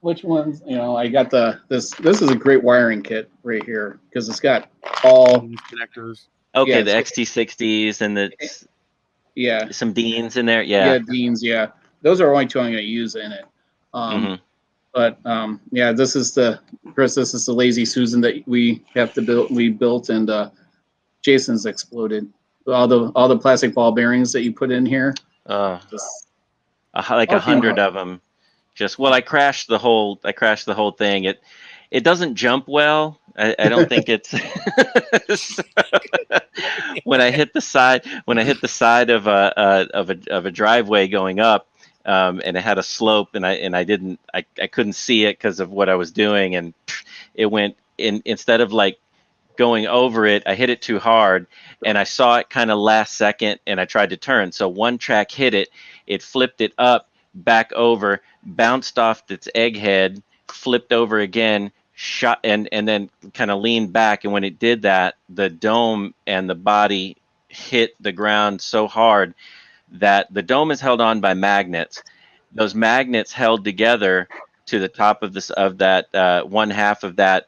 Speaker 3: which ones? You know, I got this is a great wiring kit right here because it's got all
Speaker 8: These connectors.
Speaker 7: Okay,
Speaker 3: Yeah,
Speaker 7: the
Speaker 3: so-
Speaker 7: XT60s and
Speaker 3: yeah
Speaker 7: some Deans in there. Yeah.
Speaker 3: Deans, yeah. Those are only two I'm going to use in it.
Speaker 7: Mhm.
Speaker 3: But yeah, this is the Lazy Susan that we have to build. We built, and Jason's exploded. All the plastic ball bearings that you put in here.
Speaker 7: Oh,
Speaker 3: Just,
Speaker 7: like
Speaker 3: all
Speaker 7: 100
Speaker 3: came
Speaker 7: of them. Just I crashed the whole thing. It doesn't jump well. I don't think it's when I hit the side of a driveway going up, and it had a slope, and I couldn't see it because of what I was doing, and it went instead of like going over it, I hit it too hard, and I saw it kind of last second, and I tried to turn. So one track hit it, it flipped it up, back over, bounced off its egghead, flipped over again, shot, and then kind of leaned back. And when it did that, the dome and the body hit the ground so hard that the dome is held on by magnets. Those magnets held together to the top of that one half of that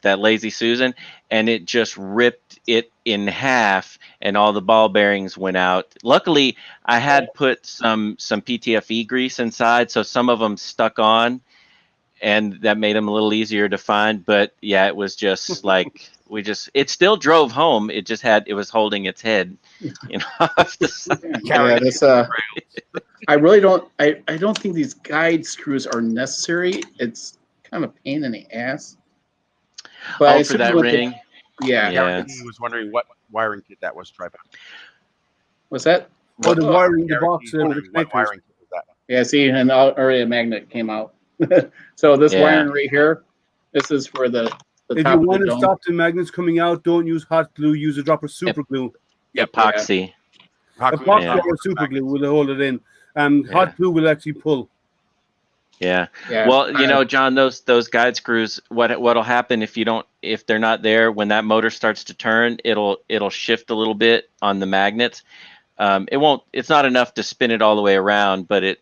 Speaker 7: Lazy Susan, and it just ripped it in half, and all the ball bearings went out. Luckily, I had put some PTFE grease inside, so some of them stuck on, and that made them a little easier to find. But yeah, it was just like it still drove home. It was holding its head, off the side.
Speaker 3: yeah, that's I really don't. I don't think these guide screws are necessary. It's kind of a pain in the ass. But I
Speaker 7: For that
Speaker 3: assume with
Speaker 7: ring.
Speaker 3: yeah.
Speaker 7: Yeah.
Speaker 8: He was wondering what wiring kit that was, Tripod.
Speaker 3: What's that?
Speaker 1: Oh, the wiring, the
Speaker 8: Guarantee
Speaker 1: box,
Speaker 8: was wondering what
Speaker 1: connectors.
Speaker 8: wiring kit was that?
Speaker 3: Yeah, see, and already a magnet came out. So this
Speaker 7: Yeah.
Speaker 3: wiring right here, this is for the
Speaker 1: If
Speaker 3: top
Speaker 1: you
Speaker 3: of
Speaker 1: want
Speaker 3: the
Speaker 1: to
Speaker 3: dome.
Speaker 1: stop the magnets coming out, don't use hot glue. Use a drop of super glue.
Speaker 7: Epoxy.
Speaker 1: Epoxy
Speaker 7: Yeah.
Speaker 1: or super glue will hold it in.
Speaker 7: Yeah.
Speaker 1: Hot glue will actually pull.
Speaker 7: Yeah.
Speaker 3: Yeah.
Speaker 7: Well, John, those guide screws, what'll happen if they're not there, when that motor starts to turn, it'll shift a little bit on the magnets. It's not enough to spin it all the way around, but it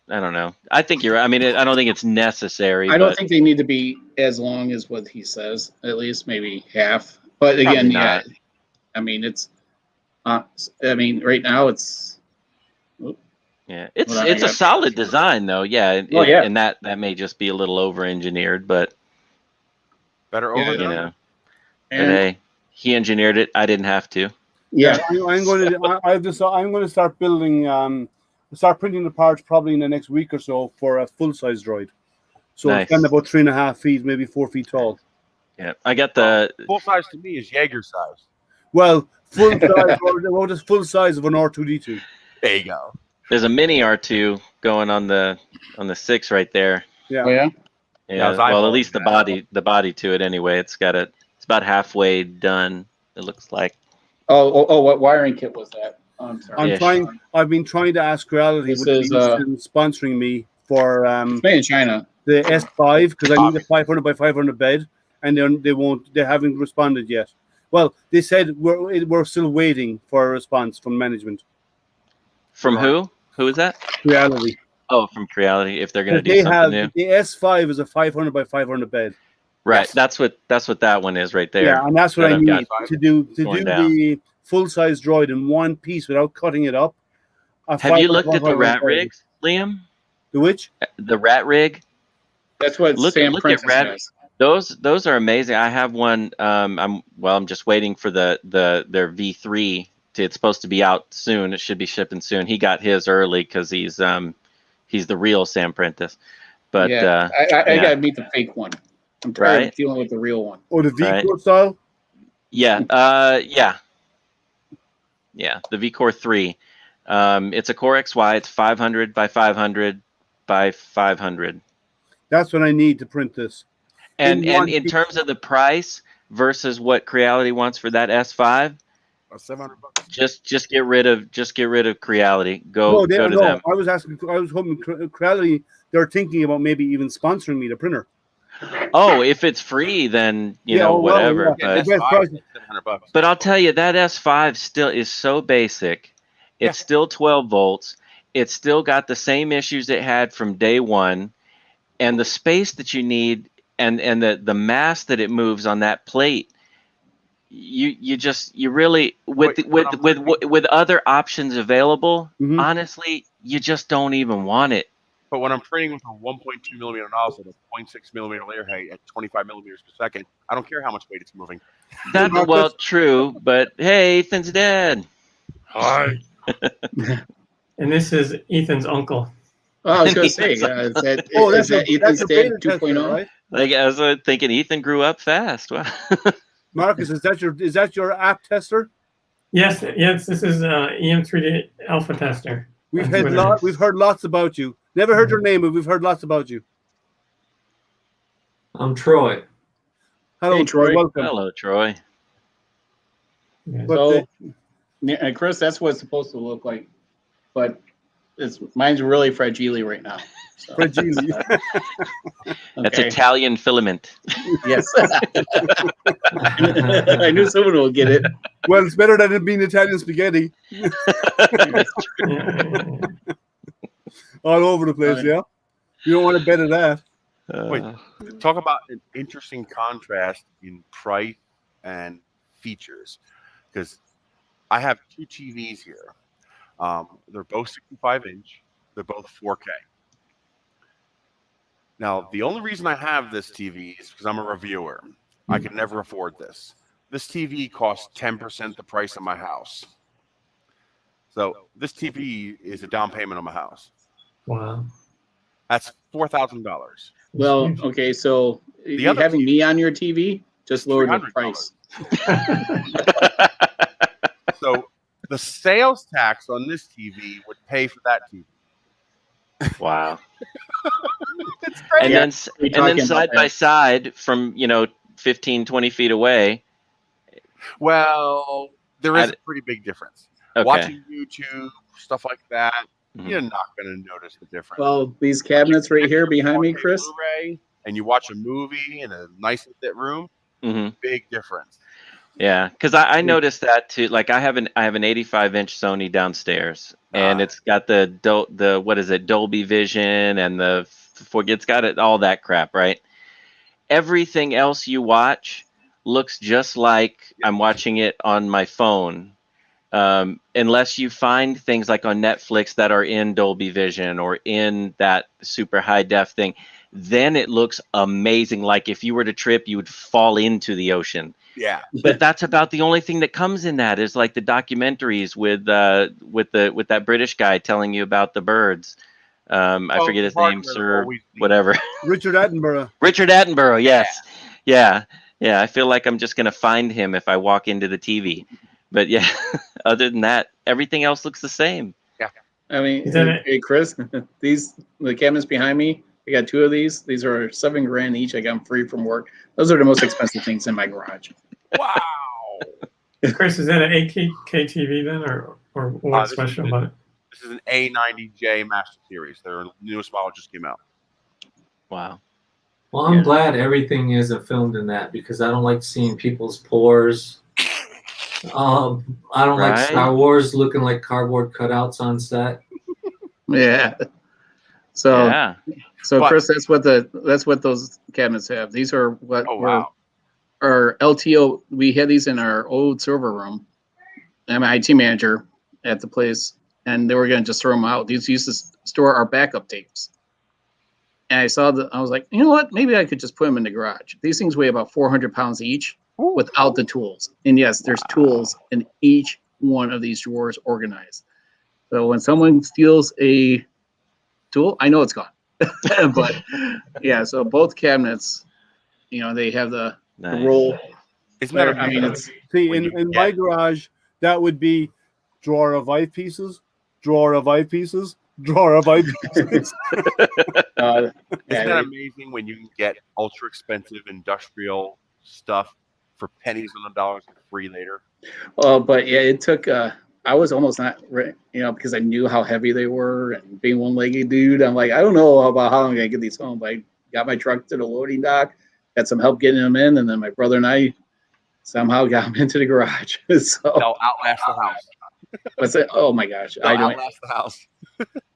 Speaker 7: I don't know. I think I don't think it's necessary.
Speaker 3: I don't
Speaker 7: but
Speaker 3: think they need to be as long as what he says. At least maybe half. But again,
Speaker 7: Probably
Speaker 3: yeah.
Speaker 7: not.
Speaker 3: I mean, it's. Right now it's.
Speaker 7: Yeah, it's
Speaker 3: Hold on, I
Speaker 7: a
Speaker 3: got-
Speaker 7: solid design though. Yeah.
Speaker 3: Oh, yeah.
Speaker 7: And that may just be a little over engineered, but
Speaker 8: Better
Speaker 3: Yeah.
Speaker 8: over
Speaker 7: you know, but
Speaker 3: And
Speaker 7: hey, he engineered it. I didn't have to.
Speaker 3: yeah,
Speaker 1: I'm going to. I'm going to start building. Start printing the parts probably in the next week or so for a full size droid. So
Speaker 7: Nice.
Speaker 1: it's kind of about 3.5 feet, maybe 4 feet tall.
Speaker 7: Yeah, I got the
Speaker 8: Full size to me is Jaeger size.
Speaker 1: Well, full size. What is full size of an R2D2?
Speaker 8: There you go.
Speaker 7: there's a mini R2 going on the 6 right there.
Speaker 1: Yeah.
Speaker 3: oh yeah.
Speaker 8: Yeah, I was
Speaker 7: Well, at
Speaker 8: eyeballing
Speaker 7: least the body to it anyway. It's about halfway done. It looks like.
Speaker 3: Oh, what wiring kit was that? Oh, I'm sorry.
Speaker 7: Ish.
Speaker 1: I've been trying to ask Reality
Speaker 3: This
Speaker 1: would they
Speaker 3: is,
Speaker 1: be interested in sponsoring me for
Speaker 3: It's made in China.
Speaker 1: the S5 because I need a 500 by 500 bed, and they haven't responded yet. Well, they said we're still waiting for a response from management.
Speaker 7: From who? Who is that?
Speaker 1: Reality.
Speaker 7: Oh, from Creality. If they're gonna do
Speaker 1: They
Speaker 7: something
Speaker 1: have
Speaker 7: new,
Speaker 1: the S5 is a 500 by 500 bed.
Speaker 7: right? That's what that one is right there.
Speaker 1: Yeah, and that's what
Speaker 7: that
Speaker 1: I
Speaker 7: I've got
Speaker 1: need to do
Speaker 7: torn down.
Speaker 1: the full size droid in one piece without cutting it up.
Speaker 7: Have you looked at the rat rigs, Liam?
Speaker 1: The which?
Speaker 7: The rat rig.
Speaker 3: That's what
Speaker 7: Look
Speaker 3: Sam
Speaker 7: at
Speaker 3: Princess
Speaker 7: Rat-
Speaker 3: has.
Speaker 7: Those are amazing. I have one. I'm just waiting for their V3. It's supposed to be out soon. It should be shipping soon. He got his early because he's the real Sam Prentice. But
Speaker 3: yeah, I
Speaker 7: yeah.
Speaker 3: gotta meet the fake one. I'm tired
Speaker 7: Right.
Speaker 3: of dealing with the real one.
Speaker 1: Or the V
Speaker 7: Right.
Speaker 1: style?
Speaker 7: Yeah, the VCore 3. It's a Core XY. It's 500 by 500 by 500.
Speaker 1: That's what I need to print this.
Speaker 7: And
Speaker 1: In one
Speaker 7: in
Speaker 1: piece.
Speaker 7: terms of the price versus what Creality wants for that S5,
Speaker 8: $700.
Speaker 7: Just get rid of Creality. Go
Speaker 1: no,
Speaker 7: to them.
Speaker 1: I was hoping Creality, they're thinking about maybe even sponsoring me the printer.
Speaker 7: Oh, if it's free, then
Speaker 1: Yeah, well,
Speaker 7: whatever.
Speaker 1: yeah.
Speaker 8: Yeah,
Speaker 1: The best price.
Speaker 8: $700.
Speaker 7: But I'll tell you that S5 still is so basic. It's still 12 volts. It's still got the same issues it had from day one, and the space that you need and the mass that it moves on that plate. You really with other options available.
Speaker 1: Mhm.
Speaker 7: Honestly, you just don't even want it.
Speaker 8: But when I'm printing with a 1.2 millimeter nozzle, a 0.6 millimeter layer height at 25 millimeters per second, I don't care how much weight it's moving.
Speaker 7: Well, true, but hey, Ethan's dead.
Speaker 8: Hi.
Speaker 9: And this is Ethan's uncle.
Speaker 3: Oh, I was going to say, is that
Speaker 1: that's
Speaker 3: Ethan's
Speaker 1: a
Speaker 3: dad
Speaker 1: beta tester,
Speaker 3: 2.0?
Speaker 1: right?
Speaker 7: Like I was thinking, Ethan grew up fast. Wow.
Speaker 1: Marcus, is that your app tester?
Speaker 9: Yes. This is EM3D alpha tester.
Speaker 1: We've
Speaker 9: That's what it is.
Speaker 1: we've heard lots about you. Never heard your name, but we've heard lots about you.
Speaker 10: I'm Troy.
Speaker 1: Hello,
Speaker 3: Hey, Troy.
Speaker 1: Welcome.
Speaker 7: Hello, Troy.
Speaker 9: Yeah.
Speaker 1: But
Speaker 3: So, yeah, Chris, that's what it's supposed to look like, but mine's really fragile right now. So,
Speaker 1: Fragile.
Speaker 7: That's
Speaker 3: okay.
Speaker 7: Italian filament.
Speaker 3: Yes. I knew someone will get it.
Speaker 1: Well, it's better than it being Italian spaghetti all over the place.
Speaker 3: Right.
Speaker 1: Yeah, you don't want to bet of that.
Speaker 8: Wait. Talk about an interesting contrast in price and features, because I have two TVs here. They're both 65-inch. They're both 4K. Now, the only reason I have this TV is because I'm a reviewer. I could never afford this. This TV costs 10% the price of my house. So this TV is a down payment on my house.
Speaker 9: Wow.
Speaker 8: That's $4,000.
Speaker 3: Well, okay, so you
Speaker 8: other
Speaker 3: having me on your TV just lowered the
Speaker 8: $300.
Speaker 3: price.
Speaker 8: So the sales tax on this TV would pay for that TV.
Speaker 7: Wow.
Speaker 8: It's crazy.
Speaker 7: And
Speaker 3: we
Speaker 7: then
Speaker 3: talking
Speaker 7: side
Speaker 3: about
Speaker 7: by
Speaker 3: that.
Speaker 7: side from 15, 20 feet away.
Speaker 8: Well, there is a pretty big difference.
Speaker 7: Okay.
Speaker 8: Watching YouTube, stuff like that,
Speaker 7: Mhm.
Speaker 8: you're not going to notice the difference.
Speaker 3: Well, these cabinets right here behind me,
Speaker 8: 4K
Speaker 3: Chris.
Speaker 8: Blu-ray, and you watch a movie in a nice lit room,
Speaker 7: hmm
Speaker 8: big difference.
Speaker 7: Yeah, because I noticed that too. Like I have an 85-inch Sony downstairs, and it's got the what is it, Dolby Vision, and it's got it, all that crap, right? Everything else you watch looks just like I'm watching it on my phone, unless you find things like on Netflix that are in Dolby Vision or in that super high def thing. Then it looks amazing. Like if you were to trip, you would fall into the ocean.
Speaker 8: Yeah.
Speaker 7: But that's about the only thing that comes in that is like the documentaries with that British guy telling you about the birds. I forget his name, Sir whatever.
Speaker 1: Richard Attenborough.
Speaker 7: Richard Attenborough, yes. Yeah. I feel like I'm just gonna find him if I walk into the TV. But yeah, other than that, everything else looks the same.
Speaker 3: I mean,
Speaker 9: Is that it?
Speaker 3: hey, Chris, the cabinets behind me, I got two of these. These are $7,000 each. I got them free from work. Those are the most expensive things in my garage.
Speaker 8: Wow.
Speaker 9: Chris, is that an 8K TV then, or what's
Speaker 8: this
Speaker 9: special
Speaker 8: is-
Speaker 9: about it?
Speaker 8: This is an A90J Master Series. Their newest model just came out.
Speaker 7: Wow.
Speaker 10: Well, I'm glad everything isn't filmed in that because I don't like seeing people's pores. I don't like
Speaker 7: Right.
Speaker 10: Star Wars looking like cardboard cutouts on set.
Speaker 3: Yeah. So,
Speaker 7: Yeah.
Speaker 8: But-
Speaker 3: Chris, that's what those cabinets have. These are what
Speaker 8: Oh, wow.
Speaker 3: our LTO. We had these in our old server room. I'm an IT manager at the place, and they were going to just throw them out. These used to store our backup tapes. And I was like, you know what? Maybe I could just put them in the garage. These things weigh about 400 pounds each without the tools. And yes, there's tools in each one of these drawers organized. So when someone steals a tool, I know it's gone. But yeah, so both cabinets, they have the
Speaker 7: Nice.
Speaker 3: roll.
Speaker 8: Isn't that
Speaker 3: I mean,
Speaker 8: amazing?
Speaker 3: it's
Speaker 1: See,
Speaker 8: When
Speaker 1: in
Speaker 8: you
Speaker 1: my
Speaker 8: get-
Speaker 1: garage, that would be drawer of eyepieces, drawer of eyepieces, drawer of eyepieces.
Speaker 8: Isn't
Speaker 3: yeah,
Speaker 8: that amazing when you can get ultra expensive industrial stuff for pennies on the dollars and free later.
Speaker 3: Oh, but yeah, it took. I was almost not, because I knew how heavy they were, and being one-legged dude, I'm like, I don't know about how I'm gonna get these home. But I got my truck to the loading dock, had some help getting them in, and then my brother and I somehow got them into the garage. So
Speaker 8: They'll outlast the house.
Speaker 3: I said, "Oh my gosh,
Speaker 8: They'll
Speaker 3: I don't."
Speaker 8: outlast the house.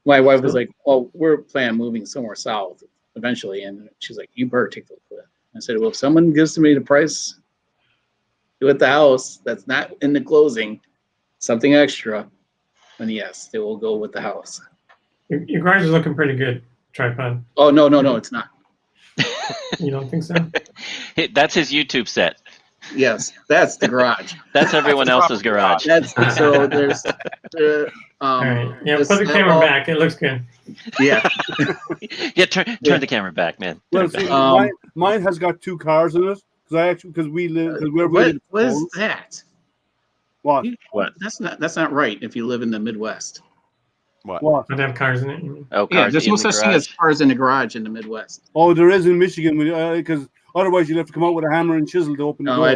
Speaker 3: My wife was like, "Well, we're planning on moving somewhere south eventually," and she's like, "You better take the look." I said, "Well, if someone gives me the price, do at the house that's not in the closing, something extra, then yes, they will go with the house."
Speaker 9: Your garage is looking pretty good, Tripod.
Speaker 3: Oh no, it's not.
Speaker 9: You don't think so?
Speaker 7: That's his YouTube set.
Speaker 3: Yes, that's the garage.
Speaker 7: That's everyone else's garage.
Speaker 3: That's so there's
Speaker 9: All right. Yeah,
Speaker 3: this
Speaker 9: put the camera
Speaker 3: wall-
Speaker 9: back. It looks good.
Speaker 3: Yeah.
Speaker 7: Yeah, turn the camera back, man.
Speaker 1: Well,
Speaker 7: Turn it
Speaker 1: see,
Speaker 7: back.
Speaker 1: mine has got 2 cars in it because we live because we're
Speaker 3: What
Speaker 1: really
Speaker 3: is
Speaker 1: close.
Speaker 3: that?
Speaker 1: What?
Speaker 7: What?
Speaker 3: That's not right if you live in the Midwest.
Speaker 1: What?
Speaker 9: I'd have cars in it. You mean?
Speaker 7: Oh,
Speaker 3: Yeah,
Speaker 7: cars
Speaker 3: there's
Speaker 7: in
Speaker 3: no
Speaker 7: the
Speaker 3: such thing
Speaker 7: garage.
Speaker 3: as cars in the garage in the Midwest.
Speaker 1: Oh, there is in Michigan because otherwise you'd have to come out with a hammer and chisel to open the
Speaker 3: No,
Speaker 1: door.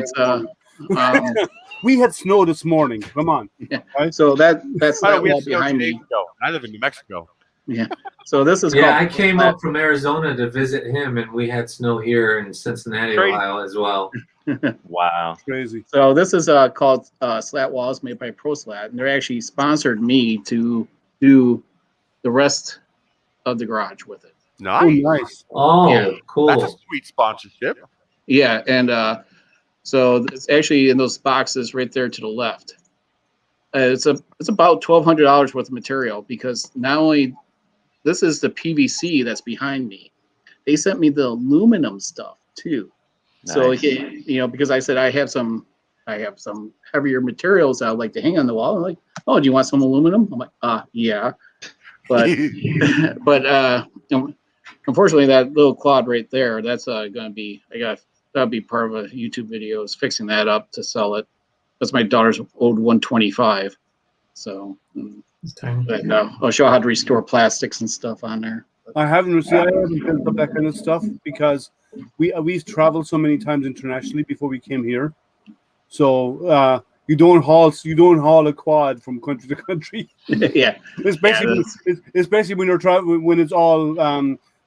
Speaker 3: it's
Speaker 1: We had snow this morning. Come on.
Speaker 3: yeah.
Speaker 1: Right?
Speaker 3: So that's
Speaker 8: Oh,
Speaker 3: that
Speaker 8: we had
Speaker 3: wall
Speaker 8: snow
Speaker 3: behind
Speaker 8: 2 days
Speaker 3: me.
Speaker 8: ago. I live in New Mexico.
Speaker 3: Yeah. So this is
Speaker 10: Yeah, I
Speaker 3: called
Speaker 10: came up from Arizona to visit him, and we had snow here in Cincinnati,
Speaker 8: Crazy.
Speaker 10: Ohio, as well.
Speaker 7: Wow.
Speaker 1: Crazy.
Speaker 3: So this is called Slat Walls made by ProSlat, and they actually sponsored me to do the rest of the garage with it.
Speaker 1: Oh,
Speaker 8: Nice.
Speaker 1: nice.
Speaker 10: Oh,
Speaker 3: Yeah.
Speaker 10: cool.
Speaker 8: That's a sweet sponsorship.
Speaker 3: Yeah, and so it's actually in those boxes right there to the left. It's about $1,200 worth of material because not only this is the PVC that's behind me, they sent me the aluminum stuff too. So
Speaker 7: Nice.
Speaker 3: because I said I have some heavier materials I'd like to hang on the wall. I'm like, oh, do you want some aluminum? I'm like, yeah, but unfortunately that little quad right there, that's gonna be that'll be part of a YouTube video is fixing that up to sell it. That's my daughter's old 125. So
Speaker 9: It's tiny.
Speaker 3: but, I'll show how to restore plastics and stuff on there.
Speaker 1: I haven't built up that kind of stuff because we've traveled so many times internationally before we came here. So you don't haul a quad from country to country.
Speaker 3: Yeah.
Speaker 1: Especially when you're traveling when it's all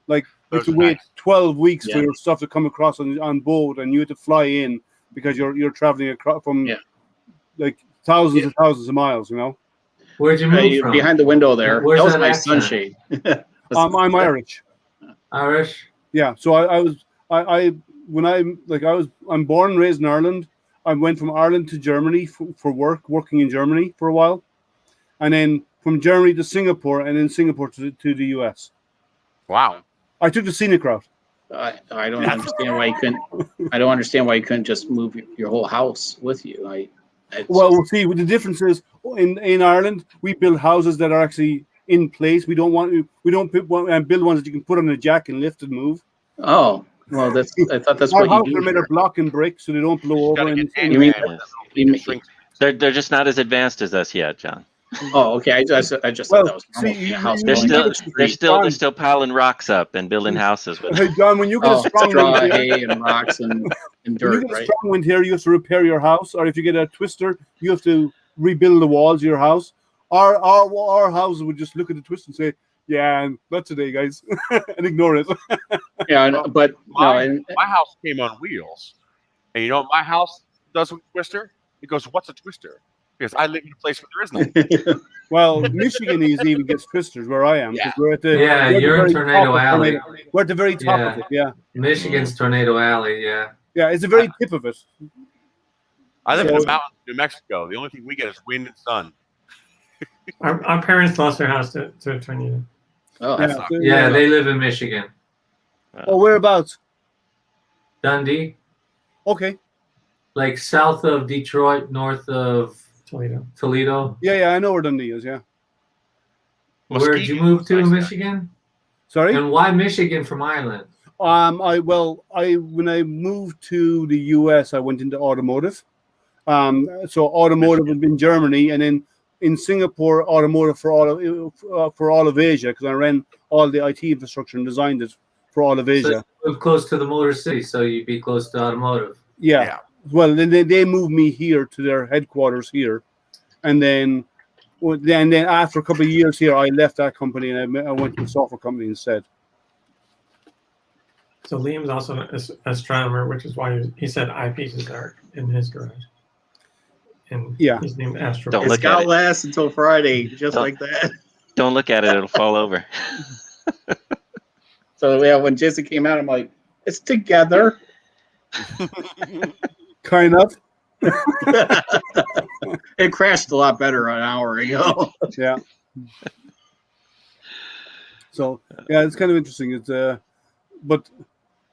Speaker 1: like you have to wait 12 weeks for your stuff to come across on boat, and you have to fly in because you're traveling across from like thousands and thousands of miles.
Speaker 10: Where'd you move from?
Speaker 3: Behind the window there.
Speaker 10: Where's
Speaker 3: that was
Speaker 10: that
Speaker 3: my
Speaker 10: accent?
Speaker 3: sunshade.
Speaker 1: I'm Irish.
Speaker 10: Irish?
Speaker 1: Yeah. So I'm born and raised in Ireland. I went from Ireland to Germany for working in Germany for a while, and then from Germany to Singapore, and then Singapore to the US.
Speaker 8: Wow.
Speaker 1: I took the scenic route.
Speaker 3: I don't understand why you couldn't. I don't understand why you couldn't just move your whole house with you.
Speaker 1: See, the difference is in Ireland we build houses that are actually in place. We don't build ones that you can put on a jack and lift and move.
Speaker 3: Oh, well, I thought that's
Speaker 1: Our
Speaker 3: what
Speaker 1: houses
Speaker 3: you
Speaker 1: are
Speaker 3: do.
Speaker 1: made of block and brick, so they don't blow over.
Speaker 3: You mean?
Speaker 7: They're just not as advanced as us yet, John.
Speaker 3: Oh, okay. I just thought that was normal.
Speaker 7: They're still piling rocks up and building houses with
Speaker 1: Hey, John, when you get a strong
Speaker 3: straw,
Speaker 1: wind
Speaker 3: hay, and rocks and
Speaker 1: when
Speaker 3: dirt,
Speaker 1: you get a
Speaker 3: right?
Speaker 1: strong wind here, you have to repair your house, or if you get a twister, you have to rebuild the walls of your house. Our houses would just look at the twist and say, "Yeah, not today, guys," and ignore it.
Speaker 3: Yeah, but
Speaker 8: my house came on wheels, and you know what my house does with twister? It goes, "What's a twister?" Because I live in a place where there is none.
Speaker 1: Well, Michigan even gets twisters where I am.
Speaker 3: Yeah.
Speaker 1: We're at the
Speaker 10: you're in Tornado Alley.
Speaker 1: We're at the very top of it. Yeah.
Speaker 10: Michigan's Tornado Alley. Yeah.
Speaker 1: Yeah, it's the very tip of it.
Speaker 8: I live in the mountains of New Mexico. The only thing we get is wind and sun.
Speaker 9: Our parents lost their house to a tornado.
Speaker 3: Oh,
Speaker 8: That's not
Speaker 10: Yeah, they live in Michigan.
Speaker 1: Oh, whereabouts?
Speaker 10: Dundee,
Speaker 1: Okay.
Speaker 10: like south of Detroit, north of Toledo.
Speaker 1: Yeah, I know where Dundee is. Yeah.
Speaker 10: Where'd you move to in Michigan?
Speaker 1: Sorry.
Speaker 10: And why Michigan from Ireland?
Speaker 1: When I moved to the US, I went into automotive. So automotive would be in Germany, and then in Singapore, automotive for all of Asia, because I ran all the IT infrastructure and designed it for all of Asia.
Speaker 10: So you live close to the Motor City, so you'd be close to automotive.
Speaker 1: Yeah. well, then they moved me here to their headquarters here, and then after a couple of years here, I left that company and I went to a software company instead.
Speaker 9: So Liam's also an astronomer, which is why he said eyepieces are in his garage. And
Speaker 1: Yeah.
Speaker 9: he's named Astro.
Speaker 7: Don't
Speaker 11: It's
Speaker 7: look at
Speaker 11: got
Speaker 7: it.
Speaker 11: last until Friday, just
Speaker 7: Don't-
Speaker 11: like that.
Speaker 7: Don't look at it; it'll fall over.
Speaker 3: So yeah, when Jesse came out, I'm like, it's together.
Speaker 1: Kind of.
Speaker 11: It crashed a lot better an hour ago.
Speaker 1: Yeah. So yeah, it's kind of interesting. It's but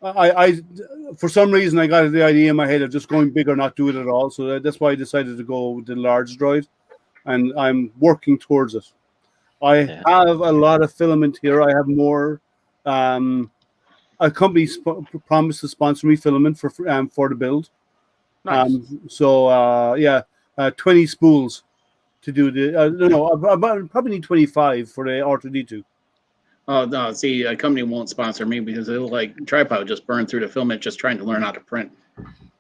Speaker 1: I for some reason I got the idea in my head of just going big or not do it at all. So that's why I decided to go with the large droid, and I'm working towards it. I have a lot of filament here. I have more. A company promised to sponsor me filament for the build.
Speaker 8: Nice.
Speaker 1: 20 spools to do the. I probably need 25 for the R2D2.
Speaker 3: Oh no! See, a company won't sponsor me because it'll like tripod just burn through the filament just trying to learn how to print.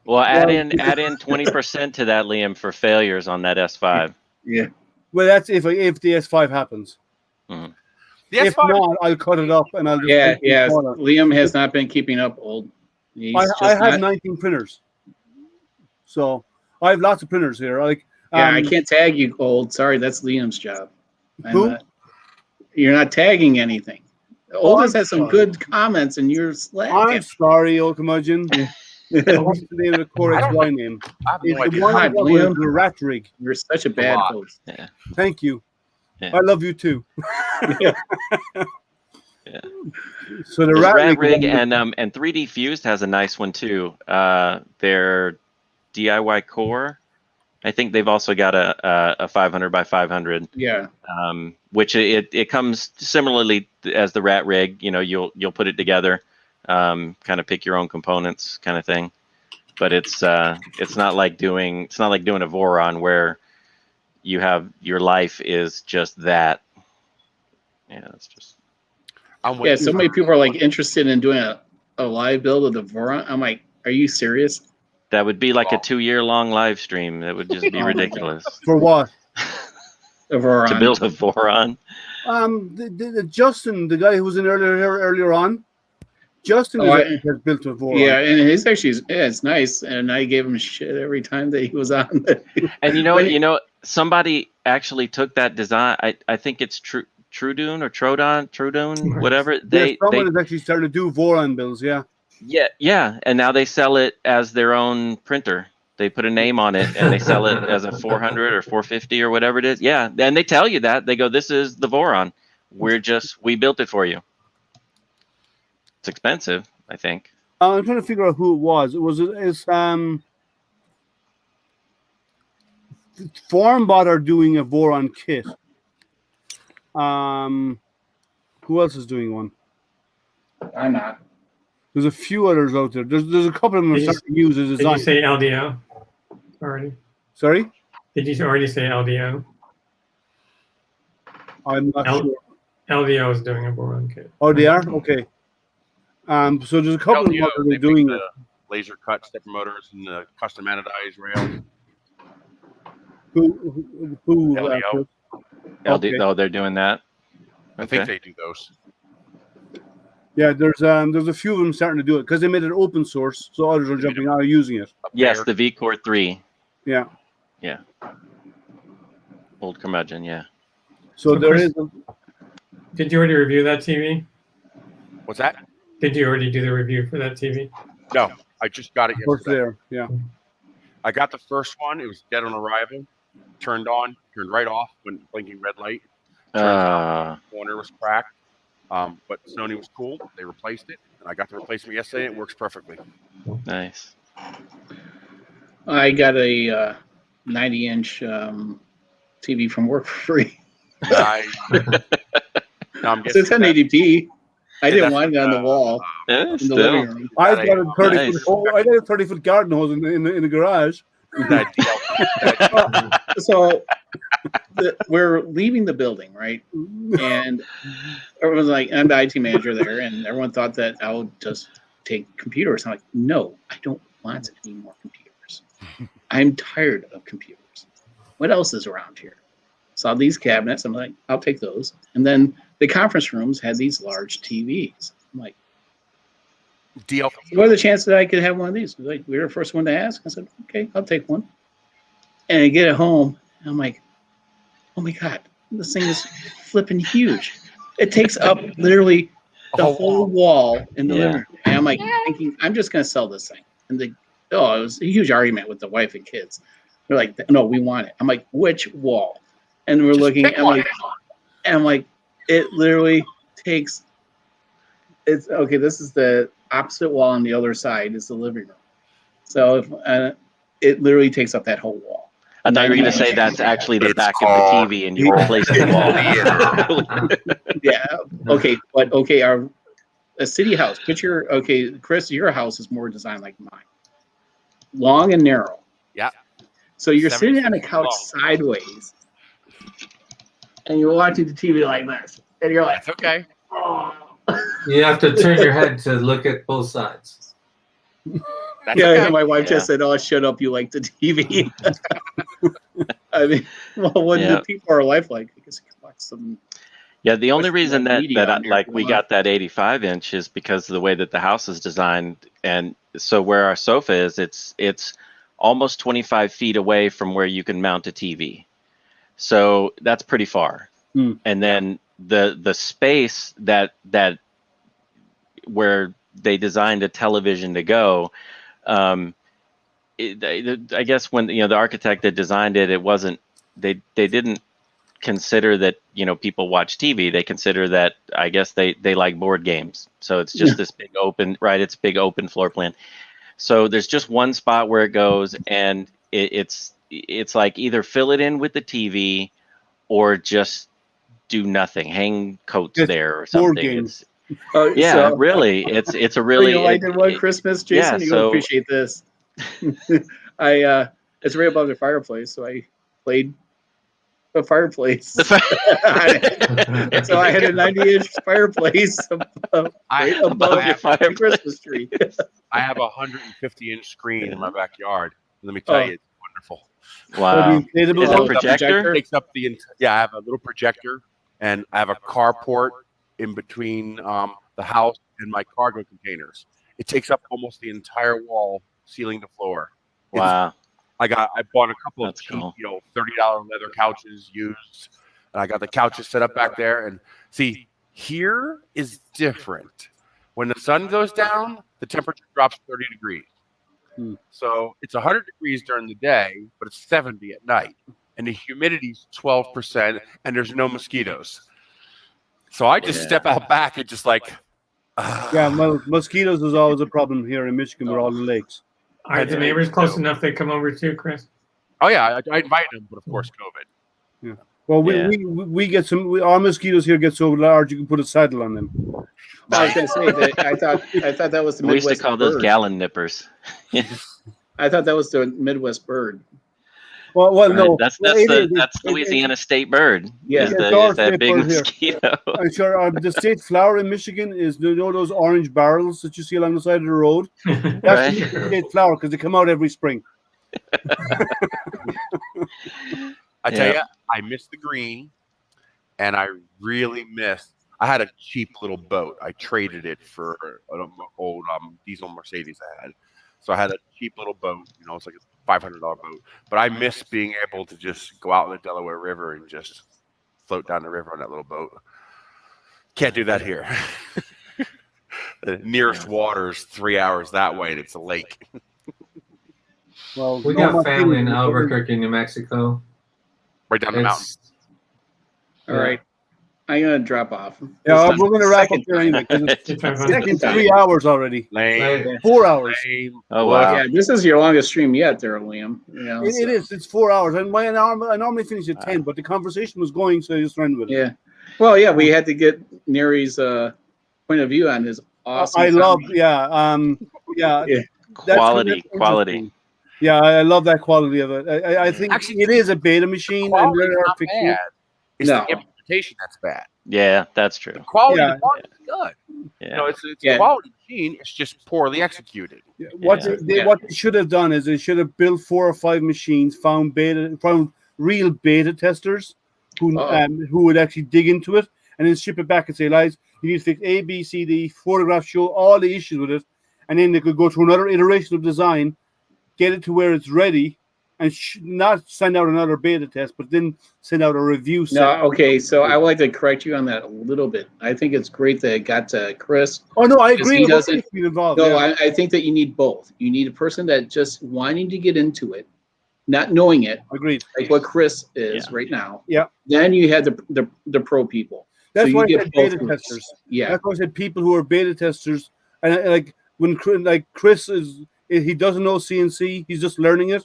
Speaker 7: Well, add in 20% to that, Liam, for failures on that S5.
Speaker 3: Yeah.
Speaker 1: Well, that's if the S5 happens.
Speaker 7: Mhm.
Speaker 8: The
Speaker 1: If
Speaker 8: S5
Speaker 1: not, I'll cut it up and I'll just
Speaker 3: Yeah,
Speaker 1: make it
Speaker 3: yeah.
Speaker 1: smaller.
Speaker 3: Liam has not been keeping up old. He's
Speaker 1: I have
Speaker 3: not-
Speaker 1: 19 printers, so I have lots of printers here. Like
Speaker 3: I can't tag you, old. Sorry, that's Liam's job.
Speaker 1: Who?
Speaker 3: You're not tagging anything. Oldest
Speaker 1: I'm
Speaker 3: has some
Speaker 1: sorry.
Speaker 3: good comments, and you're slacking.
Speaker 1: I'm sorry, old curmudgeon. What's the name of the core
Speaker 8: I don't
Speaker 1: XY name?
Speaker 8: I have
Speaker 1: It's
Speaker 8: no
Speaker 1: the
Speaker 8: idea.
Speaker 1: one
Speaker 3: God,
Speaker 1: that
Speaker 3: Liam.
Speaker 1: was the rat rig.
Speaker 3: You're such a bad
Speaker 8: lot.
Speaker 3: host.
Speaker 1: Thank you.
Speaker 7: Yeah.
Speaker 1: I love you too.
Speaker 7: Yeah.
Speaker 1: So the
Speaker 7: There's
Speaker 1: rat,
Speaker 7: Rat Rig
Speaker 1: one-
Speaker 7: and 3D Fused has a nice one too. Their DIY core. I think they've also got a 500 by 500.
Speaker 3: Yeah.
Speaker 7: Which it comes similarly as the Rat Rig. You know, you'll put it together, kind of pick your own components, kind of thing. But it's not like doing a Voron where you have your life is just that. Yeah, it's just.
Speaker 8: I'm
Speaker 3: Yeah,
Speaker 8: waiting.
Speaker 3: so many people are like interested in doing a live build of the Voron. I'm like, are you serious?
Speaker 7: That would be like a
Speaker 8: Wow.
Speaker 7: 2-year-long live stream. That would just be
Speaker 3: Oh my
Speaker 7: ridiculous.
Speaker 1: for what?
Speaker 3: The Voron.
Speaker 7: To build a Voron.
Speaker 1: The Justin, the guy who was in earlier on, Justin has built a Voron.
Speaker 3: Yeah, and his actually it's nice, and I gave him shit every time that he was on.
Speaker 7: And somebody actually took that design. I think it's Trudune or Trudune, whatever.
Speaker 1: Someone is actually starting to do Voron builds. Yeah.
Speaker 7: Yeah, and now they sell it as their own printer. They put a name on it and they sell it as a 400 or 450 or whatever it is. Yeah, and they tell you that. They go, "This is the Voron. We built it for you." It's expensive, I think.
Speaker 1: I'm trying to figure out who it was. It's Formbot are doing a Voron kit. Who else is doing one?
Speaker 3: I'm not.
Speaker 1: There's a few others out there. There's a couple of them starting to use the
Speaker 9: Did
Speaker 1: design.
Speaker 9: you say LDO already?
Speaker 1: Sorry?
Speaker 9: Did you already say LDO?
Speaker 1: I'm not sure.
Speaker 9: LDO is doing a Boron kit.
Speaker 1: Oh, they are? Okay. So there's a couple
Speaker 8: LDO,
Speaker 1: of them
Speaker 8: they
Speaker 1: that are doing
Speaker 8: make
Speaker 1: it.
Speaker 8: the laser cut stepper motors and the custom anodized rails.
Speaker 1: Who
Speaker 8: LDO.
Speaker 1: Okay.
Speaker 7: Oh, they're doing that.
Speaker 8: I think they do those.
Speaker 1: Yeah, there's a few of them starting to do it because they made it open source, so others are jumping out and using it.
Speaker 7: Yes, the VCore 3.
Speaker 1: Yeah.
Speaker 7: Yeah. Old curmudgeon, yeah.
Speaker 1: So there
Speaker 9: Chris,
Speaker 1: is.
Speaker 9: Did you already review that TV?
Speaker 8: What's that?
Speaker 9: Did you already do the review for that TV?
Speaker 8: No, I just got it
Speaker 1: What's
Speaker 8: yesterday.
Speaker 1: there? Yeah.
Speaker 8: I got the first one. It was dead on arrival. Turned on, turned right off when blinking red light. Corner was cracked. But Sony was cool. They replaced it, and I got the replacement yesterday. And it works perfectly.
Speaker 7: Nice.
Speaker 3: I got a 90-inch TV from work for free.
Speaker 8: Now I'm
Speaker 3: So it's
Speaker 8: getting
Speaker 3: 1080p. I didn't
Speaker 8: that's
Speaker 3: want it on the wall
Speaker 7: Yeah,
Speaker 3: in the
Speaker 7: still.
Speaker 3: living room.
Speaker 1: I got a 30
Speaker 7: Nice.
Speaker 1: foot. I got a 30-foot garden hose in the garage.
Speaker 8: that DL.
Speaker 3: So we're leaving the building, right? And everyone's like, I'm the IT manager there, and everyone thought that I would just take computers. I'm like, no, I don't want any more computers.
Speaker 11: I'm tired of computers. What else is around here? Saw these cabinets. I'm like, I'll take those. And then the conference rooms had these large TVs. I'm like,
Speaker 8: DLP.
Speaker 11: what are the chances that I could have one of these? Like, we were the first one to ask. I said, okay, I'll take one. And I get it home. And I'm like, oh my God, this thing is flipping huge. It takes up literally the whole wall in the living room. And I'm like thinking, I'm just going to sell this thing. And it was a huge argument with the wife and kids. They're like, no, we want it. I'm like, which wall? And we're looking, and I'm like, it literally takes, it's okay. This is the opposite wall on the other side is the living room. So if, it literally takes up that whole wall.
Speaker 7: I thought you were going to say that's actually the back of the TV and you replace the wall.
Speaker 11: Yeah. Okay. But okay. A city house, picture, okay, Chris, your house is more designed like mine. Long and narrow.
Speaker 8: Yeah.
Speaker 11: So you're sitting on a couch sideways and you're watching the TV like this. And you're like,
Speaker 8: that's okay.
Speaker 11: Oh.
Speaker 10: You have to turn your head to look at both sides.
Speaker 8: That's
Speaker 11: yeah,
Speaker 8: okay.
Speaker 11: my wife just said, "Oh, shut up! You like the TV." I mean, well, what do people are life like? I guess you can watch some.
Speaker 7: Yeah, the only reason that
Speaker 11: media
Speaker 7: we got that 85-inch is because of the way that the house is designed, and so where our sofa is, it's almost 25 feet away from where you can mount a TV, so that's pretty far. And then the space that where they designed a television to go. I guess when the architect that designed it, it wasn't they didn't consider that people watch TV. They consider that I guess they like board games. So it's just this big open, right? It's big open floor plan. So there's just one spot where it goes, and it's like either fill it in with the TV or just do nothing, hang coats there or something.
Speaker 1: Board games.
Speaker 7: Really, it's a really.
Speaker 11: I did one Christmas, Jason.
Speaker 7: Yeah,
Speaker 11: You'll appreciate this. It's right above the fireplace, so I played a fireplace. So I had a 90-inch fireplace right above the Christmas tree.
Speaker 8: I have a 150-inch screen in my backyard. Let me tell you, it's wonderful.
Speaker 7: Wow! Is it a projector?
Speaker 8: Takes up the I have a little projector, and I have a carport in between the house and my cargo containers. It takes up almost the entire wall, ceiling to floor.
Speaker 7: Wow.
Speaker 8: I bought a couple of cheap,
Speaker 7: cool.
Speaker 8: $30 leather couches used, and I got the couches set up back there. And see, here is different. When the sun goes down, the temperature drops 30 degrees. So it's 100 degrees during the day, but it's 70 at night. And the humidity's 12%, and there's no mosquitoes. So I just step out back and just like.
Speaker 1: Well, mosquitoes is always a problem here in Michigan with all the lakes.
Speaker 9: Are the neighbors close enough they come over too, Chris?
Speaker 8: Oh yeah, I invite them, but of course COVID.
Speaker 1: Yeah. Well, we get some. Our mosquitoes here get so large you can put a saddle on them.
Speaker 11: I was going to say that I thought that was the
Speaker 7: We
Speaker 11: Midwest
Speaker 7: used to call
Speaker 11: bird.
Speaker 7: those gallon nippers.
Speaker 11: I thought that was the Midwest bird.
Speaker 1: Well, no,
Speaker 7: that's Louisiana state bird.
Speaker 11: Yeah,
Speaker 7: is that big mosquito.
Speaker 1: I'm sure the state flower in Michigan is those orange barrels that you see along the side of the road. That's the state flower because they come out every spring.
Speaker 8: I tell you, I missed the green, and I really missed. I had a cheap little boat. I traded it for an old diesel Mercedes I had. So I had a cheap little boat. It's like a $500 boat. But I miss being able to just go out in the Delaware River and just float down the river on that little boat. Can't do that here. The nearest water is 3 hours that way, and it's a lake.
Speaker 1: Well,
Speaker 10: we got family in Albuquerque, New Mexico.
Speaker 8: Right down the mountain.
Speaker 11: All right. I'm going to drop off.
Speaker 1: Yeah, we're going to wrap up here anyway. It's taking 3 hours already. 4 hours.
Speaker 7: Oh, wow.
Speaker 11: Yeah, this is your longest stream yet there, Liam.
Speaker 1: It is. It's 4 hours. And I normally finish at 10, but the conversation was going, so I just ran with it.
Speaker 11: Yeah. Well, yeah, we had to get Neri's point of view on his awesome.
Speaker 1: I love,
Speaker 7: quality.
Speaker 1: Yeah, I love that quality of it. I think actually it is a beta machine. And there are fictions.
Speaker 8: It's the implementation that's bad.
Speaker 7: Yeah, that's true.
Speaker 8: The quality is good.
Speaker 7: Yeah.
Speaker 8: It's a quality machine. It's just poorly executed.
Speaker 1: What
Speaker 7: Yeah.
Speaker 1: what they should have done is they should have built 4 or 5 machines, found real beta testers
Speaker 3: Oh.
Speaker 1: who would actually dig into it and then ship it back and say, "Guys, you need to fix A, B, C, D." Photographs show all the issues with it, and then they could go through another iteration of design, get it to where it's ready, and not send out another beta test, but then send out a review.
Speaker 11: No, okay. So I would like to correct you on that a little bit. I think it's great that it got to Chris.
Speaker 1: Oh no, I
Speaker 11: Because
Speaker 1: agree.
Speaker 11: he
Speaker 1: He
Speaker 11: doesn't-
Speaker 1: being involved.
Speaker 11: No,
Speaker 1: yeah.
Speaker 11: I think that you need both. You need a person that just wanting to get into it, not knowing it,
Speaker 1: Agreed.
Speaker 11: like what Chris is
Speaker 7: Yeah.
Speaker 11: right now.
Speaker 1: Yeah.
Speaker 11: Then you have the pro people.
Speaker 1: That's
Speaker 11: so
Speaker 1: why
Speaker 11: you
Speaker 1: I
Speaker 11: get
Speaker 1: said
Speaker 11: both
Speaker 1: beta
Speaker 11: groups.
Speaker 1: testers.
Speaker 11: Yeah.
Speaker 1: That's why I said people who are beta testers, and like when Chris he doesn't know CNC, he's just learning it.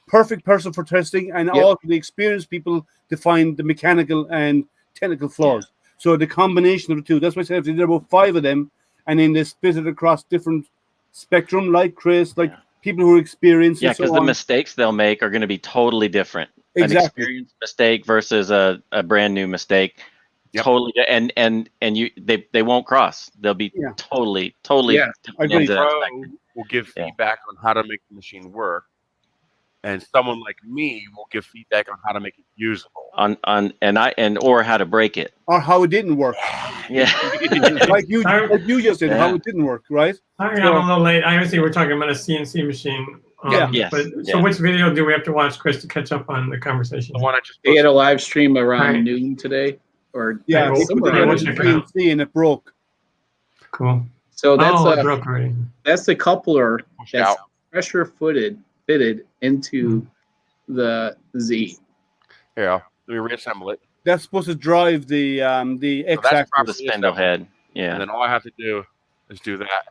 Speaker 1: Perfect person for testing, and
Speaker 11: Yep.
Speaker 1: all the experienced people to find the mechanical and technical flaws. So the combination of the two. That's why I said if they did about 5 of them, and then they split it across different spectrum, like Chris, like people who are experienced.
Speaker 7: Yeah,
Speaker 1: and so
Speaker 7: because the
Speaker 1: on.
Speaker 7: mistakes they'll make are going to be totally different. An
Speaker 1: Exactly.
Speaker 7: experienced mistake versus a brand new mistake.
Speaker 8: Yep.
Speaker 7: Totally, and they won't cross. They'll be
Speaker 1: Yeah.
Speaker 7: totally
Speaker 11: Yeah,
Speaker 7: different
Speaker 1: agreed.
Speaker 7: ends of that
Speaker 8: Pro
Speaker 7: spectrum.
Speaker 8: will give
Speaker 7: Yeah.
Speaker 8: feedback on how to make the machine work, and someone like me will give feedback on how to make it usable.
Speaker 7: Or how to break it.
Speaker 1: Or how it didn't work.
Speaker 7: Yeah.
Speaker 1: like you just said, how it didn't work, right?
Speaker 9: Sorry,
Speaker 1: So-
Speaker 9: I'm a little late. I obviously we're talking about a CNC machine.
Speaker 1: Yeah.
Speaker 7: Yes,
Speaker 9: But so
Speaker 7: yeah.
Speaker 9: which video do we have to watch, Chris, to catch up on the conversation?
Speaker 8: The one I just
Speaker 11: They had
Speaker 8: posted.
Speaker 11: a live stream around
Speaker 9: Right.
Speaker 11: noon today, or
Speaker 1: Yeah,
Speaker 9: Right,
Speaker 1: they
Speaker 9: well,
Speaker 1: put
Speaker 9: I
Speaker 1: it
Speaker 9: will
Speaker 1: on
Speaker 9: check it out.
Speaker 1: CNC and it broke.
Speaker 9: Cool.
Speaker 11: so that's
Speaker 9: Oh, it broke already.
Speaker 11: that's the coupler
Speaker 8: Pushed
Speaker 11: that's
Speaker 8: out.
Speaker 11: pressure fitted into the Z.
Speaker 8: Yeah, let me reassemble it,
Speaker 1: That's supposed to drive the
Speaker 8: that's
Speaker 1: X-axis.
Speaker 7: The spindle head.
Speaker 8: and
Speaker 7: Yeah.
Speaker 8: then all I have to do is do that.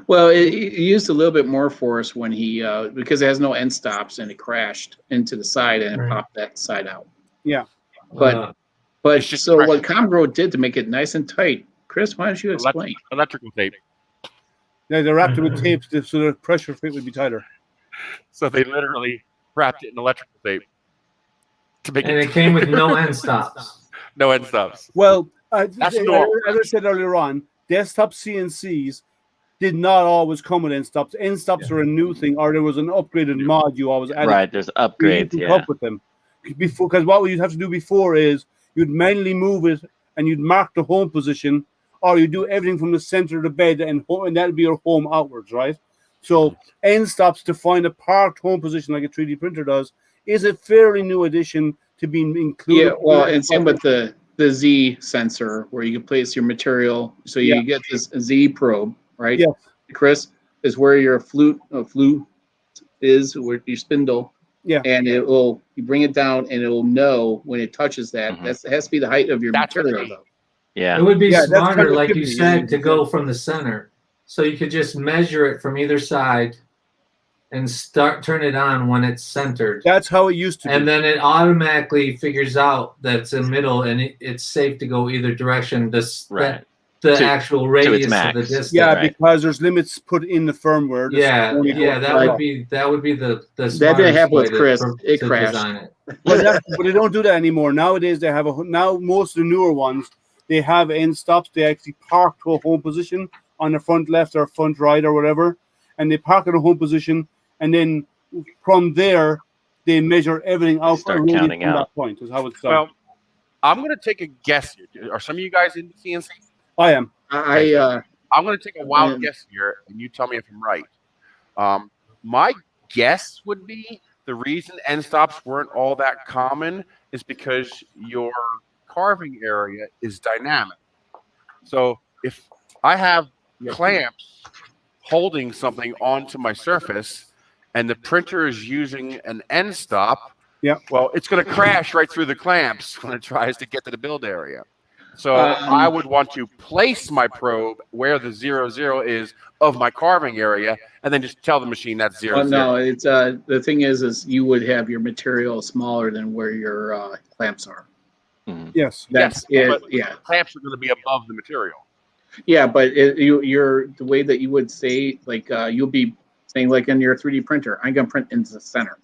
Speaker 11: Well, it used a little bit more force when he because it has no end stops and it crashed into the side and it
Speaker 9: Right.
Speaker 11: popped that side out.
Speaker 1: Yeah.
Speaker 11: But
Speaker 8: It's just
Speaker 11: so what
Speaker 8: pressure.
Speaker 11: Comgrow did to make it nice and tight, Chris, why don't you explain?
Speaker 8: Electrical tape.
Speaker 1: Yeah, they wrapped it with tapes so the pressure fit would be tighter.
Speaker 8: So they literally wrapped it in electrical tape to make
Speaker 10: And it came with no end stops.
Speaker 8: no end stops.
Speaker 1: Well,
Speaker 8: That's
Speaker 1: as
Speaker 8: normal.
Speaker 1: I said earlier on, desktop CNCs did not always come with end stops. End stops were a new thing, or there was an upgraded mod you always added.
Speaker 7: Right. There's
Speaker 1: You
Speaker 7: upgrades.
Speaker 1: can
Speaker 7: Yeah.
Speaker 1: cope with them because what you'd have to do before is you'd manually move it and you'd mark the home position, or you do everything from the center of the bed and that'd be your home outwards, right? So end stops to find a parked home position like a 3D printer does is a fairly new addition to being included.
Speaker 11: Yeah, well, and same with the Z sensor where you can place your material. So you get this Z probe, right?
Speaker 1: Yes.
Speaker 11: Chris, is where your flute is, where your spindle.
Speaker 1: Yeah.
Speaker 11: And you bring it down and it will know when it touches that.
Speaker 7: Mhm.
Speaker 11: It has to be the height of your
Speaker 8: That's what
Speaker 11: material
Speaker 8: they-
Speaker 11: though.
Speaker 7: Yeah.
Speaker 10: It would be
Speaker 1: Yeah, that's
Speaker 10: smarter, like you
Speaker 1: connectivity,
Speaker 10: said,
Speaker 1: yeah.
Speaker 10: to go from the center. So you could just measure it from either side and turn it on when it's centered.
Speaker 1: That's how it used to be.
Speaker 10: And then it automatically figures out that it's in the middle and it's safe to go either direction.
Speaker 7: Right.
Speaker 10: The
Speaker 7: To-
Speaker 10: actual radius of
Speaker 7: max.
Speaker 10: the distance.
Speaker 1: Yeah,
Speaker 7: Right.
Speaker 1: because there's limits put in the firmware. There's
Speaker 10: Yeah,
Speaker 1: only
Speaker 10: yeah,
Speaker 1: one
Speaker 10: that
Speaker 1: way.
Speaker 10: would be the
Speaker 11: That
Speaker 10: smartest
Speaker 11: didn't happen
Speaker 10: way
Speaker 11: with Chris.
Speaker 10: to
Speaker 11: It crashed.
Speaker 10: design it.
Speaker 1: But they don't do that anymore. Nowadays, they have now most of the newer ones, they have end stops. They actually park to a home position on the front left or front right or whatever, and they park in a home position, and then from there they measure everything out
Speaker 7: Start
Speaker 1: and really
Speaker 7: counting
Speaker 1: from
Speaker 7: out.
Speaker 1: that point. Is how it's done.
Speaker 8: Well, I'm going to take a guess here. Are some of you guys into CNC?
Speaker 1: I am.
Speaker 8: I'm going to take a wild
Speaker 11: Um,
Speaker 8: guess here, and you tell me if I'm right. My guess would be the reason end stops weren't all that common is because your carving area is dynamic. So if I have clamps holding something onto my surface and the printer is using an end stop, well, it's going to crash right through the clamps when it tries to get to the build area. So I would want to place my probe where the 0, is of my carving area, and then just tell the machine that's 0,
Speaker 11: Well, no, it's the thing is you would have your material smaller than where your clamps are.
Speaker 1: Yes.
Speaker 11: That's
Speaker 8: Yes,
Speaker 11: it.
Speaker 8: but
Speaker 11: Yeah.
Speaker 8: Clamps are going to be above the material.
Speaker 11: Yeah, but you're the way that you would say, like you'll be saying, like in your 3D printer, I'm gonna print into the center,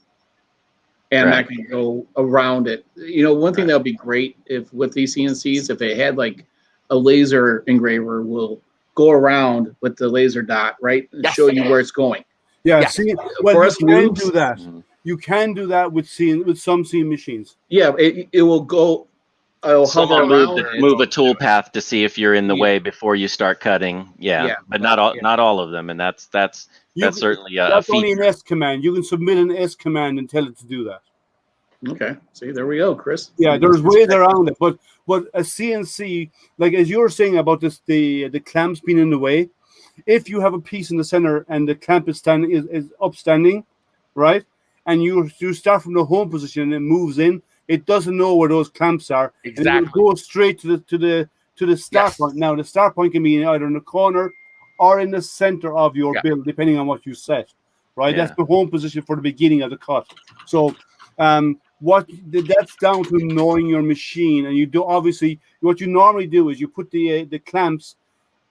Speaker 11: and I can go around it. You know, one thing that would be great if with these CNCs, if they had like a laser engraver will go around with the laser dot, right, and
Speaker 8: Yes.
Speaker 11: show you where it's going.
Speaker 1: Yeah,
Speaker 8: Yeah.
Speaker 1: see,
Speaker 11: For
Speaker 1: well,
Speaker 11: us
Speaker 1: you can
Speaker 11: noobs-
Speaker 1: do that.
Speaker 7: Mhm.
Speaker 1: You can do that with some seeing machines.
Speaker 11: Yeah, it will go. It'll hover
Speaker 7: Someone
Speaker 11: around.
Speaker 7: move a tool path to see if you're in the
Speaker 11: Yeah.
Speaker 7: way before you start cutting. Yeah,
Speaker 11: Yeah,
Speaker 7: but
Speaker 11: but-
Speaker 7: not all of them, and that's
Speaker 1: You
Speaker 7: certainly a
Speaker 1: That's only
Speaker 7: feature.
Speaker 1: an S command. You can submit an S command and tell it to do that.
Speaker 11: Okay, see, there we go, Chris.
Speaker 1: Yeah, there's ways around it, but a CNC, like as you were saying about this, the clamps being in the way. If you have a piece in the center and the clamp is upstanding, right, and you start from the home position and it moves in, it doesn't know where those clamps are, and it
Speaker 8: Exactly.
Speaker 1: will go straight to the start
Speaker 8: Yes.
Speaker 1: point. Now the start point can be either in the corner or in the center of your
Speaker 8: Yeah.
Speaker 1: build, depending on what you set. Right,
Speaker 7: Yeah.
Speaker 1: that's the home position for the beginning of the cut. So, that's down to knowing your machine, and you do obviously what you normally do is you put the clamps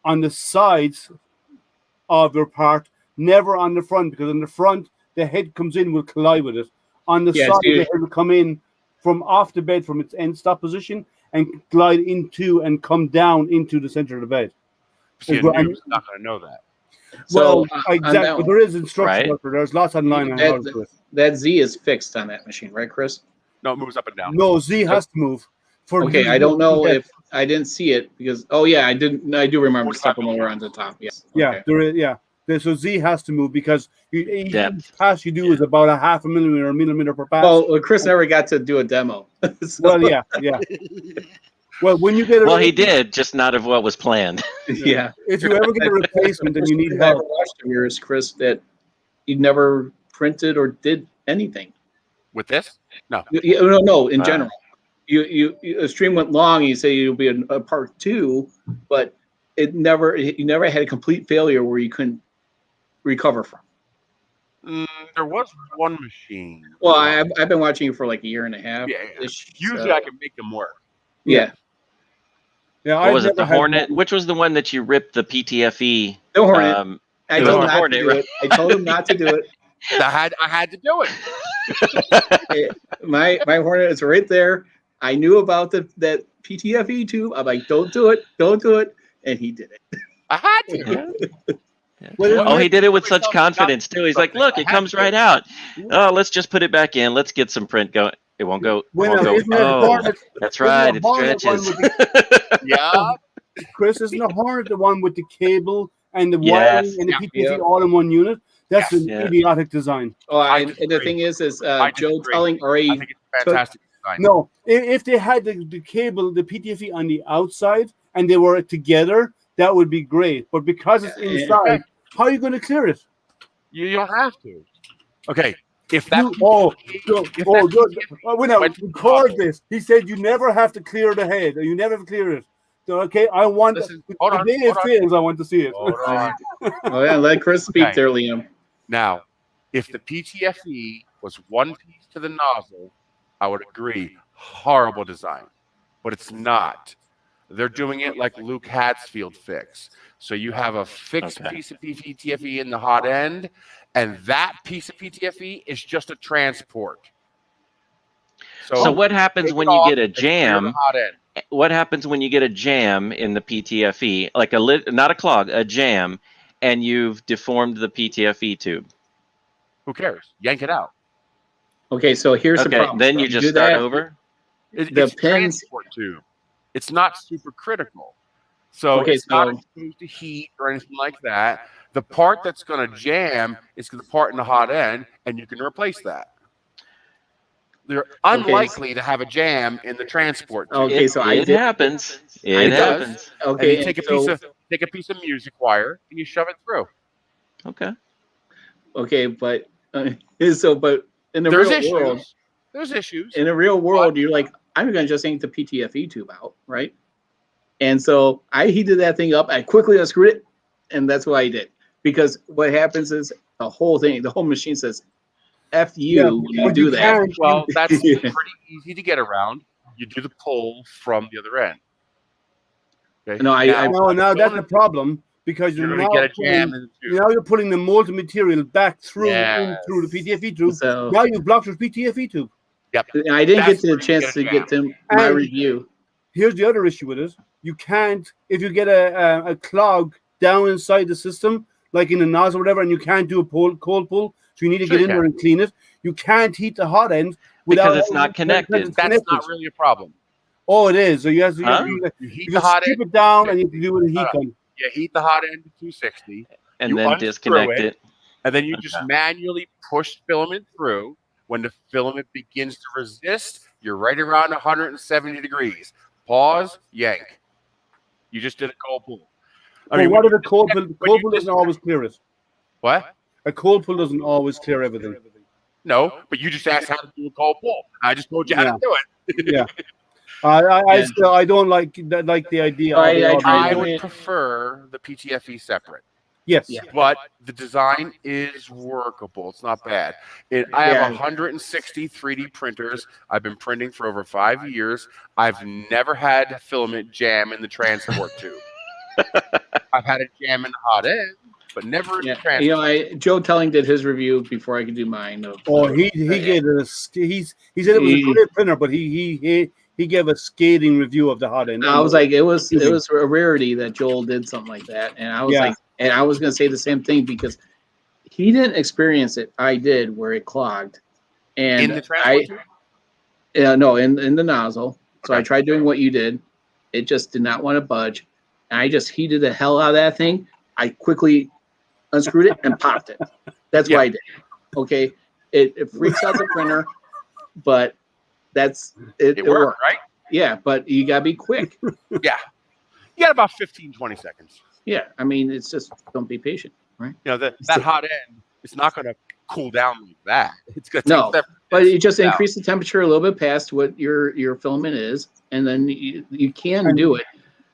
Speaker 1: on the sides of your part, never on the front, because on the front the head comes in will collide with it. On the
Speaker 11: Yeah,
Speaker 1: side,
Speaker 11: so
Speaker 1: the head will come in from off the bed from its end stop position and glide into and come down into the center of the bed.
Speaker 8: See, a
Speaker 1: Well,
Speaker 8: noob's not going to know that.
Speaker 11: So,
Speaker 1: well,
Speaker 11: on
Speaker 1: exactly.
Speaker 11: that
Speaker 1: But
Speaker 11: one,
Speaker 1: there is instruction
Speaker 7: Right.
Speaker 1: out there. There's lots online on how to do it.
Speaker 11: that Z is fixed on that machine, right, Chris?
Speaker 8: No, it moves up and down.
Speaker 1: No, Z has to move.
Speaker 11: Okay, I don't know if I didn't see it because I do remember
Speaker 8: 45
Speaker 11: stepper motor on the top. Yes.
Speaker 1: Yeah,
Speaker 11: Okay.
Speaker 1: there is. Yeah, so Z has to move because each
Speaker 7: Depth.
Speaker 1: pass you do is about a half a millimeter per pass.
Speaker 11: Well, Chris never got to do a demo. So-
Speaker 1: Well, yeah. Well, when you get a
Speaker 7: Well, he did, just not of what was planned.
Speaker 11: yeah.
Speaker 1: if you ever get a replacement, then you need
Speaker 11: I ever
Speaker 1: help.
Speaker 11: watched of yours, Chris, that you never printed or did anything.
Speaker 8: With this? No.
Speaker 11: No, in
Speaker 7: Wow.
Speaker 11: general. You a stream went long. You say you'll be a part 2, but you never had a complete failure where you couldn't recover from.
Speaker 8: There was one machine.
Speaker 11: Well, I've been watching you for like a year and a half.
Speaker 8: Yeah.
Speaker 11: ish,
Speaker 8: Usually
Speaker 11: so-
Speaker 8: I can make them work.
Speaker 11: Yeah.
Speaker 1: Yeah,
Speaker 7: What was it?
Speaker 1: never
Speaker 7: The
Speaker 1: had
Speaker 7: Hornet?
Speaker 1: one.
Speaker 7: Which was the one that you ripped the PTFE?
Speaker 11: The Hornet. I
Speaker 7: it was
Speaker 11: told him
Speaker 7: the
Speaker 11: not
Speaker 7: Hornet,
Speaker 11: to do
Speaker 7: right?
Speaker 11: it. I told him not to do it.
Speaker 8: I had to do it.
Speaker 11: My Hornet is right there. I knew about that PTFE tube. I'm like, don't do it, and he did it.
Speaker 8: I had to.
Speaker 7: Oh, he did it with such confidence too. He's like, "Look, it comes right out. Oh, let's just put it back in. Let's get some print going. It won't go. It
Speaker 1: Well,
Speaker 7: won't go.
Speaker 1: isn't that
Speaker 7: Oh,
Speaker 1: Hornet-
Speaker 7: that's
Speaker 1: isn't
Speaker 7: right.
Speaker 1: the
Speaker 7: It
Speaker 1: Hornet one
Speaker 7: stretches."
Speaker 1: with
Speaker 8: Yeah.
Speaker 1: Chris, isn't the Hornet the one with the cable and the
Speaker 7: Yes.
Speaker 1: wiring and the
Speaker 8: Yeah.
Speaker 1: PTC
Speaker 11: Yeah.
Speaker 1: all in one unit? That's
Speaker 8: Yes.
Speaker 1: an
Speaker 7: Yeah.
Speaker 1: idiotic design.
Speaker 11: Oh,
Speaker 8: I
Speaker 11: and the
Speaker 8: disagree.
Speaker 11: thing is
Speaker 8: I
Speaker 11: Joe
Speaker 8: disagree.
Speaker 11: telling
Speaker 8: I
Speaker 11: Ray.
Speaker 8: think it's a fantastic design.
Speaker 1: No, if they had the cable, the PTFE on the outside and they were together, that would be great. But because it's
Speaker 11: Yeah.
Speaker 1: inside, how are you going to clear it?
Speaker 8: You don't have to. Okay. If that
Speaker 1: When I record this, he said you never have to clear the head, or you never have to clear it. So okay, I want
Speaker 8: Listen,
Speaker 1: the
Speaker 8: hold on,
Speaker 1: day it
Speaker 8: hold on.
Speaker 1: fails, I want to see it.
Speaker 8: Hold on.
Speaker 11: Oh yeah, let Chris speak
Speaker 8: Okay.
Speaker 11: there, Liam.
Speaker 8: Now, if the PTFE was one piece to the nozzle, I would agree. Horrible design. But it's not. They're doing it like Luke Hadsfield fix. So you have a fixed
Speaker 7: Okay.
Speaker 8: piece of PTFE in the hot end, and that piece of PTFE is just a transport.
Speaker 7: So what happens
Speaker 8: take
Speaker 7: when
Speaker 8: it
Speaker 7: you
Speaker 8: off
Speaker 7: get a
Speaker 8: and clear the
Speaker 7: jam?
Speaker 8: hot end.
Speaker 7: What happens when you get a jam in the PTFE, like not a clog, a jam, and you've deformed the PTFE tube?
Speaker 8: Who cares? Yank it out.
Speaker 11: Okay, so here's the
Speaker 7: Okay,
Speaker 11: problem.
Speaker 7: then you
Speaker 11: do
Speaker 7: just start
Speaker 11: that,
Speaker 7: over.
Speaker 8: It's
Speaker 11: The
Speaker 8: a
Speaker 11: pins-
Speaker 8: transport tube. It's not super critical. So
Speaker 11: Okay,
Speaker 8: it's not
Speaker 11: so-
Speaker 8: exposed to heat or anything like that. The part that's going to jam is the part in the hot end, and you can replace that. They're unlikely to have a jam in the transport tube.
Speaker 11: Okay, so I
Speaker 7: it
Speaker 11: did.
Speaker 7: happens.
Speaker 11: I
Speaker 7: It
Speaker 11: does.
Speaker 7: happens.
Speaker 11: Okay,
Speaker 8: and you take a
Speaker 11: and
Speaker 8: piece of music wire and you shove it through.
Speaker 7: Okay.
Speaker 11: okay, but but in the
Speaker 8: There's
Speaker 11: real
Speaker 8: issues.
Speaker 11: world,
Speaker 8: There's issues.
Speaker 11: in the real world, you're like, I'm gonna just yank the PTFE tube out, right? And so I heated that thing up. I quickly unscrewed it, and that's what I did. Because what happens is the whole machine says, "F you"
Speaker 1: Yeah,
Speaker 11: when you
Speaker 1: but
Speaker 11: do
Speaker 1: you
Speaker 11: that.
Speaker 1: can't-
Speaker 8: Well, that's
Speaker 11: Yeah.
Speaker 8: pretty easy to get around. You do the pull from the other end. Okay.
Speaker 11: No, I-
Speaker 1: Now that's the problem because
Speaker 8: you're
Speaker 1: you're
Speaker 8: going
Speaker 1: now
Speaker 8: to get a jam
Speaker 1: putting,
Speaker 8: in the tube.
Speaker 1: now you're putting the molten material back through
Speaker 8: Yes.
Speaker 1: through the PTFE tube.
Speaker 11: So
Speaker 1: Now you blocked your PTFE tube.
Speaker 11: I didn't
Speaker 8: That's
Speaker 11: get
Speaker 8: where
Speaker 11: the
Speaker 8: you
Speaker 11: chance
Speaker 8: get
Speaker 11: to
Speaker 8: a
Speaker 11: get to my
Speaker 1: And-
Speaker 11: review.
Speaker 1: Here's the other issue with it: you can't if you get a clog down inside the system, like in the nozzle or whatever, and you can't do a cold pull, so you need to
Speaker 8: Sure
Speaker 1: get in
Speaker 8: you
Speaker 1: there and clean it. You can't heat the hot end without
Speaker 7: Because it's not connected.
Speaker 8: That's not really a problem.
Speaker 1: Oh, it is. So you have to,
Speaker 7: Huh?
Speaker 8: You heat
Speaker 1: you
Speaker 8: the
Speaker 1: just
Speaker 8: hot
Speaker 1: strip
Speaker 8: end.
Speaker 1: it down, and you can do it with a heat gun.
Speaker 8: You heat the hot end to 260,
Speaker 7: And
Speaker 8: you
Speaker 7: then
Speaker 8: unscrew
Speaker 7: disconnect it.
Speaker 8: and then you just manually push filament through. When the filament begins to resist, you're right around 170 degrees. Pause, yank. You just did a cold pull.
Speaker 1: Well, what if a cold pull?
Speaker 8: when
Speaker 1: Cold
Speaker 8: you
Speaker 1: pull doesn't always clear it.
Speaker 8: What?
Speaker 1: A cold pull doesn't always clear everything.
Speaker 8: No, but you just asked how to do a cold pull. I just told you how to do it.
Speaker 1: Yeah. I don't like the idea.
Speaker 11: I
Speaker 1: of it all
Speaker 11: tried
Speaker 1: being-
Speaker 8: I
Speaker 11: doing
Speaker 8: would
Speaker 11: it.
Speaker 8: prefer the PTFE separate.
Speaker 1: Yes.
Speaker 11: Yeah.
Speaker 8: But the design is workable. It's not bad. I have
Speaker 11: Yeah.
Speaker 8: 160 3D printers. I've been printing for over 5 years. I've never had filament jam in the transport tube. I've had it jam in the hot end, but never in the
Speaker 11: Yeah,
Speaker 8: transport.
Speaker 11: Joe Telling did his review before I could do mine.
Speaker 1: Oh, he gave it he said it was a great printer, but he gave a scathing review of the hot end.
Speaker 11: I was like, it was a rarity that Joel did something like that, and I was
Speaker 1: Yeah.
Speaker 11: like, and I was gonna say the same thing because he didn't experience it. I did, where it clogged, and
Speaker 8: In the transport tube?
Speaker 11: no, in the nozzle. So I
Speaker 8: Okay.
Speaker 11: tried doing what you did. It just did not want to budge, and I just heated the hell out of that thing. I quickly unscrewed it and popped it. That's what I did. Okay, it freaks out the printer, but it.
Speaker 8: It worked, right?
Speaker 11: Yeah, but you gotta be quick.
Speaker 8: Yeah. You got about 15, 20 seconds.
Speaker 11: Yeah, I mean, it's just don't be patient, right?
Speaker 8: You know, that hot end, it's not going to cool down like that. It's going to
Speaker 11: No,
Speaker 8: take
Speaker 11: but you just
Speaker 8: down.
Speaker 11: increase the temperature a little bit past what your filament is, and then you can do it.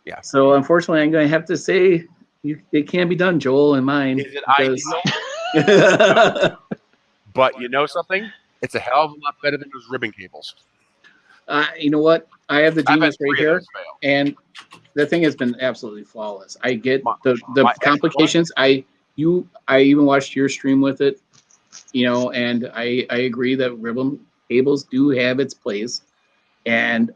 Speaker 8: Yeah.
Speaker 11: So unfortunately, I'm going to have to say it can be done, Joel, and mine.
Speaker 8: Is it
Speaker 11: because-
Speaker 8: ideal? But you know something? It's a hell of a lot better than those ribbon cables.
Speaker 11: You know what? I have the
Speaker 8: I've had
Speaker 11: Genius right
Speaker 8: 3 of
Speaker 11: here,
Speaker 8: those fail.
Speaker 11: and the thing has been absolutely flawless. I get the
Speaker 8: my
Speaker 11: complications. I even watched your stream with it, and I agree that ribbon cables do have its place, and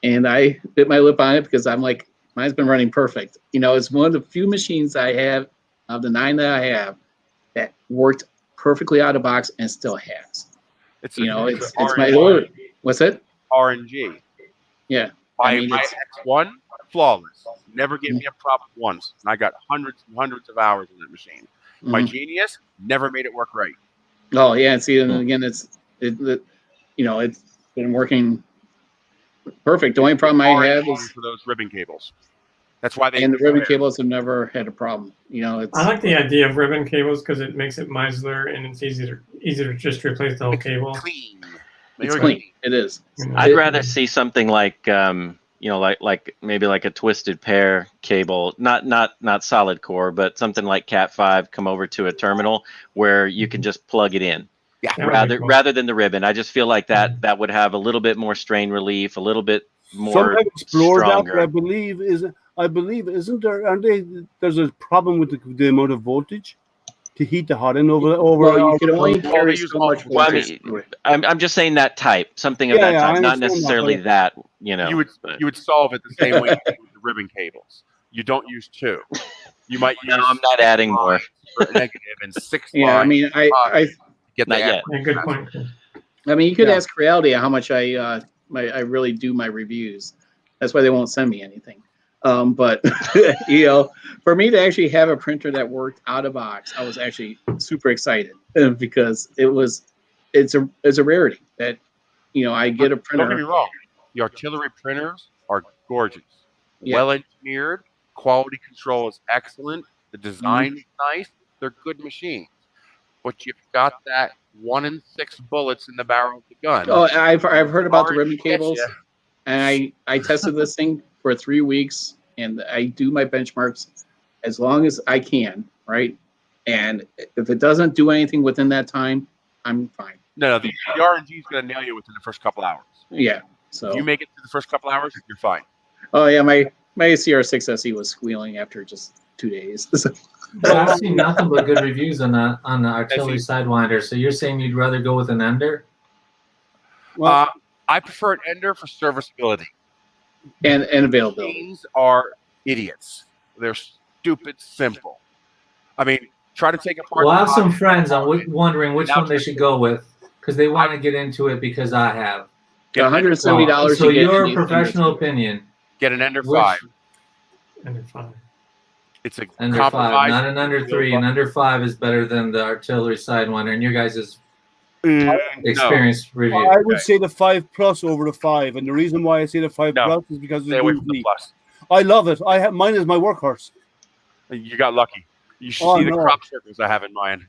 Speaker 11: I bit my lip on it because I'm like, mine's been running perfect. It's one of the few machines I have of the 9 that I have that worked perfectly out of box and still has.
Speaker 8: It's
Speaker 11: It's
Speaker 8: RNG.
Speaker 11: my order. What's it?
Speaker 8: RNG.
Speaker 11: Yeah.
Speaker 8: My
Speaker 11: mean, it's-
Speaker 8: X1, flawless. Never gave me a problem once. And I got hundreds and hundreds of hours in that machine. My
Speaker 11: Mhm.
Speaker 8: Genius never made it work right.
Speaker 11: Oh yeah, and see, and again, it's been working perfect. The only problem I have
Speaker 8: RNG
Speaker 11: is,
Speaker 8: for those ribbon cables. That's why they
Speaker 11: and the ribbon cables have never had a problem. It's
Speaker 9: I like the idea of ribbon cables because it makes it modular and it's easier to just replace the whole cable.
Speaker 8: clean.
Speaker 11: it's clean. It is.
Speaker 7: I'd rather see something like like maybe like a twisted pair cable, not solid core, but something like Cat5 come over to a terminal where you can just plug it in.
Speaker 8: Yeah.
Speaker 9: That would be cool.
Speaker 7: Rather than the ribbon. I just feel like that would have a little bit more strain relief, a little bit more
Speaker 1: Some have explored that,
Speaker 7: stronger.
Speaker 1: but I believe isn't there? There's a problem with the amount of voltage to heat the hot end over.
Speaker 11: Well, you can only
Speaker 8: they
Speaker 11: carry
Speaker 8: use
Speaker 11: so much
Speaker 8: multiple-
Speaker 7: Well, I
Speaker 11: voltage
Speaker 7: mean,
Speaker 11: through it.
Speaker 7: I'm just saying that type, something of
Speaker 1: Yeah,
Speaker 7: that
Speaker 1: yeah,
Speaker 7: type,
Speaker 1: I
Speaker 7: not
Speaker 1: understand that,
Speaker 7: necessarily
Speaker 1: but-
Speaker 7: that, but-
Speaker 8: You would solve it the same way you do with the ribbon cables. You don't use 2. You might use
Speaker 7: No, I'm not adding more.
Speaker 8: for negative and 6
Speaker 11: Yeah, I
Speaker 8: lines
Speaker 11: mean, I
Speaker 8: get
Speaker 7: Not
Speaker 8: the
Speaker 7: yet.
Speaker 9: Yeah, good point.
Speaker 11: mean, you could
Speaker 1: Yeah.
Speaker 11: ask Reality how much I really do my reviews. That's why they won't send me anything. But for me to actually have a printer that worked out of box, I was actually super excited because it's a rarity that I get a
Speaker 8: Don't get me
Speaker 11: printer.
Speaker 8: wrong. The artillery printers are gorgeous.
Speaker 11: Yeah.
Speaker 8: Well engineered. Quality control is excellent. The design is nice. They're good machines. But you've got that 1 in 6 bullets in the barrel of the gun.
Speaker 11: Oh, I've heard about the ribbon
Speaker 8: Gets
Speaker 11: cables,
Speaker 8: ya.
Speaker 11: and I tested this thing for 3 weeks, and I do my benchmarks as long as I can, right? And if it doesn't do anything within that time, I'm fine.
Speaker 8: No, the RNG is going to nail you within the first couple hours.
Speaker 11: Yeah. So.
Speaker 8: If you make it through the first couple hours, you're fine.
Speaker 11: Oh yeah, my CR6 SE was squealing after just 2 days.
Speaker 10: But I've seen nothing but good reviews on the artillery sidewinder. So you're saying you'd rather go with an ender?
Speaker 1: Well,
Speaker 8: I prefer an ender for serviceability.
Speaker 11: and availability.
Speaker 8: Machines are idiots. They're stupid simple. I mean, try to take apart.
Speaker 10: Well, I
Speaker 8: the
Speaker 10: have some
Speaker 8: body,
Speaker 10: friends. I'm wondering which
Speaker 8: Now
Speaker 10: one they should go with because they want to get into it because I have.
Speaker 8: get an Ender
Speaker 11: $170
Speaker 10: So
Speaker 11: to get
Speaker 10: your
Speaker 11: the
Speaker 10: professional
Speaker 11: Ender 3.
Speaker 10: opinion,
Speaker 8: Get an Ender
Speaker 10: which
Speaker 8: 5.
Speaker 9: Ender 5.
Speaker 8: It's a
Speaker 10: under 5,
Speaker 8: compromise.
Speaker 10: not an under 3. An under 5 is better than the artillery sidewinder. And your guys'
Speaker 8: No.
Speaker 10: experience review.
Speaker 1: I would say the 5 Plus over the 5, and the reason why I say the 5
Speaker 8: No.
Speaker 1: Plus is because of
Speaker 8: Stay
Speaker 1: the
Speaker 8: away
Speaker 1: dual
Speaker 8: from the
Speaker 1: Z.
Speaker 8: plus.
Speaker 1: I love it. I have mine is my workhorse.
Speaker 8: You got lucky. You should
Speaker 1: Oh,
Speaker 8: see the
Speaker 1: no.
Speaker 8: crop circles I have in mine.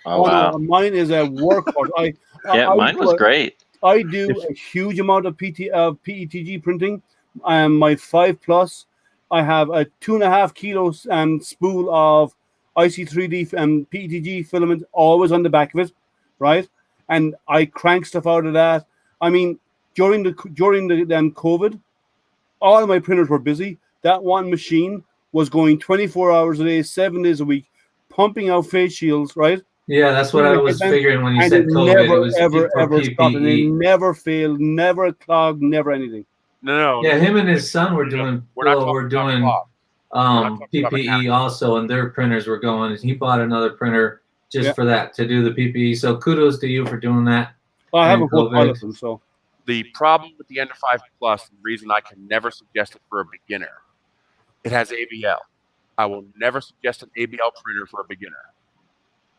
Speaker 7: Oh wow.
Speaker 1: No, mine is a workhorse.
Speaker 7: Yeah, mine was great.
Speaker 1: I do a huge amount of PETG printing. My 5 Plus, I have a 2.5 kilo spool of IC3D and PETG filament always on the back of it, right? And I crank stuff out of that. I mean, during the COVID, all of my printers were busy. That one machine was going 24 hours a day, 7 days a week, pumping out face shields, right?
Speaker 10: Yeah, that's what I was figuring when you
Speaker 1: And
Speaker 10: said
Speaker 1: it
Speaker 10: COVID.
Speaker 1: never,
Speaker 10: It was
Speaker 1: ever,
Speaker 10: for
Speaker 1: ever stopped. And it
Speaker 10: PPE.
Speaker 1: never failed, never clogged, never anything.
Speaker 8: No.
Speaker 10: Yeah, him and his son were doing.
Speaker 8: We're not
Speaker 10: Well, we're
Speaker 8: talking
Speaker 10: doing
Speaker 8: about talking about
Speaker 10: PPE
Speaker 8: mechanical.
Speaker 10: also, and their printers were going. He bought another printer just
Speaker 1: Yeah.
Speaker 10: for that to do the PPE. So kudos to you for doing that.
Speaker 1: I have a
Speaker 10: And
Speaker 1: whole
Speaker 10: COVID.
Speaker 1: pile of them, so.
Speaker 8: The problem with the Ender 5 Plus, and the reason I can never suggest it for a beginner, it has ABL. I will never suggest an ABL printer for a beginner,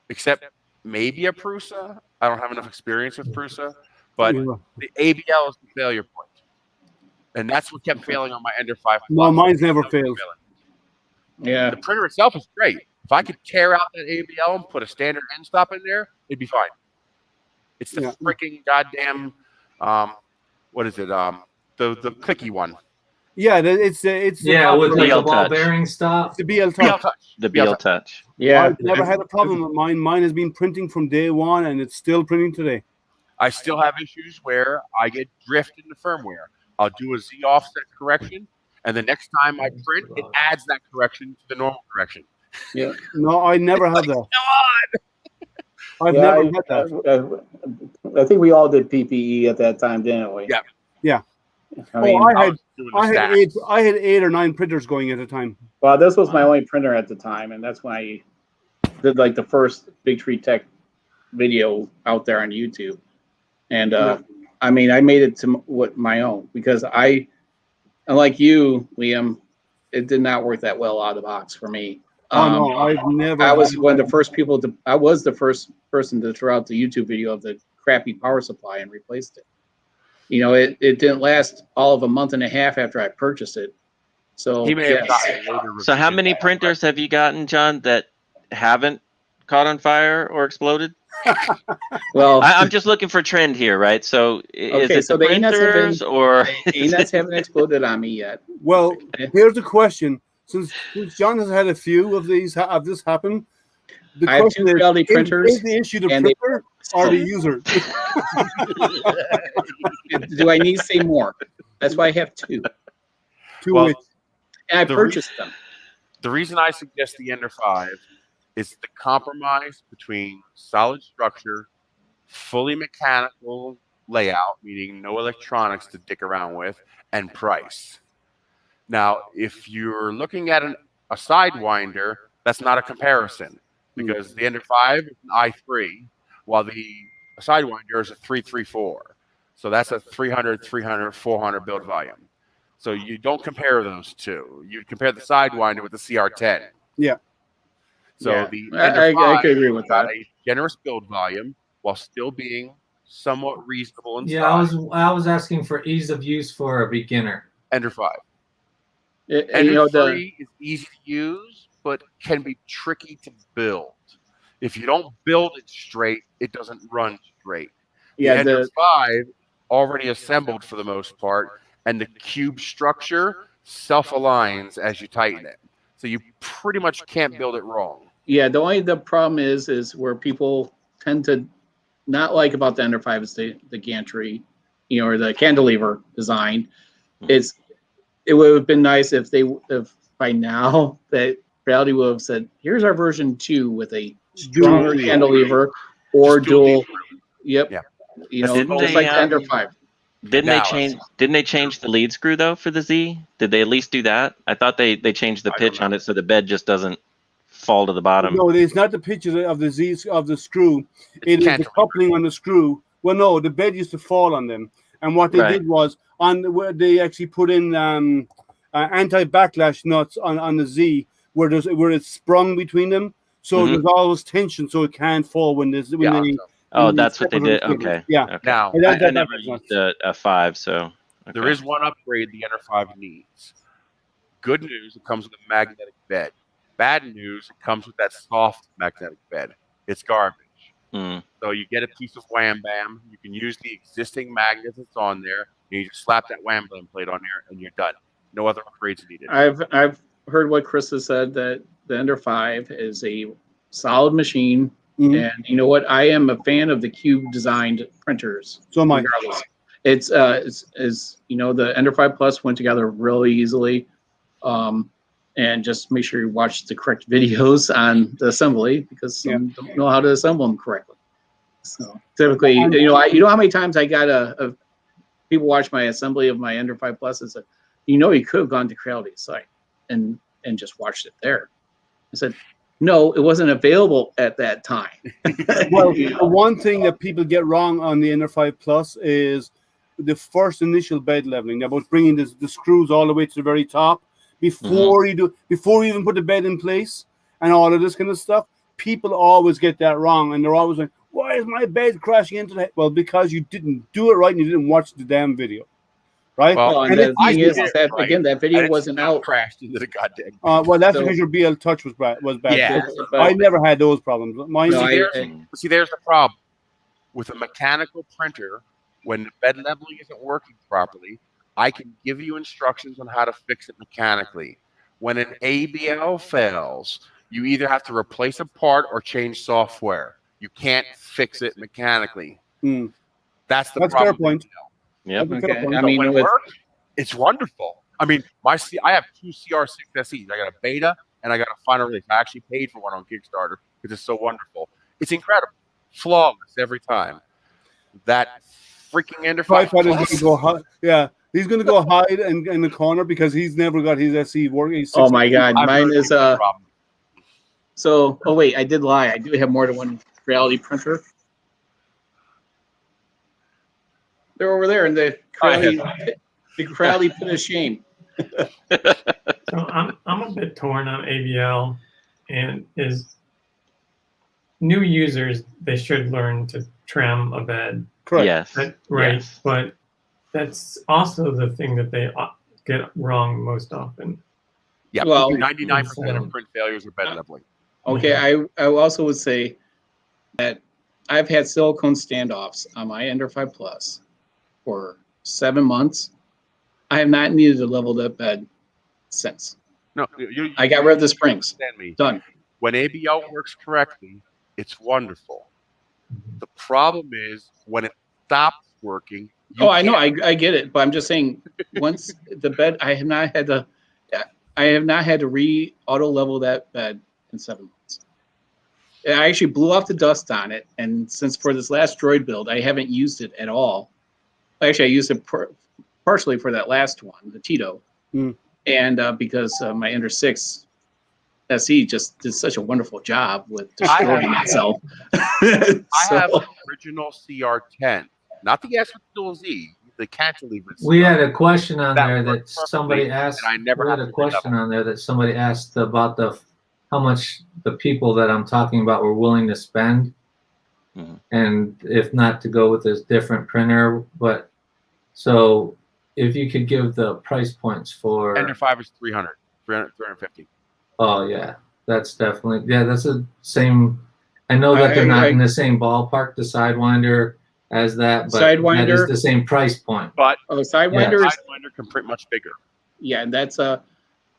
Speaker 8: except maybe a Prusa. I don't have enough experience with Prusa, but
Speaker 1: Yeah.
Speaker 8: the ABL is the failure point. And that's what kept failing on my Ender 5 Plus.
Speaker 1: No, mine's never failed.
Speaker 11: Yeah.
Speaker 8: The printer itself is great. If I could tear out that ABL and put a standard end stop in there, it'd be fine. It's the
Speaker 1: Yeah.
Speaker 8: freaking goddamn, what is it? The clicky one.
Speaker 1: Yeah, it's
Speaker 10: Yeah, with like
Speaker 7: BL
Speaker 10: a ball
Speaker 7: touch.
Speaker 10: bearing stop.
Speaker 1: It's the BL
Speaker 8: BL
Speaker 1: Touch.
Speaker 8: Touch.
Speaker 7: The
Speaker 8: BL
Speaker 7: BL
Speaker 8: Touch.
Speaker 7: Touch.
Speaker 11: Yeah.
Speaker 1: I've never had a problem with mine. Mine has been printing from day one, and it's still printing today.
Speaker 8: I still have issues where I get drift in the firmware. I'll do a Z offset correction, and the next time I print, it adds that correction to the normal correction.
Speaker 11: Yeah.
Speaker 1: No, I never have that. I've
Speaker 11: Yeah,
Speaker 1: never had that.
Speaker 11: I think we all did PPE at that time, didn't we?
Speaker 8: Yeah.
Speaker 1: Yeah.
Speaker 11: I mean,
Speaker 8: was doing the stacks.
Speaker 1: I had 8 or 9 printers going at a time.
Speaker 11: well, this was my only printer at the time, and that's when I did like the first Big Tree Tech video out there on YouTube. And I mean, I made it to my own because unlike you, Liam, it did not work that well out of the box for me.
Speaker 1: Oh no, I've never.
Speaker 11: I was one of the first people to. I was the first person to throw out the YouTube video of the crappy power supply and replaced it. You know, it didn't last all of a month and a half after I purchased it. So
Speaker 8: He may have
Speaker 11: yes.
Speaker 8: gotten a later
Speaker 7: So how
Speaker 8: revision.
Speaker 7: many printers have you gotten, John, that haven't caught on fire or exploded?
Speaker 11: Well,
Speaker 7: I'm just looking for trend here, right? So is
Speaker 11: Okay,
Speaker 7: it
Speaker 11: so
Speaker 7: the
Speaker 11: the ANETs have
Speaker 7: printers or
Speaker 11: ANETs haven't exploded on me yet.
Speaker 1: Well, here's the question: since John has had a few of these of this happen, the
Speaker 11: I have
Speaker 1: question
Speaker 11: two reality printers,
Speaker 1: is the issue the
Speaker 11: and they-
Speaker 1: printer or the user?
Speaker 11: Do I need to say more? That's why I have two.
Speaker 1: Two
Speaker 8: Well,
Speaker 1: ways.
Speaker 11: And I
Speaker 8: The
Speaker 11: purchased them.
Speaker 8: The reason I suggest the Ender 5 is the compromise between solid structure, fully mechanical layout, meaning no electronics to dick around with, and price. Now, if you're looking at a Sidewinder, that's not a comparison because the Ender 5 is an i3, while the Sidewinder is a 334. So that's a 300, 300, 400 build volume. So you don't compare those two. You compare the Sidewinder with the CR10.
Speaker 1: Yeah.
Speaker 8: So
Speaker 11: Yeah.
Speaker 8: the
Speaker 11: I
Speaker 8: Ender 5
Speaker 11: could agree with
Speaker 8: got
Speaker 11: that.
Speaker 8: a generous build volume while still being somewhat reasonable in
Speaker 10: Yeah,
Speaker 8: size.
Speaker 10: I was asking for ease of use for a beginner.
Speaker 8: Ender 5.
Speaker 11: You
Speaker 8: Ender
Speaker 11: know,
Speaker 8: 3 is easy to use, but can be tricky to build. If you don't build it straight, it doesn't run straight. The Ender 5 already assembled for the most part, and the cube structure self-aligns as you tighten it. So you pretty much can't build it wrong.
Speaker 11: Yeah, the problem is where people tend to not like about the Ender 5 is the gantry, you know, or the cantilever design. It would have been nice if by now that Reality would have said, here's our version 2 with a stronger
Speaker 1: Dual.
Speaker 11: cantilever or
Speaker 8: Just dual
Speaker 11: dual.
Speaker 8: beam.
Speaker 11: Yep.
Speaker 8: Yeah.
Speaker 11: You know,
Speaker 7: Didn't
Speaker 11: just
Speaker 7: they,
Speaker 11: like the Ender 5.
Speaker 7: Didn't
Speaker 8: Now,
Speaker 7: they change the lead screw though for the Z? Did they at least do that? I thought they changed the
Speaker 8: I don't
Speaker 7: pitch on it so the bed just doesn't fall to the bottom.
Speaker 1: No, it's not the pitch of the Z of the screw.
Speaker 8: It's
Speaker 1: It is the
Speaker 8: cantilever.
Speaker 1: coupling on the screw. Well, no, the bed used to fall on them, and what they
Speaker 7: Right.
Speaker 1: did was where they actually put in anti-backlash nuts on the Z where it's sprung between them, so
Speaker 7: Mhm.
Speaker 1: there's always tension, so it can't fall when there's when
Speaker 8: Yeah.
Speaker 1: they.
Speaker 7: Oh,
Speaker 1: when
Speaker 7: that's what they did.
Speaker 1: separate the screws.
Speaker 7: Okay.
Speaker 1: Yeah.
Speaker 7: Okay.
Speaker 8: Now,
Speaker 1: And
Speaker 7: I
Speaker 1: that
Speaker 7: never
Speaker 1: was
Speaker 7: used
Speaker 1: nuts.
Speaker 7: a 5, so
Speaker 8: there
Speaker 7: okay.
Speaker 8: is one upgrade the Ender 5 needs. Good news, it comes with a magnetic bed. Bad news, it comes with that soft magnetic bed. It's garbage.
Speaker 7: Mm.
Speaker 8: So you get a piece of Wham Bam. You can use the existing magnet that's on there. And you just slap that Wham Bam plate on there, and you're done. No other upgrades needed.
Speaker 11: I've heard what Chris has said, that the Ender 5 is a solid machine.
Speaker 1: Mhm.
Speaker 11: And you know what? I am a fan of the cube designed printers.
Speaker 1: So am I.
Speaker 11: Regardless, it's you know, the Ender 5 Plus went together really easily. And just make sure you watch the correct videos on the assembly, because some don't know how to assemble them correctly. So typically, you know how many times I got people watch my assembly of my Ender 5 Plus and said, you could have gone to Creality's site and just watched it there. I said, no, it wasn't available at that time.
Speaker 1: Well, the one thing that people get wrong on the Ender 5 Plus is the first initial bed leveling, about bringing the screws all the way to the very top before you even put the bed in place and all of this kind of stuff. People always get that wrong, and they're always like, why is my bed crashing into the head? Well, because you didn't do it right and you didn't watch the damn video. Right?
Speaker 11: Well, and the thing is that, again, that video wasn't out.
Speaker 8: Crashed into the goddamn.
Speaker 1: Well, that's
Speaker 11: So-
Speaker 1: because your BL touch was bad.
Speaker 8: Yeah.
Speaker 11: But-
Speaker 1: I never had those problems. Mine.
Speaker 11: No,
Speaker 8: See, there's the problem with a mechanical printer. When the bed leveling isn't working properly, I can give you instructions on how to fix it mechanically. When an ABL fails, you either have to replace a part or change software. You can't fix it mechanically. That's the
Speaker 1: That's
Speaker 8: problem.
Speaker 1: fair point.
Speaker 7: Yep.
Speaker 1: That's a fair
Speaker 11: Okay,
Speaker 1: point.
Speaker 11: I
Speaker 8: But
Speaker 11: mean,
Speaker 8: when it
Speaker 11: with,
Speaker 8: works, it's wonderful. I mean, I have 2 CR6 SEs. I got a beta and I got a final release. I actually paid for one on Kickstarter because it's so wonderful. It's incredible, flawless every time. That freaking Ender 5
Speaker 1: Tripod is going
Speaker 8: Plus.
Speaker 1: to go hide. Yeah, he's going to go hide in the corner because he's never got his SE working.
Speaker 11: oh my God,
Speaker 8: I've
Speaker 11: mine
Speaker 8: heard
Speaker 11: is
Speaker 8: it's a problem.
Speaker 11: So, oh wait, I did lie. I do have more than one Reality printer. They're over there in the Creality pit of shame.
Speaker 9: So I'm a bit torn on ABL, and is new users, they should learn to trim a bed.
Speaker 1: Correct.
Speaker 7: Yes.
Speaker 9: Right,
Speaker 7: Yes.
Speaker 9: but that's also the thing that they get wrong most often.
Speaker 8: Yeah,
Speaker 11: Well-
Speaker 8: 99% of print failures are bed leveling.
Speaker 11: Okay, I also would say that I've had silicone standoffs on my Ender 5 Plus for 7 months. I have not needed to level that bed since.
Speaker 8: No,
Speaker 11: I got rid of the springs.
Speaker 8: understand me.
Speaker 11: Done.
Speaker 8: When ABL works correctly, it's wonderful. The problem is when it stops working. you
Speaker 11: Oh, I know,
Speaker 8: can't-
Speaker 11: I get it, but I'm just saying, once the bed, I have not had to auto level that bed in 7 months. I actually blew off the dust on it, and since for this last droid build, I haven't used it at all. Actually, I used it partially for that last one, the Tito, and because my Ender 6 SE just did such a wonderful job with destroying itself.
Speaker 8: I have
Speaker 11: So-
Speaker 8: an original CR10, not the S with dual Z, the cantilever.
Speaker 10: We
Speaker 8: stuff.
Speaker 10: had a question on
Speaker 8: That
Speaker 10: there that
Speaker 8: worked
Speaker 10: somebody
Speaker 8: perfectly,
Speaker 10: asked.
Speaker 8: and I never
Speaker 10: We had
Speaker 8: had
Speaker 10: a
Speaker 8: to
Speaker 10: question
Speaker 8: relevel.
Speaker 10: on there that somebody asked about how much the people that I'm talking about were willing to spend, and if not to go with this different printer. But so if you could give the price points for
Speaker 8: Ender 5 is 300, 350.
Speaker 10: Oh yeah, that's definitely that's the same. I know that they're not in the same ballpark, the Sidewinder, as that, but that
Speaker 11: Sidewinder?
Speaker 10: is the same price point.
Speaker 8: But
Speaker 11: Sidewinder is
Speaker 8: Sidewinder can print much bigger.
Speaker 11: yeah, and that's a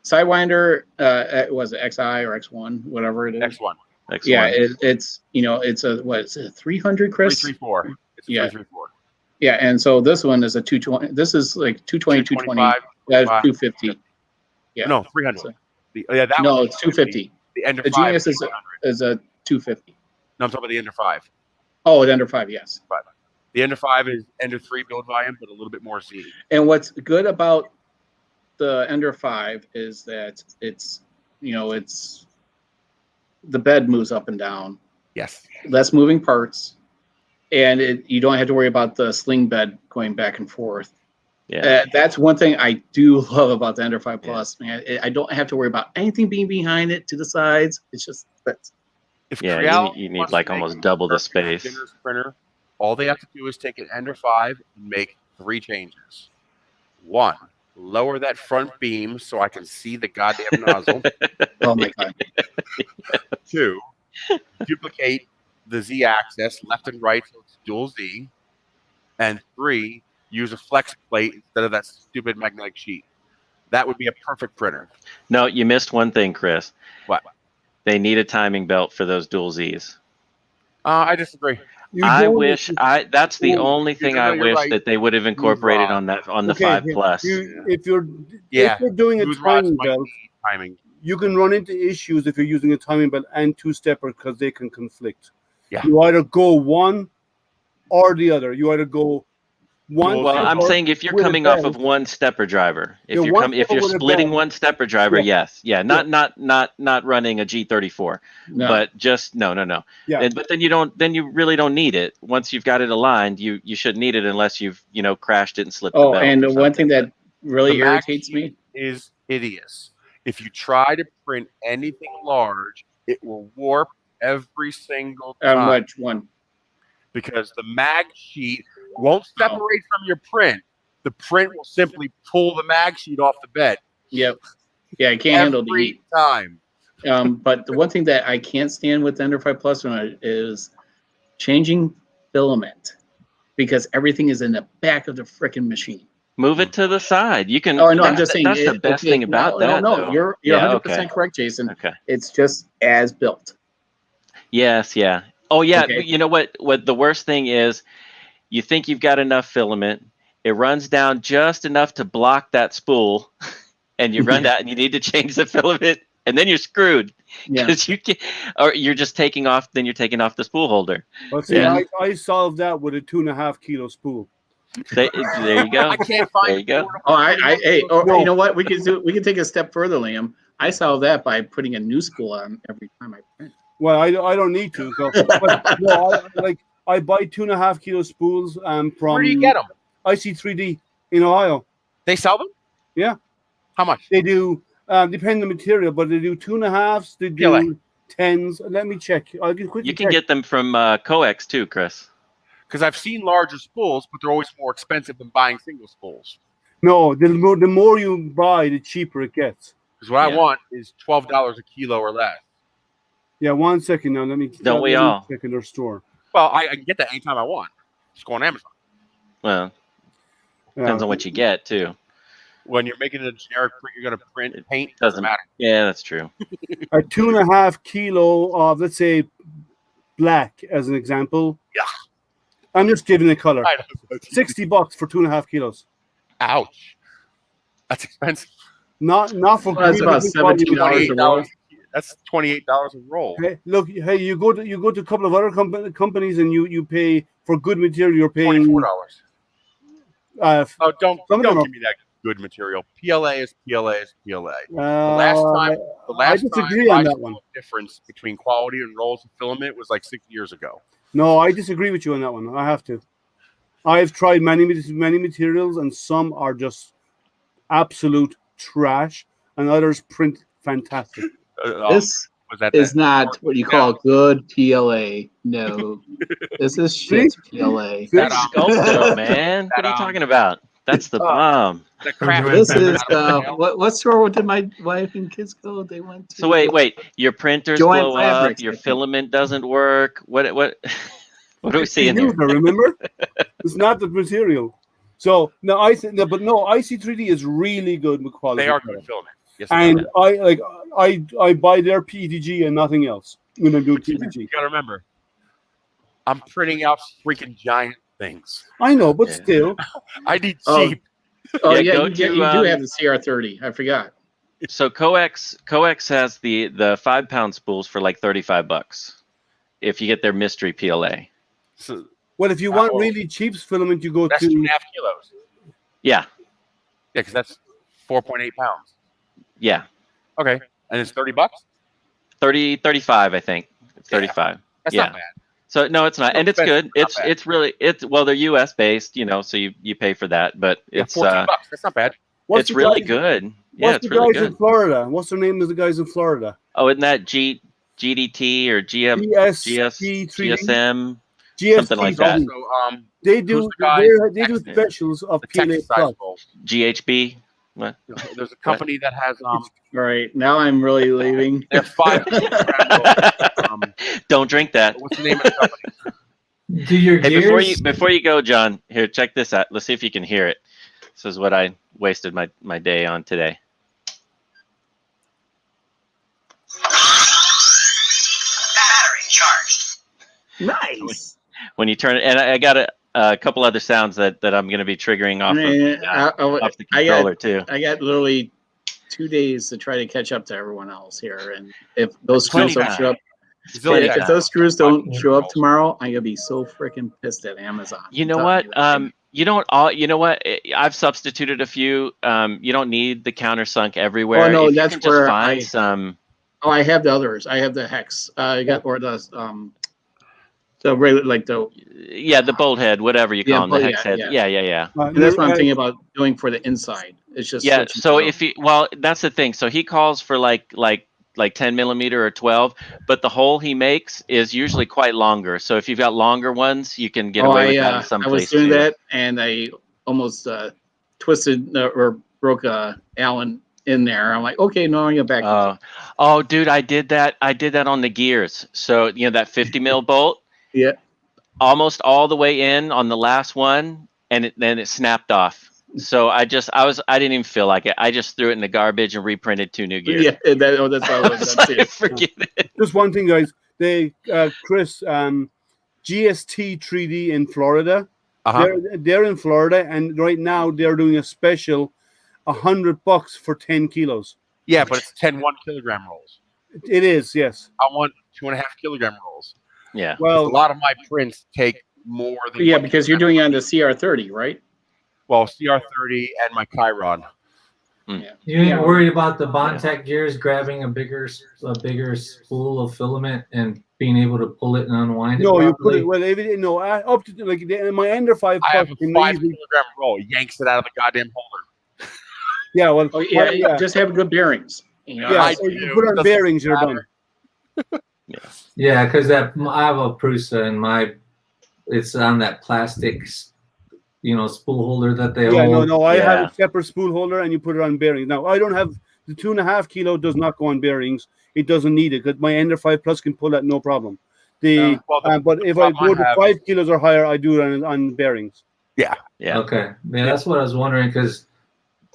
Speaker 11: Sidewinder. Was it XI or X1, whatever it is?
Speaker 8: X1.
Speaker 11: Yeah, it's it's a what? It's a 300, Chris.
Speaker 8: 334. It's a
Speaker 11: Yeah.
Speaker 8: 334.
Speaker 11: Yeah, and so this one is a 220. This is like 220, 220. That's 250. Yeah.
Speaker 8: No, 300.
Speaker 11: So-
Speaker 8: That
Speaker 11: no,
Speaker 8: was
Speaker 11: it's 250.
Speaker 8: The Ender
Speaker 11: The
Speaker 8: 5
Speaker 11: Genius
Speaker 8: is
Speaker 11: is a 250.
Speaker 8: No, I'm talking about the Ender 5.
Speaker 11: Oh, the Ender 5, yes.
Speaker 8: Right. The Ender 5 is Ender 3 build volume, but a little bit more Z.
Speaker 11: And what's good about the Ender 5 is that it's the bed moves up and down,
Speaker 8: Yes.
Speaker 11: less moving parts, and you don't have to worry about the sling bed going back and forth.
Speaker 7: Yeah.
Speaker 11: That's one thing I do love about the Ender 5 Plus, man. I don't have to worry about anything being behind it to the sides. It's just that's
Speaker 8: If
Speaker 7: Yeah,
Speaker 8: Creality
Speaker 7: you need
Speaker 8: wants
Speaker 7: like
Speaker 8: to make
Speaker 7: almost
Speaker 8: a
Speaker 7: double the
Speaker 8: perfect
Speaker 7: space.
Speaker 8: spinner printer, all they have to do is take an Ender 5 and make 3 changes. 1, lower that front beam so I can see the goddamn nozzle.
Speaker 11: oh my god.
Speaker 8: 2, duplicate the Z axis left and right so it's dual Z. And 3, use a flex plate instead of that stupid magnetic sheet. That would be a perfect printer.
Speaker 7: No, you missed one thing, Chris.
Speaker 8: What?
Speaker 7: They need a timing belt for those dual Zs.
Speaker 8: I disagree.
Speaker 7: That's the only thing I
Speaker 8: you're
Speaker 7: wish
Speaker 8: right.
Speaker 7: that they would have incorporated
Speaker 8: wrong.
Speaker 7: on the 5 Plus.
Speaker 1: If you're
Speaker 8: Yeah.
Speaker 1: doing a
Speaker 8: Smooth rods
Speaker 1: timing
Speaker 8: might
Speaker 1: belt,
Speaker 8: need timing.
Speaker 1: you can run into issues if you're using a timing belt and two-stepper because they can conflict.
Speaker 8: Yeah.
Speaker 1: You either go one or the other. You either go one.
Speaker 7: Well, I'm
Speaker 1: stepper
Speaker 7: saying if you're
Speaker 1: with a
Speaker 7: coming off of
Speaker 1: belt.
Speaker 7: one stepper driver, if
Speaker 1: Yeah,
Speaker 7: you're
Speaker 1: one
Speaker 7: if
Speaker 1: stepper
Speaker 7: you're
Speaker 1: with a
Speaker 7: splitting
Speaker 1: belt.
Speaker 7: one stepper driver,
Speaker 1: Yeah.
Speaker 7: yes, not running a G34,
Speaker 11: No.
Speaker 7: but just no.
Speaker 1: Yeah.
Speaker 7: But then you really don't need it. Once you've got it aligned, you shouldn't need it unless you've crashed it and slipped the
Speaker 11: Oh,
Speaker 7: belt.
Speaker 11: and
Speaker 7: or
Speaker 11: one thing
Speaker 7: something.
Speaker 11: that really
Speaker 8: The mag
Speaker 11: irritates me.
Speaker 8: sheet is hideous. If you try to print anything large, it will warp every single time.
Speaker 11: Which one?
Speaker 8: Because the mag sheet won't separate from your print. The print will simply pull the mag sheet off the bed.
Speaker 11: Yep. Yeah, I can't handle the
Speaker 8: Every
Speaker 11: heat.
Speaker 8: time.
Speaker 11: But the one thing that I can't stand with the Ender 5 Plus is changing filament because everything is in the back of the freaking machine.
Speaker 7: Move it to the side. You can.
Speaker 11: Oh no, I'm just saying
Speaker 7: that's the best thing about that.
Speaker 11: No,
Speaker 7: though.
Speaker 11: you're
Speaker 7: Yeah,
Speaker 11: 100% correct, Jason.
Speaker 7: Okay.
Speaker 11: It's just as built.
Speaker 7: Yes, yeah. Oh, yeah.
Speaker 11: Okay.
Speaker 7: You know what the worst thing is? You think you've got enough filament. It runs down just enough to block that spool, and you run out, and you need to change the filament, and then you're screwed
Speaker 11: Yeah.
Speaker 7: because or you're just taking off. Then you're taking off the spool holder.
Speaker 1: Well, see,
Speaker 7: Yeah.
Speaker 1: I solved that with a 2.5 kilo spool.
Speaker 7: There you go.
Speaker 8: I can't find
Speaker 7: There you go.
Speaker 11: Oh,
Speaker 1: No.
Speaker 11: you know what? We can take a step further, Liam. I solved that by putting a new spool on every time I print.
Speaker 1: Well, I don't need to. So, but, no, I buy 2.5 kilo spools from.
Speaker 8: Where do you get them?
Speaker 1: IC3D in Ohio.
Speaker 8: They sell them?
Speaker 1: Yeah.
Speaker 8: How much?
Speaker 1: They do, depending on the material, but they do 2.5s, they do
Speaker 8: PLA.
Speaker 1: 10s. Let me check. I can quickly
Speaker 7: You can
Speaker 1: check.
Speaker 7: get them from Coex too, Chris.
Speaker 8: Because I've seen larger spools, but they're always more expensive than buying single spools.
Speaker 1: No, the more you buy, the cheaper it gets.
Speaker 8: Because what I
Speaker 7: Yeah.
Speaker 8: want is $12 a kilo or less.
Speaker 1: Yeah, 1 second now. Let me check in their store.
Speaker 8: Well, I can get that anytime I want. Just go on Amazon.
Speaker 7: Well, depends on what you get too.
Speaker 8: When you're making a generic print, you're going to print paint.
Speaker 7: Doesn't
Speaker 8: matter.
Speaker 7: Yeah, that's true.
Speaker 1: A 2.5 kilo of, let's say, black as an example.
Speaker 8: Yeah.
Speaker 1: I'm just giving a color.
Speaker 8: I know.
Speaker 1: $60 for 2.5 kilos.
Speaker 8: Ouch. That's expensive.
Speaker 1: Not for
Speaker 11: Well, that's
Speaker 1: green,
Speaker 11: about
Speaker 1: I think quality
Speaker 11: $17 a
Speaker 1: material.
Speaker 11: roll.
Speaker 8: That's $28 a roll.
Speaker 1: Hey, look, hey, you go to a couple of other companies and you pay for good material. You're paying
Speaker 8: $24. Oh, don't
Speaker 1: some of them
Speaker 8: give me that good material. PLA is PLA is PLA. The
Speaker 1: I
Speaker 8: last
Speaker 1: disagree
Speaker 8: time
Speaker 1: on
Speaker 8: I
Speaker 1: that
Speaker 8: saw
Speaker 1: one.
Speaker 8: a difference between quality and rolls of filament was like 6 years ago.
Speaker 1: No, I disagree with you on that one. I have to. I've tried many materials, and some are just absolute trash, and others print fantastic.
Speaker 11: This
Speaker 8: was that
Speaker 11: is
Speaker 8: that-
Speaker 11: not what you call good PLA. No, this is shit PLA.
Speaker 8: That,
Speaker 7: Sculpto, man. What are you talking about? That's the bomb.
Speaker 8: the craft.
Speaker 11: This is what store did my wife and kids go? They went to.
Speaker 7: So wait. Your printers
Speaker 11: Joint
Speaker 7: blow
Speaker 11: Fabrics,
Speaker 7: up. Your
Speaker 11: I think.
Speaker 7: filament doesn't work. What? What are we seeing here?
Speaker 1: Remember, it's not the material. So no, IC3D is really good with quality.
Speaker 8: They are good filament. Yes,
Speaker 1: And I buy their PETG and nothing else when I'm doing
Speaker 8: You
Speaker 1: PETG.
Speaker 8: gotta remember, I'm printing out freaking giant things.
Speaker 1: I know, but
Speaker 7: Yeah.
Speaker 1: still,
Speaker 8: I need
Speaker 11: Oh.
Speaker 8: cheap.
Speaker 11: Oh
Speaker 7: Yeah,
Speaker 11: yeah,
Speaker 7: go
Speaker 11: you
Speaker 7: to,
Speaker 11: do have the CR30. I forgot.
Speaker 7: So Coex has the 5-pound spools for like $35 if you get their mystery PLA.
Speaker 8: So,
Speaker 1: Well, if you want really cheap filament, you go
Speaker 8: That's
Speaker 1: to
Speaker 8: 2.5 kilos.
Speaker 7: Yeah.
Speaker 8: Yeah, because that's 4.8 pounds.
Speaker 7: Yeah.
Speaker 8: Okay, and it's $30.
Speaker 7: 35, I think. It's 35.
Speaker 8: That's
Speaker 7: Yeah.
Speaker 8: not bad.
Speaker 7: So no, it's not,
Speaker 8: No
Speaker 7: and it's
Speaker 8: offense,
Speaker 7: good.
Speaker 8: it's not bad.
Speaker 7: It's really well, they're U.S. based, so you pay for that, but
Speaker 8: Yeah,
Speaker 7: it's
Speaker 8: $14. That's not bad.
Speaker 1: what's
Speaker 7: it's
Speaker 1: the
Speaker 7: really
Speaker 1: guys-
Speaker 7: good. Yeah,
Speaker 1: What's
Speaker 7: it's
Speaker 1: the
Speaker 7: really
Speaker 1: guys in
Speaker 7: good.
Speaker 1: Florida? What's their name of the guys in Florida?
Speaker 7: Oh, isn't that GDT or
Speaker 1: GST 3D?
Speaker 7: GSM,
Speaker 1: GST
Speaker 7: something like that?
Speaker 8: Also,
Speaker 1: They
Speaker 8: who's
Speaker 1: do
Speaker 8: the guy
Speaker 1: they do
Speaker 8: Texas?
Speaker 1: specials of
Speaker 8: the
Speaker 1: PLA
Speaker 8: Texas size
Speaker 1: Plus.
Speaker 8: bowl.
Speaker 7: GHB. What?
Speaker 8: There's a company that has
Speaker 11: All right, now I'm really leaving.
Speaker 8: they have 5 kilogram rolls.
Speaker 7: Don't drink that.
Speaker 8: What's the name of the company?
Speaker 10: Do your
Speaker 7: Hey,
Speaker 10: gears?
Speaker 7: before you go, John, here, check this out. Let's see if you can hear it. This is what I wasted my day on today.
Speaker 12: Battery charged.
Speaker 11: Nice.
Speaker 7: When you turn it, and I got a couple other sounds that I'm going to be triggering off off the controller too.
Speaker 11: I got literally 2 days to try to catch up to everyone else here, and if those screws don't show up, if those screws don't show up tomorrow, I'm gonna be so freaking pissed at Amazon.
Speaker 7: You know what? You know what? I've substituted a few. You don't need the countersunk everywhere.
Speaker 11: Oh no,
Speaker 7: If you
Speaker 11: that's
Speaker 7: can just
Speaker 11: where
Speaker 7: find some.
Speaker 11: Oh, I have the others. I have the hex. I got or the regular like the
Speaker 7: the bolt head, whatever you call them, the hex head. Yeah.
Speaker 11: And that's what I'm thinking about doing for the inside. It's just
Speaker 7: So if you that's the thing. So he calls for like 10 millimeter or 12, but the hole he makes is usually quite longer. So if you've got longer ones, you can get away with that in some
Speaker 11: I was
Speaker 7: place
Speaker 11: doing
Speaker 7: too.
Speaker 11: that, and I almost twisted or broke Allen in there. I'm like, okay, no, I'm gonna back.
Speaker 7: Oh, dude, I did that. I did that on the gears. So that 50 mil bolt.
Speaker 11: Yeah.
Speaker 7: Almost all the way in on the last one, and then it snapped off. So I didn't even feel like it. I just threw it in the garbage and reprinted 2 new gears.
Speaker 11: Yeah, that's what I was done too.
Speaker 7: Forget it.
Speaker 1: Just one thing, guys. They Chris, GST 3D in Florida. They're in Florida, and right now they're doing a special, $100 for 10 kilos.
Speaker 8: Yeah, but it's 10 1 kilogram rolls.
Speaker 1: It is, yes.
Speaker 8: I want 2.5 kilogram rolls.
Speaker 7: Yeah.
Speaker 1: Well,
Speaker 8: a lot of my prints take more than.
Speaker 11: Yeah, because you're doing it on the CR30, right?
Speaker 8: Well, CR30 and my Chiron.
Speaker 11: Yeah.
Speaker 10: You ain't worried about the Bondtech gears grabbing a bigger spool of filament and being able to pull it and unwind it.
Speaker 1: No, you put
Speaker 10: properly?
Speaker 1: it up to like my Ender 5
Speaker 8: I
Speaker 1: Plus.
Speaker 8: have a 5 kilogram roll. Yanks it out of the goddamn holder.
Speaker 1: Yeah, well,
Speaker 11: just have good bearings.
Speaker 1: Yeah, so you put on bearings, you're done.
Speaker 10: Yeah, because I have a Prusa and it's on that plastic, spool holder that they hold.
Speaker 1: No, I have a separate spool holder, and you put it on bearings. Now I don't have the 2.5 kilo. Does not go on bearings. It doesn't need it because my Ender 5 Plus can pull that no problem. But if I go to 5 kilos or higher, I do it on bearings.
Speaker 8: Yeah.
Speaker 10: Okay. Yeah, that's what I was wondering because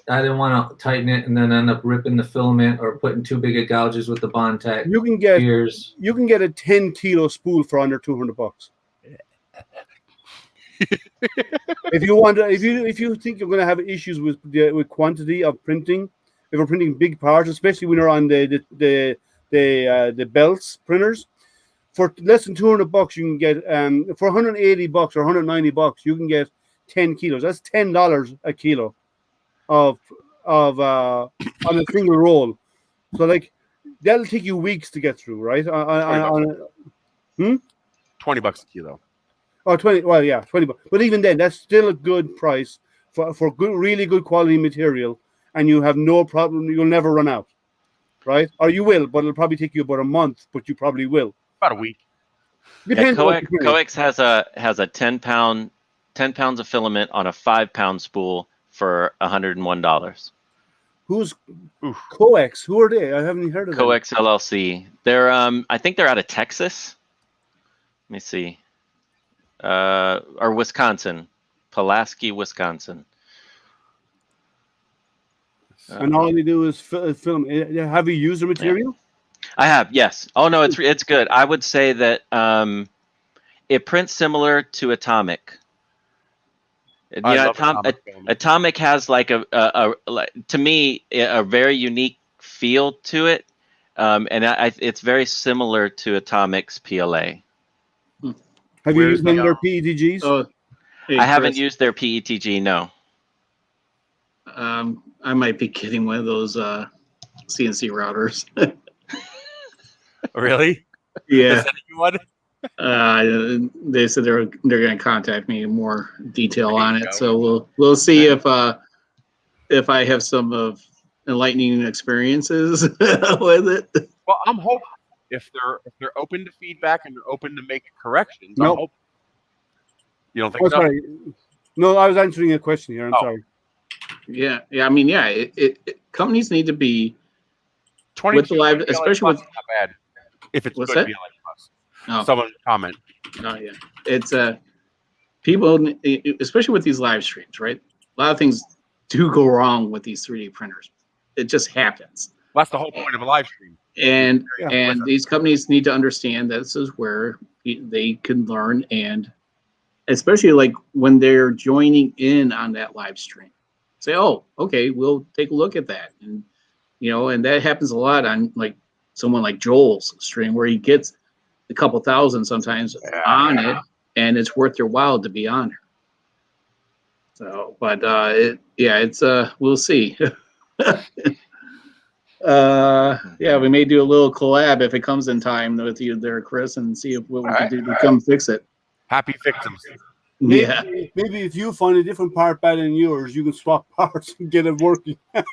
Speaker 10: I didn't want to tighten it and then end up ripping the filament or putting too big of gouges with the Bondtech.
Speaker 1: You can get
Speaker 10: gears.
Speaker 1: You can get a 10 kilo spool for under $200. If you think you're going to have issues with quantity of printing, if we're printing big parts, especially when you're on the belts printers, for less than $200 you can get for $180 or $190 you can get 10 kilos. That's $10 a kilo of on a single roll. So like that'll take you weeks to get through, right?
Speaker 8: $20 a kilo.
Speaker 1: Oh, 20. Well, yeah, $20. But even then, that's still a good price for good, really good quality material, and you have no problem. You'll never run out, right? Or you will, but it'll probably take you about a month. But you probably will.
Speaker 8: About a week.
Speaker 1: Depends.
Speaker 7: Coex has a 10 pounds of filament on a 5 pound spool for $101.
Speaker 1: Who's Coex? Who are they? I haven't heard of them.
Speaker 7: Coex LLC. They're I think they're out of Texas. Let me see. Or Wisconsin, Pulaski, Wisconsin.
Speaker 1: And all they do is film. Have you used the material?
Speaker 7: I have, yes. Oh no, it's good. I would say that it prints similar to Atomic. Atomic has like to me a very unique feel to it, and it's very similar to Atomic's PLA.
Speaker 1: Have you
Speaker 8: Where's
Speaker 1: used one of their
Speaker 8: the,
Speaker 1: PETGs?
Speaker 3: Oh, hey,
Speaker 7: I haven't
Speaker 3: Chris,
Speaker 7: used their PETG. No.
Speaker 3: I might be getting one of those CNC routers.
Speaker 8: really?
Speaker 3: Yeah.
Speaker 8: They're sending you one?
Speaker 3: They said they're going to contact me in more detail
Speaker 8: There
Speaker 3: on
Speaker 8: you
Speaker 3: it.
Speaker 8: go.
Speaker 3: So we'll see if I have some of enlightening experiences with it.
Speaker 8: Well, I'm hoping if they're open to feedback and they're open to making corrections, I'm
Speaker 1: Nope.
Speaker 8: hoping. You don't think
Speaker 1: Oh,
Speaker 8: so?
Speaker 1: sorry. No, I was answering a question here. I'm
Speaker 8: Oh.
Speaker 1: sorry.
Speaker 3: Yeah. I mean, yeah. Companies need to be
Speaker 8: 22
Speaker 3: with the live,
Speaker 8: BLA
Speaker 3: especially
Speaker 8: plus
Speaker 3: with
Speaker 8: is not bad. If it's
Speaker 3: what's
Speaker 8: good
Speaker 3: that?
Speaker 8: BLA plus.
Speaker 3: Oh,
Speaker 8: Someone comment.
Speaker 3: oh yeah. It's people, especially with these live streams, right? A lot of things do go wrong with these 3D printers. It just happens.
Speaker 8: Well, that's the whole point of a live stream.
Speaker 3: And
Speaker 1: Yeah.
Speaker 3: and these companies need to understand that this is where they can learn, and especially like when they're joining in on that live stream, say, oh, okay, we'll take a look at that. And and that happens a lot on like someone like Joel's stream, where he gets a couple thousand sometimes on it, and it's worth your while to be on there. So, but it's we'll see. Yeah, we may do a little collab if it comes in time with you there, Chris, and see what we can do to come fix it.
Speaker 8: Happy victims.
Speaker 1: Maybe,
Speaker 3: Yeah.
Speaker 1: maybe if you find a different part better than yours, you can swap parts and get it working.
Speaker 3: I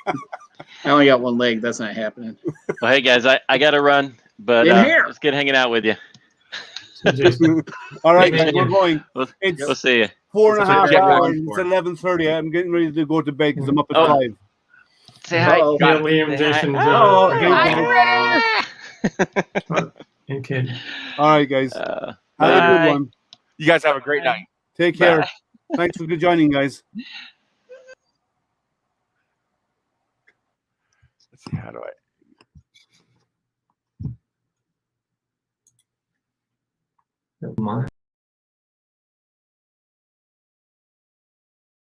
Speaker 3: only got one leg. That's not happening.
Speaker 7: Well, hey guys, I got to run, but
Speaker 3: In here.
Speaker 7: it's good hanging out with you.
Speaker 1: All right,
Speaker 10: Yeah.
Speaker 1: guys, we're going.
Speaker 7: We'll
Speaker 1: It's
Speaker 7: see you.
Speaker 1: 4.5
Speaker 8: Jet lag
Speaker 1: hours.
Speaker 8: is
Speaker 1: It's
Speaker 8: for.
Speaker 1: 11:30. I'm getting ready to go to bed because I'm up at
Speaker 7: Oh.
Speaker 1: 5.
Speaker 7: Say hi.
Speaker 3: Uh-oh.
Speaker 9: Yeah, Liam,
Speaker 7: Say hi.
Speaker 9: Jason,
Speaker 3: Oh,
Speaker 9: Joe, and kid.
Speaker 1: All right, guys.
Speaker 7: Uh,
Speaker 1: Have a good
Speaker 7: bye.
Speaker 1: one.
Speaker 8: You guys have a great night.
Speaker 1: Take care.
Speaker 7: Bye.
Speaker 1: Thanks for joining, guys.
Speaker 8: Let's see, how do I?
Speaker 10: Mine.